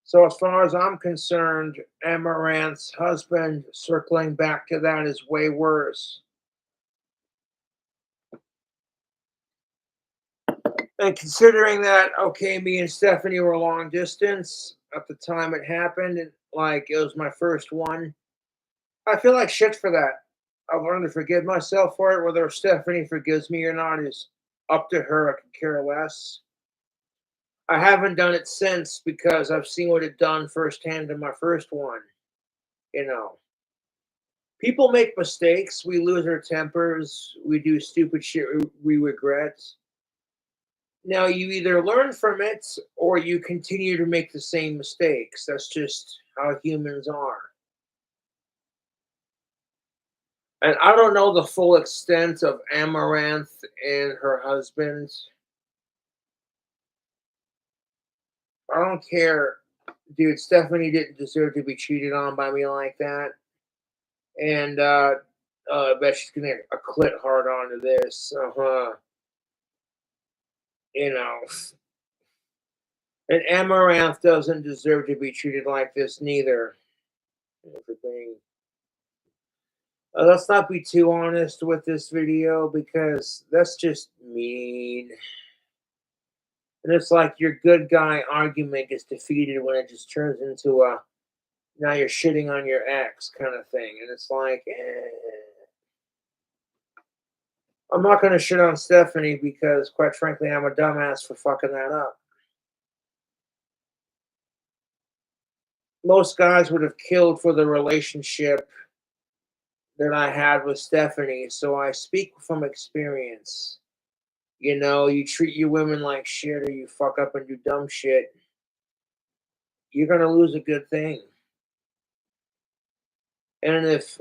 Speaker 1: So as far as I'm concerned, Amarant's husband, circling back to that, is way worse. And considering that, okay, me and Stephanie were long distance, at the time it happened, and like it was my first one. I feel like shit for that. I've learned to forgive myself for it. Whether Stephanie forgives me or not is up to her. I could care less. I haven't done it since because I've seen what it done firsthand in my first one. You know, people make mistakes. We lose our tempers. We do stupid shit we regret. Now, you either learn from it or you continue to make the same mistakes. That's just how humans are. And I don't know the full extent of Amaranth and her husband. I don't care. Dude, Stephanie didn't deserve to be cheated on by me like that. And I bet she's gonna get a clit hard onto this. You know. And Amaranth doesn't deserve to be treated like this neither. Everything. Let's not be too honest with this video because that's just mean. And it's like your good guy argument gets defeated when it just turns into a now you're shitting on your ex kind of thing. And it's like, I'm not going to shit on Stephanie because, quite frankly, I'm a dumbass for fucking that up. Most guys would have killed for the relationship that I had with Stephanie, so I speak from experience. You know, you treat your women like shit or you fuck up and do dumb shit, you're going to lose a good thing. And if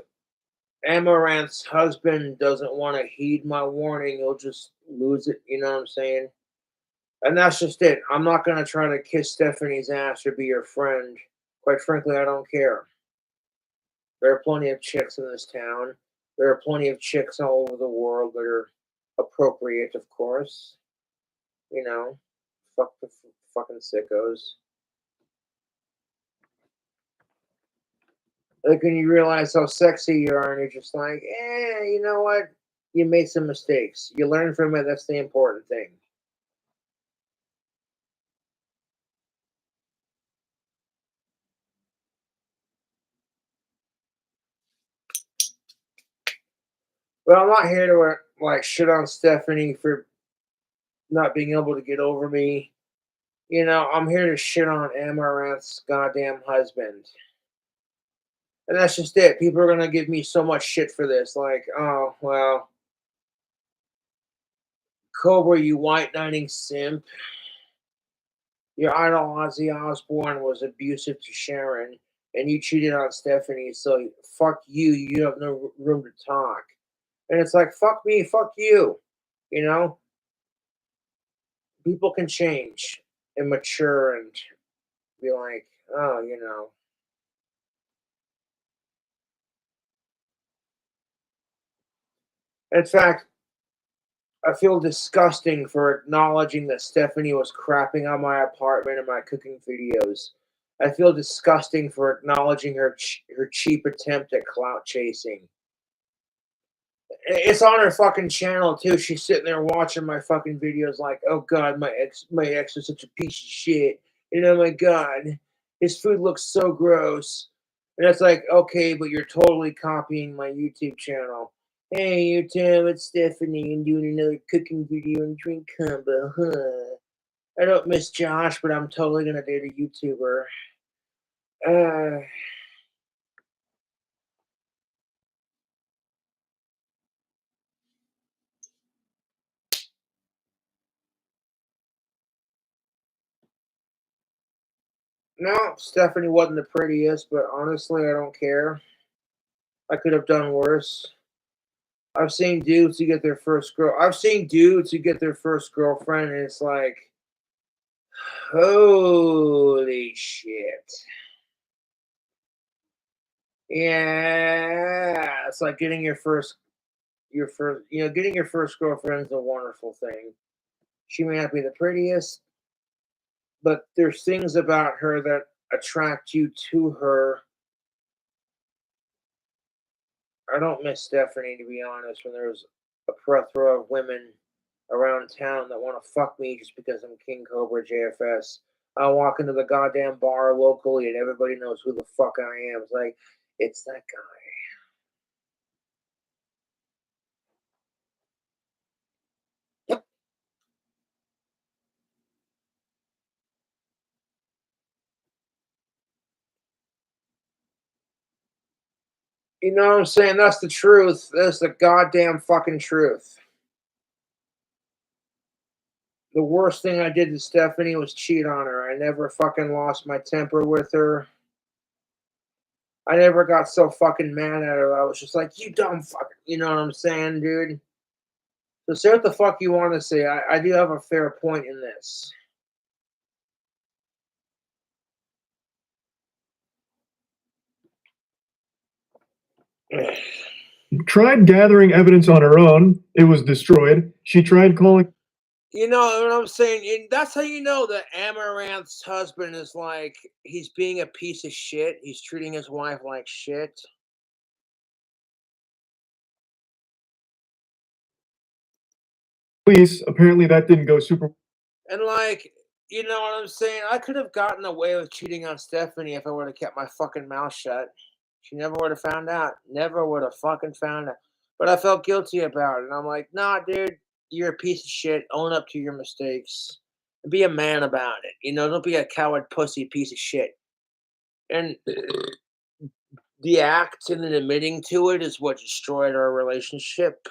Speaker 1: Amaranth's husband doesn't want to heed my warning, he'll just lose it, you know what I'm saying? And that's just it. I'm not going to try to kiss Stephanie's ass or be her friend. Quite frankly, I don't care. There are plenty of chicks in this town. There are plenty of chicks all over the world that are appropriate, of course. You know, fuck the fucking sickos. Like when you realize how sexy you are and you're just like, you know what? You made some mistakes. You learn from it. That's the important thing. But I'm not here to like shit on Stephanie for not being able to get over me. You know, I'm here to shit on Amaranth's goddamn husband. And that's just it. People are gonna give me so much shit for this. Like, oh well, Cobra, you white knighting simp. Your idol Ozzy Osbourne was abusive to Sharon, and you cheated on Stephanie. So fuck you. You have no room to talk. And it's like, fuck me, fuck you. You know, people can change and mature and be like, oh, you know. In fact, I feel disgusting for acknowledging that Stephanie was crapping on my apartment and my cooking videos. I feel disgusting for acknowledging her cheap attempt at clout chasing. It's on her fucking channel too. She's sitting there watching my fucking videos like, oh god, my ex is such a piece of shit. And oh my god, his food looks so gross. And it's like, okay, but you're totally copying my YouTube channel. Hey YouTube, it's Stephanie and doing another cooking video and drink combo, huh? I don't miss Josh, but I'm totally gonna date a YouTuber. No, Stephanie wasn't the prettiest, but honestly, I don't care. I could have done worse. I've seen dudes who get their first girl. I've seen dudes who get their first girlfriend, and it's like, holy shit. Yeah, it's like getting getting your first girlfriend is a wonderful thing. She may not be the prettiest, but there's things about her that attract you to her. I don't miss Stephanie, to be honest, when there's a plethora of women around town that want to fuck me just because I'm King Cobra JFS. I walk into the goddamn bar locally and everybody knows who the fuck I am. It's like, it's that guy. You know what I'm saying? That's the truth. That's the goddamn fucking truth. The worst thing I did to Stephanie was cheat on her. I never fucking lost my temper with her. I never got so fucking mad at her. I was just like, you dumb fucking, you know what I'm saying, dude? So say what the fuck you want to say. I do have a fair point in this.
Speaker 2: Tried gathering evidence on her own. It was destroyed. She tried calling.
Speaker 1: You know what I'm saying? And that's how you know that Amaranth's husband is like, he's being a piece of shit. He's treating his wife like shit.
Speaker 2: Police. Apparently, that didn't go super.
Speaker 1: And like, you know what I'm saying? I could have gotten away with cheating on Stephanie if I would have kept my fucking mouth shut. She never would have found out. Never would have fucking found out. But I felt guilty about it. And I'm like, nah, dude, you're a piece of shit. Own up to your mistakes. Be a man about it. You know, don't be a coward pussy piece of shit. And the act and then admitting to it is what destroyed our relationship.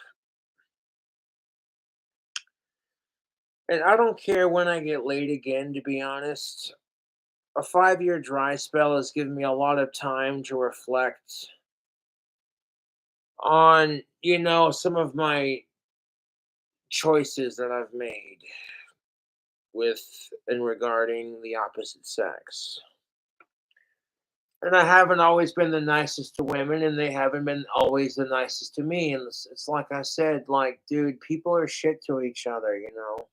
Speaker 1: And I don't care when I get laid again, to be honest. A 5-year dry spell has given me a lot of time to reflect on, you know, some of my choices that I've made with and regarding the opposite sex. And I haven't always been the nicest to women, and they haven't been always the nicest to me. And it's like I said, like, dude, people are shit to each other, you know.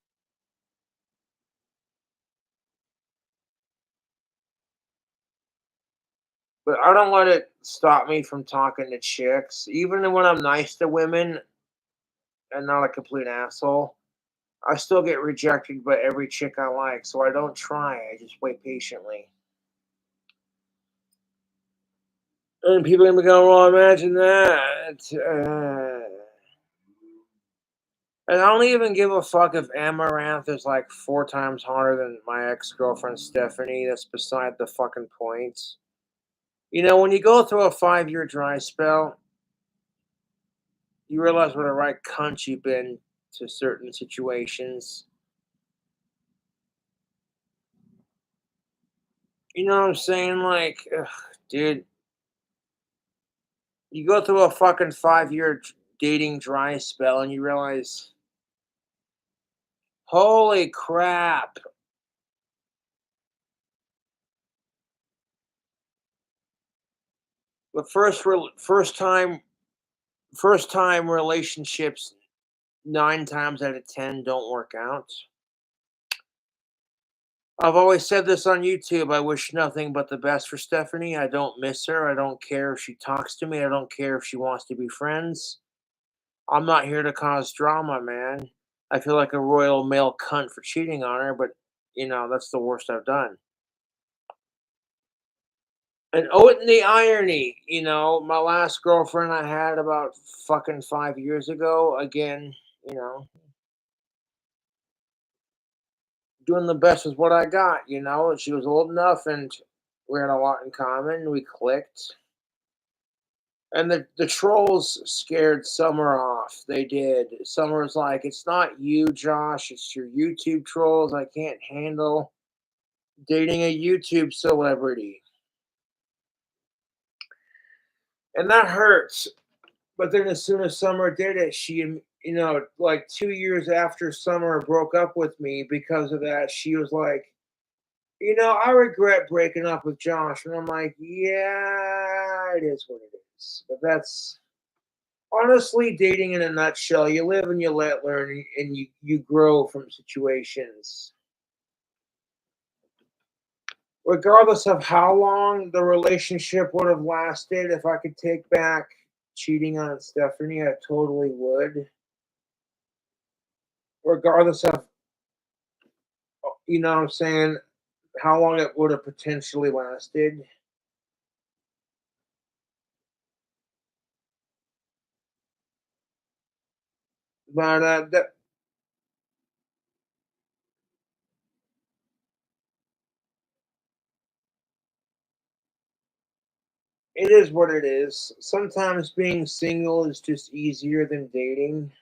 Speaker 1: But I don't let it stop me from talking to chicks. Even when I'm nice to women and not a complete asshole, I still get rejected by every chick I like. So I don't try. I just wait patiently. And people are going to go, well, imagine that. And I don't even give a fuck if Amaranth is like 4 times hotter than my ex-girlfriend Stephanie. That's beside the fucking point. You know, when you go through a 5-year dry spell, you realize what a right cunt you've been to certain situations. You know what I'm saying? Like, ugh, dude, you go through a fucking 5-year dating dry spell and you realize, holy crap. The first time relationships 9 times out of 10 don't work out. I've always said this on YouTube. I wish nothing but the best for Stephanie. I don't miss her. I don't care if she talks to me. I don't care if she wants to be friends. I'm not here to cause drama, man. I feel like a royal male cunt for cheating on her, but you know, that's the worst I've done. And oh, and the irony, you know, my last girlfriend I had about fucking 5 years ago, again, you know, doing the best with what I got, you know, and she was old enough and we had a lot in common. We clicked. And the trolls scared Summer off. They did. Summer's like, it's not you, Josh. It's your YouTube trolls. I can't handle dating a YouTube celebrity. And that hurts. But then as soon as Summer did it, she, you know, like 2 years after Summer broke up with me because of that, she was like, you know, I regret breaking up with Josh. And I'm like, yeah, it is what it is. But that's honestly dating in a nutshell. You live and you let learn and you grow from situations. Regardless of how long the relationship would have lasted, if I could take back cheating on Stephanie, I totally would. Regardless of, you know what I'm saying, how long it would have potentially lasted. But it is what it is. Sometimes being single is just easier than dating.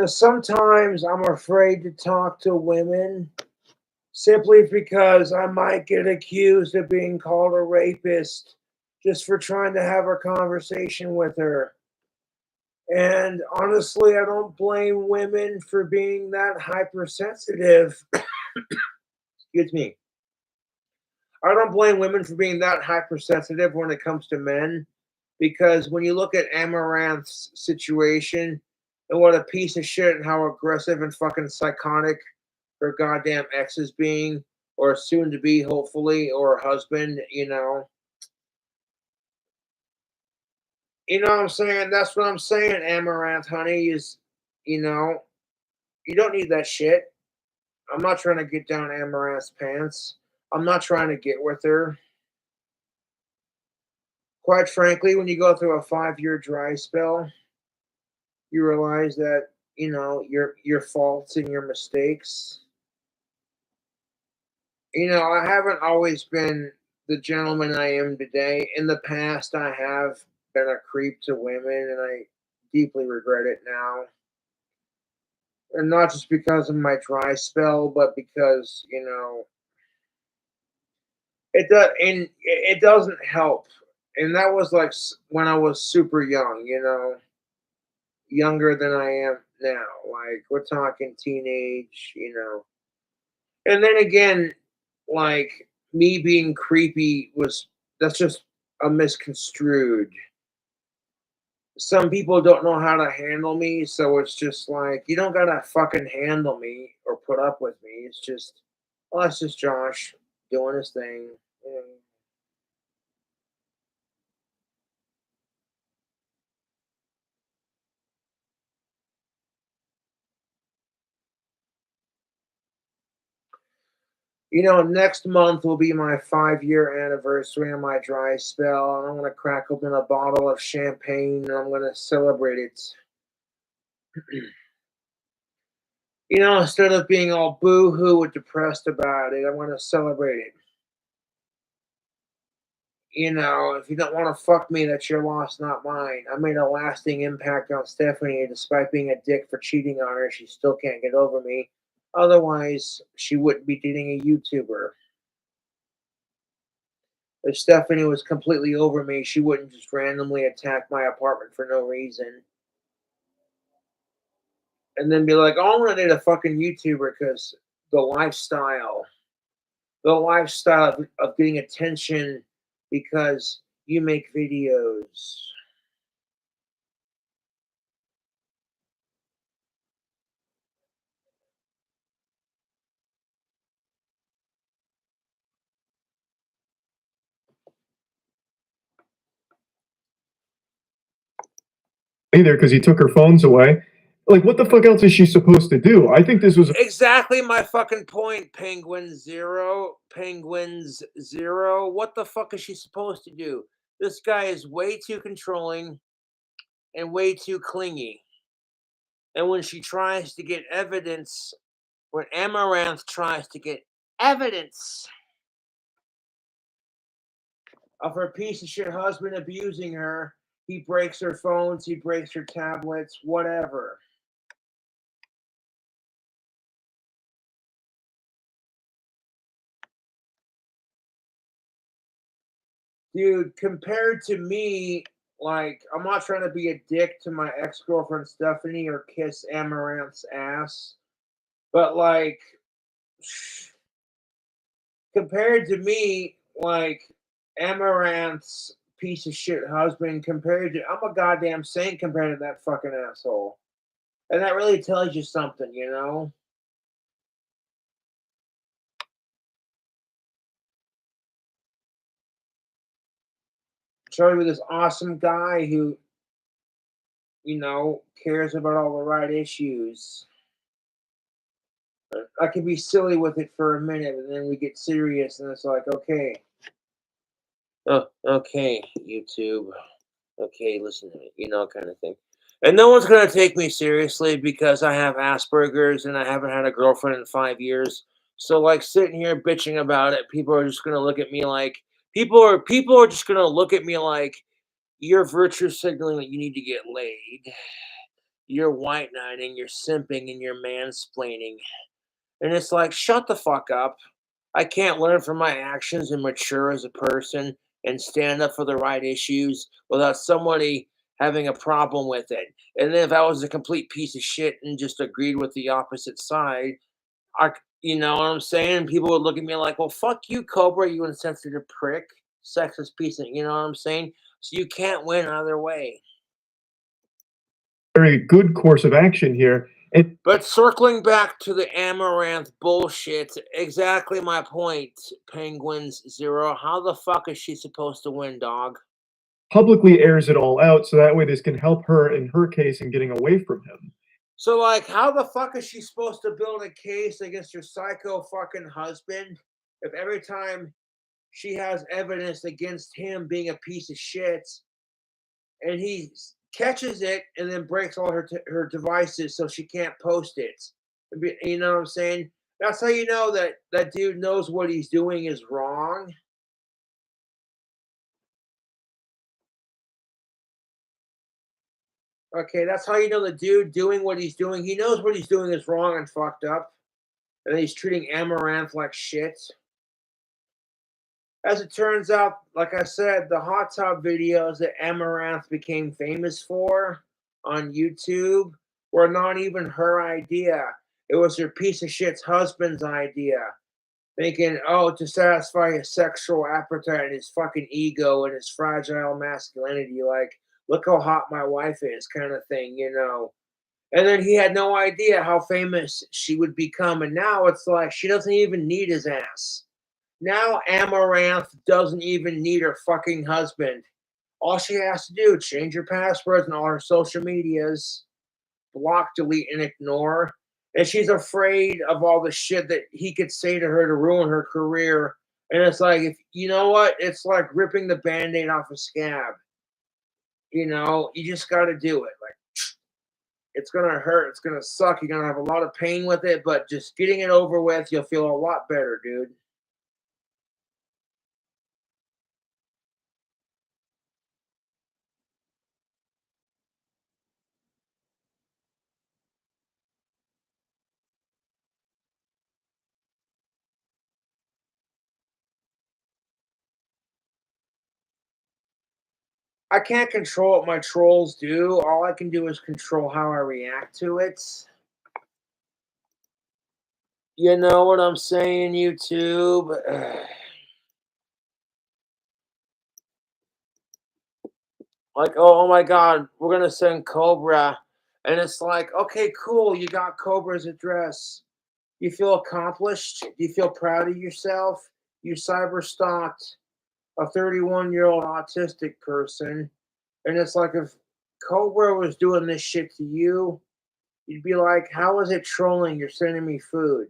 Speaker 1: Sometimes I'm afraid to talk to women simply because I might get accused of being called a rapist just for trying to have a conversation with her. And honestly, I don't blame women for being that hypersensitive. Excuse me. I don't blame women for being that hypersensitive when it comes to men, because when you look at Amaranth's situation and what a piece of shit and how aggressive and fucking psychotic her goddamn ex is being, or soon to be, hopefully, or husband, You know what I'm saying? That's what I'm saying, Amaranth, honey, is, you know, you don't need that shit. I'm not trying to get down Amaranth's pants. I'm not trying to get with her. Quite frankly, when you go through a 5-year dry spell, you realize that, your faults and your mistakes. I haven't always been the gentleman I am today. In the past, I have been a creep to women, and I deeply regret it now. And not just because of my dry spell, but because it doesn't help. And that was like when I was super young, younger than I am now. Like we're talking teenage. And then again, like me being creepy that's just a misconstrued. Some people don't know how to handle me, so it's just like you don't gotta fucking handle me or put up with me. It's just, oh, that's just Josh doing his thing. And, next month will be my 5-year anniversary of my dry spell, and I'm gonna crack open a bottle of champagne and I'm gonna celebrate it. Instead of being all boo-hoo or depressed about it, I'm gonna celebrate it. If you don't want to fuck me, that's your loss, not mine. I made a lasting impact on Stephanie, and despite being a dick for cheating on her, she still can't get over me. Otherwise, she wouldn't be dating a YouTuber. If Stephanie was completely over me, she wouldn't just randomly attack my apartment for no reason. And then be like, oh, I'm going to date a fucking YouTuber because the lifestyle, of getting attention because you make videos.
Speaker 2: Either because he took her phones away. Like, what the fuck else is she supposed to do? I think this was
Speaker 1: Exactly my fucking point, Penguins Zero. What the fuck is she supposed to do? This guy is way too controlling and way too clingy. And when she tries to get evidence, when Amaranth tries to get evidence of her piece of shit husband abusing her, he breaks her phones, he breaks her tablets, whatever. Dude, compared to me, like, I'm not trying to be a dick to my ex-girlfriend Stephanie or kiss Amaranth's ass, but like, compared to me, like, Amaranth's piece of shit husband, I'm a goddamn saint compared to that fucking asshole. And that really tells you something, you know? Showing me this awesome guy who, cares about all the right issues. I can be silly with it for a minute, and then we get serious, and it's like, okay, oh, okay, YouTube, okay, listen to me, kind of thing. And no one's gonna take me seriously because I have Asperger's and I haven't had a girlfriend in 5 years. So, like, sitting here bitching about it, people are just gonna look at me like people are just gonna look at me like you're virtue signaling that you need to get laid. You're white knighting, you're simping, and you're mansplaining. And it's like, shut the fuck up. I can't learn from my actions and mature as a person and stand up for the right issues without somebody having a problem with it. And then if I was a complete piece of shit and just agreed with the opposite side, you know what I'm saying? People would look at me like, well, fuck you, Cobra, you insensitive prick, sexist piece of, you know what I'm saying? So you can't win either way.
Speaker 2: Very good course of action here.
Speaker 1: But circling back to the Amaranth bullshit, exactly my point, Penguins Zero. How the fuck is she supposed to win, dog?
Speaker 2: Publicly airs it all out so that way this can help her in her case in getting away from him.
Speaker 1: So, like, how the fuck is she supposed to build a case against her psycho fucking husband if every time she has evidence against him being a piece of shit and he catches it and then breaks all her devices so she can't post it? You know what I'm saying? That's how you know that that dude knows what he's doing is wrong. Okay, that's how you know the dude doing what he's doing. He knows what he's doing is wrong and fucked up, and he's treating Amaranth like shit. As it turns out, like I said, the hot tub videos that Amaranth became famous for on YouTube were not even her idea. It was her piece of shit's husband's idea. Thinking, oh, to satisfy his sexual appetite and his fucking ego and his fragile masculinity, like, look how hot my wife is, kind of thing, you know. And then he had no idea how famous she would become. And now it's like she doesn't even need his ass. Now Amaranth doesn't even need her fucking husband. All she has to do, change her passwords and all her social medias, block, delete, and ignore. And she's afraid of all the shit that he could say to her to ruin her career. And it's like, if you know what, it's like ripping the band-aid off a scab. You just got to do it. Like, it's gonna hurt. It's gonna suck. You're gonna have a lot of pain with it, but just getting it over with, you'll feel a lot better, dude. I can't control what my trolls do. All I can do is control how I react to it. You know what I'm saying, YouTube? Like, oh my God, we're gonna send Cobra. And it's like, okay, cool, you got Cobra's address. You feel accomplished? Do you feel proud of yourself? You cyber stalked a 31-year-old autistic person. And it's like if Cobra was doing this shit to you, you'd be like, how is it trolling? You're sending me food.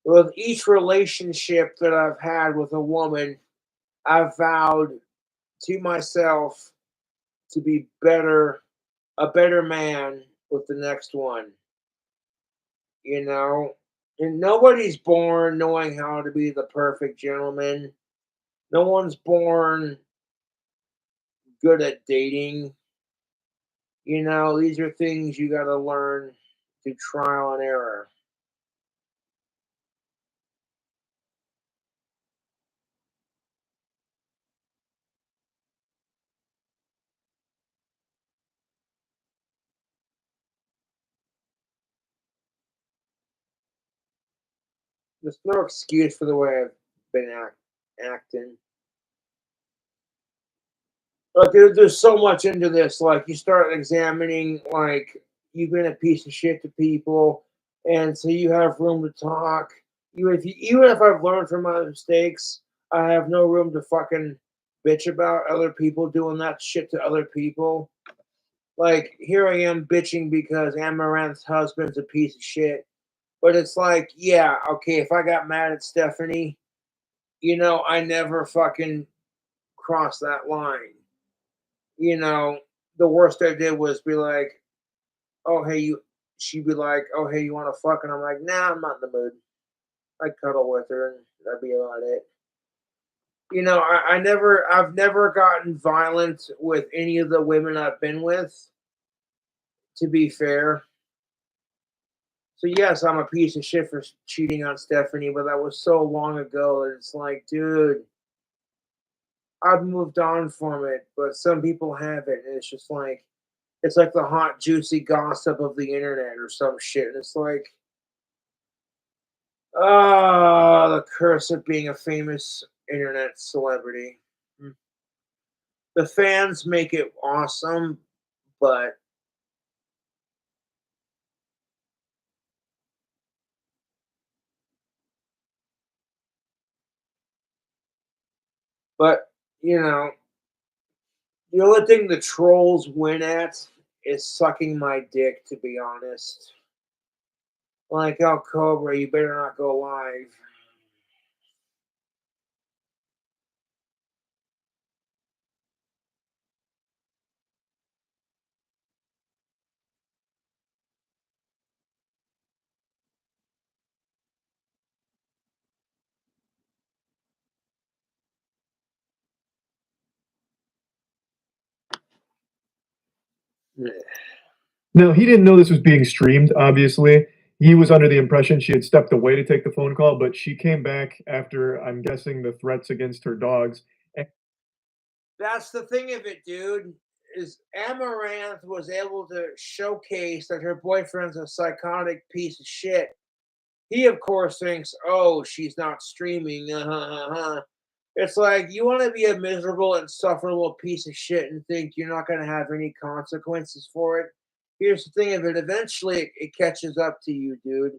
Speaker 1: With each relationship that I've had with a woman, I've vowed to myself to be a better man with the next one, you know? And nobody's born knowing how to be the perfect gentleman. No one's born good at dating. These are things you got to learn through trial and error. There's no excuse for the way I've been acting. But there's so much into this. Like, you start examining, like, you've been a piece of shit to people, and so you have room to talk. Even if I've learned from my mistakes, I have no room to fucking bitch about other people doing that shit to other people. Like, here I am bitching because Amaranth's husband's a piece of shit. But it's like, yeah, okay, if I got mad at Stephanie, I never fucking crossed that line. The worst I did was be like, oh, hey, she'd be like, oh, hey, you want to fuck? And I'm like, nah, I'm not in the mood. I'd cuddle with her and that'd be about it. I've never gotten violent with any of the women I've been with, to be fair. So yes, I'm a piece of shit for cheating on Stephanie, but that was so long ago that it's like, dude, I've moved on from it, but some people haven't. And it's just like, it's like the hot, juicy gossip of the internet or some shit. And it's like, the curse of being a famous internet celebrity. The fans make it awesome, but the only thing the trolls win at is sucking my dick, to be honest. Like, oh, Cobra, you better not go live.
Speaker 2: Now, he didn't know this was being streamed, obviously. He was under the impression she had stepped away to take the phone call, but she came back after, I'm guessing, the threats against her dogs.
Speaker 1: That's the thing of it, dude. Is Amaranth was able to showcase that her boyfriend's a psychotic piece of shit. He, of course, thinks, oh, she's not streaming. It's like, you want to be a miserable, insufferable piece of shit and think you're not going to have any consequences for it. Here's the thing of it. Eventually, it catches up to you, dude.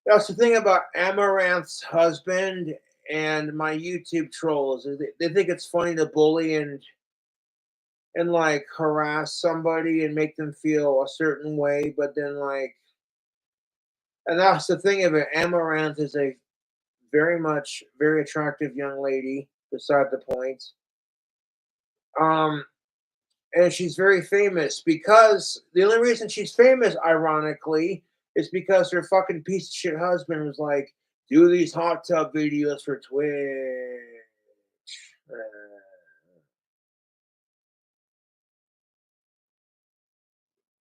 Speaker 1: That's the thing about Amaranth's husband and my YouTube trolls. They think it's funny to bully and like harass somebody and make them feel a certain way, but then like, and that's the thing of it. Amaranth is a very attractive young lady, beside the point. And she's very famous because the only reason she's famous, ironically, is because her fucking piece of shit husband was like, do these hot tub videos for Twitch.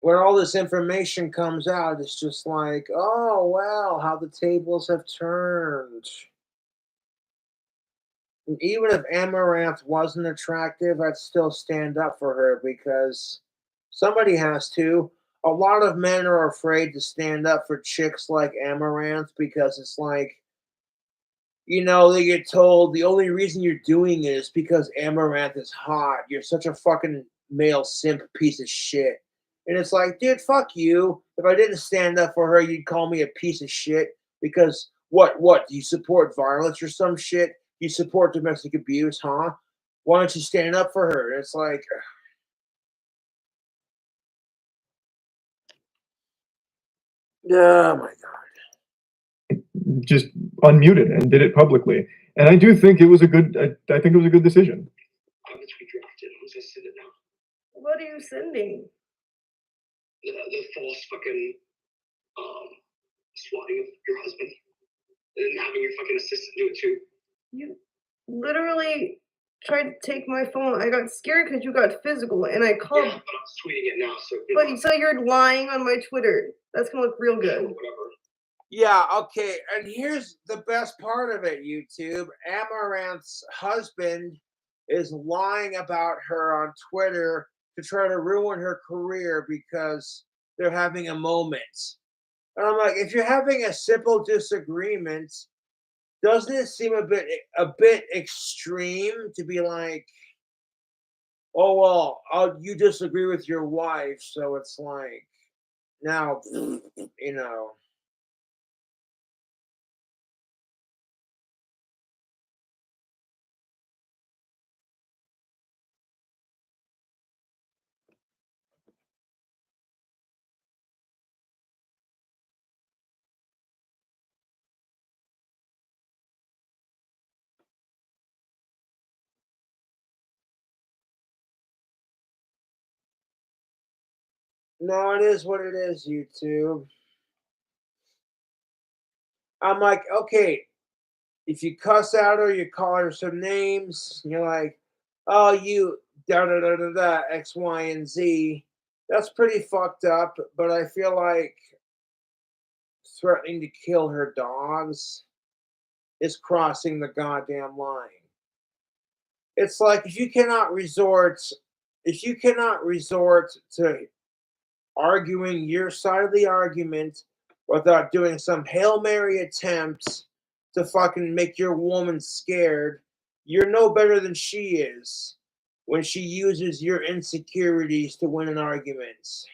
Speaker 1: When all this information comes out, it's just like, oh, wow, how the tables have turned. And even if Amaranth wasn't attractive, I'd still stand up for her because somebody has to. A lot of men are afraid to stand up for chicks like Amaranth because it's like, they get told the only reason you're doing it is because Amaranth is hot. You're such a fucking male simp piece of shit. And it's like, dude, fuck you. If I didn't stand up for her, you'd call me a piece of shit because what? Do you support violence or some shit? You support domestic abuse, huh? Why don't you stand up for her? And it's like, oh my God.
Speaker 2: Just unmuted and did it publicly. And I do think it was a good, I think it was a good decision.
Speaker 4: What are you sending?
Speaker 3: The false fucking swatting of your husband. And then having your fucking assistant do it too.
Speaker 4: You literally tried to take my phone. I got scared because you got physical, and I called.
Speaker 3: Yeah, but I'm tweeting it now, so.
Speaker 4: But so you're lying on my Twitter. That's gonna look real good.
Speaker 3: Whatever.
Speaker 1: Yeah, okay. And here's the best part of it, YouTube. Amaranth's husband is lying about her on Twitter to try to ruin her career because they're having a moment. And I'm like, if you're having a simple disagreement, doesn't it seem a bit extreme to be like, oh well, you disagree with your wife, so it's like now, you know. No, it is what it is, YouTube. I'm like, okay, if you cuss out her, you call her some names, you're like, oh, you da da da da da X, Y, and Z. That's pretty fucked up, but I feel like threatening to kill her dogs is crossing the goddamn line. It's like if you cannot resort to arguing your side of the argument without doing some Hail Mary attempts to fucking make your woman scared, you're no better than she is when she uses your insecurities to win an argument.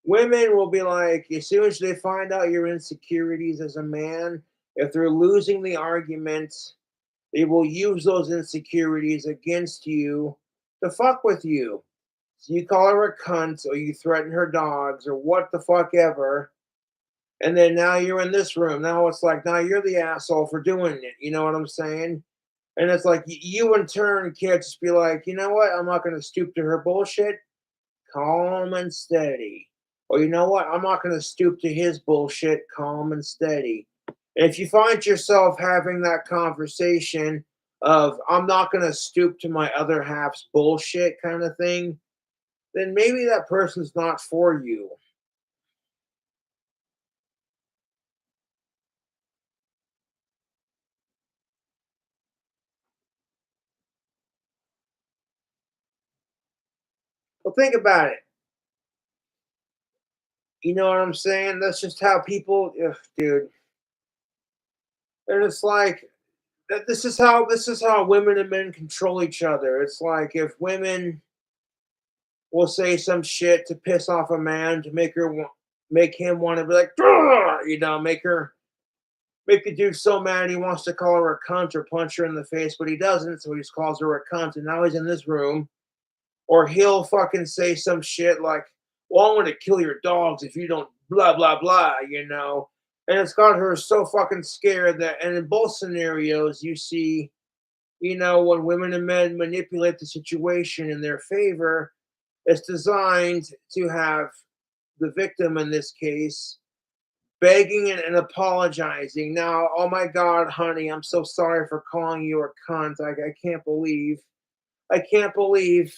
Speaker 1: Women will be like, as soon as they find out your insecurities as a man, if they're losing the argument, they will use those insecurities against you to fuck with you. So you call her a cunt or you threaten her dogs or what the fuck ever. And then now you're in this room. Now it's like, now you're the asshole for doing it. You know what I'm saying? And it's like, you in turn can't just be like, you know what? I'm not going to stoop to her bullshit. Calm and steady. Or you know what? I'm not going to stoop to his bullshit. Calm and steady. And if you find yourself having that conversation of, I'm not going to stoop to my other half's bullshit kind of thing, then maybe that person's not for you. Well, think about it. You know what I'm saying? That's just how people, ugh, dude. And it's like this is how women and men control each other. It's like if women will say some shit to piss off a man to make him want to be like, "Grr," you know, make the dude so mad he wants to call her a cunt or punch her in the face, but he doesn't, so he just calls her a cunt. And now he's in this room, or he'll fucking say some shit like, well, I'm gonna kill your dogs if you don't blah blah blah, you know. And it's got her so fucking scared that, and in both scenarios, you see, you know, when women and men manipulate the situation in their favor, it's designed to have the victim in this case begging and apologizing. Now, oh my God, honey, I'm so sorry for calling you a cunt. I I can't believe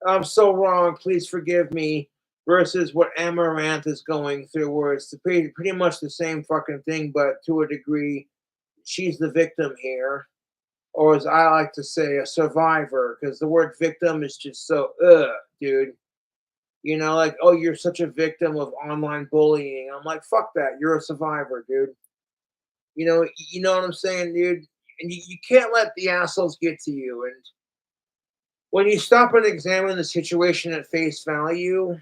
Speaker 1: I'm so wrong. Please forgive me. Versus what Amaranth is going through, where it's pretty much the same fucking thing, but to a degree, she's the victim here, or as I like to say, a survivor, because the word victim is just so, dude. You know, like, oh, you're such a victim of online bullying. I'm like, fuck that. You're a survivor, dude. You know what I'm saying, dude? And you can't let the assholes get to you. And when you stop and examine the situation at face value,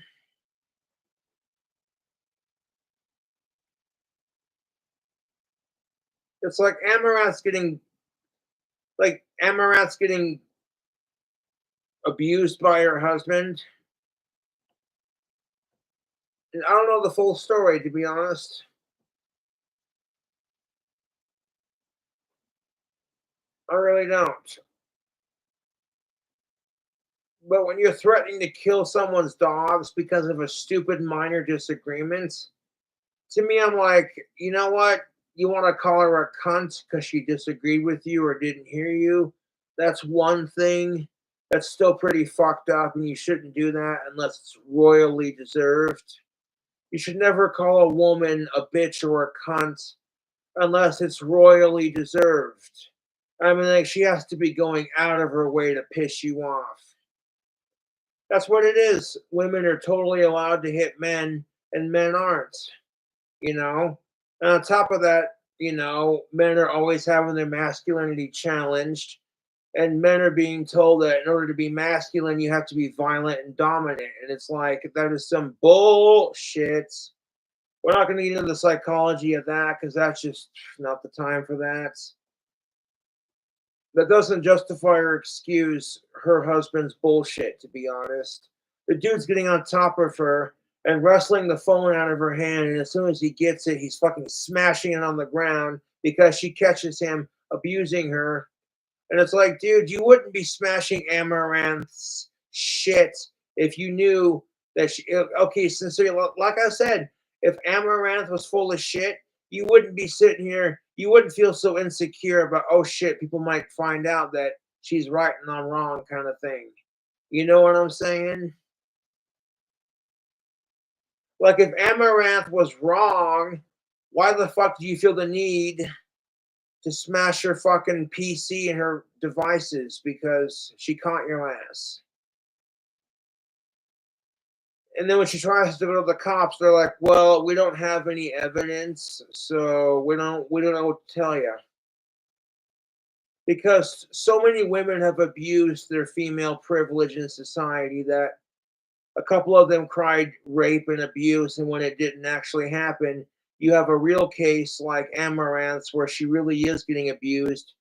Speaker 1: it's like Amaranth's getting abused by her husband. And I don't know the full story, to be honest. I really don't. But when you're threatening to kill someone's dogs because of a stupid minor disagreement, to me, I'm like, you know what? you want to call her a cunt because she disagreed with you or didn't hear you. That's one thing. That's still pretty fucked up, and you shouldn't do that unless it's royally deserved. You should never call a woman a bitch or a cunt unless it's royally deserved. I mean, like, she has to be going out of her way to piss you off. That's what it is. Women are totally allowed to hit men, and men aren't, you know? And on top of that, men are always having their masculinity challenged, and men are being told that in order to be masculine, you have to be violent and dominant. And it's like, that is some bullshit. We're not going to get into the psychology of that because that's just not the time for that. That doesn't justify or excuse her husband's bullshit, to be honest. The dude's getting on top of her and wrestling the phone out of her hand, and as soon as he gets it, he's fucking smashing it on the ground because she catches him abusing her. And it's like, dude, you wouldn't be smashing Amaranth's shit if you knew that she. Okay, sincerely, like I said, if Amaranth was full of shit, you wouldn't be sitting here. You wouldn't feel so insecure about, oh shit, people might find out that she's right and I'm wrong, kind of thing. You know what I'm saying? Like, if Amaranth was wrong, why the fuck do you feel the need to smash her fucking PC and her devices because she caught your ass? And then when she tries to go to the cops, they're like, "Well, we don't have any evidence, so we don't know what to tell you." Because so many women have abused their female privilege in society that a couple of them cried rape and abuse, and when it didn't actually happen, you have a real case like Amaranth's where she really is getting abused.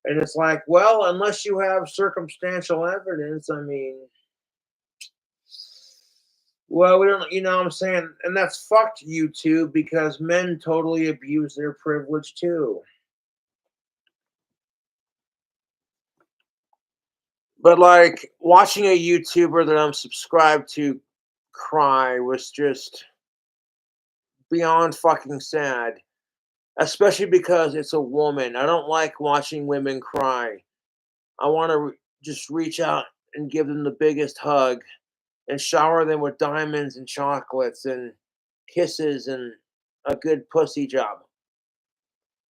Speaker 1: And it's like, well, unless you have circumstantial evidence, I mean, well, we don't, you know what I'm saying? And that's fucked YouTube because men totally abuse their privilege too. But like watching a YouTuber that I'm subscribed to cry was just beyond fucking sad, especially because it's a woman. I don't like watching women cry. I want to just reach out and give them the biggest hug and shower them with diamonds and chocolates and kisses and a good pussy job.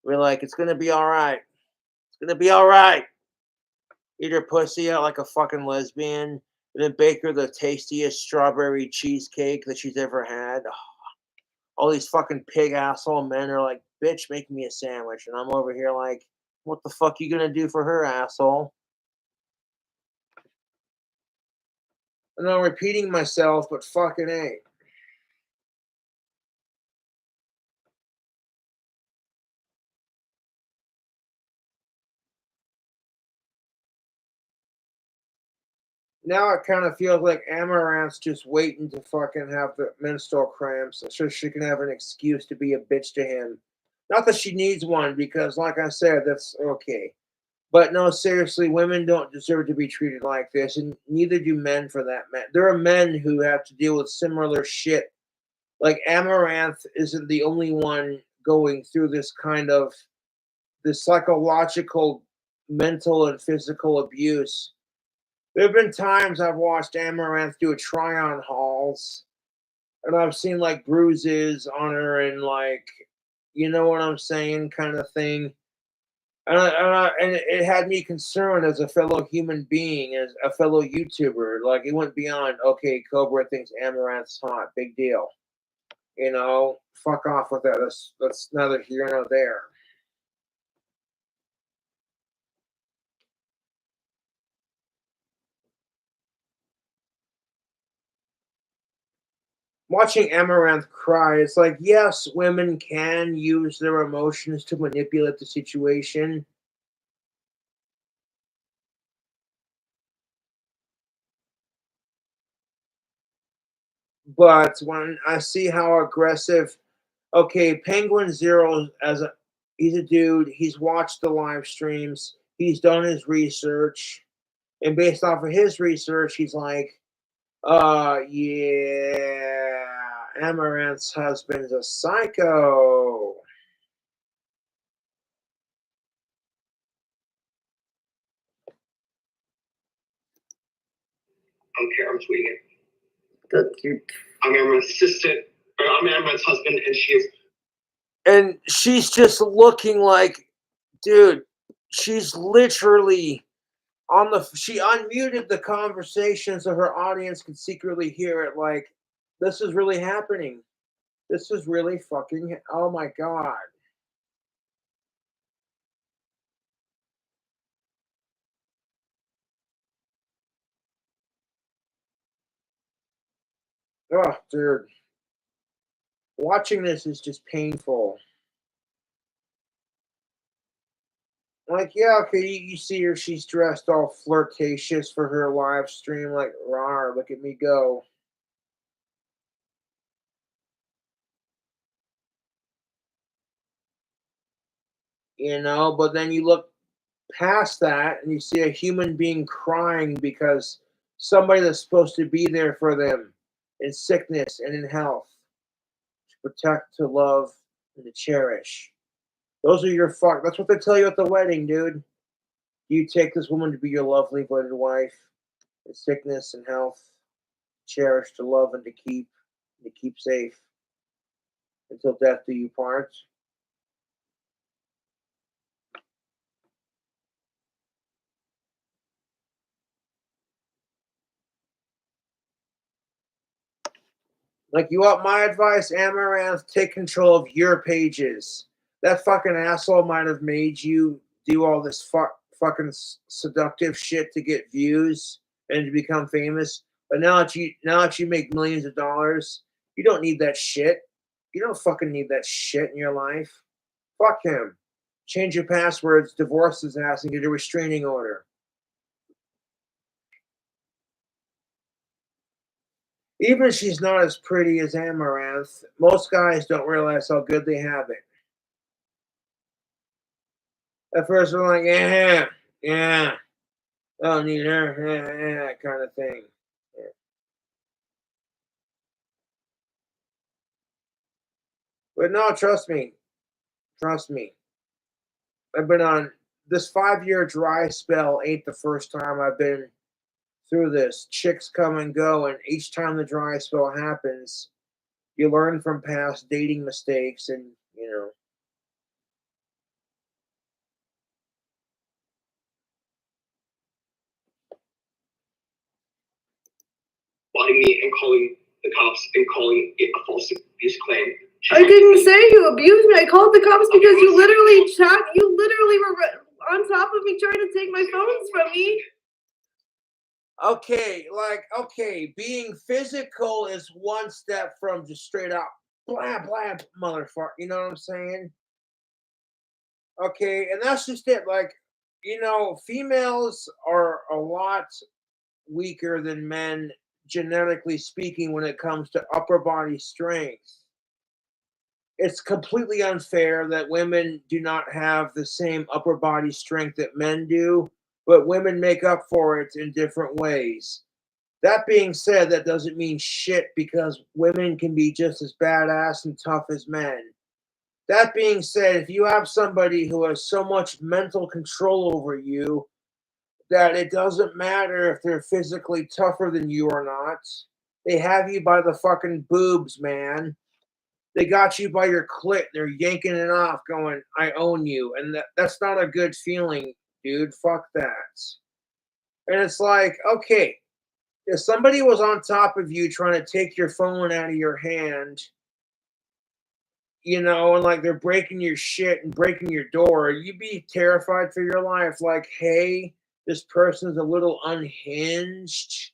Speaker 1: We're like, it's gonna be all right. It's gonna be all right. Eat her pussy out like a fucking lesbian, and then bake her the tastiest strawberry cheesecake that she's ever had. All these fucking pig asshole men are like, bitch, make me a sandwich. And I'm over here like, what the fuck you gonna do for her, asshole? And I'm repeating myself, but fucking A. Now it kind of feels like Amaranth's just waiting to fucking have the menstrual cramps so she can have an excuse to be a bitch to him. Not that she needs one, because like I said, that's okay. But no, seriously, women don't deserve to be treated like this, and neither do men for that matter. There are men who have to deal with similar shit. Like Amaranth isn't the only one going through this kind of this psychological, mental, and physical abuse. There have been times I've watched Amaranth do a try-on hauls, and I've seen like bruises on her and like, you know what I'm saying, kind of thing. And it had me concerned as a fellow human being, as a fellow YouTuber. Like, it went beyond, okay, Cobra thinks Amaranth's hot, big deal. You know, fuck off with that. That's neither here nor there. Watching Amaranth cry, it's like, yes, women can use their emotions to manipulate the situation. But when I see how aggressive, okay, Penguin Zero he's a dude, he's watched the live streams, he's done his research, and based off of his research, he's like, yeah, Amaranth's husband's a psycho.
Speaker 3: don't care. I'm tweeting it.
Speaker 4: That's cute.
Speaker 3: I'm Amaranth's assistant. Or I'm Amaranth's husband, and she is.
Speaker 1: And she's just looking like, dude, she's literally on the. She unmuted the conversation so her audience could secretly hear it. Like, this is really happening. This is really fucking. Oh my god. Oh, dude. Watching this is just painful. Like, yeah, okay, you see her, she's dressed all flirtatious for her live stream, like, rawr, look at me go. You know, but then you look past that and you see a human being crying because somebody that's supposed to be there for them in sickness and in health, to protect, to love, and to cherish. Those are your that's what they tell you at the wedding, dude. You take this woman to be your lovely wedded wife in sickness and health, cherish, to love, and to keep safe until death do you part. Like, you want my advice, Amaranth? Take control of your pages. That fucking asshole might have made you do all this fucking seductive shit to get views and to become famous. But now that you make millions of dollars, you don't need that shit. You don't fucking need that shit in your life. Fuck him. Change your passwords, divorce his ass, and get a restraining order. Even if she's not as pretty as Amaranth, most guys don't realize how good they have it. At first, they're like, yeah, I don't need her, yeah, kind of thing. Yeah. But no, trust me. I've been on this 5-year dry spell. Ain't the first time I've been through this. Chicks come and go, and each time the dry spell happens, you learn from past dating mistakes, and you know.
Speaker 3: Spotting me and calling the cops and calling it a false abuse claim.
Speaker 4: I didn't say you abused me. I called the cops because you literally were on top of me trying to take my phones from me.
Speaker 1: Okay, being physical is one step from just straight up blah blah motherfucker. You know what I'm saying? Okay, and that's just it. Like, females are a lot weaker than men, genetically speaking, when it comes to upper body strength. It's completely unfair that women do not have the same upper body strength that men do, but women make up for it in different ways. That being said, that doesn't mean shit because women can be just as badass and tough as men. That being said, if you have somebody who has so much mental control over you that it doesn't matter if they're physically tougher than you or not, they have you by the fucking boobs, man. They got you by your clit. They're yanking it off, going, I own you. And that's not a good feeling, dude. Fuck that. And it's like, okay, if somebody was on top of you trying to take your phone out of your hand, and like they're breaking your shit and breaking your door, you'd be terrified for your life. Like, hey, this person's a little unhinged.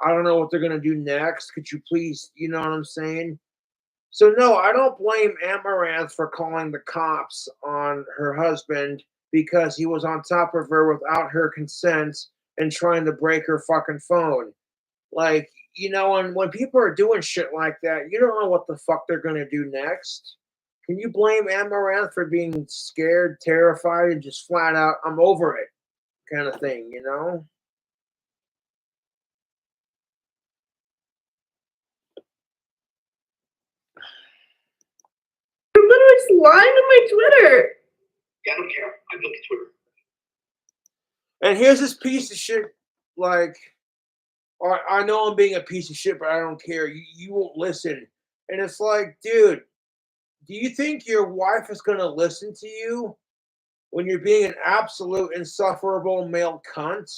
Speaker 1: I don't know what they're going to do next. Could you please, you know what I'm saying? So, no, I don't blame Amaranth for calling the cops on her husband because he was on top of her without her consent and trying to break her fucking phone. Like, and when people are doing shit like that, you don't know what the fuck they're going to do next. Can you blame Amaranth for being scared, terrified, and just flat out, I'm over it kind of thing,
Speaker 4: You're literally lying on my Twitter.
Speaker 3: Yeah, I don't care. I look at Twitter.
Speaker 1: And here's this piece of shit, like, I know I'm being a piece of shit, but I don't care. You won't listen. And it's like, dude, do you think your wife is going to listen to you when you're being an absolute insufferable male cunt?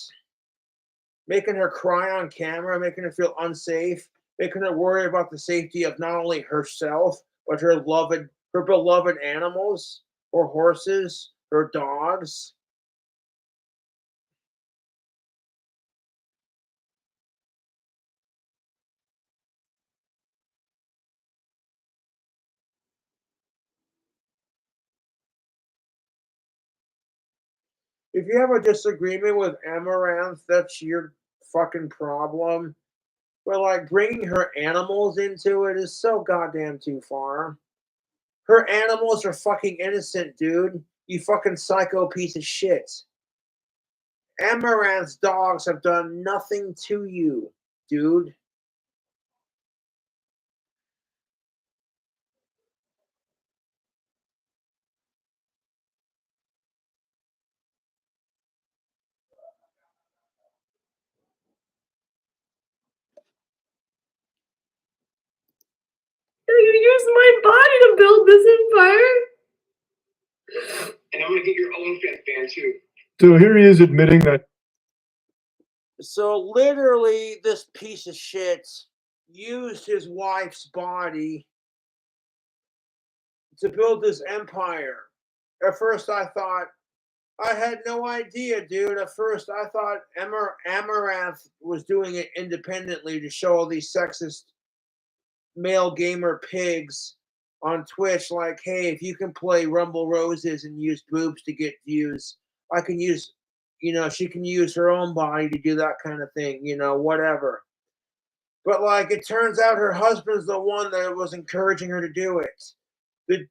Speaker 1: Making her cry on camera, making her feel unsafe, making her worry about the safety of not only herself, but her beloved animals, her horses, her dogs. If you have a disagreement with Amaranth, that's your fucking problem. But like bringing her animals into it is so goddamn too far. Her animals are fucking innocent, dude. You fucking psycho piece of shit. Amaranth's dogs have done nothing to you, dude.
Speaker 4: You used my body to build this empire.
Speaker 3: And I'm gonna get your own fan too.
Speaker 2: So here he is admitting that.
Speaker 1: So literally, this piece of shit used his wife's body to build this empire. At first, I thought, I had no idea, dude. At first, I thought Amaranth was doing it independently to show all these sexist male gamer pigs on Twitch, like, hey, if you can play Rumble Roses and use boobs to get views, I can use, she can use her own body to do that kind of thing, whatever. But like, it turns out her husband's the one that was encouraging her to do it. The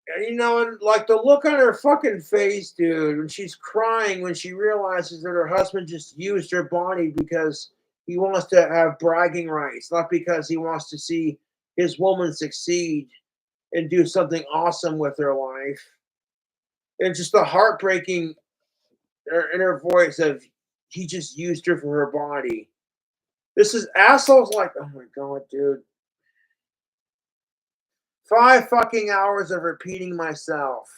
Speaker 1: and like the look on her fucking face, dude, when she's crying when she realizes that her husband just used her body because he wants to have bragging rights, not because he wants to see his woman succeed and do something awesome with her life. And just the heartbreaking in her voice of he just used her for her body. This is assholes like, oh my god, dude. 5 fucking hours of repeating myself.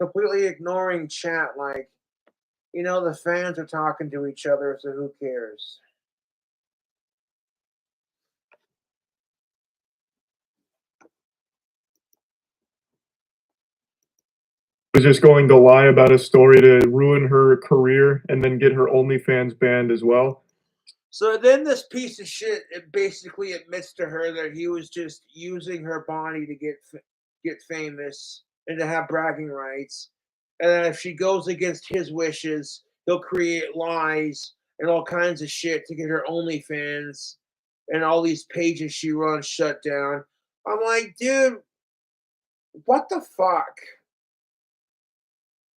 Speaker 1: Completely ignoring chat like, the fans are talking to each other, so who cares?
Speaker 2: Was just going to lie about a story to ruin her career and then get her OnlyFans banned as well.
Speaker 1: So then this piece of shit, it basically admits to her that he was just using her body to get famous and to have bragging rights. And then if she goes against his wishes, he'll create lies and all kinds of shit to get her OnlyFans and all these pages she runs shut down. I'm like, dude, what the fuck?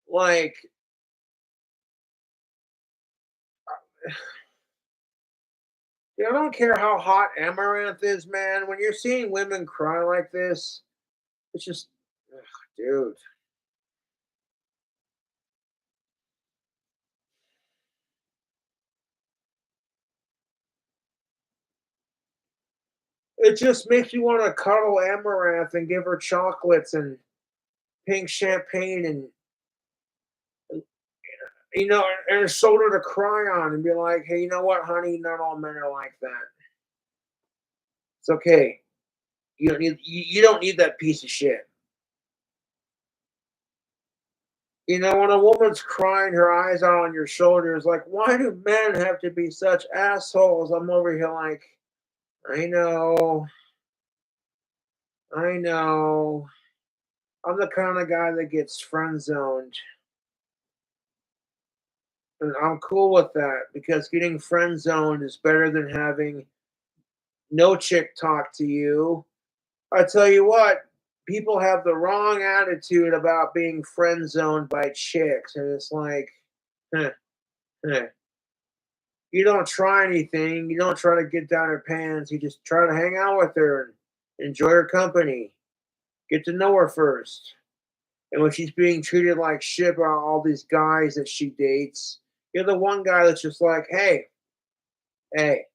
Speaker 1: Like, I don't care how hot Amaranth is, man. When you're seeing women cry like this, it's just, ugh, dude. It just makes me want to cuddle Amaranth and give her chocolates and pink champagne and and a shoulder to cry on and be like, hey, you know what, honey? Not all men are like that. It's okay. You don't need that piece of shit. When a woman's crying her eyes out on your shoulders, like, why do men have to be such assholes? I'm over here like, I know. I'm the kind of guy that gets friend zoned. And I'm cool with that because getting friend zoned is better than having no chick talk to you. I tell you what, people have the wrong attitude about being friend zoned by chicks. And it's like, eh, eh. You don't try anything. You don't try to get down her pants. You just try to hang out with her and enjoy her company. Get to know her first. And when she's being treated like shit by all these guys that she dates, you're the one guy that's just like, hey, hey,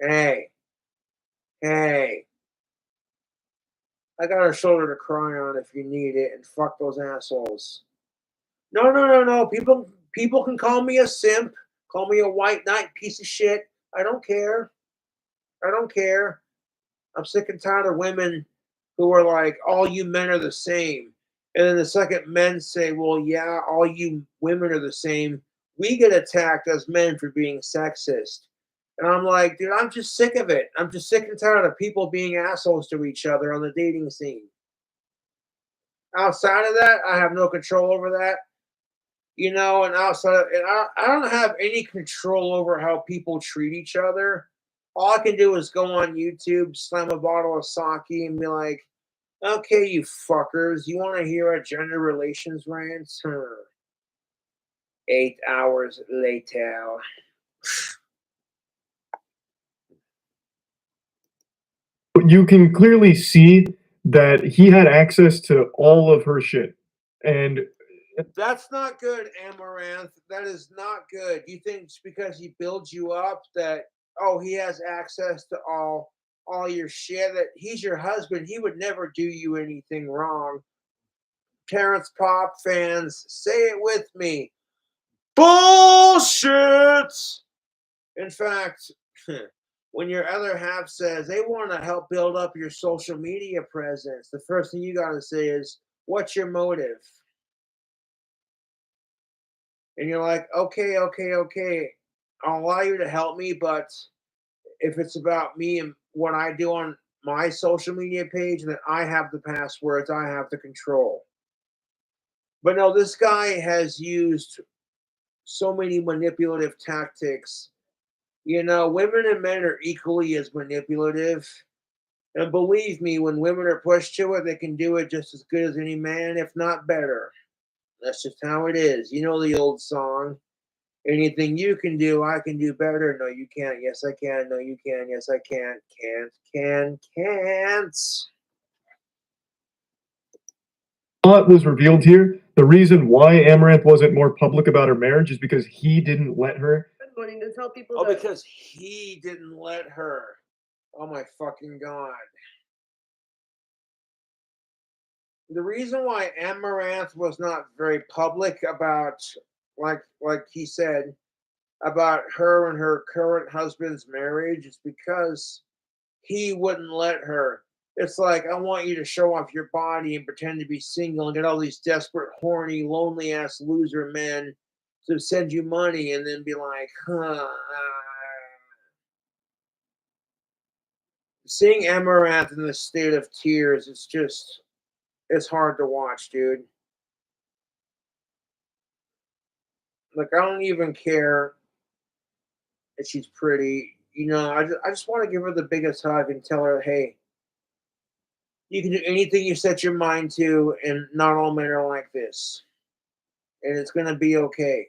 Speaker 1: hey, hey, I got a shoulder to cry on if you need it, and fuck those assholes. No, no, no, no. People can call me a simp, call me a white knight piece of shit. I don't care. I don't care. I'm sick and tired of women who are like, all you men are the same. And then the second men say, well, yeah, all you women are the same, we get attacked as men for being sexist. And I'm like, dude, I'm just sick of it. I'm just sick and tired of people being assholes to each other on the dating scene. Outside of that, I have no control over that. And outside of it, I don't have any control over how people treat each other. All I can do is go on YouTube, slam a bottle of sake, and be like, okay, you fuckers, you want to hear a gender relations rant? 8 hours later.
Speaker 2: But you can clearly see that he had access to all of her shit. And
Speaker 1: That's not good, Amaranth. That is not good. You think it's because he builds you up that, oh, he has access to all your shit, that he's your husband, he would never do you anything wrong. Terrence Pop fans, say it with me. Bullshit! In fact, when your other half says they want to help build up your social media presence, the first thing you got to say is, what's your motive? And you're like, okay, okay, okay, I'll allow you to help me, but if it's about me and what I do on my social media page, then I have the passwords, I have the control. But no, this guy has used so many manipulative tactics. Women and men are equally as manipulative. And believe me, when women are pushed to it, they can do it just as good as any man, if not better. That's just how it is. You know the old song. Anything you can do, I can do better. No, you can't. Yes, I can. No, you can. Yes, I can't. Can't.
Speaker 2: what was revealed here, the reason why Amaranth wasn't more public about her marriage is because he didn't let her.
Speaker 4: Wanting to tell people
Speaker 1: Oh,
Speaker 4: that
Speaker 1: because he didn't let her. Oh my fucking God. The reason why Amaranth was not very public about, like he said, about her and her current husband's marriage is because he wouldn't let her. It's like, I want you to show off your body and pretend to be single and get all these desperate, horny, lonely ass loser men to send you money and then be like, Seeing Amaranth in the state of tears, it's hard to watch, dude. Like, I don't even care that she's pretty. I just want to give her the biggest hug and tell her, hey, you can do anything you set your mind to, and not all men are like this. And it's going to be okay.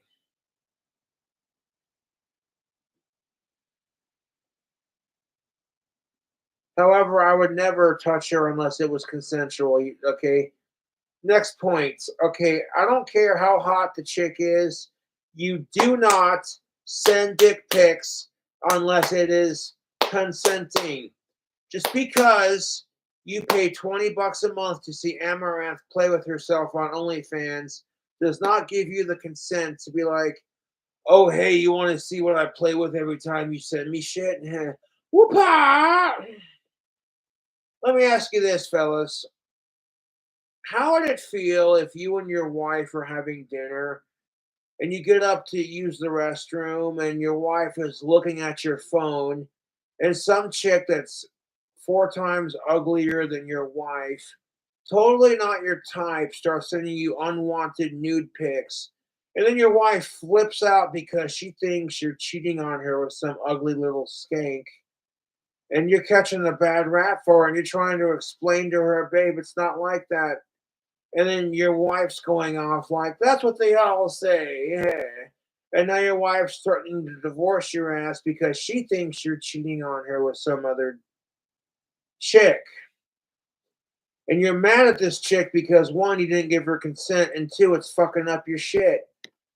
Speaker 1: However, I would never touch her unless it was consensual. Okay. Next point. Okay. I don't care how hot the chick is. You do not send dick pics unless it is consenting. Just because you pay $20 a month to see Amaranth play with herself on OnlyFans does not give you the consent to be like, oh, hey, you want to see what I play with every time you send me shit? Whoop-ah! Let me ask you this, fellas. How would it feel if you and your wife are having dinner and you get up to use the restroom and your wife is looking at your phone and some chick that's 4 times uglier than your wife, totally not your type, starts sending you unwanted nude pics, and then your wife flips out because she thinks you're cheating on her with some ugly little skank, and you're catching a bad rap for her, and you're trying to explain to her, babe, it's not like that. And then your wife's going off like, that's what they all say. Yeah. And now your wife's threatening to divorce your ass because she thinks you're cheating on her with some other chick. And you're mad at this chick because one, you didn't give her consent, and two, it's fucking up your shit.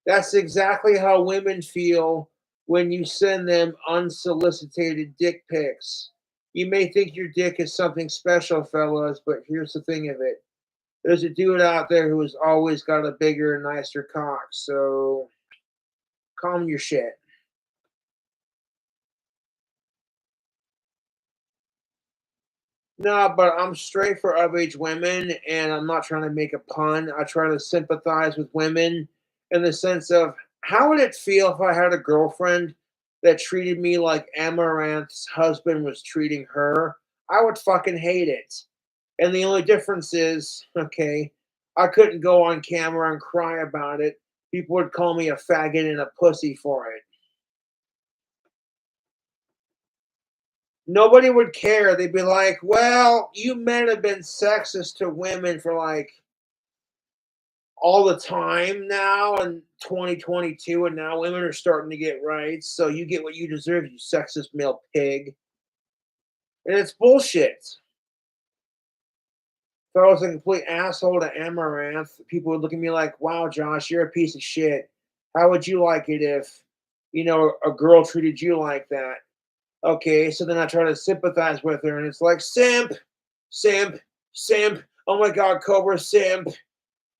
Speaker 1: That's exactly how women feel when you send them unsolicited dick pics. You may think your dick is something special, fellas, but here's the thing of it. There's a dude out there who has always got a bigger and nicer cock, so calm your shit. No, but I'm straight for of-age women, and I'm not trying to make a pun. I try to sympathize with women in the sense of how would it feel if I had a girlfriend that treated me like Amaranth's husband was treating her? I would fucking hate it. And the only difference is, okay, I couldn't go on camera and cry about it. People would call me a faggot and a pussy for it. Nobody would care. They'd be like, well, you men have been sexist to women for like all the time now in 2022, and now women are starting to get rights. So you get what you deserve, you sexist male pig. And it's bullshit. If I was a complete asshole to Amaranth, people would look at me like, wow, Josh, you're a piece of shit. How would you like it if, a girl treated you like that? Okay, so then I try to sympathize with her, and it's like, simp, simp, simp. Oh my God, Cobra, simp.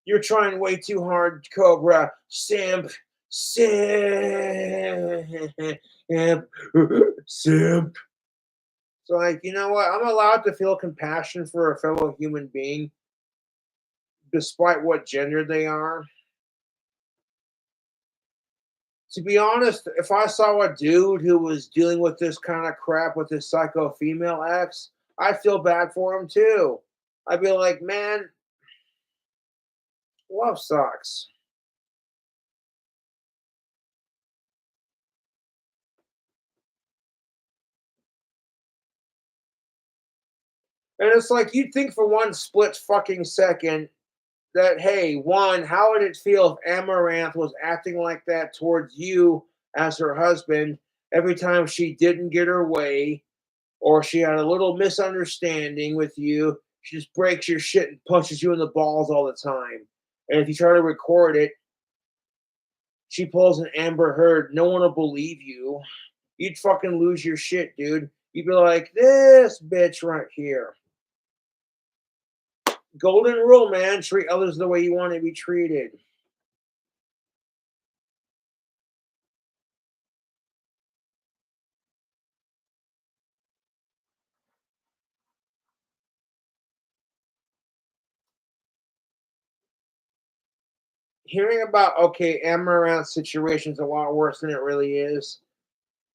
Speaker 1: You're trying way too hard, Cobra. Simp, simp, simp. So, like, you know what? I'm allowed to feel compassion for a fellow human being, despite what gender they are. To be honest, if I saw a dude who was dealing with this kind of crap with his psycho female ex, I'd feel bad for him too. I'd be like, man, love sucks. And it's like, you'd think for one split fucking second that, hey, one, how would it feel if Amaranth was acting like that towards you as her husband every time she didn't get her way or she had a little misunderstanding with you? She just breaks your shit and punches you in the balls all the time. And if you try to record it, she pulls an Amber Heard. No one will believe you. You'd fucking lose your shit, dude. You'd be like, this bitch right here. Golden rule, man. Treat others the way you want to be treated. Hearing about, okay, Amaranth's situation's a lot worse than it really is.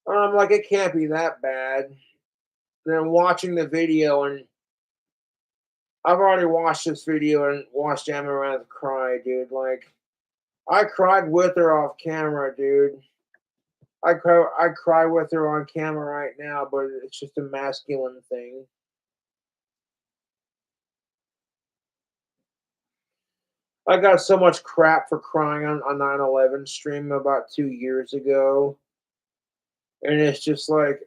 Speaker 1: I'm like, it can't be that bad. Then watching the video, and I've already watched this video and watched Amaranth cry, dude. Like, I cried with her off camera, dude. I cry with her on camera right now, but it's just a masculine thing. I got so much crap for crying on 9/11 stream about 2 years ago. And it's just like,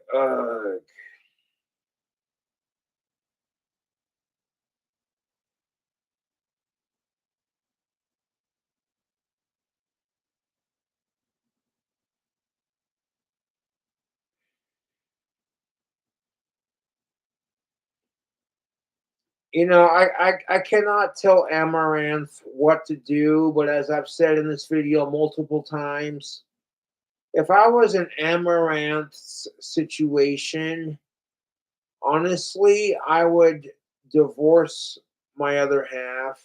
Speaker 1: I cannot tell Amaranth what to do, but as I've said in this video multiple times, if I was in Amaranth's situation, honestly, I would divorce my other half.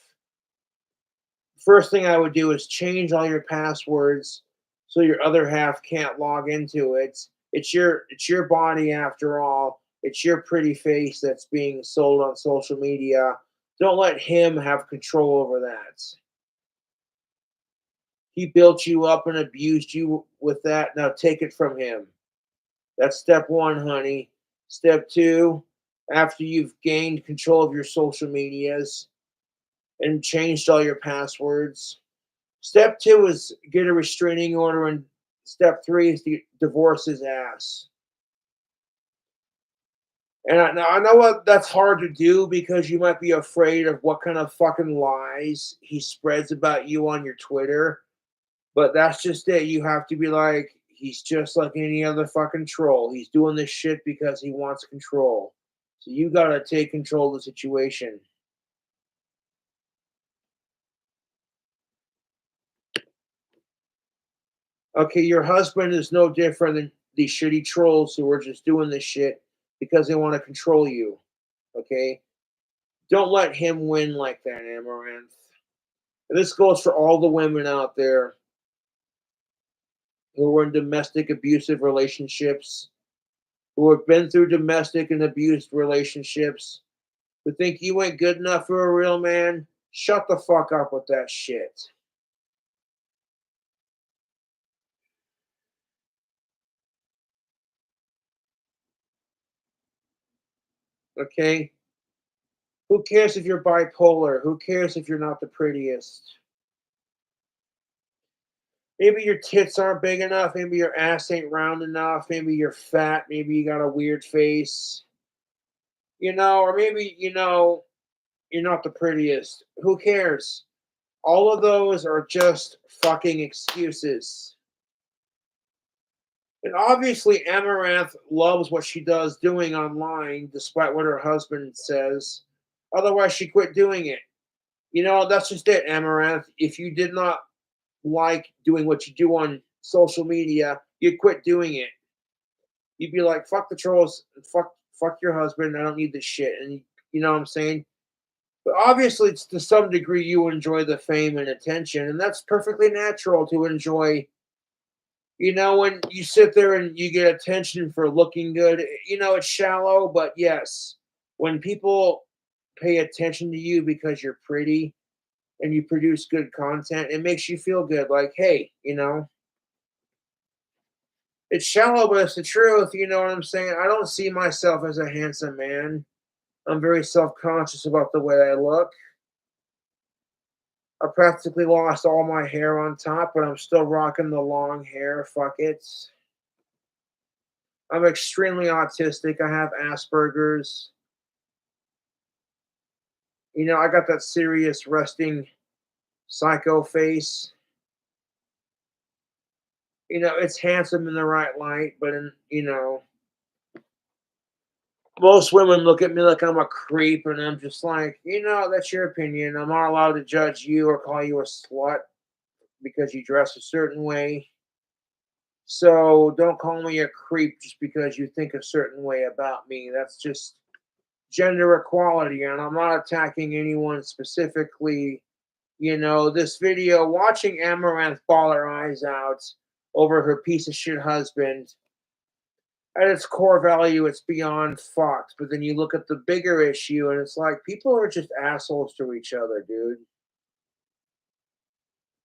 Speaker 1: First thing I would do is change all your passwords so your other half can't log into it. It's your body after all. It's your pretty face that's being sold on social media. Don't let him have control over that. He built you up and abused you with that. Now take it from him. That's step one, honey. Step two, after you've gained control of your social medias and changed all your passwords, step two is get a restraining order, and step three is to divorce his ass. And I know what that's hard to do because you might be afraid of what kind of fucking lies he spreads about you on your Twitter. But that's just it. You have to be like, he's just like any other fucking troll. He's doing this shit because he wants control. So you gotta take control of the situation. Okay, your husband is no different than these shitty trolls who are just doing this shit because they want to control you. Okay? Don't let him win like that, Amaranth. And this goes for all the women out there who are in domestic abusive relationships, who have been through domestic and abused relationships, who think you ain't good enough for a real man. Shut the fuck up with that shit. Okay? Who cares if you're bipolar? Who cares if you're not the prettiest? Maybe your tits aren't big enough. Maybe your ass ain't round enough. Maybe you're fat. Maybe you got a weird face. Or maybe, you're not the prettiest. Who cares? All of those are just fucking excuses. And obviously, Amaranth loves what she does doing online, despite what her husband says. Otherwise, she quit doing it. That's just it, Amaranth. If you did not like doing what you do on social media, you'd quit doing it. You'd be like, fuck the trolls, fuck your husband, I don't need this shit. And you know what I'm saying? But obviously, it's to some degree you enjoy the fame and attention, and that's perfectly natural to enjoy. When you sit there and you get attention for looking good, it's shallow, but yes, when people pay attention to you because you're pretty and you produce good content, it makes you feel good. Like, hey, it's shallow, but it's the truth. You know what I'm saying? I don't see myself as a handsome man. I'm very self-conscious about the way I look. I practically lost all my hair on top, but I'm still rocking the long hair. Fuck it. I'm extremely autistic. I have Asperger's. I got that serious resting psycho face. It's handsome in the right light, but most women look at me like I'm a creep, and I'm just like, that's your opinion. I'm not allowed to judge you or call you a slut because you dress a certain way. So don't call me a creep just because you think a certain way about me. That's just gender equality, and I'm not attacking anyone specifically. This video, watching Amaranth bawl her eyes out over her piece of shit husband, at its core value, it's beyond fucked. But then you look at the bigger issue, and it's like people are just assholes to each other, dude.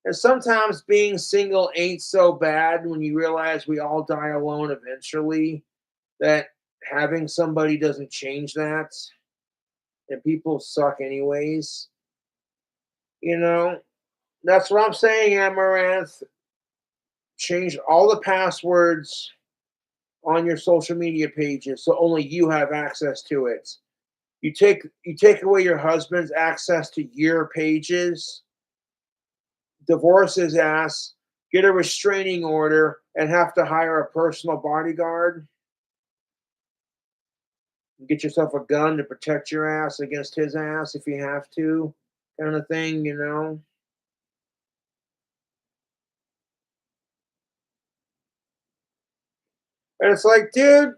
Speaker 1: And sometimes being single ain't so bad when you realize we all die alone eventually, that having somebody doesn't change that. And people suck anyways. That's what I'm saying, Amaranth. Change all the passwords on your social media pages so only you have access to it. You take away your husband's access to your pages, divorce his ass, get a restraining order, and have to hire a personal bodyguard. Get yourself a gun to protect your ass against his ass if you have to, kind of thing, And it's like, dude,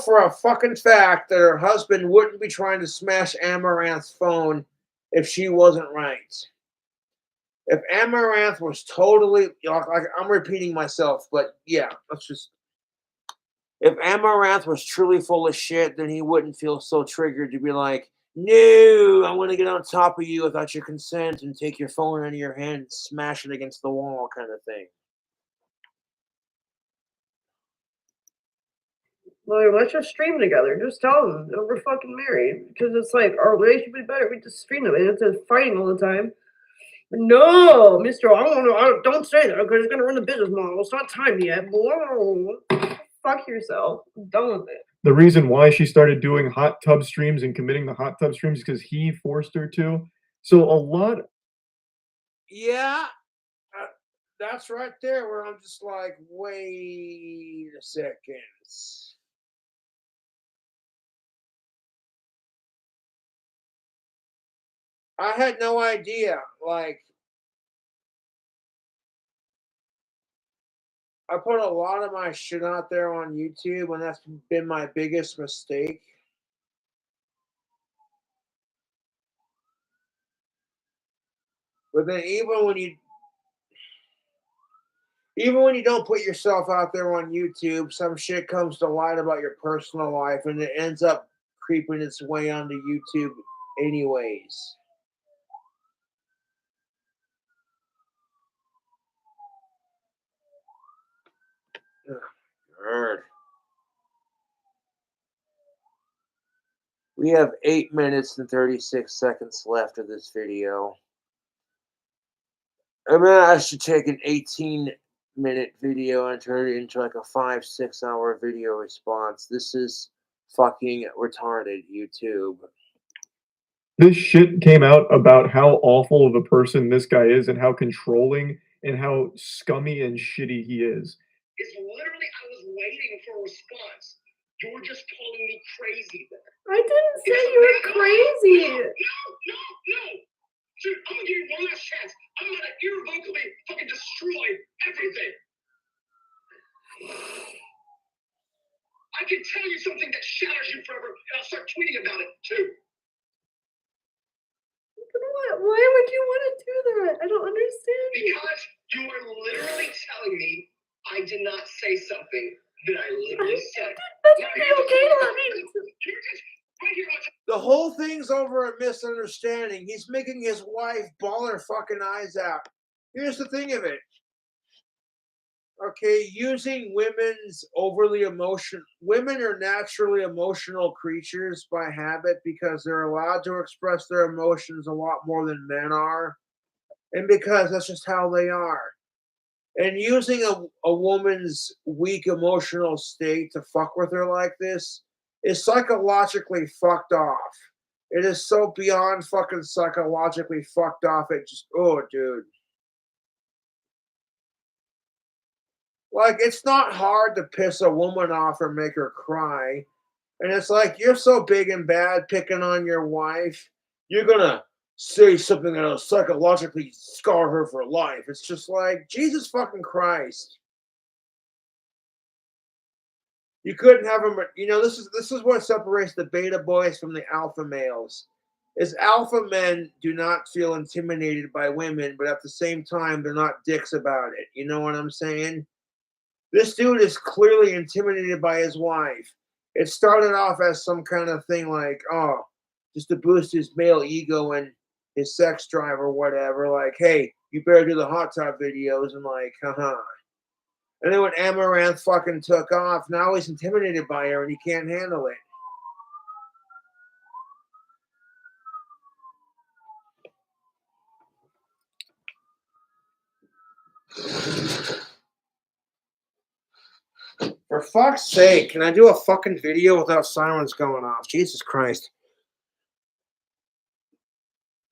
Speaker 1: for a fucking fact that her husband wouldn't be trying to smash Amaranth's phone if she wasn't right. If Amaranth was totally, like I'm repeating myself, but yeah, if Amaranth was truly full of shit, then he wouldn't feel so triggered to be like, no, I want to get on top of you without your consent and take your phone out of your hand and smash it against the wall kind of thing.
Speaker 4: Like, let's just stream together. Just tell them that we're fucking married. Because it's like, our relationship would be better if we just stream them. And it's just fighting all the time. No, Mr. Don't say that because it's going to ruin the business model. It's not time yet. Fuck yourself. I'm done with it.
Speaker 2: The reason why she started doing hot tub streams and committing the hot tub streams because he forced her to. So a lot.
Speaker 1: Yeah, that's right there where I'm just like, wait a second. I had no idea. Like, I put a lot of my shit out there on YouTube, and that's been my biggest mistake. But then even when you don't put yourself out there on YouTube, some shit comes to light about your personal life, and it ends up creeping its way onto YouTube anyways. Ugh. We have 8 minutes and 36 seconds left of this video. I mean, I should take an 18-minute video and turn it into like a 5-6 hour video response. This is fucking retarded, YouTube.
Speaker 2: This shit came out about how awful of a person this guy is and how controlling and how scummy and shitty he is.
Speaker 3: It's literally, I was waiting for a response. You were just calling me crazy there.
Speaker 4: I didn't say you were crazy.
Speaker 3: No. Dude, I'm gonna give you one last chance. I'm gonna irrevocably fucking destroy everything. I can tell you something that shatters you forever, and I'll start tweeting about it too.
Speaker 4: What? Why would you want to do that? I don't understand.
Speaker 3: Because you are literally telling me I did not say something that I literally said.
Speaker 4: That's okay to let me.
Speaker 1: The whole thing's over a misunderstanding. He's making his wife bawl her fucking eyes out. Here's the thing of it. Okay, using women's overly emotion. Women are naturally emotional creatures by habit because they're allowed to express their emotions a lot more than men are. And because that's just how they are. And using a woman's weak emotional state to fuck with her like this is psychologically fucked off. It is so beyond fucking psychologically fucked off. It just, oh, dude. Like, it's not hard to piss a woman off or make her cry. And it's like, you're so big and bad picking on your wife. You're gonna say something that'll psychologically scar her for life. It's just like, Jesus fucking Christ. You couldn't have them, you know, this is what separates the beta boys from the alpha males. Is alpha men do not feel intimidated by women, but at the same time, they're not dicks about it. You know what I'm saying? This dude is clearly intimidated by his wife. It started off as some kind of thing like, oh, just to boost his male ego and his sex drive or whatever. Like, hey, you better do the hot tub videos, and like, haha. And then when Amaranth fucking took off, now he's intimidated by her and he can't handle it. For fuck's sake, can I do a fucking video without sirens going off? Jesus Christ.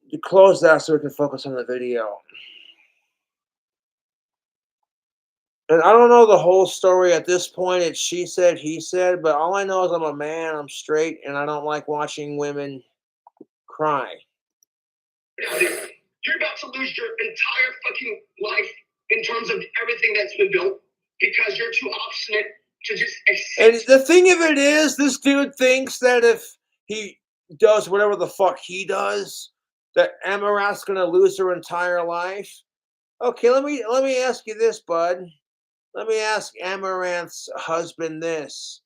Speaker 1: You close that so we can focus on the video. And I don't know the whole story at this point. It's she said, he said, but all I know is I'm a man, I'm straight, and I don't like watching women cry.
Speaker 3: You're about to lose your entire fucking life in terms of everything that's been built because you're too obstinate to just accept.
Speaker 1: And the thing of it is, this dude thinks that if he does whatever the fuck he does, that Amaranth's gonna lose her entire life. Okay, let me ask you this, bud. Let me ask Amaranth's husband this.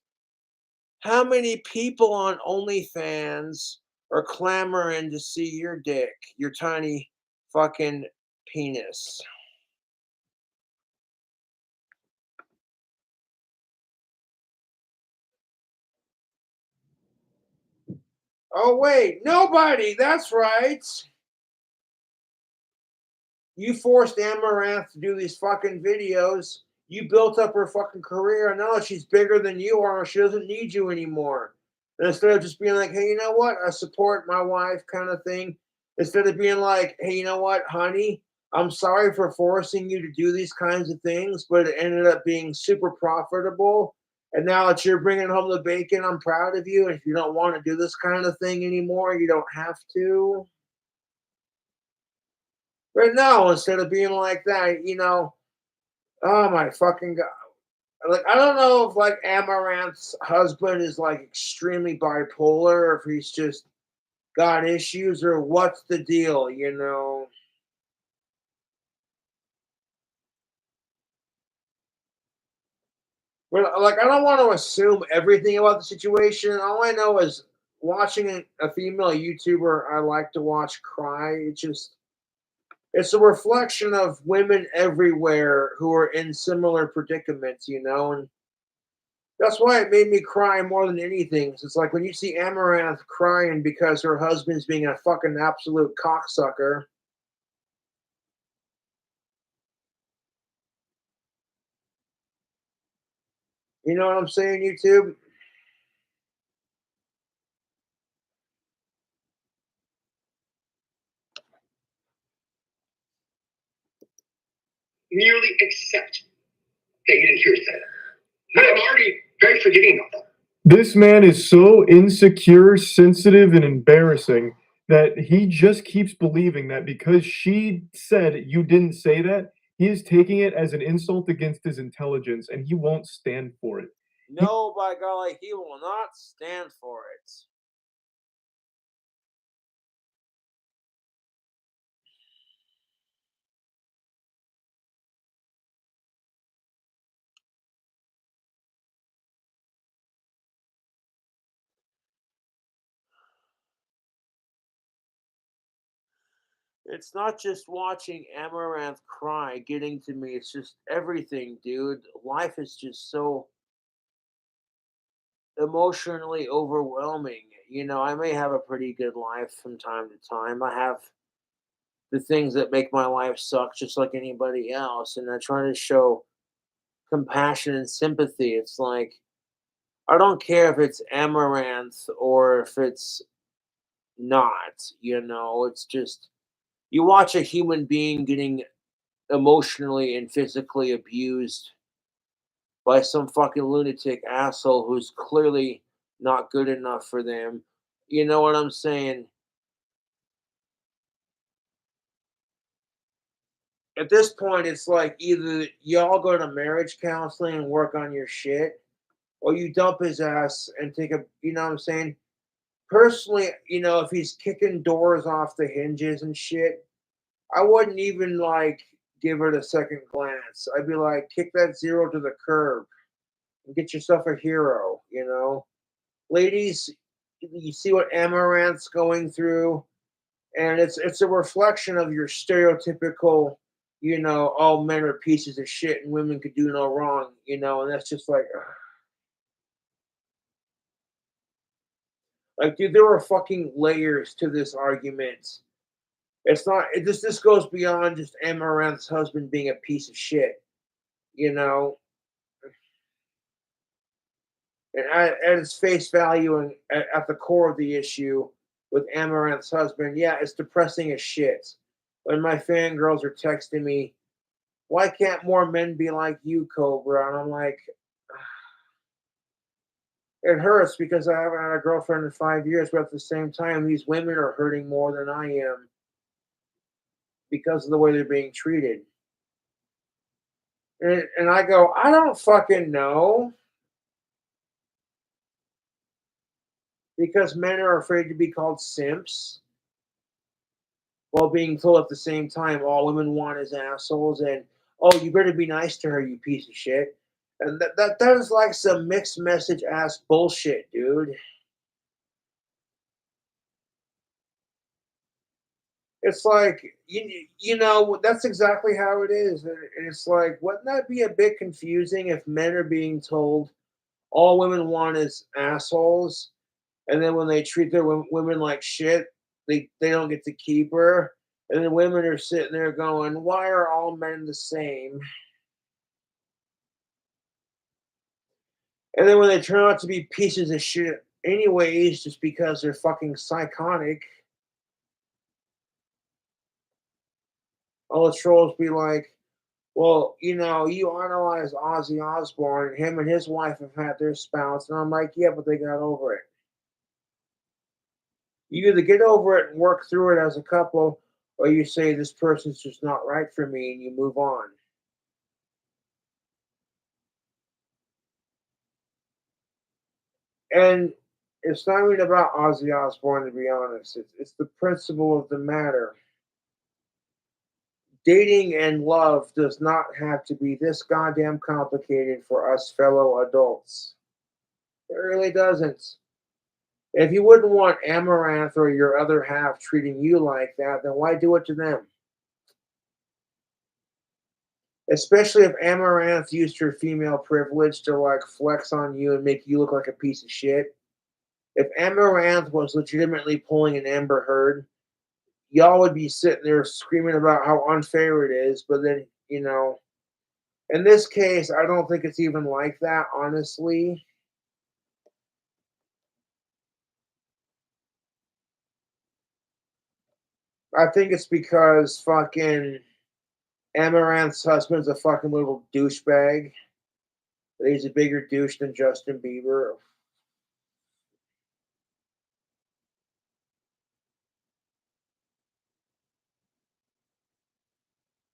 Speaker 1: How many people on OnlyFans are clamoring to see your dick, your tiny fucking penis? Oh, wait, nobody. That's right. You forced Amaranth to do these fucking videos. You built up her fucking career, and now she's bigger than you are. She doesn't need you anymore. And instead of just being like, hey, you know what? I support my wife kind of thing. Instead of being like, hey, you know what, honey? I'm sorry for forcing you to do these kinds of things, but it ended up being super profitable. And now that you're bringing home the bacon, I'm proud of you. And if you don't want to do this kind of thing anymore, you don't have to. But no, instead of being like that, oh my fucking god. Like, I don't know if like Amaranth's husband is like extremely bipolar or if he's just got issues or what's the deal. But like, I don't want to assume everything about the situation. All I know is watching a female YouTuber I like to watch cry. It's a reflection of women everywhere who are in similar predicaments. And that's why it made me cry more than anything. It's like when you see Amaranth crying because her husband's being a fucking absolute cocksucker. You know what I'm saying, YouTube?
Speaker 3: Merely accept that you didn't hear that. But I'm already very forgiving of that.
Speaker 2: This man is so insecure, sensitive, and embarrassing that he just keeps believing that because she said you didn't say that, he is taking it as an insult against his intelligence and he won't stand for it.
Speaker 1: No, by golly, he will not stand for it. It's not just watching Amaranth cry getting to me. It's just everything, dude. Life is just so emotionally overwhelming. I may have a pretty good life from time to time. I have the things that make my life suck just like anybody else. And I try to show compassion and sympathy. It's like, I don't care if it's Amaranth or if it's not. It's just, you watch a human being getting emotionally and physically abused by some fucking lunatic asshole who's clearly not good enough for them. You know what I'm saying? At this point, it's like either y'all go to marriage counseling and work on your shit, or you dump his ass and take you know what I'm saying? Personally, if he's kicking doors off the hinges and shit, I wouldn't even like give it a second glance. I'd be like, kick that zero to the curb and get yourself a hero. Ladies, you see what Amaranth's going through, and it's a reflection of your stereotypical, all men are pieces of shit and women could do no wrong, and that's just like, ugh. Like, dude, there are fucking layers to this argument. It's not. This goes beyond just Amaranth's husband being a piece of shit, you know. And at its face value and at the core of the issue with Amaranth's husband, yeah, it's depressing as shit. When my fangirls are texting me, why can't more men be like you, Cobra? And I'm like, it hurts because I haven't had a girlfriend in 5 years, but at the same time, these women are hurting more than I am because of the way they're being treated. And I go, I don't fucking know. Because men are afraid to be called simps while being told at the same time all women want is assholes and, oh, you better be nice to her, you piece of shit. And that is like some mixed message ass bullshit, dude. It's like, that's exactly how it is. And it's like, wouldn't that be a bit confusing if men are being told all women want is assholes, and then when they treat their women like shit, they don't get to keep her, and then women are sitting there going, "Why are all men the same?" And then when they turn out to be pieces of shit anyways, just because they're fucking psychotic, all the trolls be like, well, you know, you idolize Ozzy Osbourne, and him and his wife have had their spouts. And I'm like, yeah, but they got over it. You either get over it and work through it as a couple, or you say this person's just not right for me and you move on. And it's not even about Ozzy Osbourne, to be honest. It's the principle of the matter. Dating and love does not have to be this goddamn complicated for us fellow adults. It really doesn't. If you wouldn't want Amaranth or your other half treating you like that, then why do it to them? Especially if Amaranth used her female privilege to like flex on you and make you look like a piece of shit. If Amaranth was legitimately pulling an Amber Heard, y'all would be sitting there screaming about how unfair it is. But then, you know, in this case, I don't think it's even like that, honestly. I think it's because fucking Amaranth's husband's a fucking little douchebag. He's a bigger douche than Justin Bieber.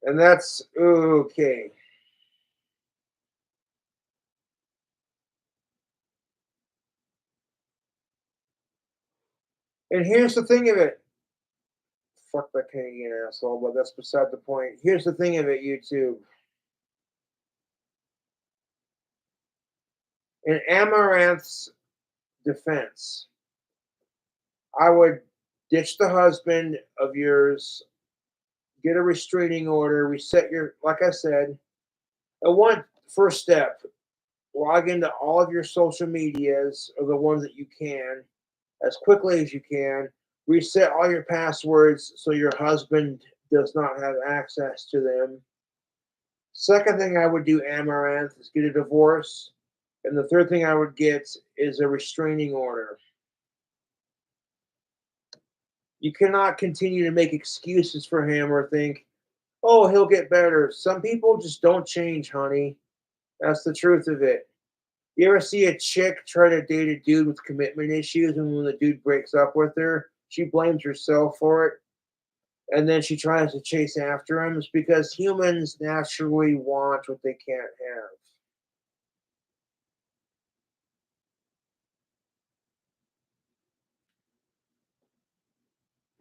Speaker 1: And that's okay. And here's the thing of it. Fuck that Canadian asshole, but that's beside the point. Here's the thing of it, YouTube. In Amaranth's defense, I would ditch the husband of yours, get a restraining order, reset your, like I said, one first step, log into all of your social medias, or the ones that you can, as quickly as you can. Reset all your passwords so your husband does not have access to them. Second thing I would do, Amaranth, is get a divorce. And the third thing I would get is a restraining order. You cannot continue to make excuses for him or think, oh, he'll get better. Some people just don't change, honey. That's the truth of it. You ever see a chick try to date a dude with commitment issues, and when the dude breaks up with her, she blames herself for it, and then she tries to chase after him? It's because humans naturally want what they can't have.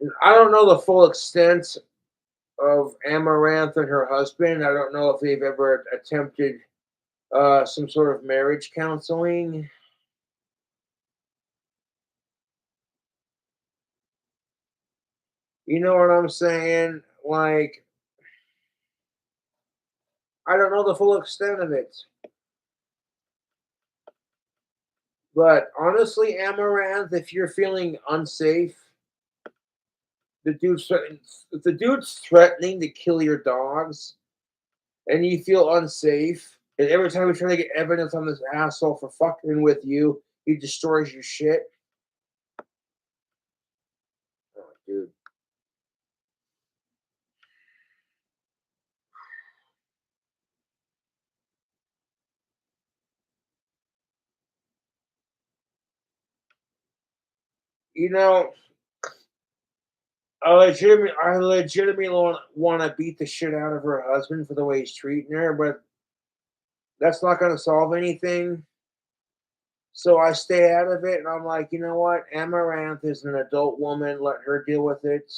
Speaker 1: And I don't know the full extent of Amaranth and her husband. I don't know if they've ever attempted some sort of marriage counseling. You know what I'm saying? Like, I don't know the full extent of it. But honestly, Amaranth, if you're feeling unsafe, if the dude's threatening to kill your dogs, and you feel unsafe, and every time you try to get evidence on this asshole for fucking with you, he destroys your shit. Oh, dude. You know, I legitimately want to beat the shit out of her husband for the way he's treating her, but that's not going to solve anything. So I stay out of it, and I'm like, you know what? Amaranth is an adult woman. Let her deal with it.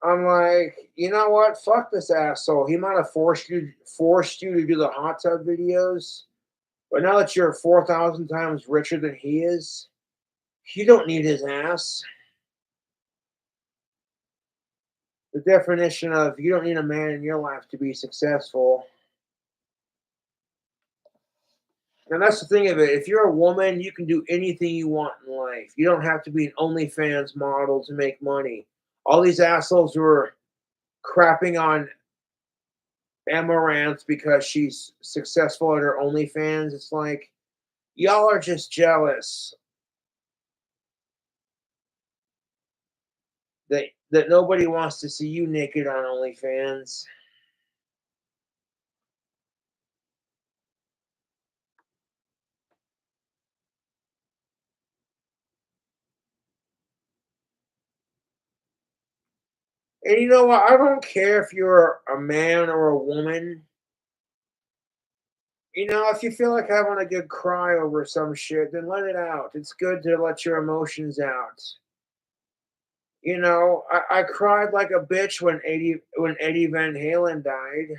Speaker 1: I'm like, you know what? Fuck this asshole. He might have forced you to do the hot tub videos, but now that you're 4,000 times richer than he is, you don't need his ass. The definition of you don't need a man in your life to be successful. And that's the thing of it. If you're a woman, you can do anything you want in life. You don't have to be an OnlyFans model to make money. All these assholes who are crapping on Amaranth because she's successful at her OnlyFans, it's like, y'all are just jealous that nobody wants to see you naked on OnlyFans. And you know what? I don't care if you're a man or a woman. You know, if you feel like having a good cry over some shit, then let it out. It's good to let your emotions out. You know, I cried like a bitch when Eddie Van Halen died.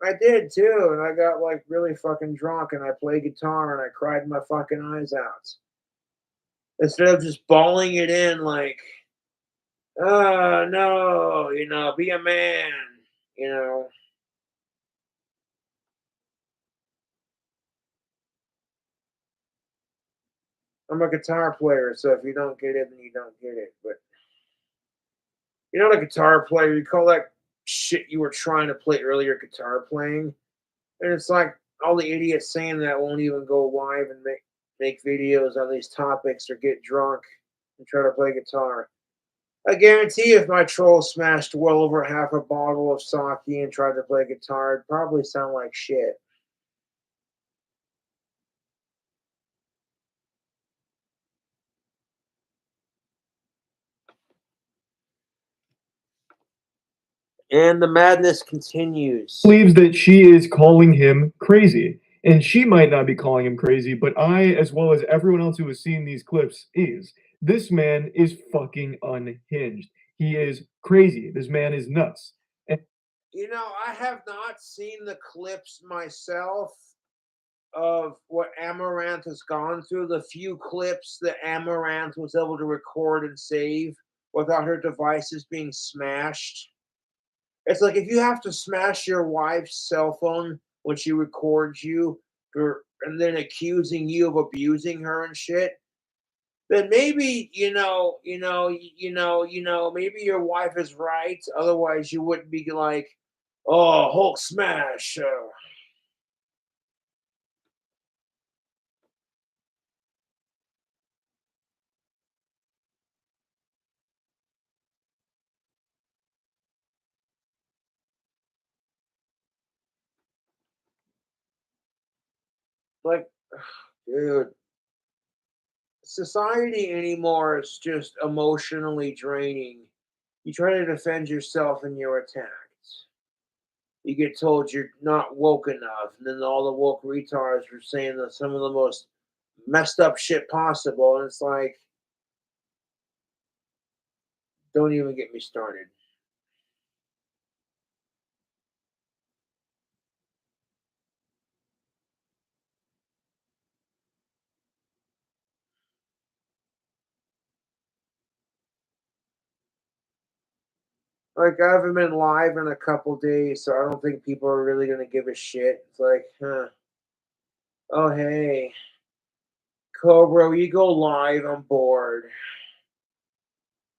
Speaker 1: I did too, and I got like really fucking drunk and I played guitar and I cried my fucking eyes out. Instead of just bawling it in like, oh no, you know, be a man, you know. I'm a guitar player, so if you don't get it, then you don't get it. But you're not a guitar player. You call that shit you were trying to play earlier guitar playing. And it's like all the idiots saying that won't even go live and make videos on these topics or get drunk and try to play guitar. I guarantee if my troll smashed well over half a bottle of sake and tried to play guitar, it'd probably sound like shit. And the madness continues.
Speaker 2: Believes that she is calling him crazy. And she might not be calling him crazy, but I, as well as everyone else who has seen these clips, is. This man is fucking unhinged. He is crazy. This man is nuts. And
Speaker 1: you know, I have not seen the clips myself of what Amaranth has gone through, the few clips that Amaranth was able to record and save without her devices being smashed. It's like if you have to smash your wife's cell phone when she records you and then accusing you of abusing her and shit, then maybe maybe your wife is right. Otherwise, you wouldn't be like, "Oh, Hulk smash." Like, dude, society anymore is just emotionally draining. You try to defend yourself and you're attacked. You get told you're not woke enough, and then all the woke retards are saying that some of the most messed up shit possible, and it's like, don't even get me started. Like, I haven't been live in a couple days, so I don't think people are really gonna give a shit. It's like, oh hey, Cobra, you go live. I'm bored.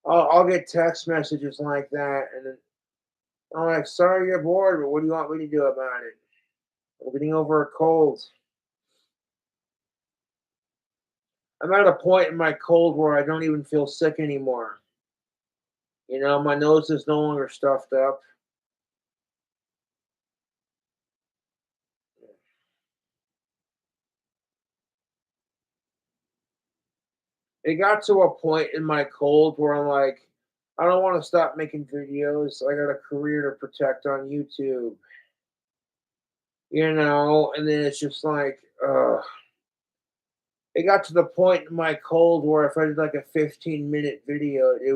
Speaker 1: I'll get text messages like that, and then I'm like, sorry you're bored, but what do you want me to do about it? I'm getting over a cold. I'm at a point in my cold where I don't even feel sick anymore. You know, my nose is no longer stuffed up. It got to a point in my cold where I'm like, I don't want to stop making videos. I got a career to protect on YouTube. You know, and then it's just like, it got to the point in my cold where if I did like a 15-minute video, it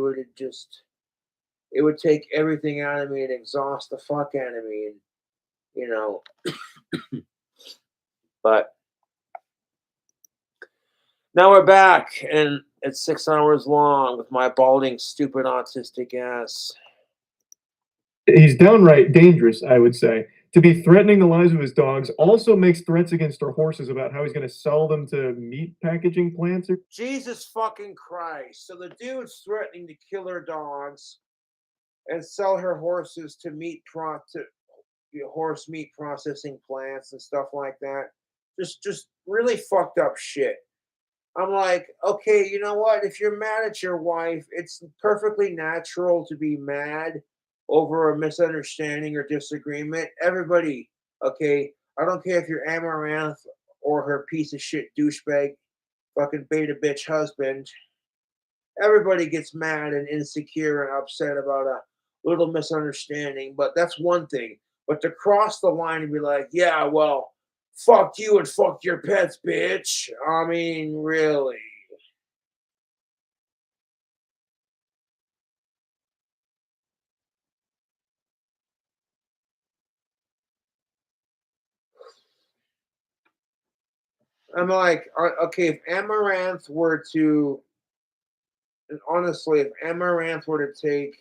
Speaker 1: would take everything out of me and exhaust the fuck out of me. And, you know, but now we're back, and it's 6 hours long with my balding, stupid, autistic ass.
Speaker 2: he's downright dangerous, I would say. to be threatening the lives of his dogs, also makes threats against our horses about how he's going to sell them to meat packaging plants.
Speaker 1: Jesus fucking Christ. So the dude's threatening to kill her dogs and sell her horses to horse meat processing plants and stuff like that. Just really fucked up shit. I'm like, okay, you know what? If you're mad at your wife, it's perfectly natural to be mad over a misunderstanding or disagreement. Everybody, okay, I don't care if you're Amaranth or her piece of shit douchebag, fucking beta bitch husband. Everybody gets mad and insecure and upset about a little misunderstanding, but that's one thing. But to cross the line and be like, yeah, well, fuck you and fuck your pets, bitch. I mean, really. I'm like, okay, if Amaranth were to, and honestly, if Amaranth were to take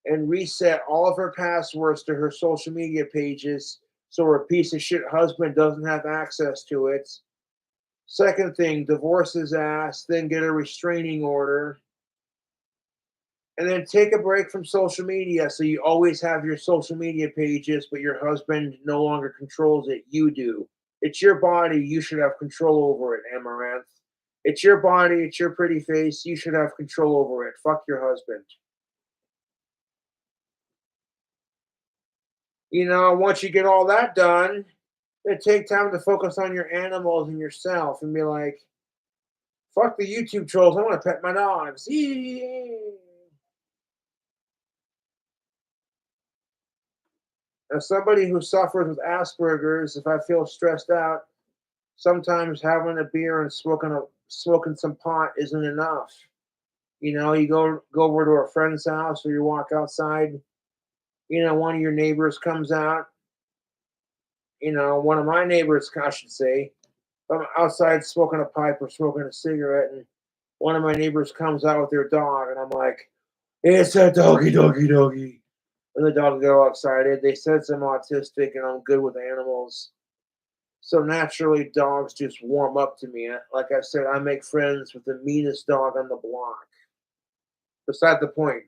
Speaker 1: and reset all of her passwords to her social media pages so her piece of shit husband doesn't have access to it. Second thing, divorce his ass, then get a restraining order, and then take a break from social media so you always have your social media pages, but your husband no longer controls it. You do. It's your body. You should have control over it, Amaranth. It's your body. It's your pretty face. You should have control over it. Fuck your husband. Once you get all that done, then take time to focus on your animals and yourself and be like, fuck the YouTube trolls. I want to pet my dogs. As somebody who suffers with Asperger's, if I feel stressed out, sometimes having a beer and smoking some pot isn't enough. You go over to a friend's house or you walk outside. One of your neighbors comes out. One of my neighbors, I should say, I'm outside smoking a pipe or smoking a cigarette, and one of my neighbors comes out with their dog, and I'm like, "It's a doggy, doggy, doggy." And the dog get all excited. They said I'm autistic and I'm good with animals. So naturally, dogs just warm up to me. Like I said, I make friends with the meanest dog on the block. Beside the point.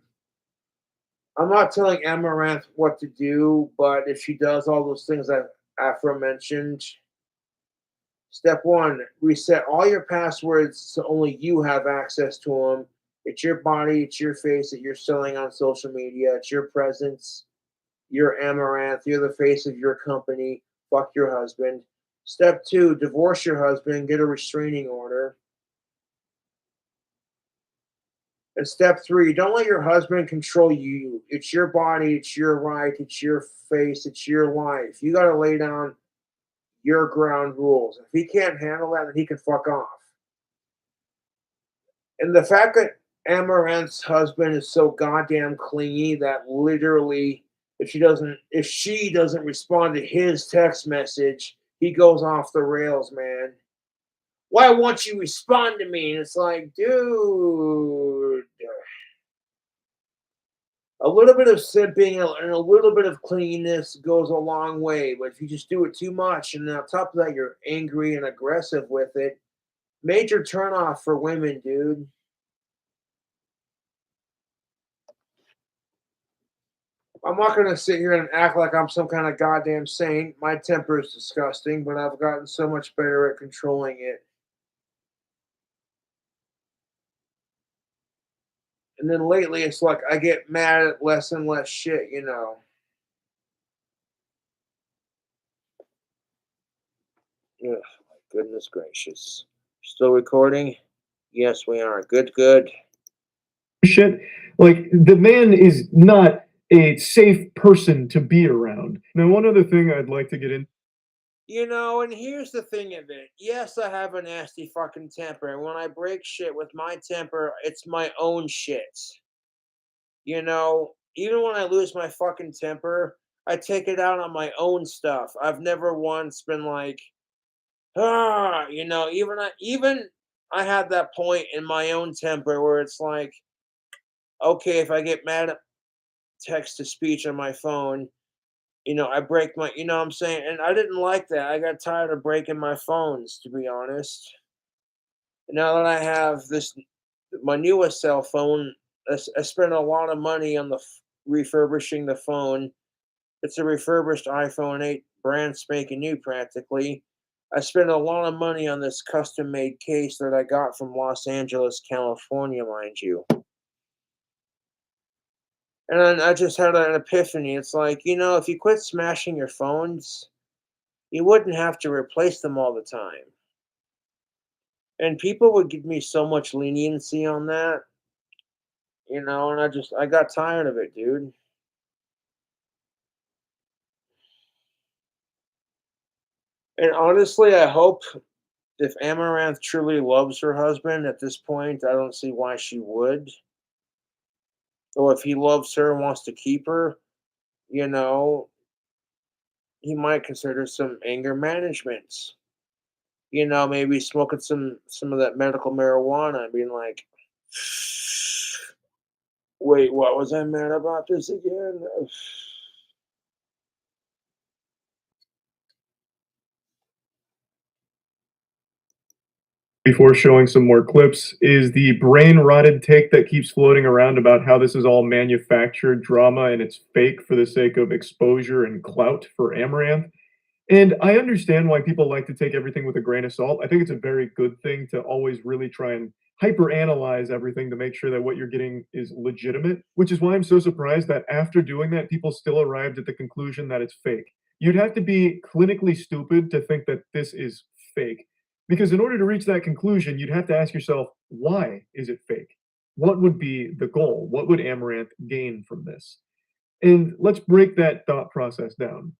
Speaker 1: I'm not telling Amaranth what to do, but if she does all those things I've aforementioned, step one, reset all your passwords so only you have access to them. It's your body, it's your face that you're selling on social media, it's your presence. You're Amaranth, you're the face of your company. Fuck your husband. Step two, divorce your husband, get a restraining order. And step three, don't let your husband control you. It's your body, it's your right, it's your face, it's your life. You got to lay down your ground rules. If he can't handle that, then he can fuck off. And the fact that Amaranth's husband is so goddamn clingy that literally, if she doesn't respond to his text message, he goes off the rails, man. Why won't you respond to me? And it's like, dude, a little bit of simping and a little bit of cleanliness goes a long way. But if you just do it too much, and on top of that, you're angry and aggressive with it, major turnoff for women, dude. I'm not going to sit here and act like I'm some kind of goddamn saint. My temper is disgusting, but I've gotten so much better at controlling it. And then lately, it's like I get mad at less and less shit, Ugh, my goodness gracious. Still recording? Yes, we are. Good, good.
Speaker 2: Shit. Like, the man is not a safe person to be around. Now, one other thing I'd like to get in.
Speaker 1: And here's the thing of it. Yes, I have a nasty fucking temper. And when I break shit with my temper, it's my own shit. Even when I lose my fucking temper, I take it out on my own stuff. I've never once been like, even I had that point in my own temper where it's like, okay, if I get mad at text to speech on my phone, I break my, what I'm saying? And I didn't like that. I got tired of breaking my phones, to be honest. And now that I have my newest cell phone, I spent a lot of money on refurbishing the phone. It's a refurbished iPhone 8, brand spanking new practically. I spent a lot of money on this custom made case that I got from Los Angeles, California, mind you. And then I just had an epiphany. It's like, if you quit smashing your phones, you wouldn't have to replace them all the time. And people would give me so much leniency on that, and I got tired of it, dude. And honestly, I hope if Amaranth truly loves her husband at this point, I don't see why she would. Or if he loves her and wants to keep her, you know, he might consider some anger management. Maybe smoking some of that medical marijuana and being like, wait, what was I mad about this again?
Speaker 2: Before showing some more clips is the brain rotted take that keeps floating around about how this is all manufactured drama and it's fake for the sake of exposure and clout for Amaranth. And I understand why people like to take everything with a grain of salt. I think it's a very good thing to always really try and hyper analyze everything to make sure that what you're getting is legitimate, which is why I'm so surprised that after doing that, people still arrived at the conclusion that it's fake. You'd have to be clinically stupid to think that this is fake. Because in order to reach that conclusion, you'd have to ask yourself, why is it fake? What would be the goal? What would Amaranth gain from this? And let's break that thought process down.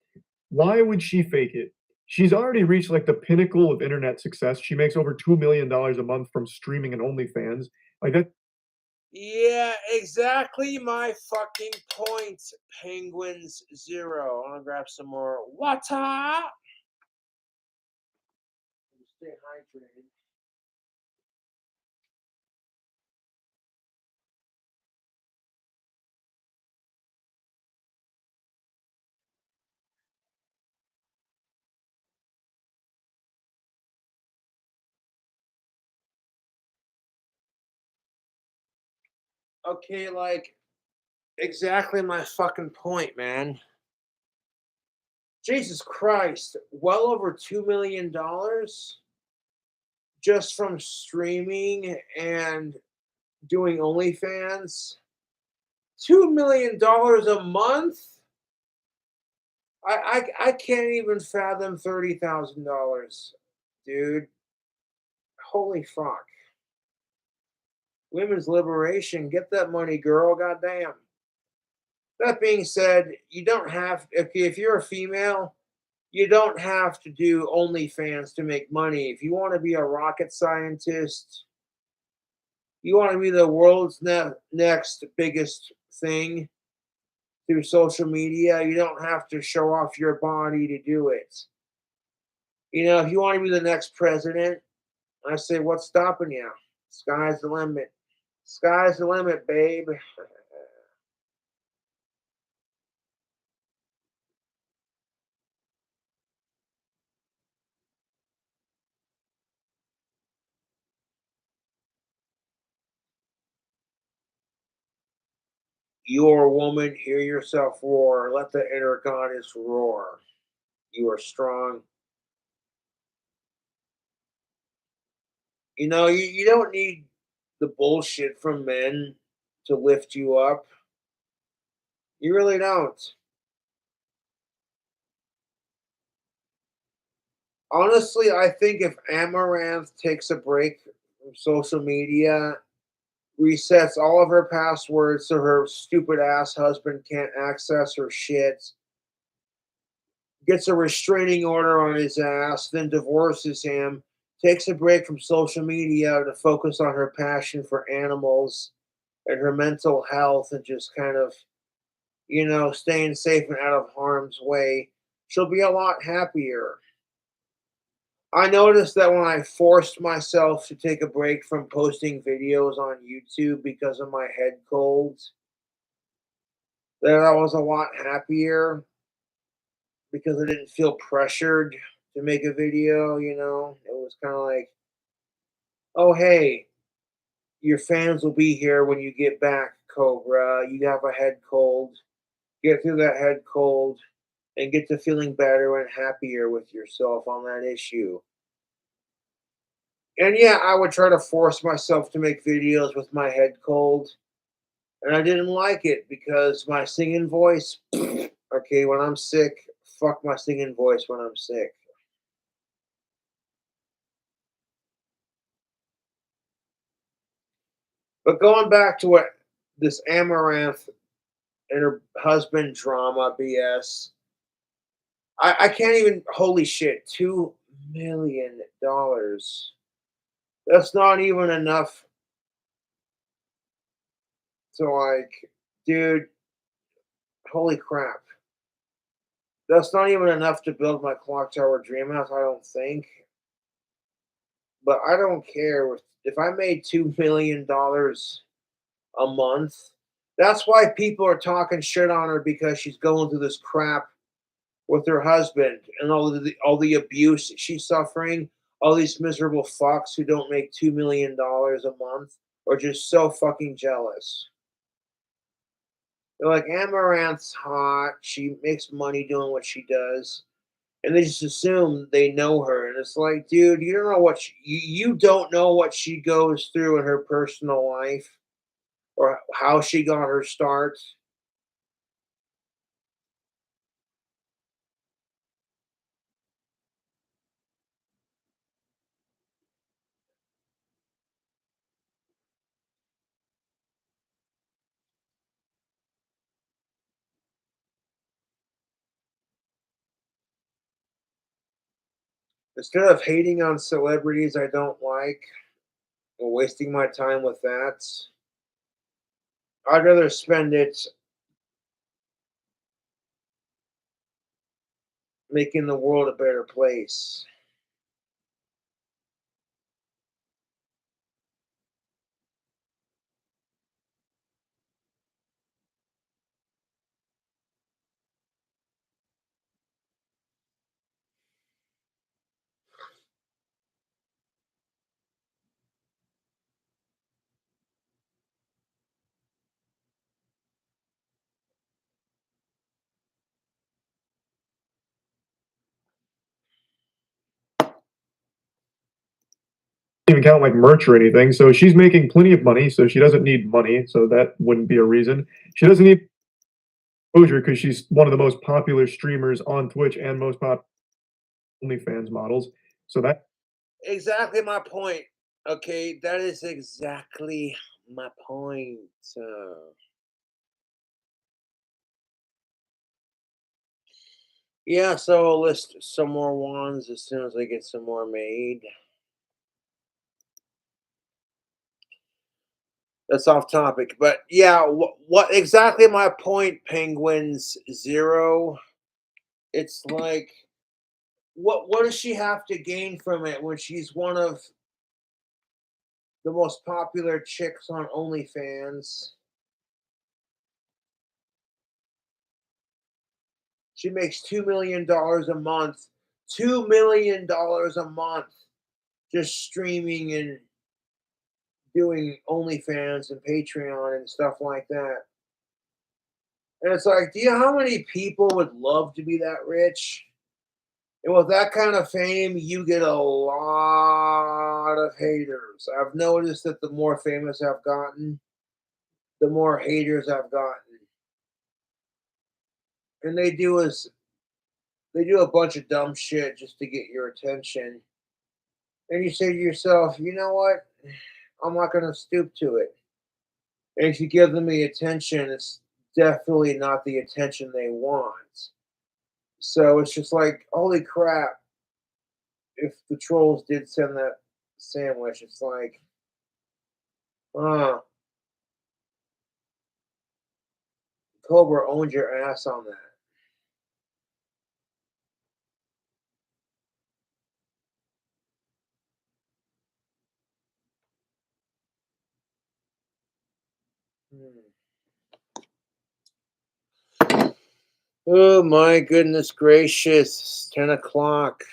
Speaker 2: Why would she fake it? She's already reached like the pinnacle of internet success. She makes over $2 million a month from streaming and OnlyFans. Like that.
Speaker 1: Yeah, exactly my fucking point. Penguins 0. I'm gonna grab some more water. Stay hydrated. Okay, like exactly my fucking point, man. Jesus Christ, well over $2 million just from streaming and doing OnlyFans. $2 million a month? I can't even fathom $30,000, dude. Holy fuck. Women's liberation. Get that money, girl. Goddamn. That being said, you don't have, if you're a female, you don't have to do OnlyFans to make money. If you want to be a rocket scientist, you want to be the world's next biggest thing through social media, you don't have to show off your body to do it. If you want to be the next president, I say, what's stopping you? Sky's the limit. Sky's the limit, babe. You are a woman, hear yourself roar. Let the inner goddess roar. You are strong. You don't need the bullshit from men to lift you up. You really don't. Honestly, I think if Amaranth takes a break from social media, resets all of her passwords so her stupid ass husband can't access her shit, gets a restraining order on his ass, then divorces him, takes a break from social media to focus on her passion for animals and her mental health and just kind of, staying safe and out of harm's way, she'll be a lot happier. I noticed that when I forced myself to take a break from posting videos on YouTube because of my head colds, that I was a lot happier. because I didn't feel pressured to make a video, you know? It was kind of like, oh, hey, your fans will be here when you get back, Cobra. You have a head cold. Get through that head cold and get to feeling better and happier with yourself on that issue. And yeah, I would try to force myself to make videos with my head cold. And I didn't like it because my singing voice, okay, when I'm sick, fuck my singing voice when I'm sick. But going back to what this Amaranth and her husband drama BS, I can't even, holy shit, $2 million. That's not even enough to like, dude, holy crap. That's not even enough to build my clock tower dream house, I don't think. But I don't care if I made $2 million a month. That's why people are talking shit on her, because she's going through this crap with her husband and all the abuse she's suffering. All these miserable fucks who don't make $2 million a month are just so fucking jealous. They're like, Amaranth's hot. She makes money doing what she does. And they just assume they know her. And it's like, dude, you don't know you don't know what she goes through in her personal life or how she got her start. Instead of hating on celebrities I don't like or wasting my time with that, I'd rather spend it making the world a better place.
Speaker 2: Even count like merch or anything. So she's making plenty of money, so she doesn't need money. So that wouldn't be a reason. She doesn't need exposure because she's one of the most popular streamers on Twitch and most popular OnlyFans models. So that
Speaker 1: Exactly my point. Okay, that is exactly my point. Yeah, so I'll list some more wands as soon as I get some more made. That's off topic, but yeah, what exactly my point, Penguins Zero? It's like, what does she have to gain from it when she's one of the most popular chicks on OnlyFans? She makes $2 million a month. $2 million a month just streaming and doing OnlyFans and Patreon and stuff like that. And it's like, do you know how many people would love to be that rich? And with that kind of fame, you get a lot of haters. I've noticed that the more famous I've gotten, the more haters I've gotten. And they do a bunch of dumb shit just to get your attention. And you say to yourself, you know what? I'm not going to stoop to it. And if you give them the attention, it's definitely not the attention they want. So it's just like, holy crap. If the trolls did send that sandwich, it's like, uh, Cobra owned your ass on that. Hmm. Oh my goodness gracious. It's 10 o'clock.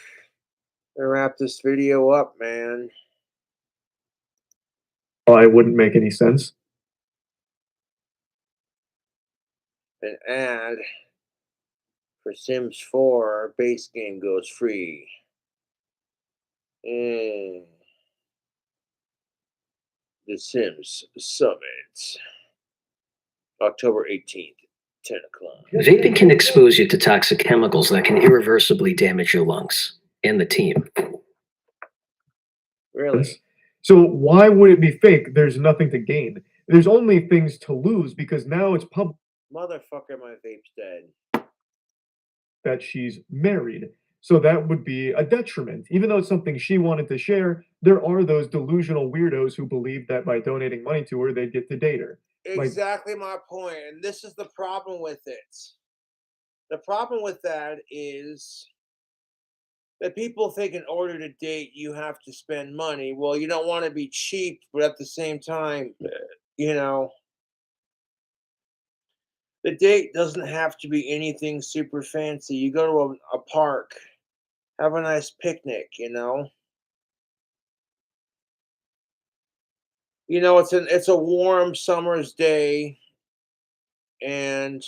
Speaker 1: To wrap this video up, man.
Speaker 2: Why it wouldn't make any sense.
Speaker 1: An ad for Sims 4, our base game goes free. And The Sims Summit, October 18th, 10 o'clock.
Speaker 5: Vaping can expose you to toxic chemicals that can irreversibly damage your lungs and the team.
Speaker 1: Really?
Speaker 2: So why would it be fake? There's nothing to gain. There's only things to lose because now it's public
Speaker 1: Motherfucker, my vape's dead.
Speaker 2: that she's married. So that would be a detriment. Even though it's something she wanted to share, there are those delusional weirdos who believe that by donating money to her, they'd get to date her.
Speaker 1: Exactly my point. And this is the problem with it. The problem with that is that people think in order to date, you have to spend money. Well, you don't want to be cheap, but at the same time, you know, the date doesn't have to be anything super fancy. You go to a park, have a nice picnic, you know. It's a warm summer's day, and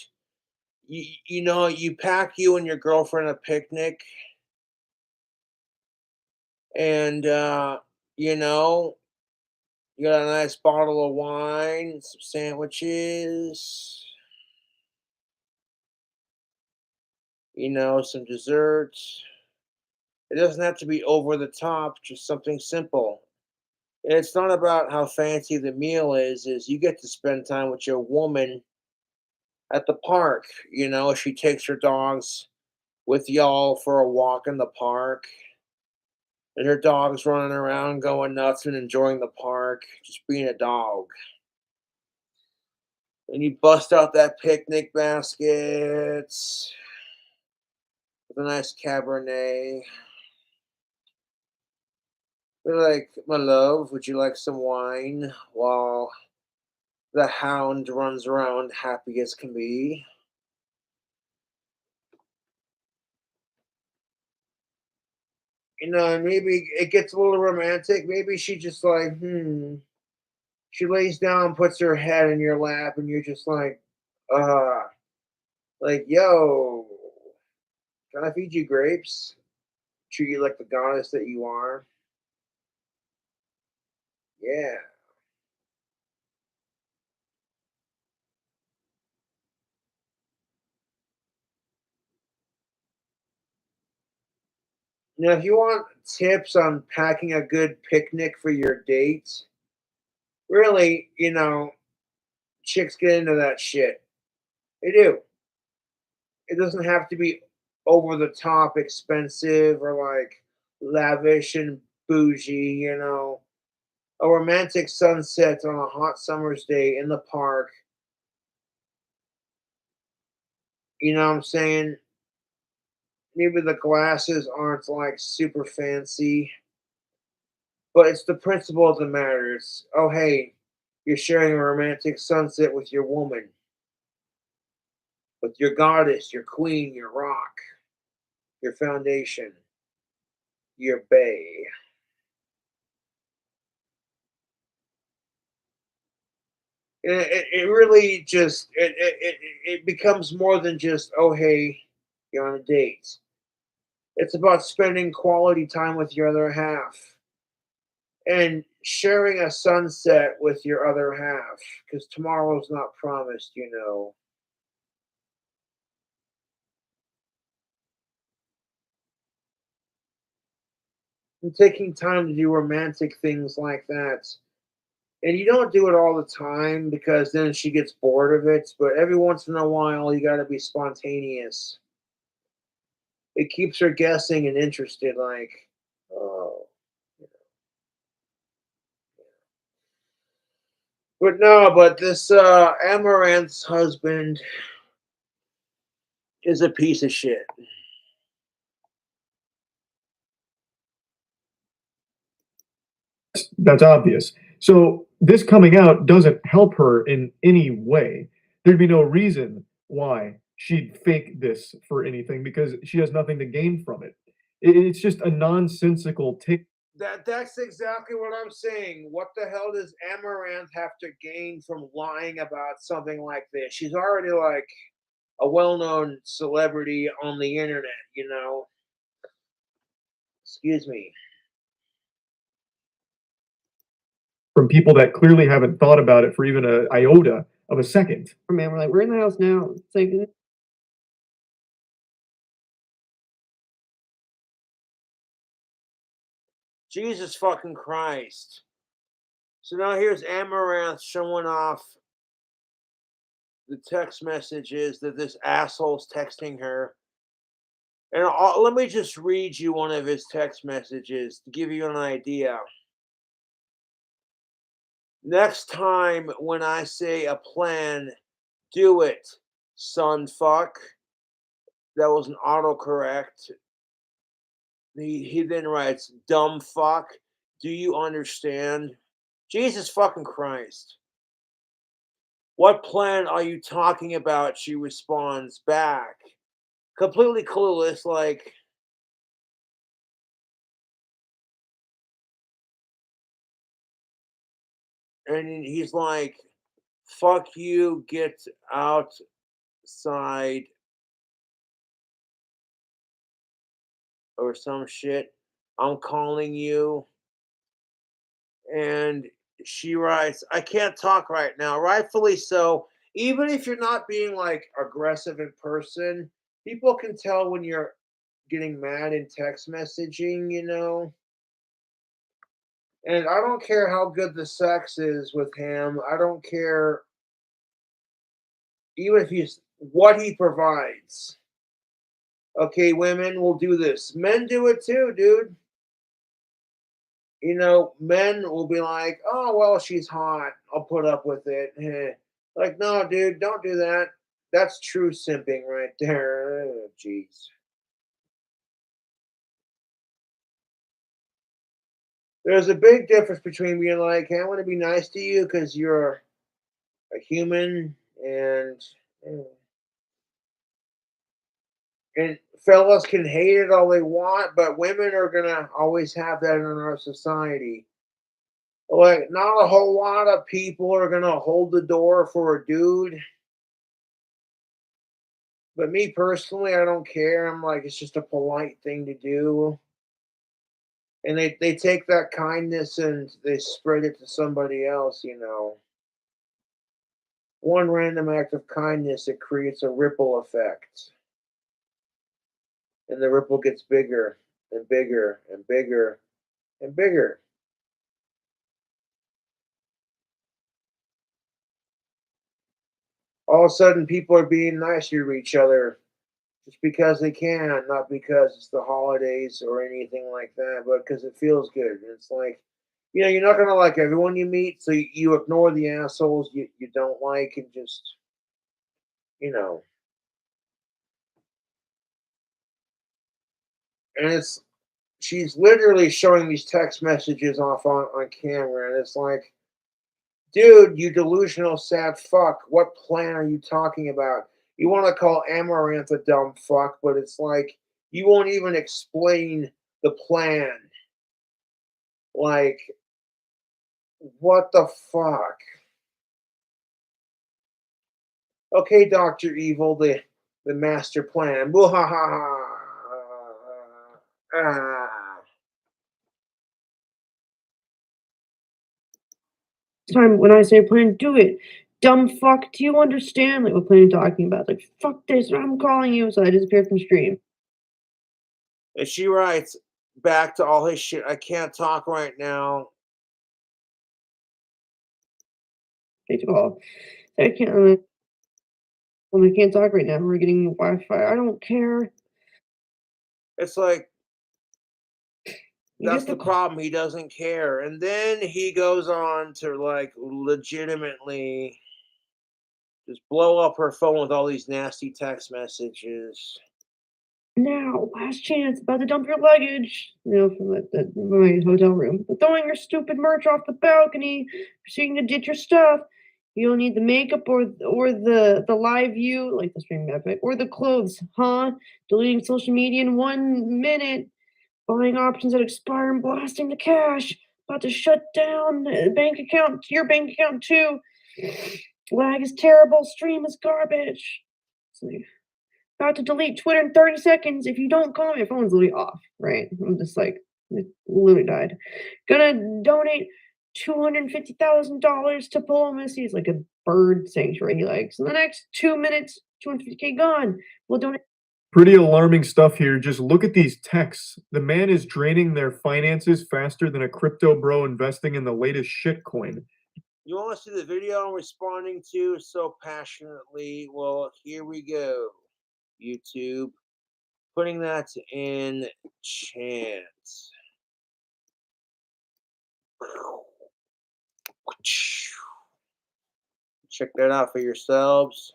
Speaker 1: you pack you and your girlfriend a picnic, and you know, you got a nice bottle of wine, some sandwiches, some desserts. It doesn't have to be over the top, just something simple. And it's not about how fancy the meal is you get to spend time with your woman at the park. She takes her dogs with y'all for a walk in the park. And her dog's running around going nuts and enjoying the park, just being a dog. And you bust out that picnic basket with a nice Cabernet. They're like, my love, would you like some wine? While the hound runs around happy as can be. Maybe it gets a little romantic. Maybe she just like, She lays down, puts her head in your lap, and you're just like, yo, can I feed you grapes? Treat you like the goddess that you are. Yeah. Now, if you want tips on packing a good picnic for your dates, really, chicks get into that shit. They do. It doesn't have to be over the top expensive or like lavish and bougie, A romantic sunset on a hot summer's day in the park. You know what I'm saying? Maybe the glasses aren't like super fancy, but it's the principle that matters. Oh, hey, you're sharing a romantic sunset with your woman, with your goddess, your queen, your rock, your foundation, your bae. It really just it becomes more than just, oh, hey, you're on a date. It's about spending quality time with your other half and sharing a sunset with your other half, because tomorrow's not promised. And taking time to do romantic things like that. And you don't do it all the time because then she gets bored of it, but every once in a while you got to be spontaneous. It keeps her guessing and interested, like, oh. But no, but this Amaranth's husband is a piece of shit.
Speaker 2: That's obvious. So this coming out doesn't help her in any way. There'd be no reason why she'd fake this for anything because she has nothing to gain from it. It's just a nonsensical tick.
Speaker 1: That's exactly what I'm saying. What the hell does Amaranth have to gain from lying about something like this? She's already like a well-known celebrity on the internet, you know. Excuse me.
Speaker 2: From people that clearly haven't thought about it for even an iota of a second.
Speaker 4: Man, we're like, we're in the house now. It's like,
Speaker 1: Jesus fucking Christ. So now here's Amaranth showing off the text messages that this asshole's texting her. And let me just read you one of his text messages to give you an idea. Next time when I say a plan, do it, son fuck. That was an autocorrect. He then writes, dumb fuck. Do you understand? Jesus fucking Christ. What plan are you talking about? She responds back. Completely clueless, like, and he's like, fuck you, get outside or some shit. I'm calling you. And she writes, I can't talk right now. Rightfully so. Even if you're not being like aggressive in person, people can tell when you're getting mad in text messaging, you know. And I don't care how good the sex is with him. I don't care even if he's what he provides. Okay, women will do this. Men do it too, dude. You know, men will be like, oh, well, she's hot. I'll put up with it. Like, no, dude, don't do that. That's true simping right there. Oh, jeez. There's a big difference between being like, hey, I want to be nice to you because you're a human and fellas can hate it all they want, but women are gonna always have that in our society. Like, not a whole lot of people are gonna hold the door for a dude. But me personally, I don't care. I'm like, it's just a polite thing to do. And they take that kindness and they spread it to somebody else, you know. One random act of kindness, it creates a ripple effect. And the ripple gets bigger and bigger and bigger and bigger. All of a sudden, people are being nicer to each other just because they can, not because it's the holidays or anything like that, but because it feels good. And it's like, you know, you're not going to like everyone you meet, so you ignore the assholes you don't like and just, you know. And she's literally showing these text messages off on camera, and it's like, dude, you delusional sad fuck. What plan are you talking about? You want to call Amaranth a dumb fuck, but it's like you won't even explain the plan. Like, what the fuck? Okay, Dr. Evil, the master plan.
Speaker 4: time when I say plan, do it. Dumb fuck, do you understand? Like, what plan are you talking about? Like, fuck this, I'm calling you. So I disappeared from stream.
Speaker 1: And she writes back to all his shit, I can't talk right now.
Speaker 4: Take a call. I can't. I can't talk right now. We're getting Wi-Fi. I don't care.
Speaker 1: It's like, that's the problem. He doesn't care. And then he goes on to like legitimately just blow up her phone with all these nasty text messages.
Speaker 4: Now, last chance, about to dump your luggage, you know, from my hotel room. But throwing your stupid merch off the balcony, proceeding to ditch your stuff. You don't need the makeup or the live view, like the streaming epic, or the clothes, huh? Deleting social media in 1 minute, buying options that expire and blasting the cash. About to shut down bank account, your bank account too. Lag is terrible. Stream is garbage. So, about to delete Twitter in 30 seconds. If you don't call me, your phone's literally off, right? I'm just like, it literally died. Gonna donate $250,000 to diplomacy. It's like a bird sanctuary he likes. In the next 2 minutes, 250K gone. We'll donate.
Speaker 2: Pretty alarming stuff here. Just look at these texts. The man is draining their finances faster than a crypto bro investing in the latest shitcoin.
Speaker 1: You want to see the video I'm responding to so passionately? Well, here we go. YouTube. Putting that in chant. Check that out for yourselves.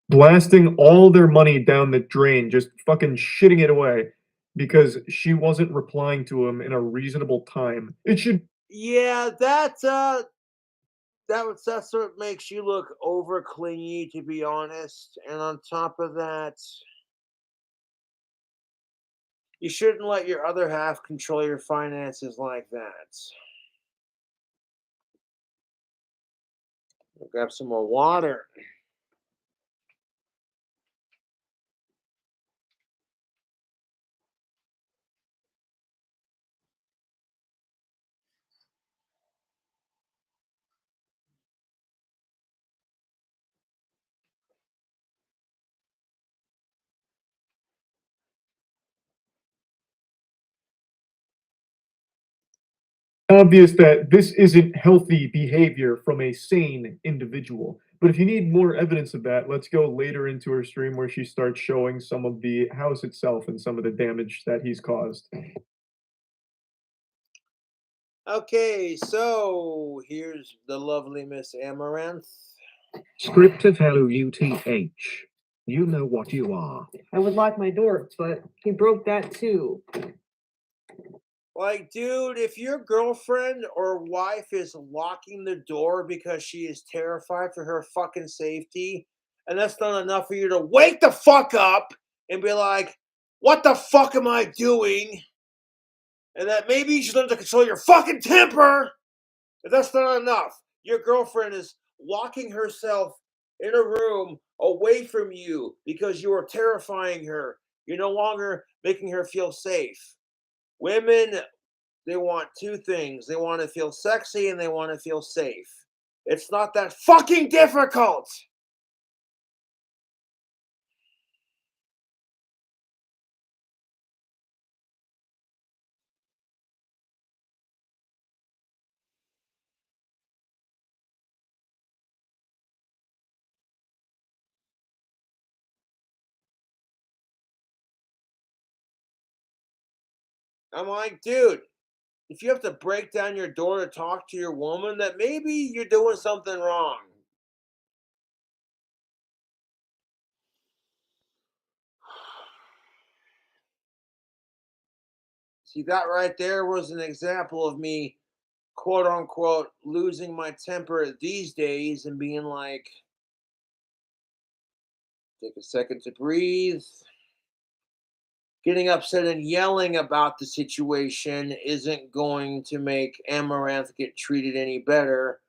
Speaker 2: Blasting all their money down the drain, just fucking shitting it away because she wasn't replying to him in a reasonable time. It should.
Speaker 1: Yeah, that's what makes you look over clingy, to be honest. And on top of that, you shouldn't let your other half control your finances like that. I'll grab some more water.
Speaker 2: Obvious that this isn't healthy behavior from a sane individual. But if you need more evidence of that, let's go later into her stream where she starts showing some of the house itself and some of the damage that he's caused.
Speaker 1: Okay, so here's the lovely Miss Amaranth.
Speaker 6: Scripted LUTH. You know what you are.
Speaker 4: I would lock my door, but he broke that too.
Speaker 1: Like, dude, if your girlfriend or wife is locking the door because she is terrified for her fucking safety, and that's not enough for you to wake the fuck up and be like, what the fuck am I doing? And that maybe you should learn to control your fucking temper. If that's not enough, your girlfriend is locking herself in a room away from you because you are terrifying her. You're no longer making her feel safe. Women, they want two things. They want to feel sexy and they want to feel safe. It's not that fucking difficult. I'm like, dude, if you have to break down your door to talk to your woman, that maybe you're doing something wrong. See, that right there was an example of me, quote unquote, losing my temper these days and being like, take a second to breathe. Getting upset and yelling about the situation isn't going to make Amaranth get treated any better,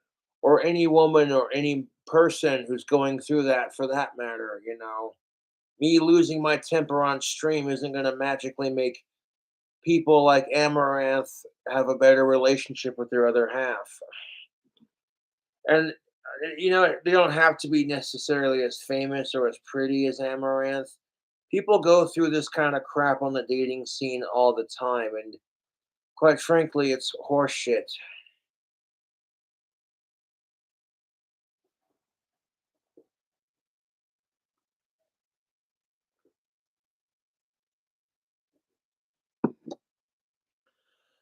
Speaker 1: or any woman or any person who's going through that for that matter, you know. Me losing my temper on stream isn't going to magically make people like Amaranth have a better relationship with their other half. And, you know, they don't have to be necessarily as famous or as pretty as Amaranth. People go through this kind of crap on the dating scene all the time. And quite frankly, it's horseshit.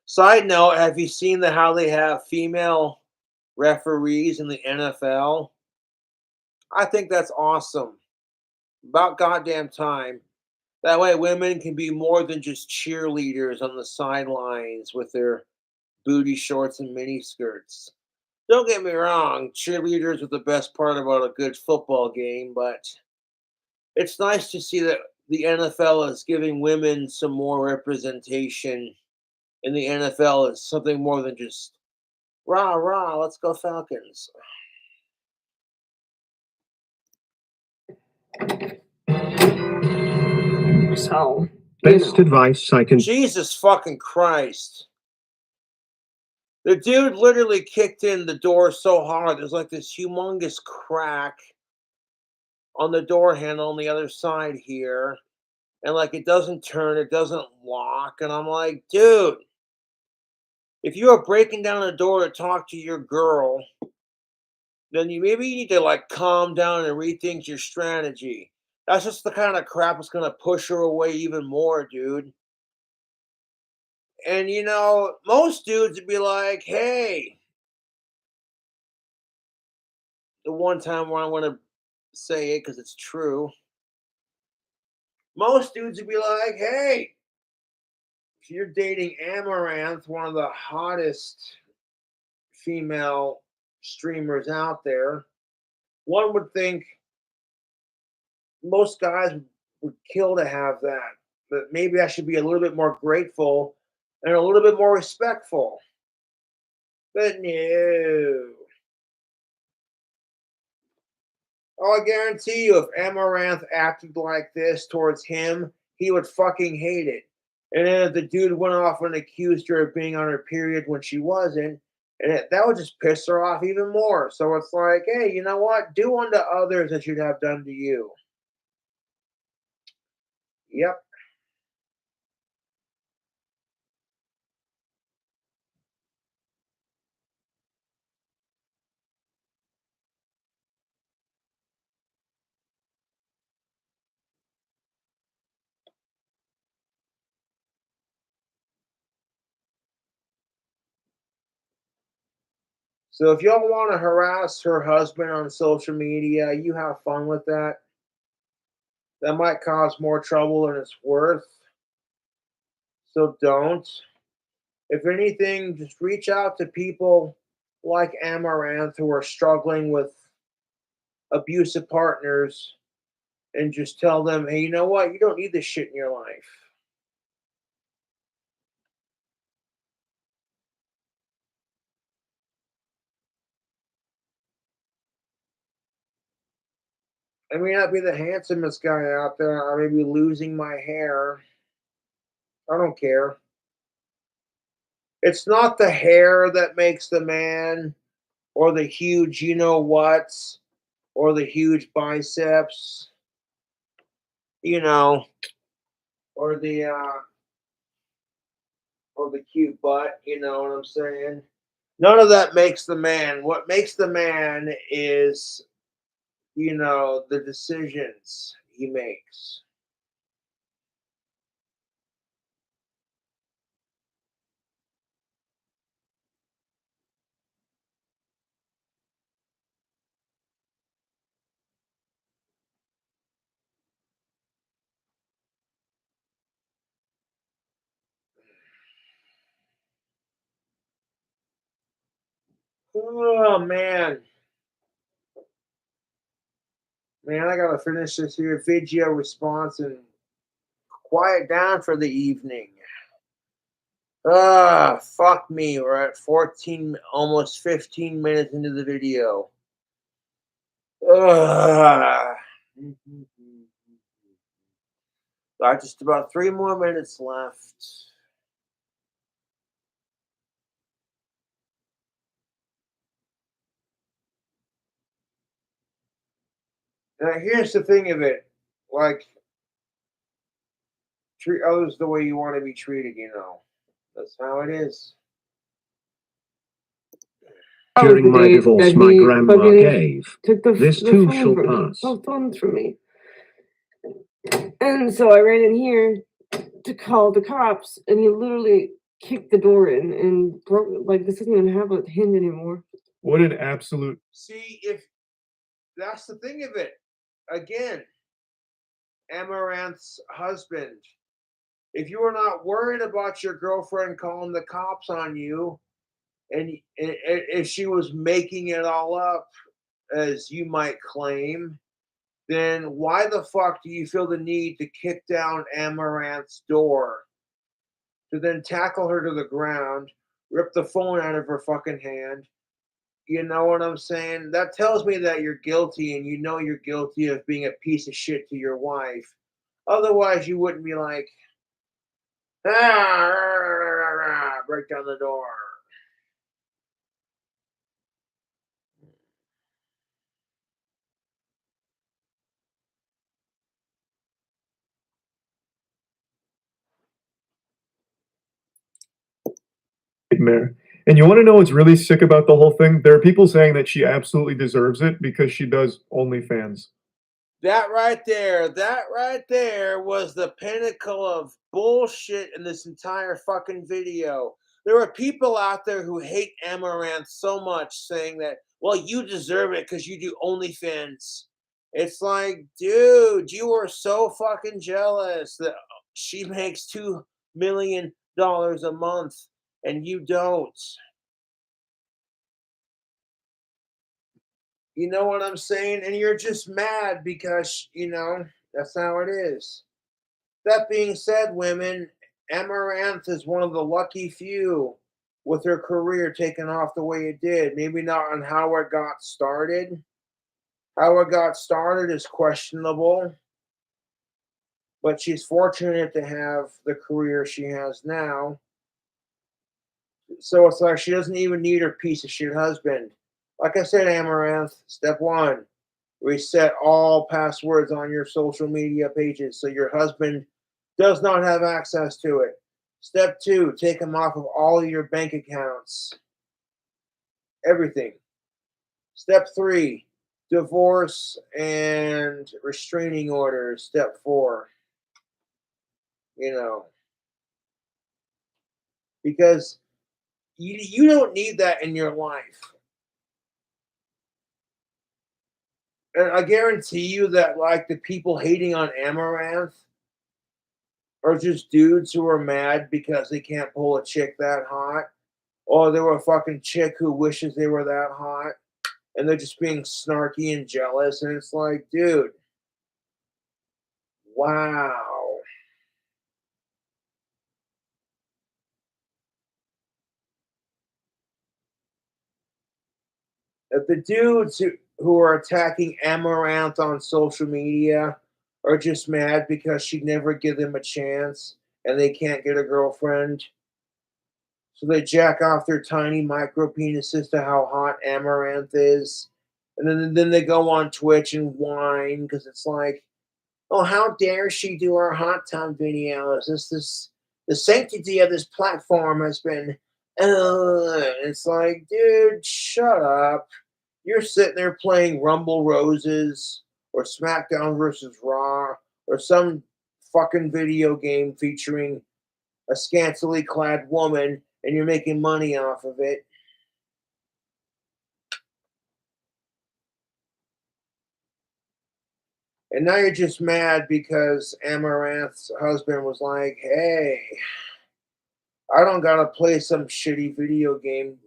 Speaker 1: Side note, have you seen how they have female referees in the NFL? I think that's awesome. About goddamn time. That way women can be more than just cheerleaders on the sidelines with their booty shorts and mini skirts. Don't get me wrong, cheerleaders are the best part about a good football game, but it's nice to see that the NFL is giving women some more representation in the NFL is something more than just rah rah, let's go Falcons.
Speaker 4: So,
Speaker 6: Best advice I can.
Speaker 1: Jesus fucking Christ. The dude literally kicked in the door so hard, there's like this humongous crack on the door handle on the other side here. And like it doesn't turn, it doesn't lock. And I'm like, dude, if you are breaking down a door to talk to your girl, then you need to like calm down and rethink your strategy. That's just the kind of crap that's gonna push her away even more, dude. And most dudes would be like, hey, the one time where I want to say it because it's true. Most dudes would be like, hey, if you're dating Amaranth, one of the hottest female streamers out there, one would think most guys would kill to have that. But maybe I should be a little bit more grateful and a little bit more respectful. But no. Oh, I guarantee you, if Amaranth acted like this towards him, he would fucking hate it. And then if the dude went off and accused her of being on her period when she wasn't, that would just piss her off even more. So it's like, hey, you know what? Do unto others as you'd have done to you. Yep. So if y'all want to harass her husband on social media, you have fun with that. That might cause more trouble than it's worth. So don't. If anything, just reach out to people like Amaranth who are struggling with abusive partners and just tell them, hey, you know what? You don't need this shit in your life. I may not be the handsomest guy out there. I may be losing my hair. I don't care. It's not the hair that makes the man or the huge you know what's or the huge biceps, you know, or the cute butt, you know what I'm saying? None of that makes the man. What makes the man is, the decisions he makes. Oh man. Man, I gotta finish this here video response and quiet down for the evening. Fuck me. We're at 14, almost 15 minutes into the video. Ugh. Got just about 3 more minutes left. Now, here's the thing of it. Like, treat others the way you want to be treated, That's how it is.
Speaker 6: During my divorce, my grandma gave. This too shall pass.
Speaker 4: From me. And so I ran in here to call the cops, and he literally kicked the door in and broke. Like, this doesn't even have a hinge anymore.
Speaker 2: What an absolute.
Speaker 1: See, if that's the thing of it. Again, Amaranth's husband. If you are not worried about your girlfriend calling the cops on you, and if she was making it all up, as you might claim, then why the fuck do you feel the need to kick down Amaranth's door, to then tackle her to the ground, rip the phone out of her fucking hand? You know what I'm saying? That tells me that you're guilty, and you know you're guilty of being a piece of shit to your wife. Otherwise, you wouldn't be like, break down the door.
Speaker 2: Nightmare. And you want to know what's really sick about the whole thing? There are people saying that she absolutely deserves it because she does OnlyFans.
Speaker 1: That right there was the pinnacle of bullshit in this entire fucking video. There are people out there who hate Amaranth so much, saying that, well, you deserve it because you do OnlyFans. It's like, dude, you are so fucking jealous that she makes $2 million a month and you don't. You know what I'm saying? And you're just mad because, that's how it is. That being said, women, Amaranth is one of the lucky few with her career taking off the way it did. Maybe not on how it got started. How it got started is questionable, but she's fortunate to have the career she has now. So it's like she doesn't even need her piece of shit husband. Like I said, Amaranth, step one, reset all passwords on your social media pages so your husband does not have access to it. Step two, take him off of all of your bank accounts. Everything. Step three, divorce and restraining orders. Step four. Because you don't need that in your life. And I guarantee you that, like, the people hating on Amaranth are just dudes who are mad because they can't pull a chick that hot. Or they were a fucking chick who wishes they were that hot. And they're just being snarky and jealous. And it's like, dude, wow. If the dudes who are attacking Amaranth on social media are just mad because she'd never give them a chance and they can't get a girlfriend, so they jack off their tiny micro penises to how hot Amaranth is. And then they go on Twitch and whine because it's like, oh, how dare she do her hot tub videos? The sanctity of this platform has been, it's like, dude, shut up. You're sitting there playing Rumble Roses or SmackDown versus Raw or some fucking video game featuring a scantily clad woman and you're making money off of it. And now you're just mad because Amaranth's husband was like, hey, I don't gotta play some shitty video game.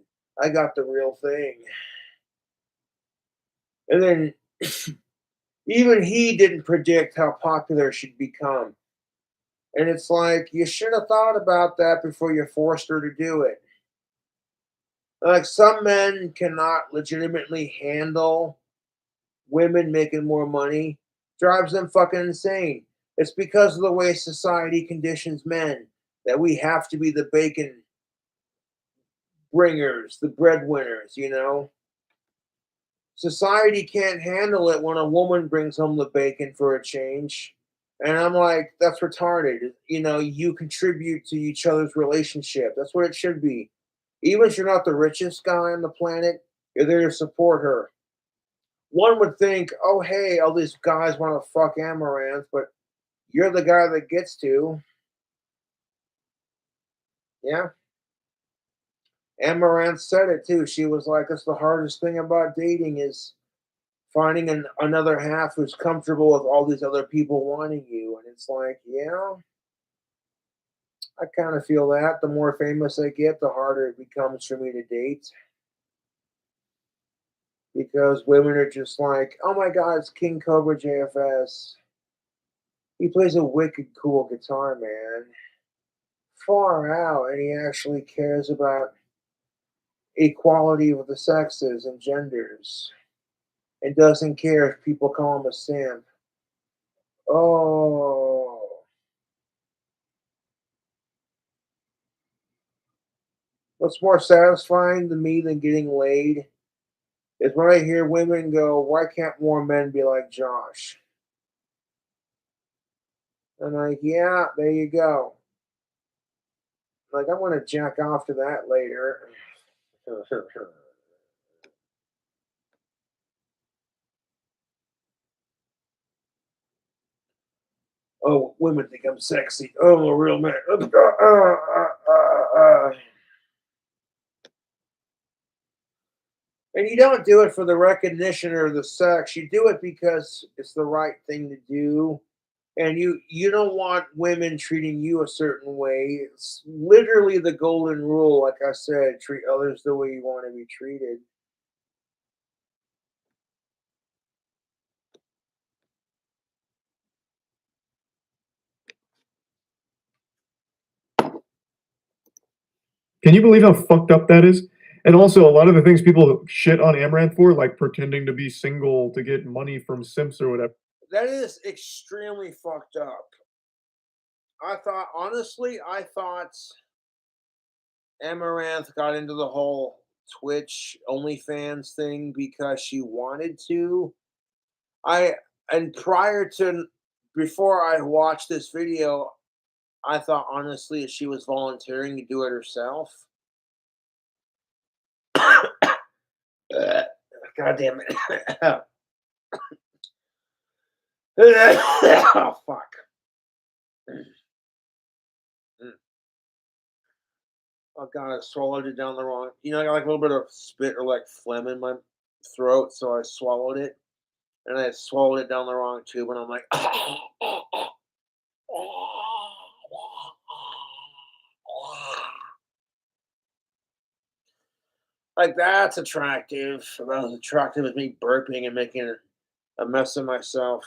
Speaker 1: I got the real thing. And then even he didn't predict how popular she'd become. And it's like, you should have thought about that before you forced her to do it. Like, some men cannot legitimately handle women making more money. Drives them fucking insane. It's because of the way society conditions men that we have to be the bacon bringers, the breadwinners. Society can't handle it when a woman brings home the bacon for a change. And I'm like, that's retarded. You contribute to each other's relationship. That's what it should be. Even if you're not the richest guy on the planet, you're there to support her. One would think, oh, hey, all these guys want to fuck Amaranth, but you're the guy that gets to. Yeah. Amaranth said it too. She was like, that's the hardest thing about dating is finding another half who's comfortable with all these other people wanting you. And it's like, yeah, I kind of feel that. The more famous I get, the harder it becomes for me to date. Because women are just like, oh my god, it's King Cobra JFS. He plays a wicked cool guitar, man. Far out, and he actually cares about equality of the sexes and genders. And doesn't care if people call him a simp. Oh. What's more satisfying to me than getting laid is when I hear women go, why can't more men be like Josh? I'm like, yeah, there you go. Like, I'm going to jack off to that later. Oh, women think I'm sexy. Oh, I'm a real man. And you don't do it for the recognition or the sex. You do it because it's the right thing to do. And you don't want women treating you a certain way. It's literally the golden rule. Like I said, treat others the way you want to be treated.
Speaker 2: Can you believe how fucked up that is? And also, a lot of the things people shit on Amaranth for, like pretending to be single to get money from simps or whatever.
Speaker 1: That is extremely fucked up. I thought Amaranth got into the whole Twitch OnlyFans thing because she wanted to. Before I watched this video, I thought honestly she was volunteering to do it herself. God damn it. Oh, fuck. Oh, God, I swallowed it down the wrong. I got like a little bit of spit or like phlegm in my throat, so I swallowed it. And I swallowed it down the wrong tube, and I'm like, like that's attractive. About as attractive as me burping and making a mess of myself.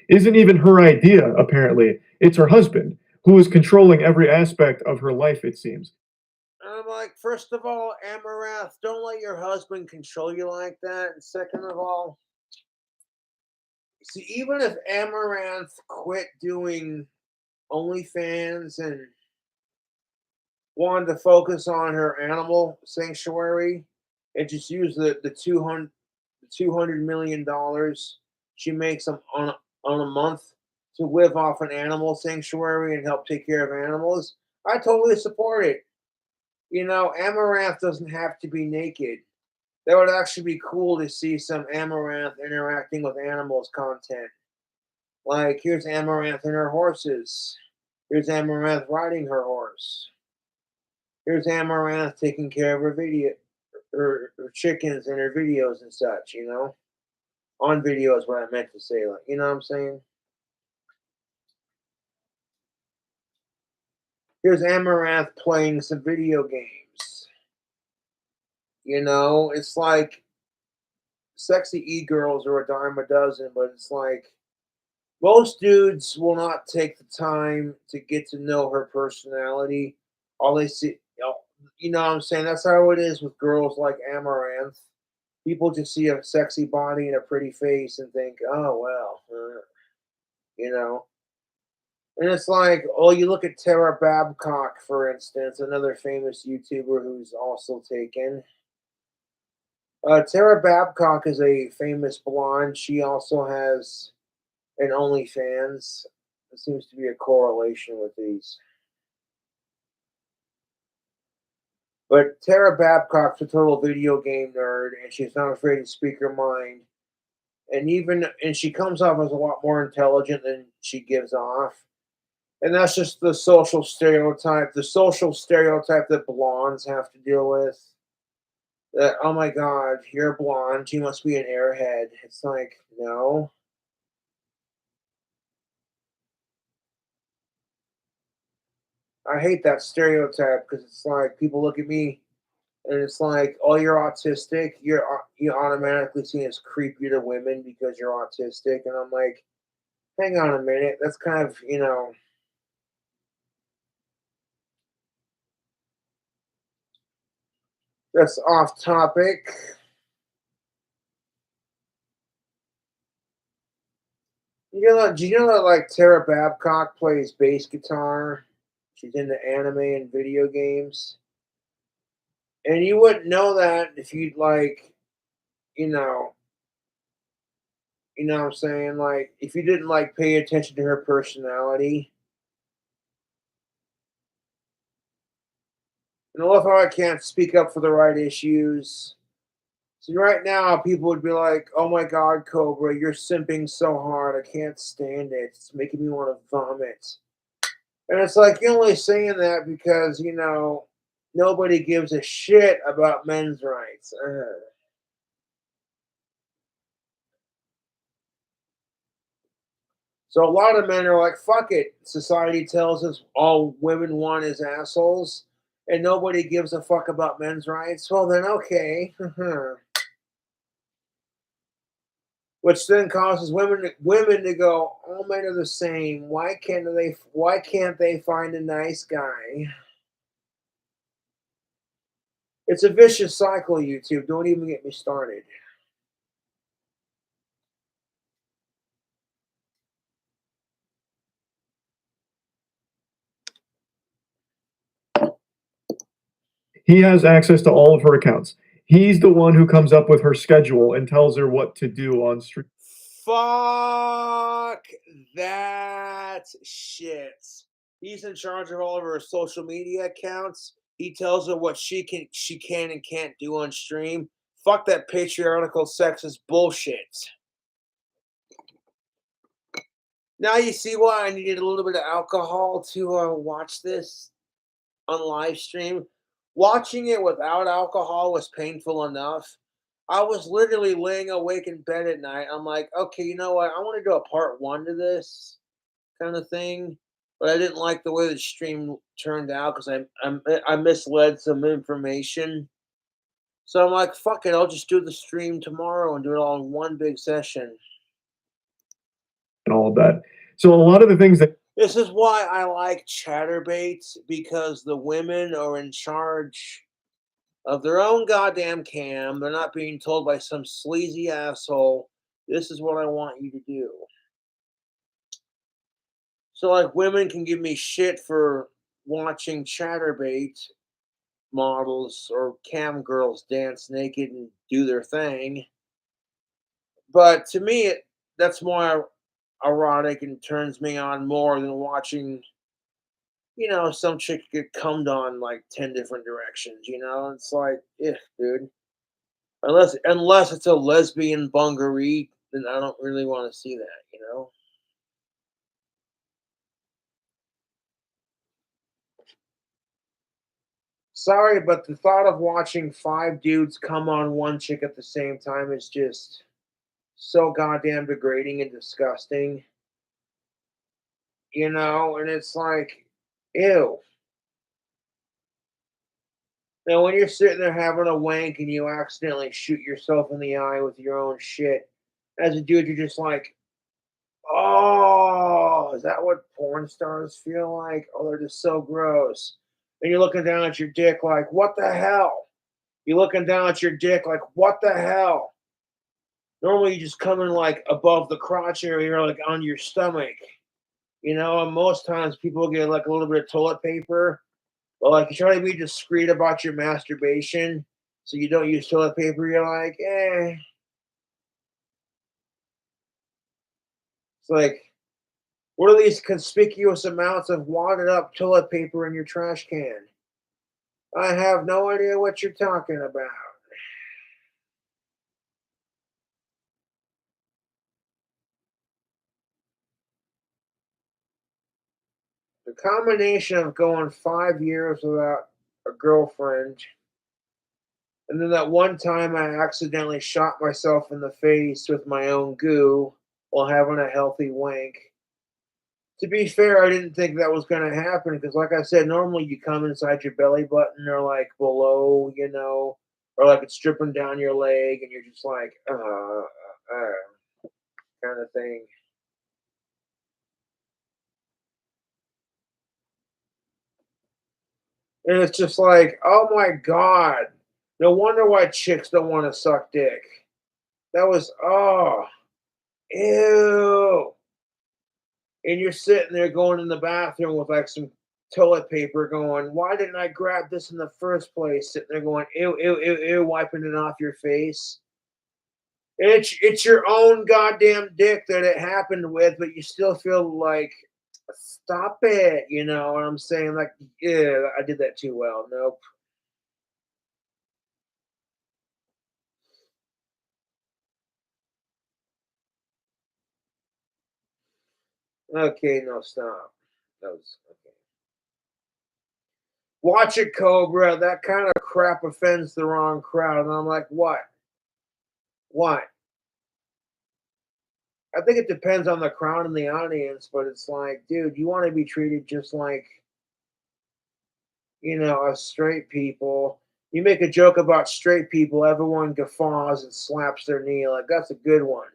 Speaker 2: Isn't even her idea, apparently. It's her husband, who is controlling every aspect of her life, it seems.
Speaker 1: And I'm like, first of all, Amaranth, don't let your husband control you like that. And second of all, see, even if Amaranth quit doing OnlyFans and wanted to focus on her animal sanctuary and just use the $200 million she makes on a month to live off an animal sanctuary and help take care of animals, I totally support it. Amaranth doesn't have to be naked. That would actually be cool to see some Amaranth interacting with animals content. Like, here's Amaranth and her horses. Here's Amaranth riding her horse. Here's Amaranth taking care of her chickens and her videos and such, On video is what I meant to say. Like, you know what I'm saying? Here's Amaranth playing some video games. It's like sexy e-girls are a dime a dozen, but it's like most dudes will not take the time to get to know her personality. All they see, you know what I'm saying? That's how it is with girls like Amaranth. People just see a sexy body and a pretty face and think, oh, well, And it's like, oh, you look at Tara Babcock, for instance, another famous YouTuber who's also taken. Tara Babcock is a famous blonde. She also has an OnlyFans. There seems to be a correlation with these. But Tara Babcock's a total video game nerd, and she's not afraid to speak her mind. And she comes off as a lot more intelligent than she gives off. And that's just the social stereotype that blondes have to deal with. that, oh my god, you're blonde, you must be an airhead. It's like, no. I hate that stereotype because it's like people look at me and it's like, oh, you're autistic. You automatically seen as creepy to women because you're autistic, and I'm like, hang on a minute, that's kind of that's off topic. Do you know that like Tara Babcock plays bass guitar? She's into anime and video games. And you wouldn't know that if you'd like, you know, you know what I'm saying? Like if you didn't like pay attention to her personality. And I love how I can't speak up for the right issues. See, right now people would be like, "Oh my God, Cobra, you're simping so hard. I can't stand it. It's making me want to vomit." And it's like you're only saying that because nobody gives a shit about men's rights. So a lot of men are like, "Fuck it." Society tells us all women want is assholes, and nobody gives a fuck about men's rights. Well, then okay. Which then causes women to go, all men are the same. Why can't they find a nice guy? It's a vicious cycle, YouTube. Don't even get me started.
Speaker 2: He has access to all of her accounts. He's the one who comes up with her schedule and tells her what to do on stream.
Speaker 1: Fuck that shit. He's in charge of all of her social media accounts. He tells her what she can and can't do on stream. Fuck that patriarchal sexist bullshit. Now you see why I needed a little bit of alcohol to watch this on live stream. Watching it without alcohol was painful enough. I was literally laying awake in bed at night. I'm like, okay, you know what? I want to do a part one to this kind of thing, but I didn't like the way the stream turned out because I misled some information. So I'm like, fuck it, I'll just do the stream tomorrow and do it all in one big session.
Speaker 2: And all of that. So a lot of the things that
Speaker 1: This is why I like Chatterbaits, because the women are in charge of their own goddamn cam. They're not being told by some sleazy asshole, this is what I want you to do. So, like, women can give me shit for watching Chatterbait models or cam girls dance naked and do their thing. But to me, that's more erotic and turns me on more than watching, some chick get cummed on like 10 different directions, It's like, dude. Unless it's a lesbian bungaree, then I don't really want to see that. Sorry, but the thought of watching 5 dudes come on one chick at the same time is just so goddamn degrading and disgusting. And it's like, ew. Now, when you're sitting there having a wank and you accidentally shoot yourself in the eye with your own shit, as a dude, you're just like, oh, is that what porn stars feel like? Oh, they're just so gross. And you're looking down at your dick like, what the hell? You're looking down at your dick like, what the hell? Normally, you just come in like above the crotch area or like on your stomach. And most times people get like a little bit of toilet paper. But like you try to be discreet about your masturbation so you don't use toilet paper. You're like, eh. It's like, what are these conspicuous amounts of wadded up toilet paper in your trash can? I have no idea what you're talking about. The combination of going 5 years without a girlfriend And then that one time I accidentally shot myself in the face with my own goo while having a healthy wank. To be fair, I didn't think that was going to happen because, like I said, normally you come inside your belly button or like below, or like it's dripping down your leg, and you're just like, kind of thing. And it's just like, oh my God. No wonder why chicks don't want to suck dick. That was, oh, ew. And you're sitting there going in the bathroom with like some toilet paper going, why didn't I grab this in the first place? Sitting there going, ew, ew, ew, ew, wiping it off your face. It's your own goddamn dick that it happened with, but you still feel like, stop it, you know what I'm saying? Like, yeah, I did that too well. Nope. Okay, no, stop. That was okay. Watch it, Cobra. That kind of crap offends the wrong crowd. And I'm like, what? What? I think it depends on the crowd and the audience, but it's like, dude, you want to be treated just like, us straight people. You make a joke about straight people, everyone guffaws and slaps their knee. Like, that's a good one.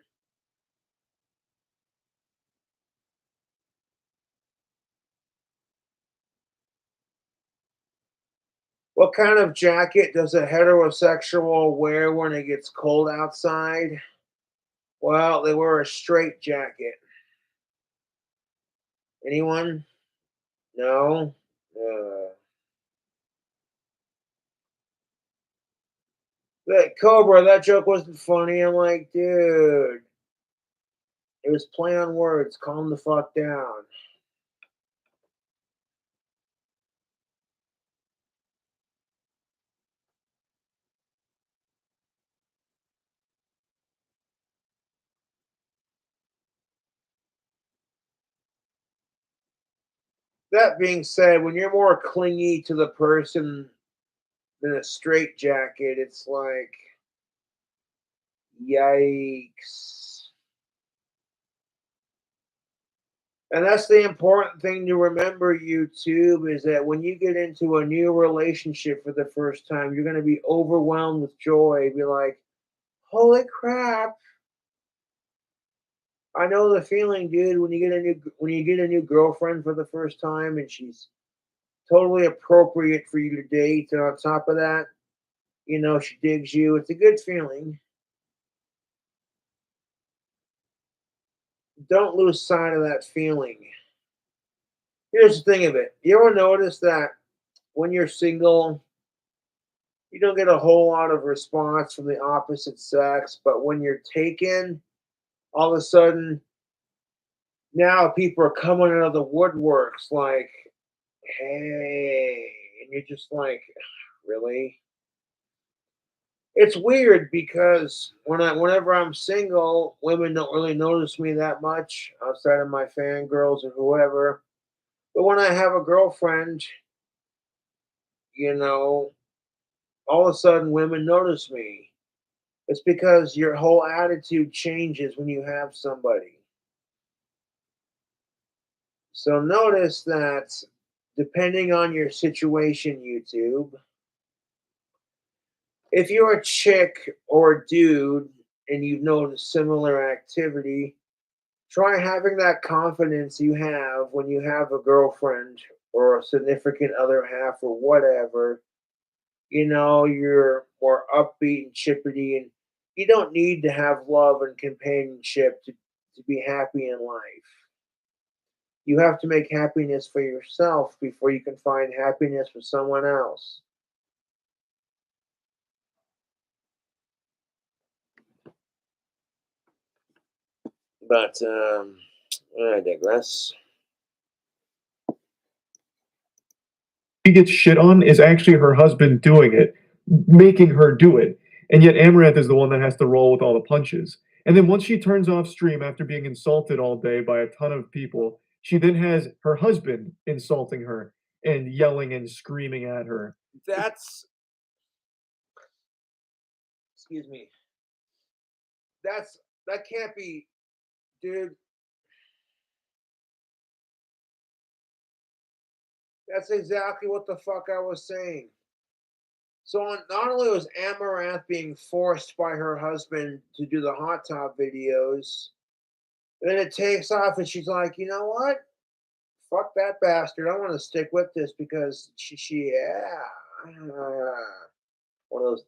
Speaker 1: What kind of jacket does a heterosexual wear when it gets cold outside? Well, they wear a straight jacket. Anyone? No? That Cobra, that joke wasn't funny. I'm like, dude, it was play on words. Calm the fuck down. That being said, when you're more clingy to the person than a straight jacket, it's like, yikes. And that's the important thing to remember, YouTube, is that when you get into a new relationship for the first time, you're going to be overwhelmed with joy. Be like, holy crap. I know the feeling, dude, when you get a new girlfriend for the first time and she's totally appropriate for you to date, and on top of that, she digs you. It's a good feeling. Don't lose sight of that feeling. Here's the thing of it. You ever notice that when you're single, you don't get a whole lot of response from the opposite sex, but when you're taken, all of a sudden, now people are coming out of the woodworks like, hey, and you're just like, really? It's weird because whenever I'm single, women don't really notice me that much outside of my fangirls or whoever. But when I have a girlfriend, you know, all of a sudden women notice me. It's because your whole attitude changes when you have somebody. So notice that depending on your situation, YouTube, if you're a chick or a dude and you've noticed similar activity, try having that confidence you have when you have a girlfriend or a significant other half or whatever. You're more upbeat and chippity, and you don't need to have love and companionship to be happy in life. You have to make happiness for yourself before you can find happiness for someone else. But I digress.
Speaker 2: She gets shit on is actually her husband doing it, making her do it. And yet Amaranth is the one that has to roll with all the punches. And then once she turns off stream after being insulted all day by a ton of people, she then has her husband insulting her and yelling and screaming at her.
Speaker 1: That's excuse me. That can't be, dude. That's exactly what the fuck I was saying. So not only was Amaranth being forced by her husband to do the hot top videos, then it takes off and she's like, you know what? Fuck that bastard. I want to stick with this because one of those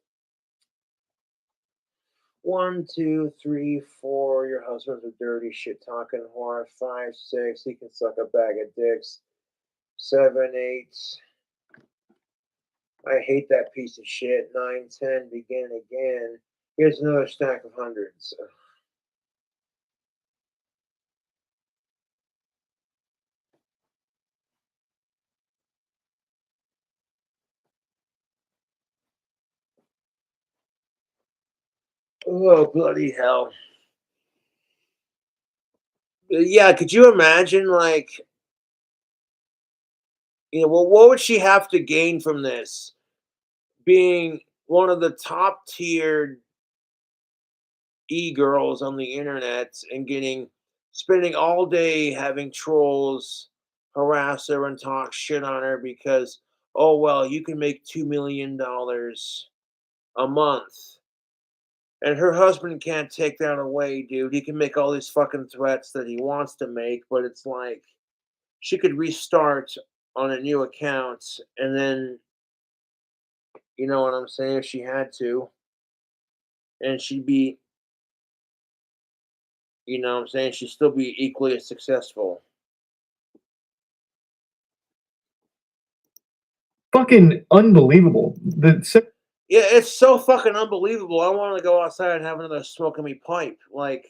Speaker 1: 1, 2, 3, 4. Your husband's a dirty shit talking whore. 5, 6. He can suck a bag of dicks. 7, 8. I hate that piece of shit. 9, 10. Begin again. Here's another stack of hundreds. Oh, bloody hell. Yeah, could you imagine, like, well, what would she have to gain from this? Being one of the top tiered e-girls on the internet and spending all day having trolls harass her and talk shit on her because, oh, well, you can make $2 million a month. And her husband can't take that away, dude. He can make all these fucking threats that he wants to make, but it's like she could restart on a new account and then, you know what I'm saying, if she had to. And she'd be, you know what I'm saying, she'd still be equally as successful.
Speaker 2: Fucking unbelievable.
Speaker 1: Yeah, it's so fucking unbelievable. I want to go outside and have another smoking me pipe. Like,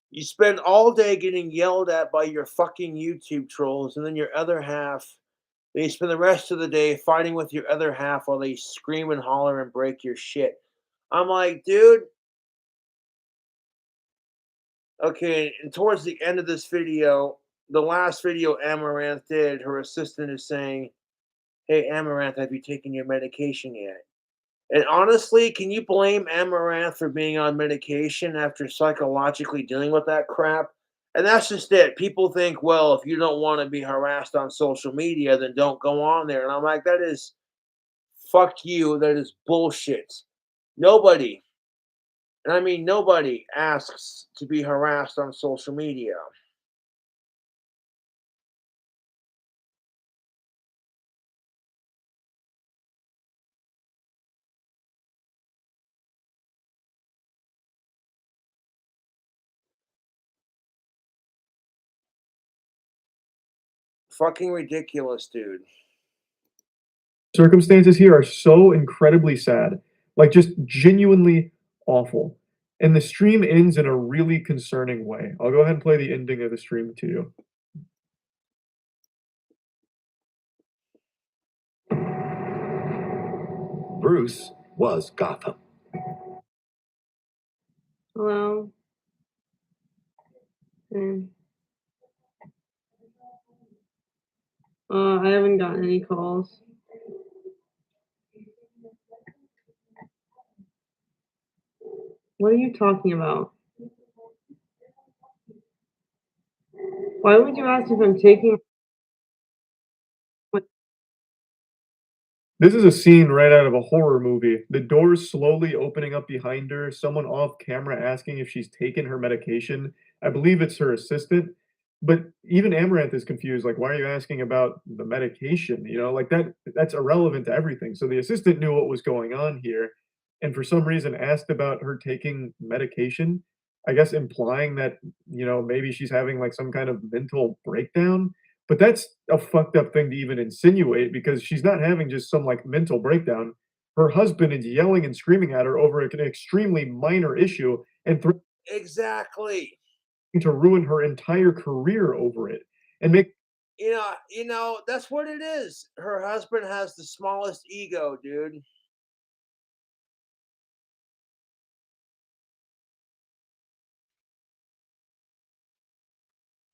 Speaker 1: you spend all day getting yelled at by your fucking YouTube trolls, and then your other half, they spend the rest of the day fighting with your other half while they scream and holler and break your shit. I'm like, dude. Okay, and towards the end of this video, the last video Amaranth did, her assistant is saying, hey, Amaranth, have you taken your medication yet? And honestly, can you blame Amaranth for being on medication after psychologically dealing with that crap? And that's just it. People think, well, if you don't want to be harassed on social media, then don't go on there. And I'm like, that is fuck you. That is bullshit. Nobody, and I mean nobody, asks to be harassed on social media. Fucking ridiculous, dude.
Speaker 2: Circumstances here are so incredibly sad, like just genuinely awful. And the stream ends in a really concerning way. I'll go ahead and play the ending of the stream to you.
Speaker 7: Bruce was Gotham.
Speaker 4: Hello. I haven't gotten any calls. What are you talking about? Why would you ask if I'm taking?
Speaker 2: This is a scene right out of a horror movie. The doors slowly opening up behind her, someone off camera asking if she's taken her medication. I believe it's her assistant. But even Amaranth is confused, like, why are you asking about the medication? Like that's irrelevant to everything. So the assistant knew what was going on here, and for some reason asked about her taking medication, I guess implying that, maybe she's having like some kind of mental breakdown. But that's a fucked up thing to even insinuate because she's not having just some like mental breakdown. Her husband is yelling and screaming at her over an extremely minor issue and
Speaker 1: Exactly.
Speaker 2: to ruin her entire career over it and make
Speaker 1: That's what it is. Her husband has the smallest ego, dude.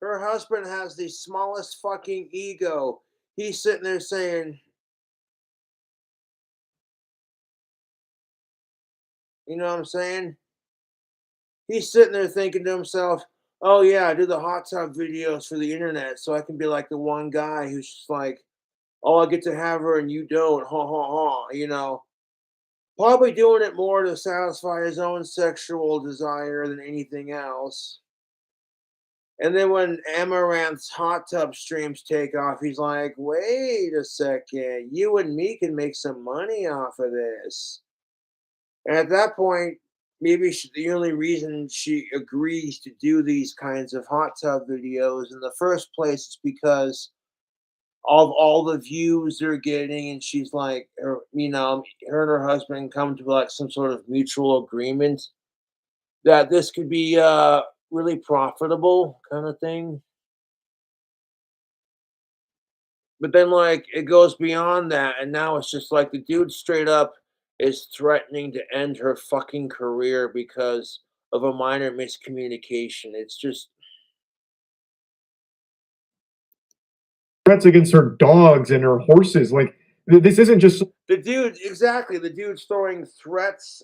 Speaker 1: Her husband has the smallest fucking ego. He's sitting there saying, you know what I'm saying? He's sitting there thinking to himself, oh yeah, I do the hot tub videos for the internet so I can be like the one guy who's just like, oh, I get to have her and you don't, ha ha ha, you know. Probably doing it more to satisfy his own sexual desire than anything else. And then when Amaranth's hot tub streams take off, he's like, wait a second, you and me can make some money off of this. And at that point, maybe the only reason she agrees to do these kinds of hot tub videos in the first place is because of all the views they're getting. And she's like, you know, her and her husband come to like some sort of mutual agreement that this could be really profitable kind of thing. But then, like, it goes beyond that, and now it's just like the dude straight up is threatening to end her fucking career because of a minor miscommunication. It's just
Speaker 2: Threats against her dogs and her horses. Like, this isn't just
Speaker 1: the dude, exactly. The dude's throwing threats,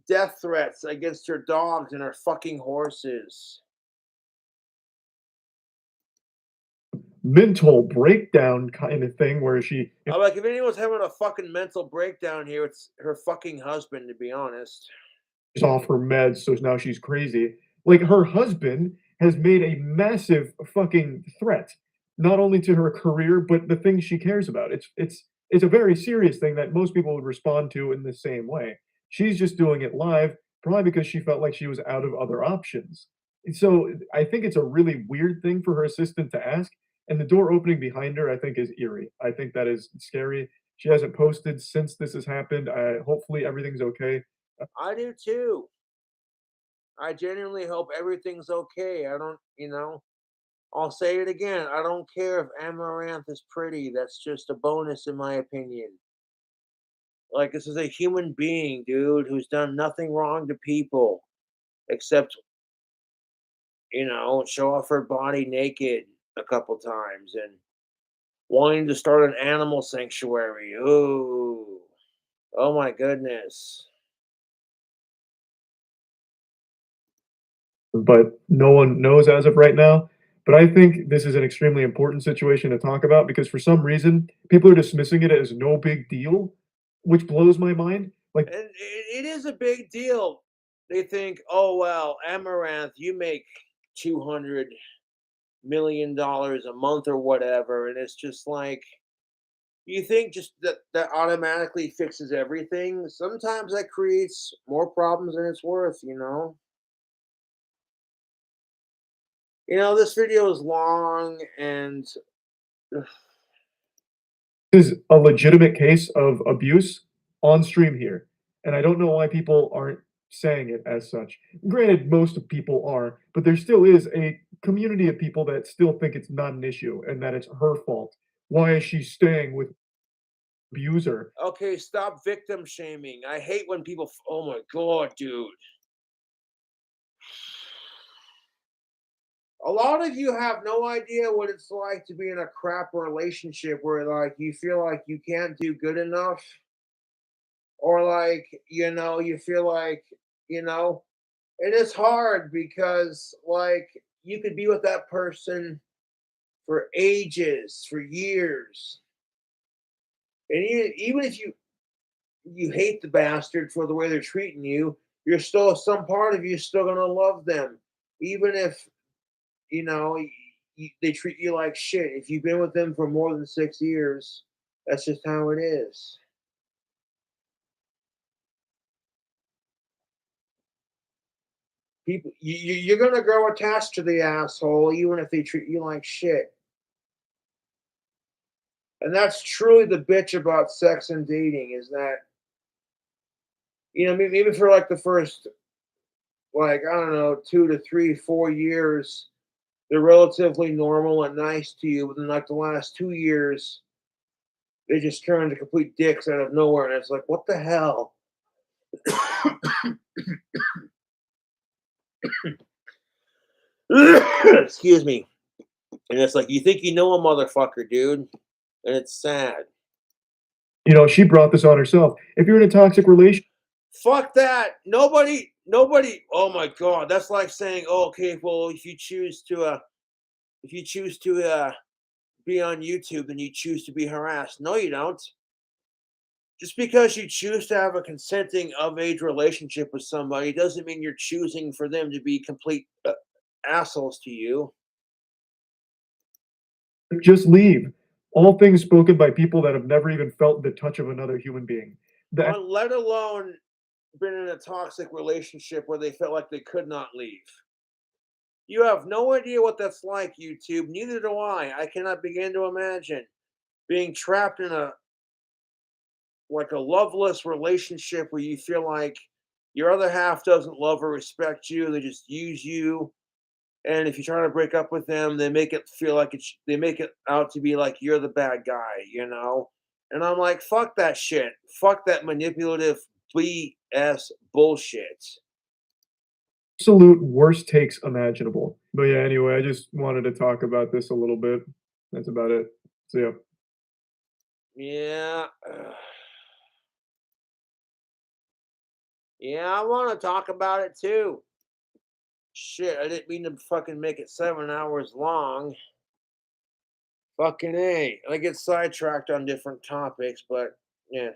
Speaker 1: death threats against her dogs and her fucking horses.
Speaker 2: mental breakdown kind of thing where she
Speaker 1: I'm like, if anyone's having a fucking mental breakdown here, it's her fucking husband, to be honest.
Speaker 2: is off her meds, so now she's crazy. Like, her husband has made a massive fucking threat, not only to her career, but the things she cares about. It's a very serious thing that most people would respond to in the same way. She's just doing it live, probably because she felt like she was out of other options. And so I think it's a really weird thing for her assistant to ask. And the door opening behind her, I think, is eerie. I think that is scary. She hasn't posted since this has happened. Hopefully everything's okay.
Speaker 1: I do too. I genuinely hope everything's okay. I don't, you know, I'll say it again. I don't care if Amaranth is pretty. That's just a bonus, in my opinion. Like, this is a human being, dude, who's done nothing wrong to people except, you know, show off her body naked a couple times and wanting to start an animal sanctuary. Ooh. Oh my goodness.
Speaker 2: But no one knows as of right now. But I think this is an extremely important situation to talk about because for some reason, people are dismissing it as no big deal, which blows my mind. Like,
Speaker 1: And it is a big deal. They think, oh, well, Amaranth, you make $200 million a month or whatever. And it's just like, you think just that automatically fixes everything? Sometimes that creates more problems than it's worth, you know? You know, this video is long and
Speaker 2: this is a legitimate case of abuse on stream here. And I don't know why people aren't saying it as such. Granted, most of people are, but there still is a community of people that still think it's not an issue and that it's her fault. Why is she staying with abuser?
Speaker 1: okay, stop victim shaming. I hate when people, oh my God, dude. A lot of you have no idea what it's like to be in a crap relationship where like you feel like you can't do good enough or like, you know, you feel like, you know, and it's hard because like you could be with that person for ages, for years. And even if you hate the bastard for the way they're treating you, you're still some part of you is still gonna love them, even if you know they treat you like shit. If you've been with them for more than 6 years, that's just how it is. People, you're gonna grow attached to the asshole, even if they treat you like shit. And that's truly the bitch about sex and dating is that you know maybe for like the first like I don't know 2 to 3, 4 years they're relatively normal and nice to you, but then like the last 2 years they just turn into complete dicks out of nowhere, and it's like what the hell. Excuse me. And it's like, you think you know a motherfucker, dude. And it's sad.
Speaker 2: You know, she brought this on herself. If you're in a toxic relationship,
Speaker 1: Fuck that. Nobody, oh my God. That's like saying, oh, okay, well, if you choose to be on YouTube, then you choose to be harassed. No, you don't. Just because you choose to have a consenting of age relationship with somebody doesn't mean you're choosing for them to be complete assholes to you.
Speaker 2: just leave. All things spoken by people that have never even felt the touch of another human being.
Speaker 1: Let alone been in a toxic relationship where they felt like they could not leave. You have no idea what that's like, YouTube. Neither do I. I cannot begin to imagine being trapped in a loveless relationship where you feel like your other half doesn't love or respect you. They just use you. And if you try to break up with them, they make it feel like they make it out to be like you're the bad guy, you know? And I'm like, fuck that shit. Fuck that manipulative BS bullshit.
Speaker 2: Absolute worst takes imaginable. But yeah, anyway, I just wanted to talk about this a little bit. That's about it. See ya.
Speaker 1: Yeah. Yeah, I want to talk about it too. Shit, I didn't mean to fucking make it 7 hours long. Fucking A. I get sidetracked on different topics, but yeah.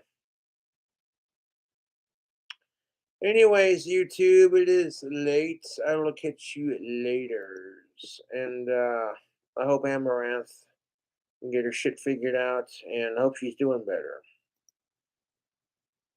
Speaker 1: Anyways, YouTube, it is late. I will catch you later. And I hope Amaranth can get her shit figured out, and I hope she's doing better.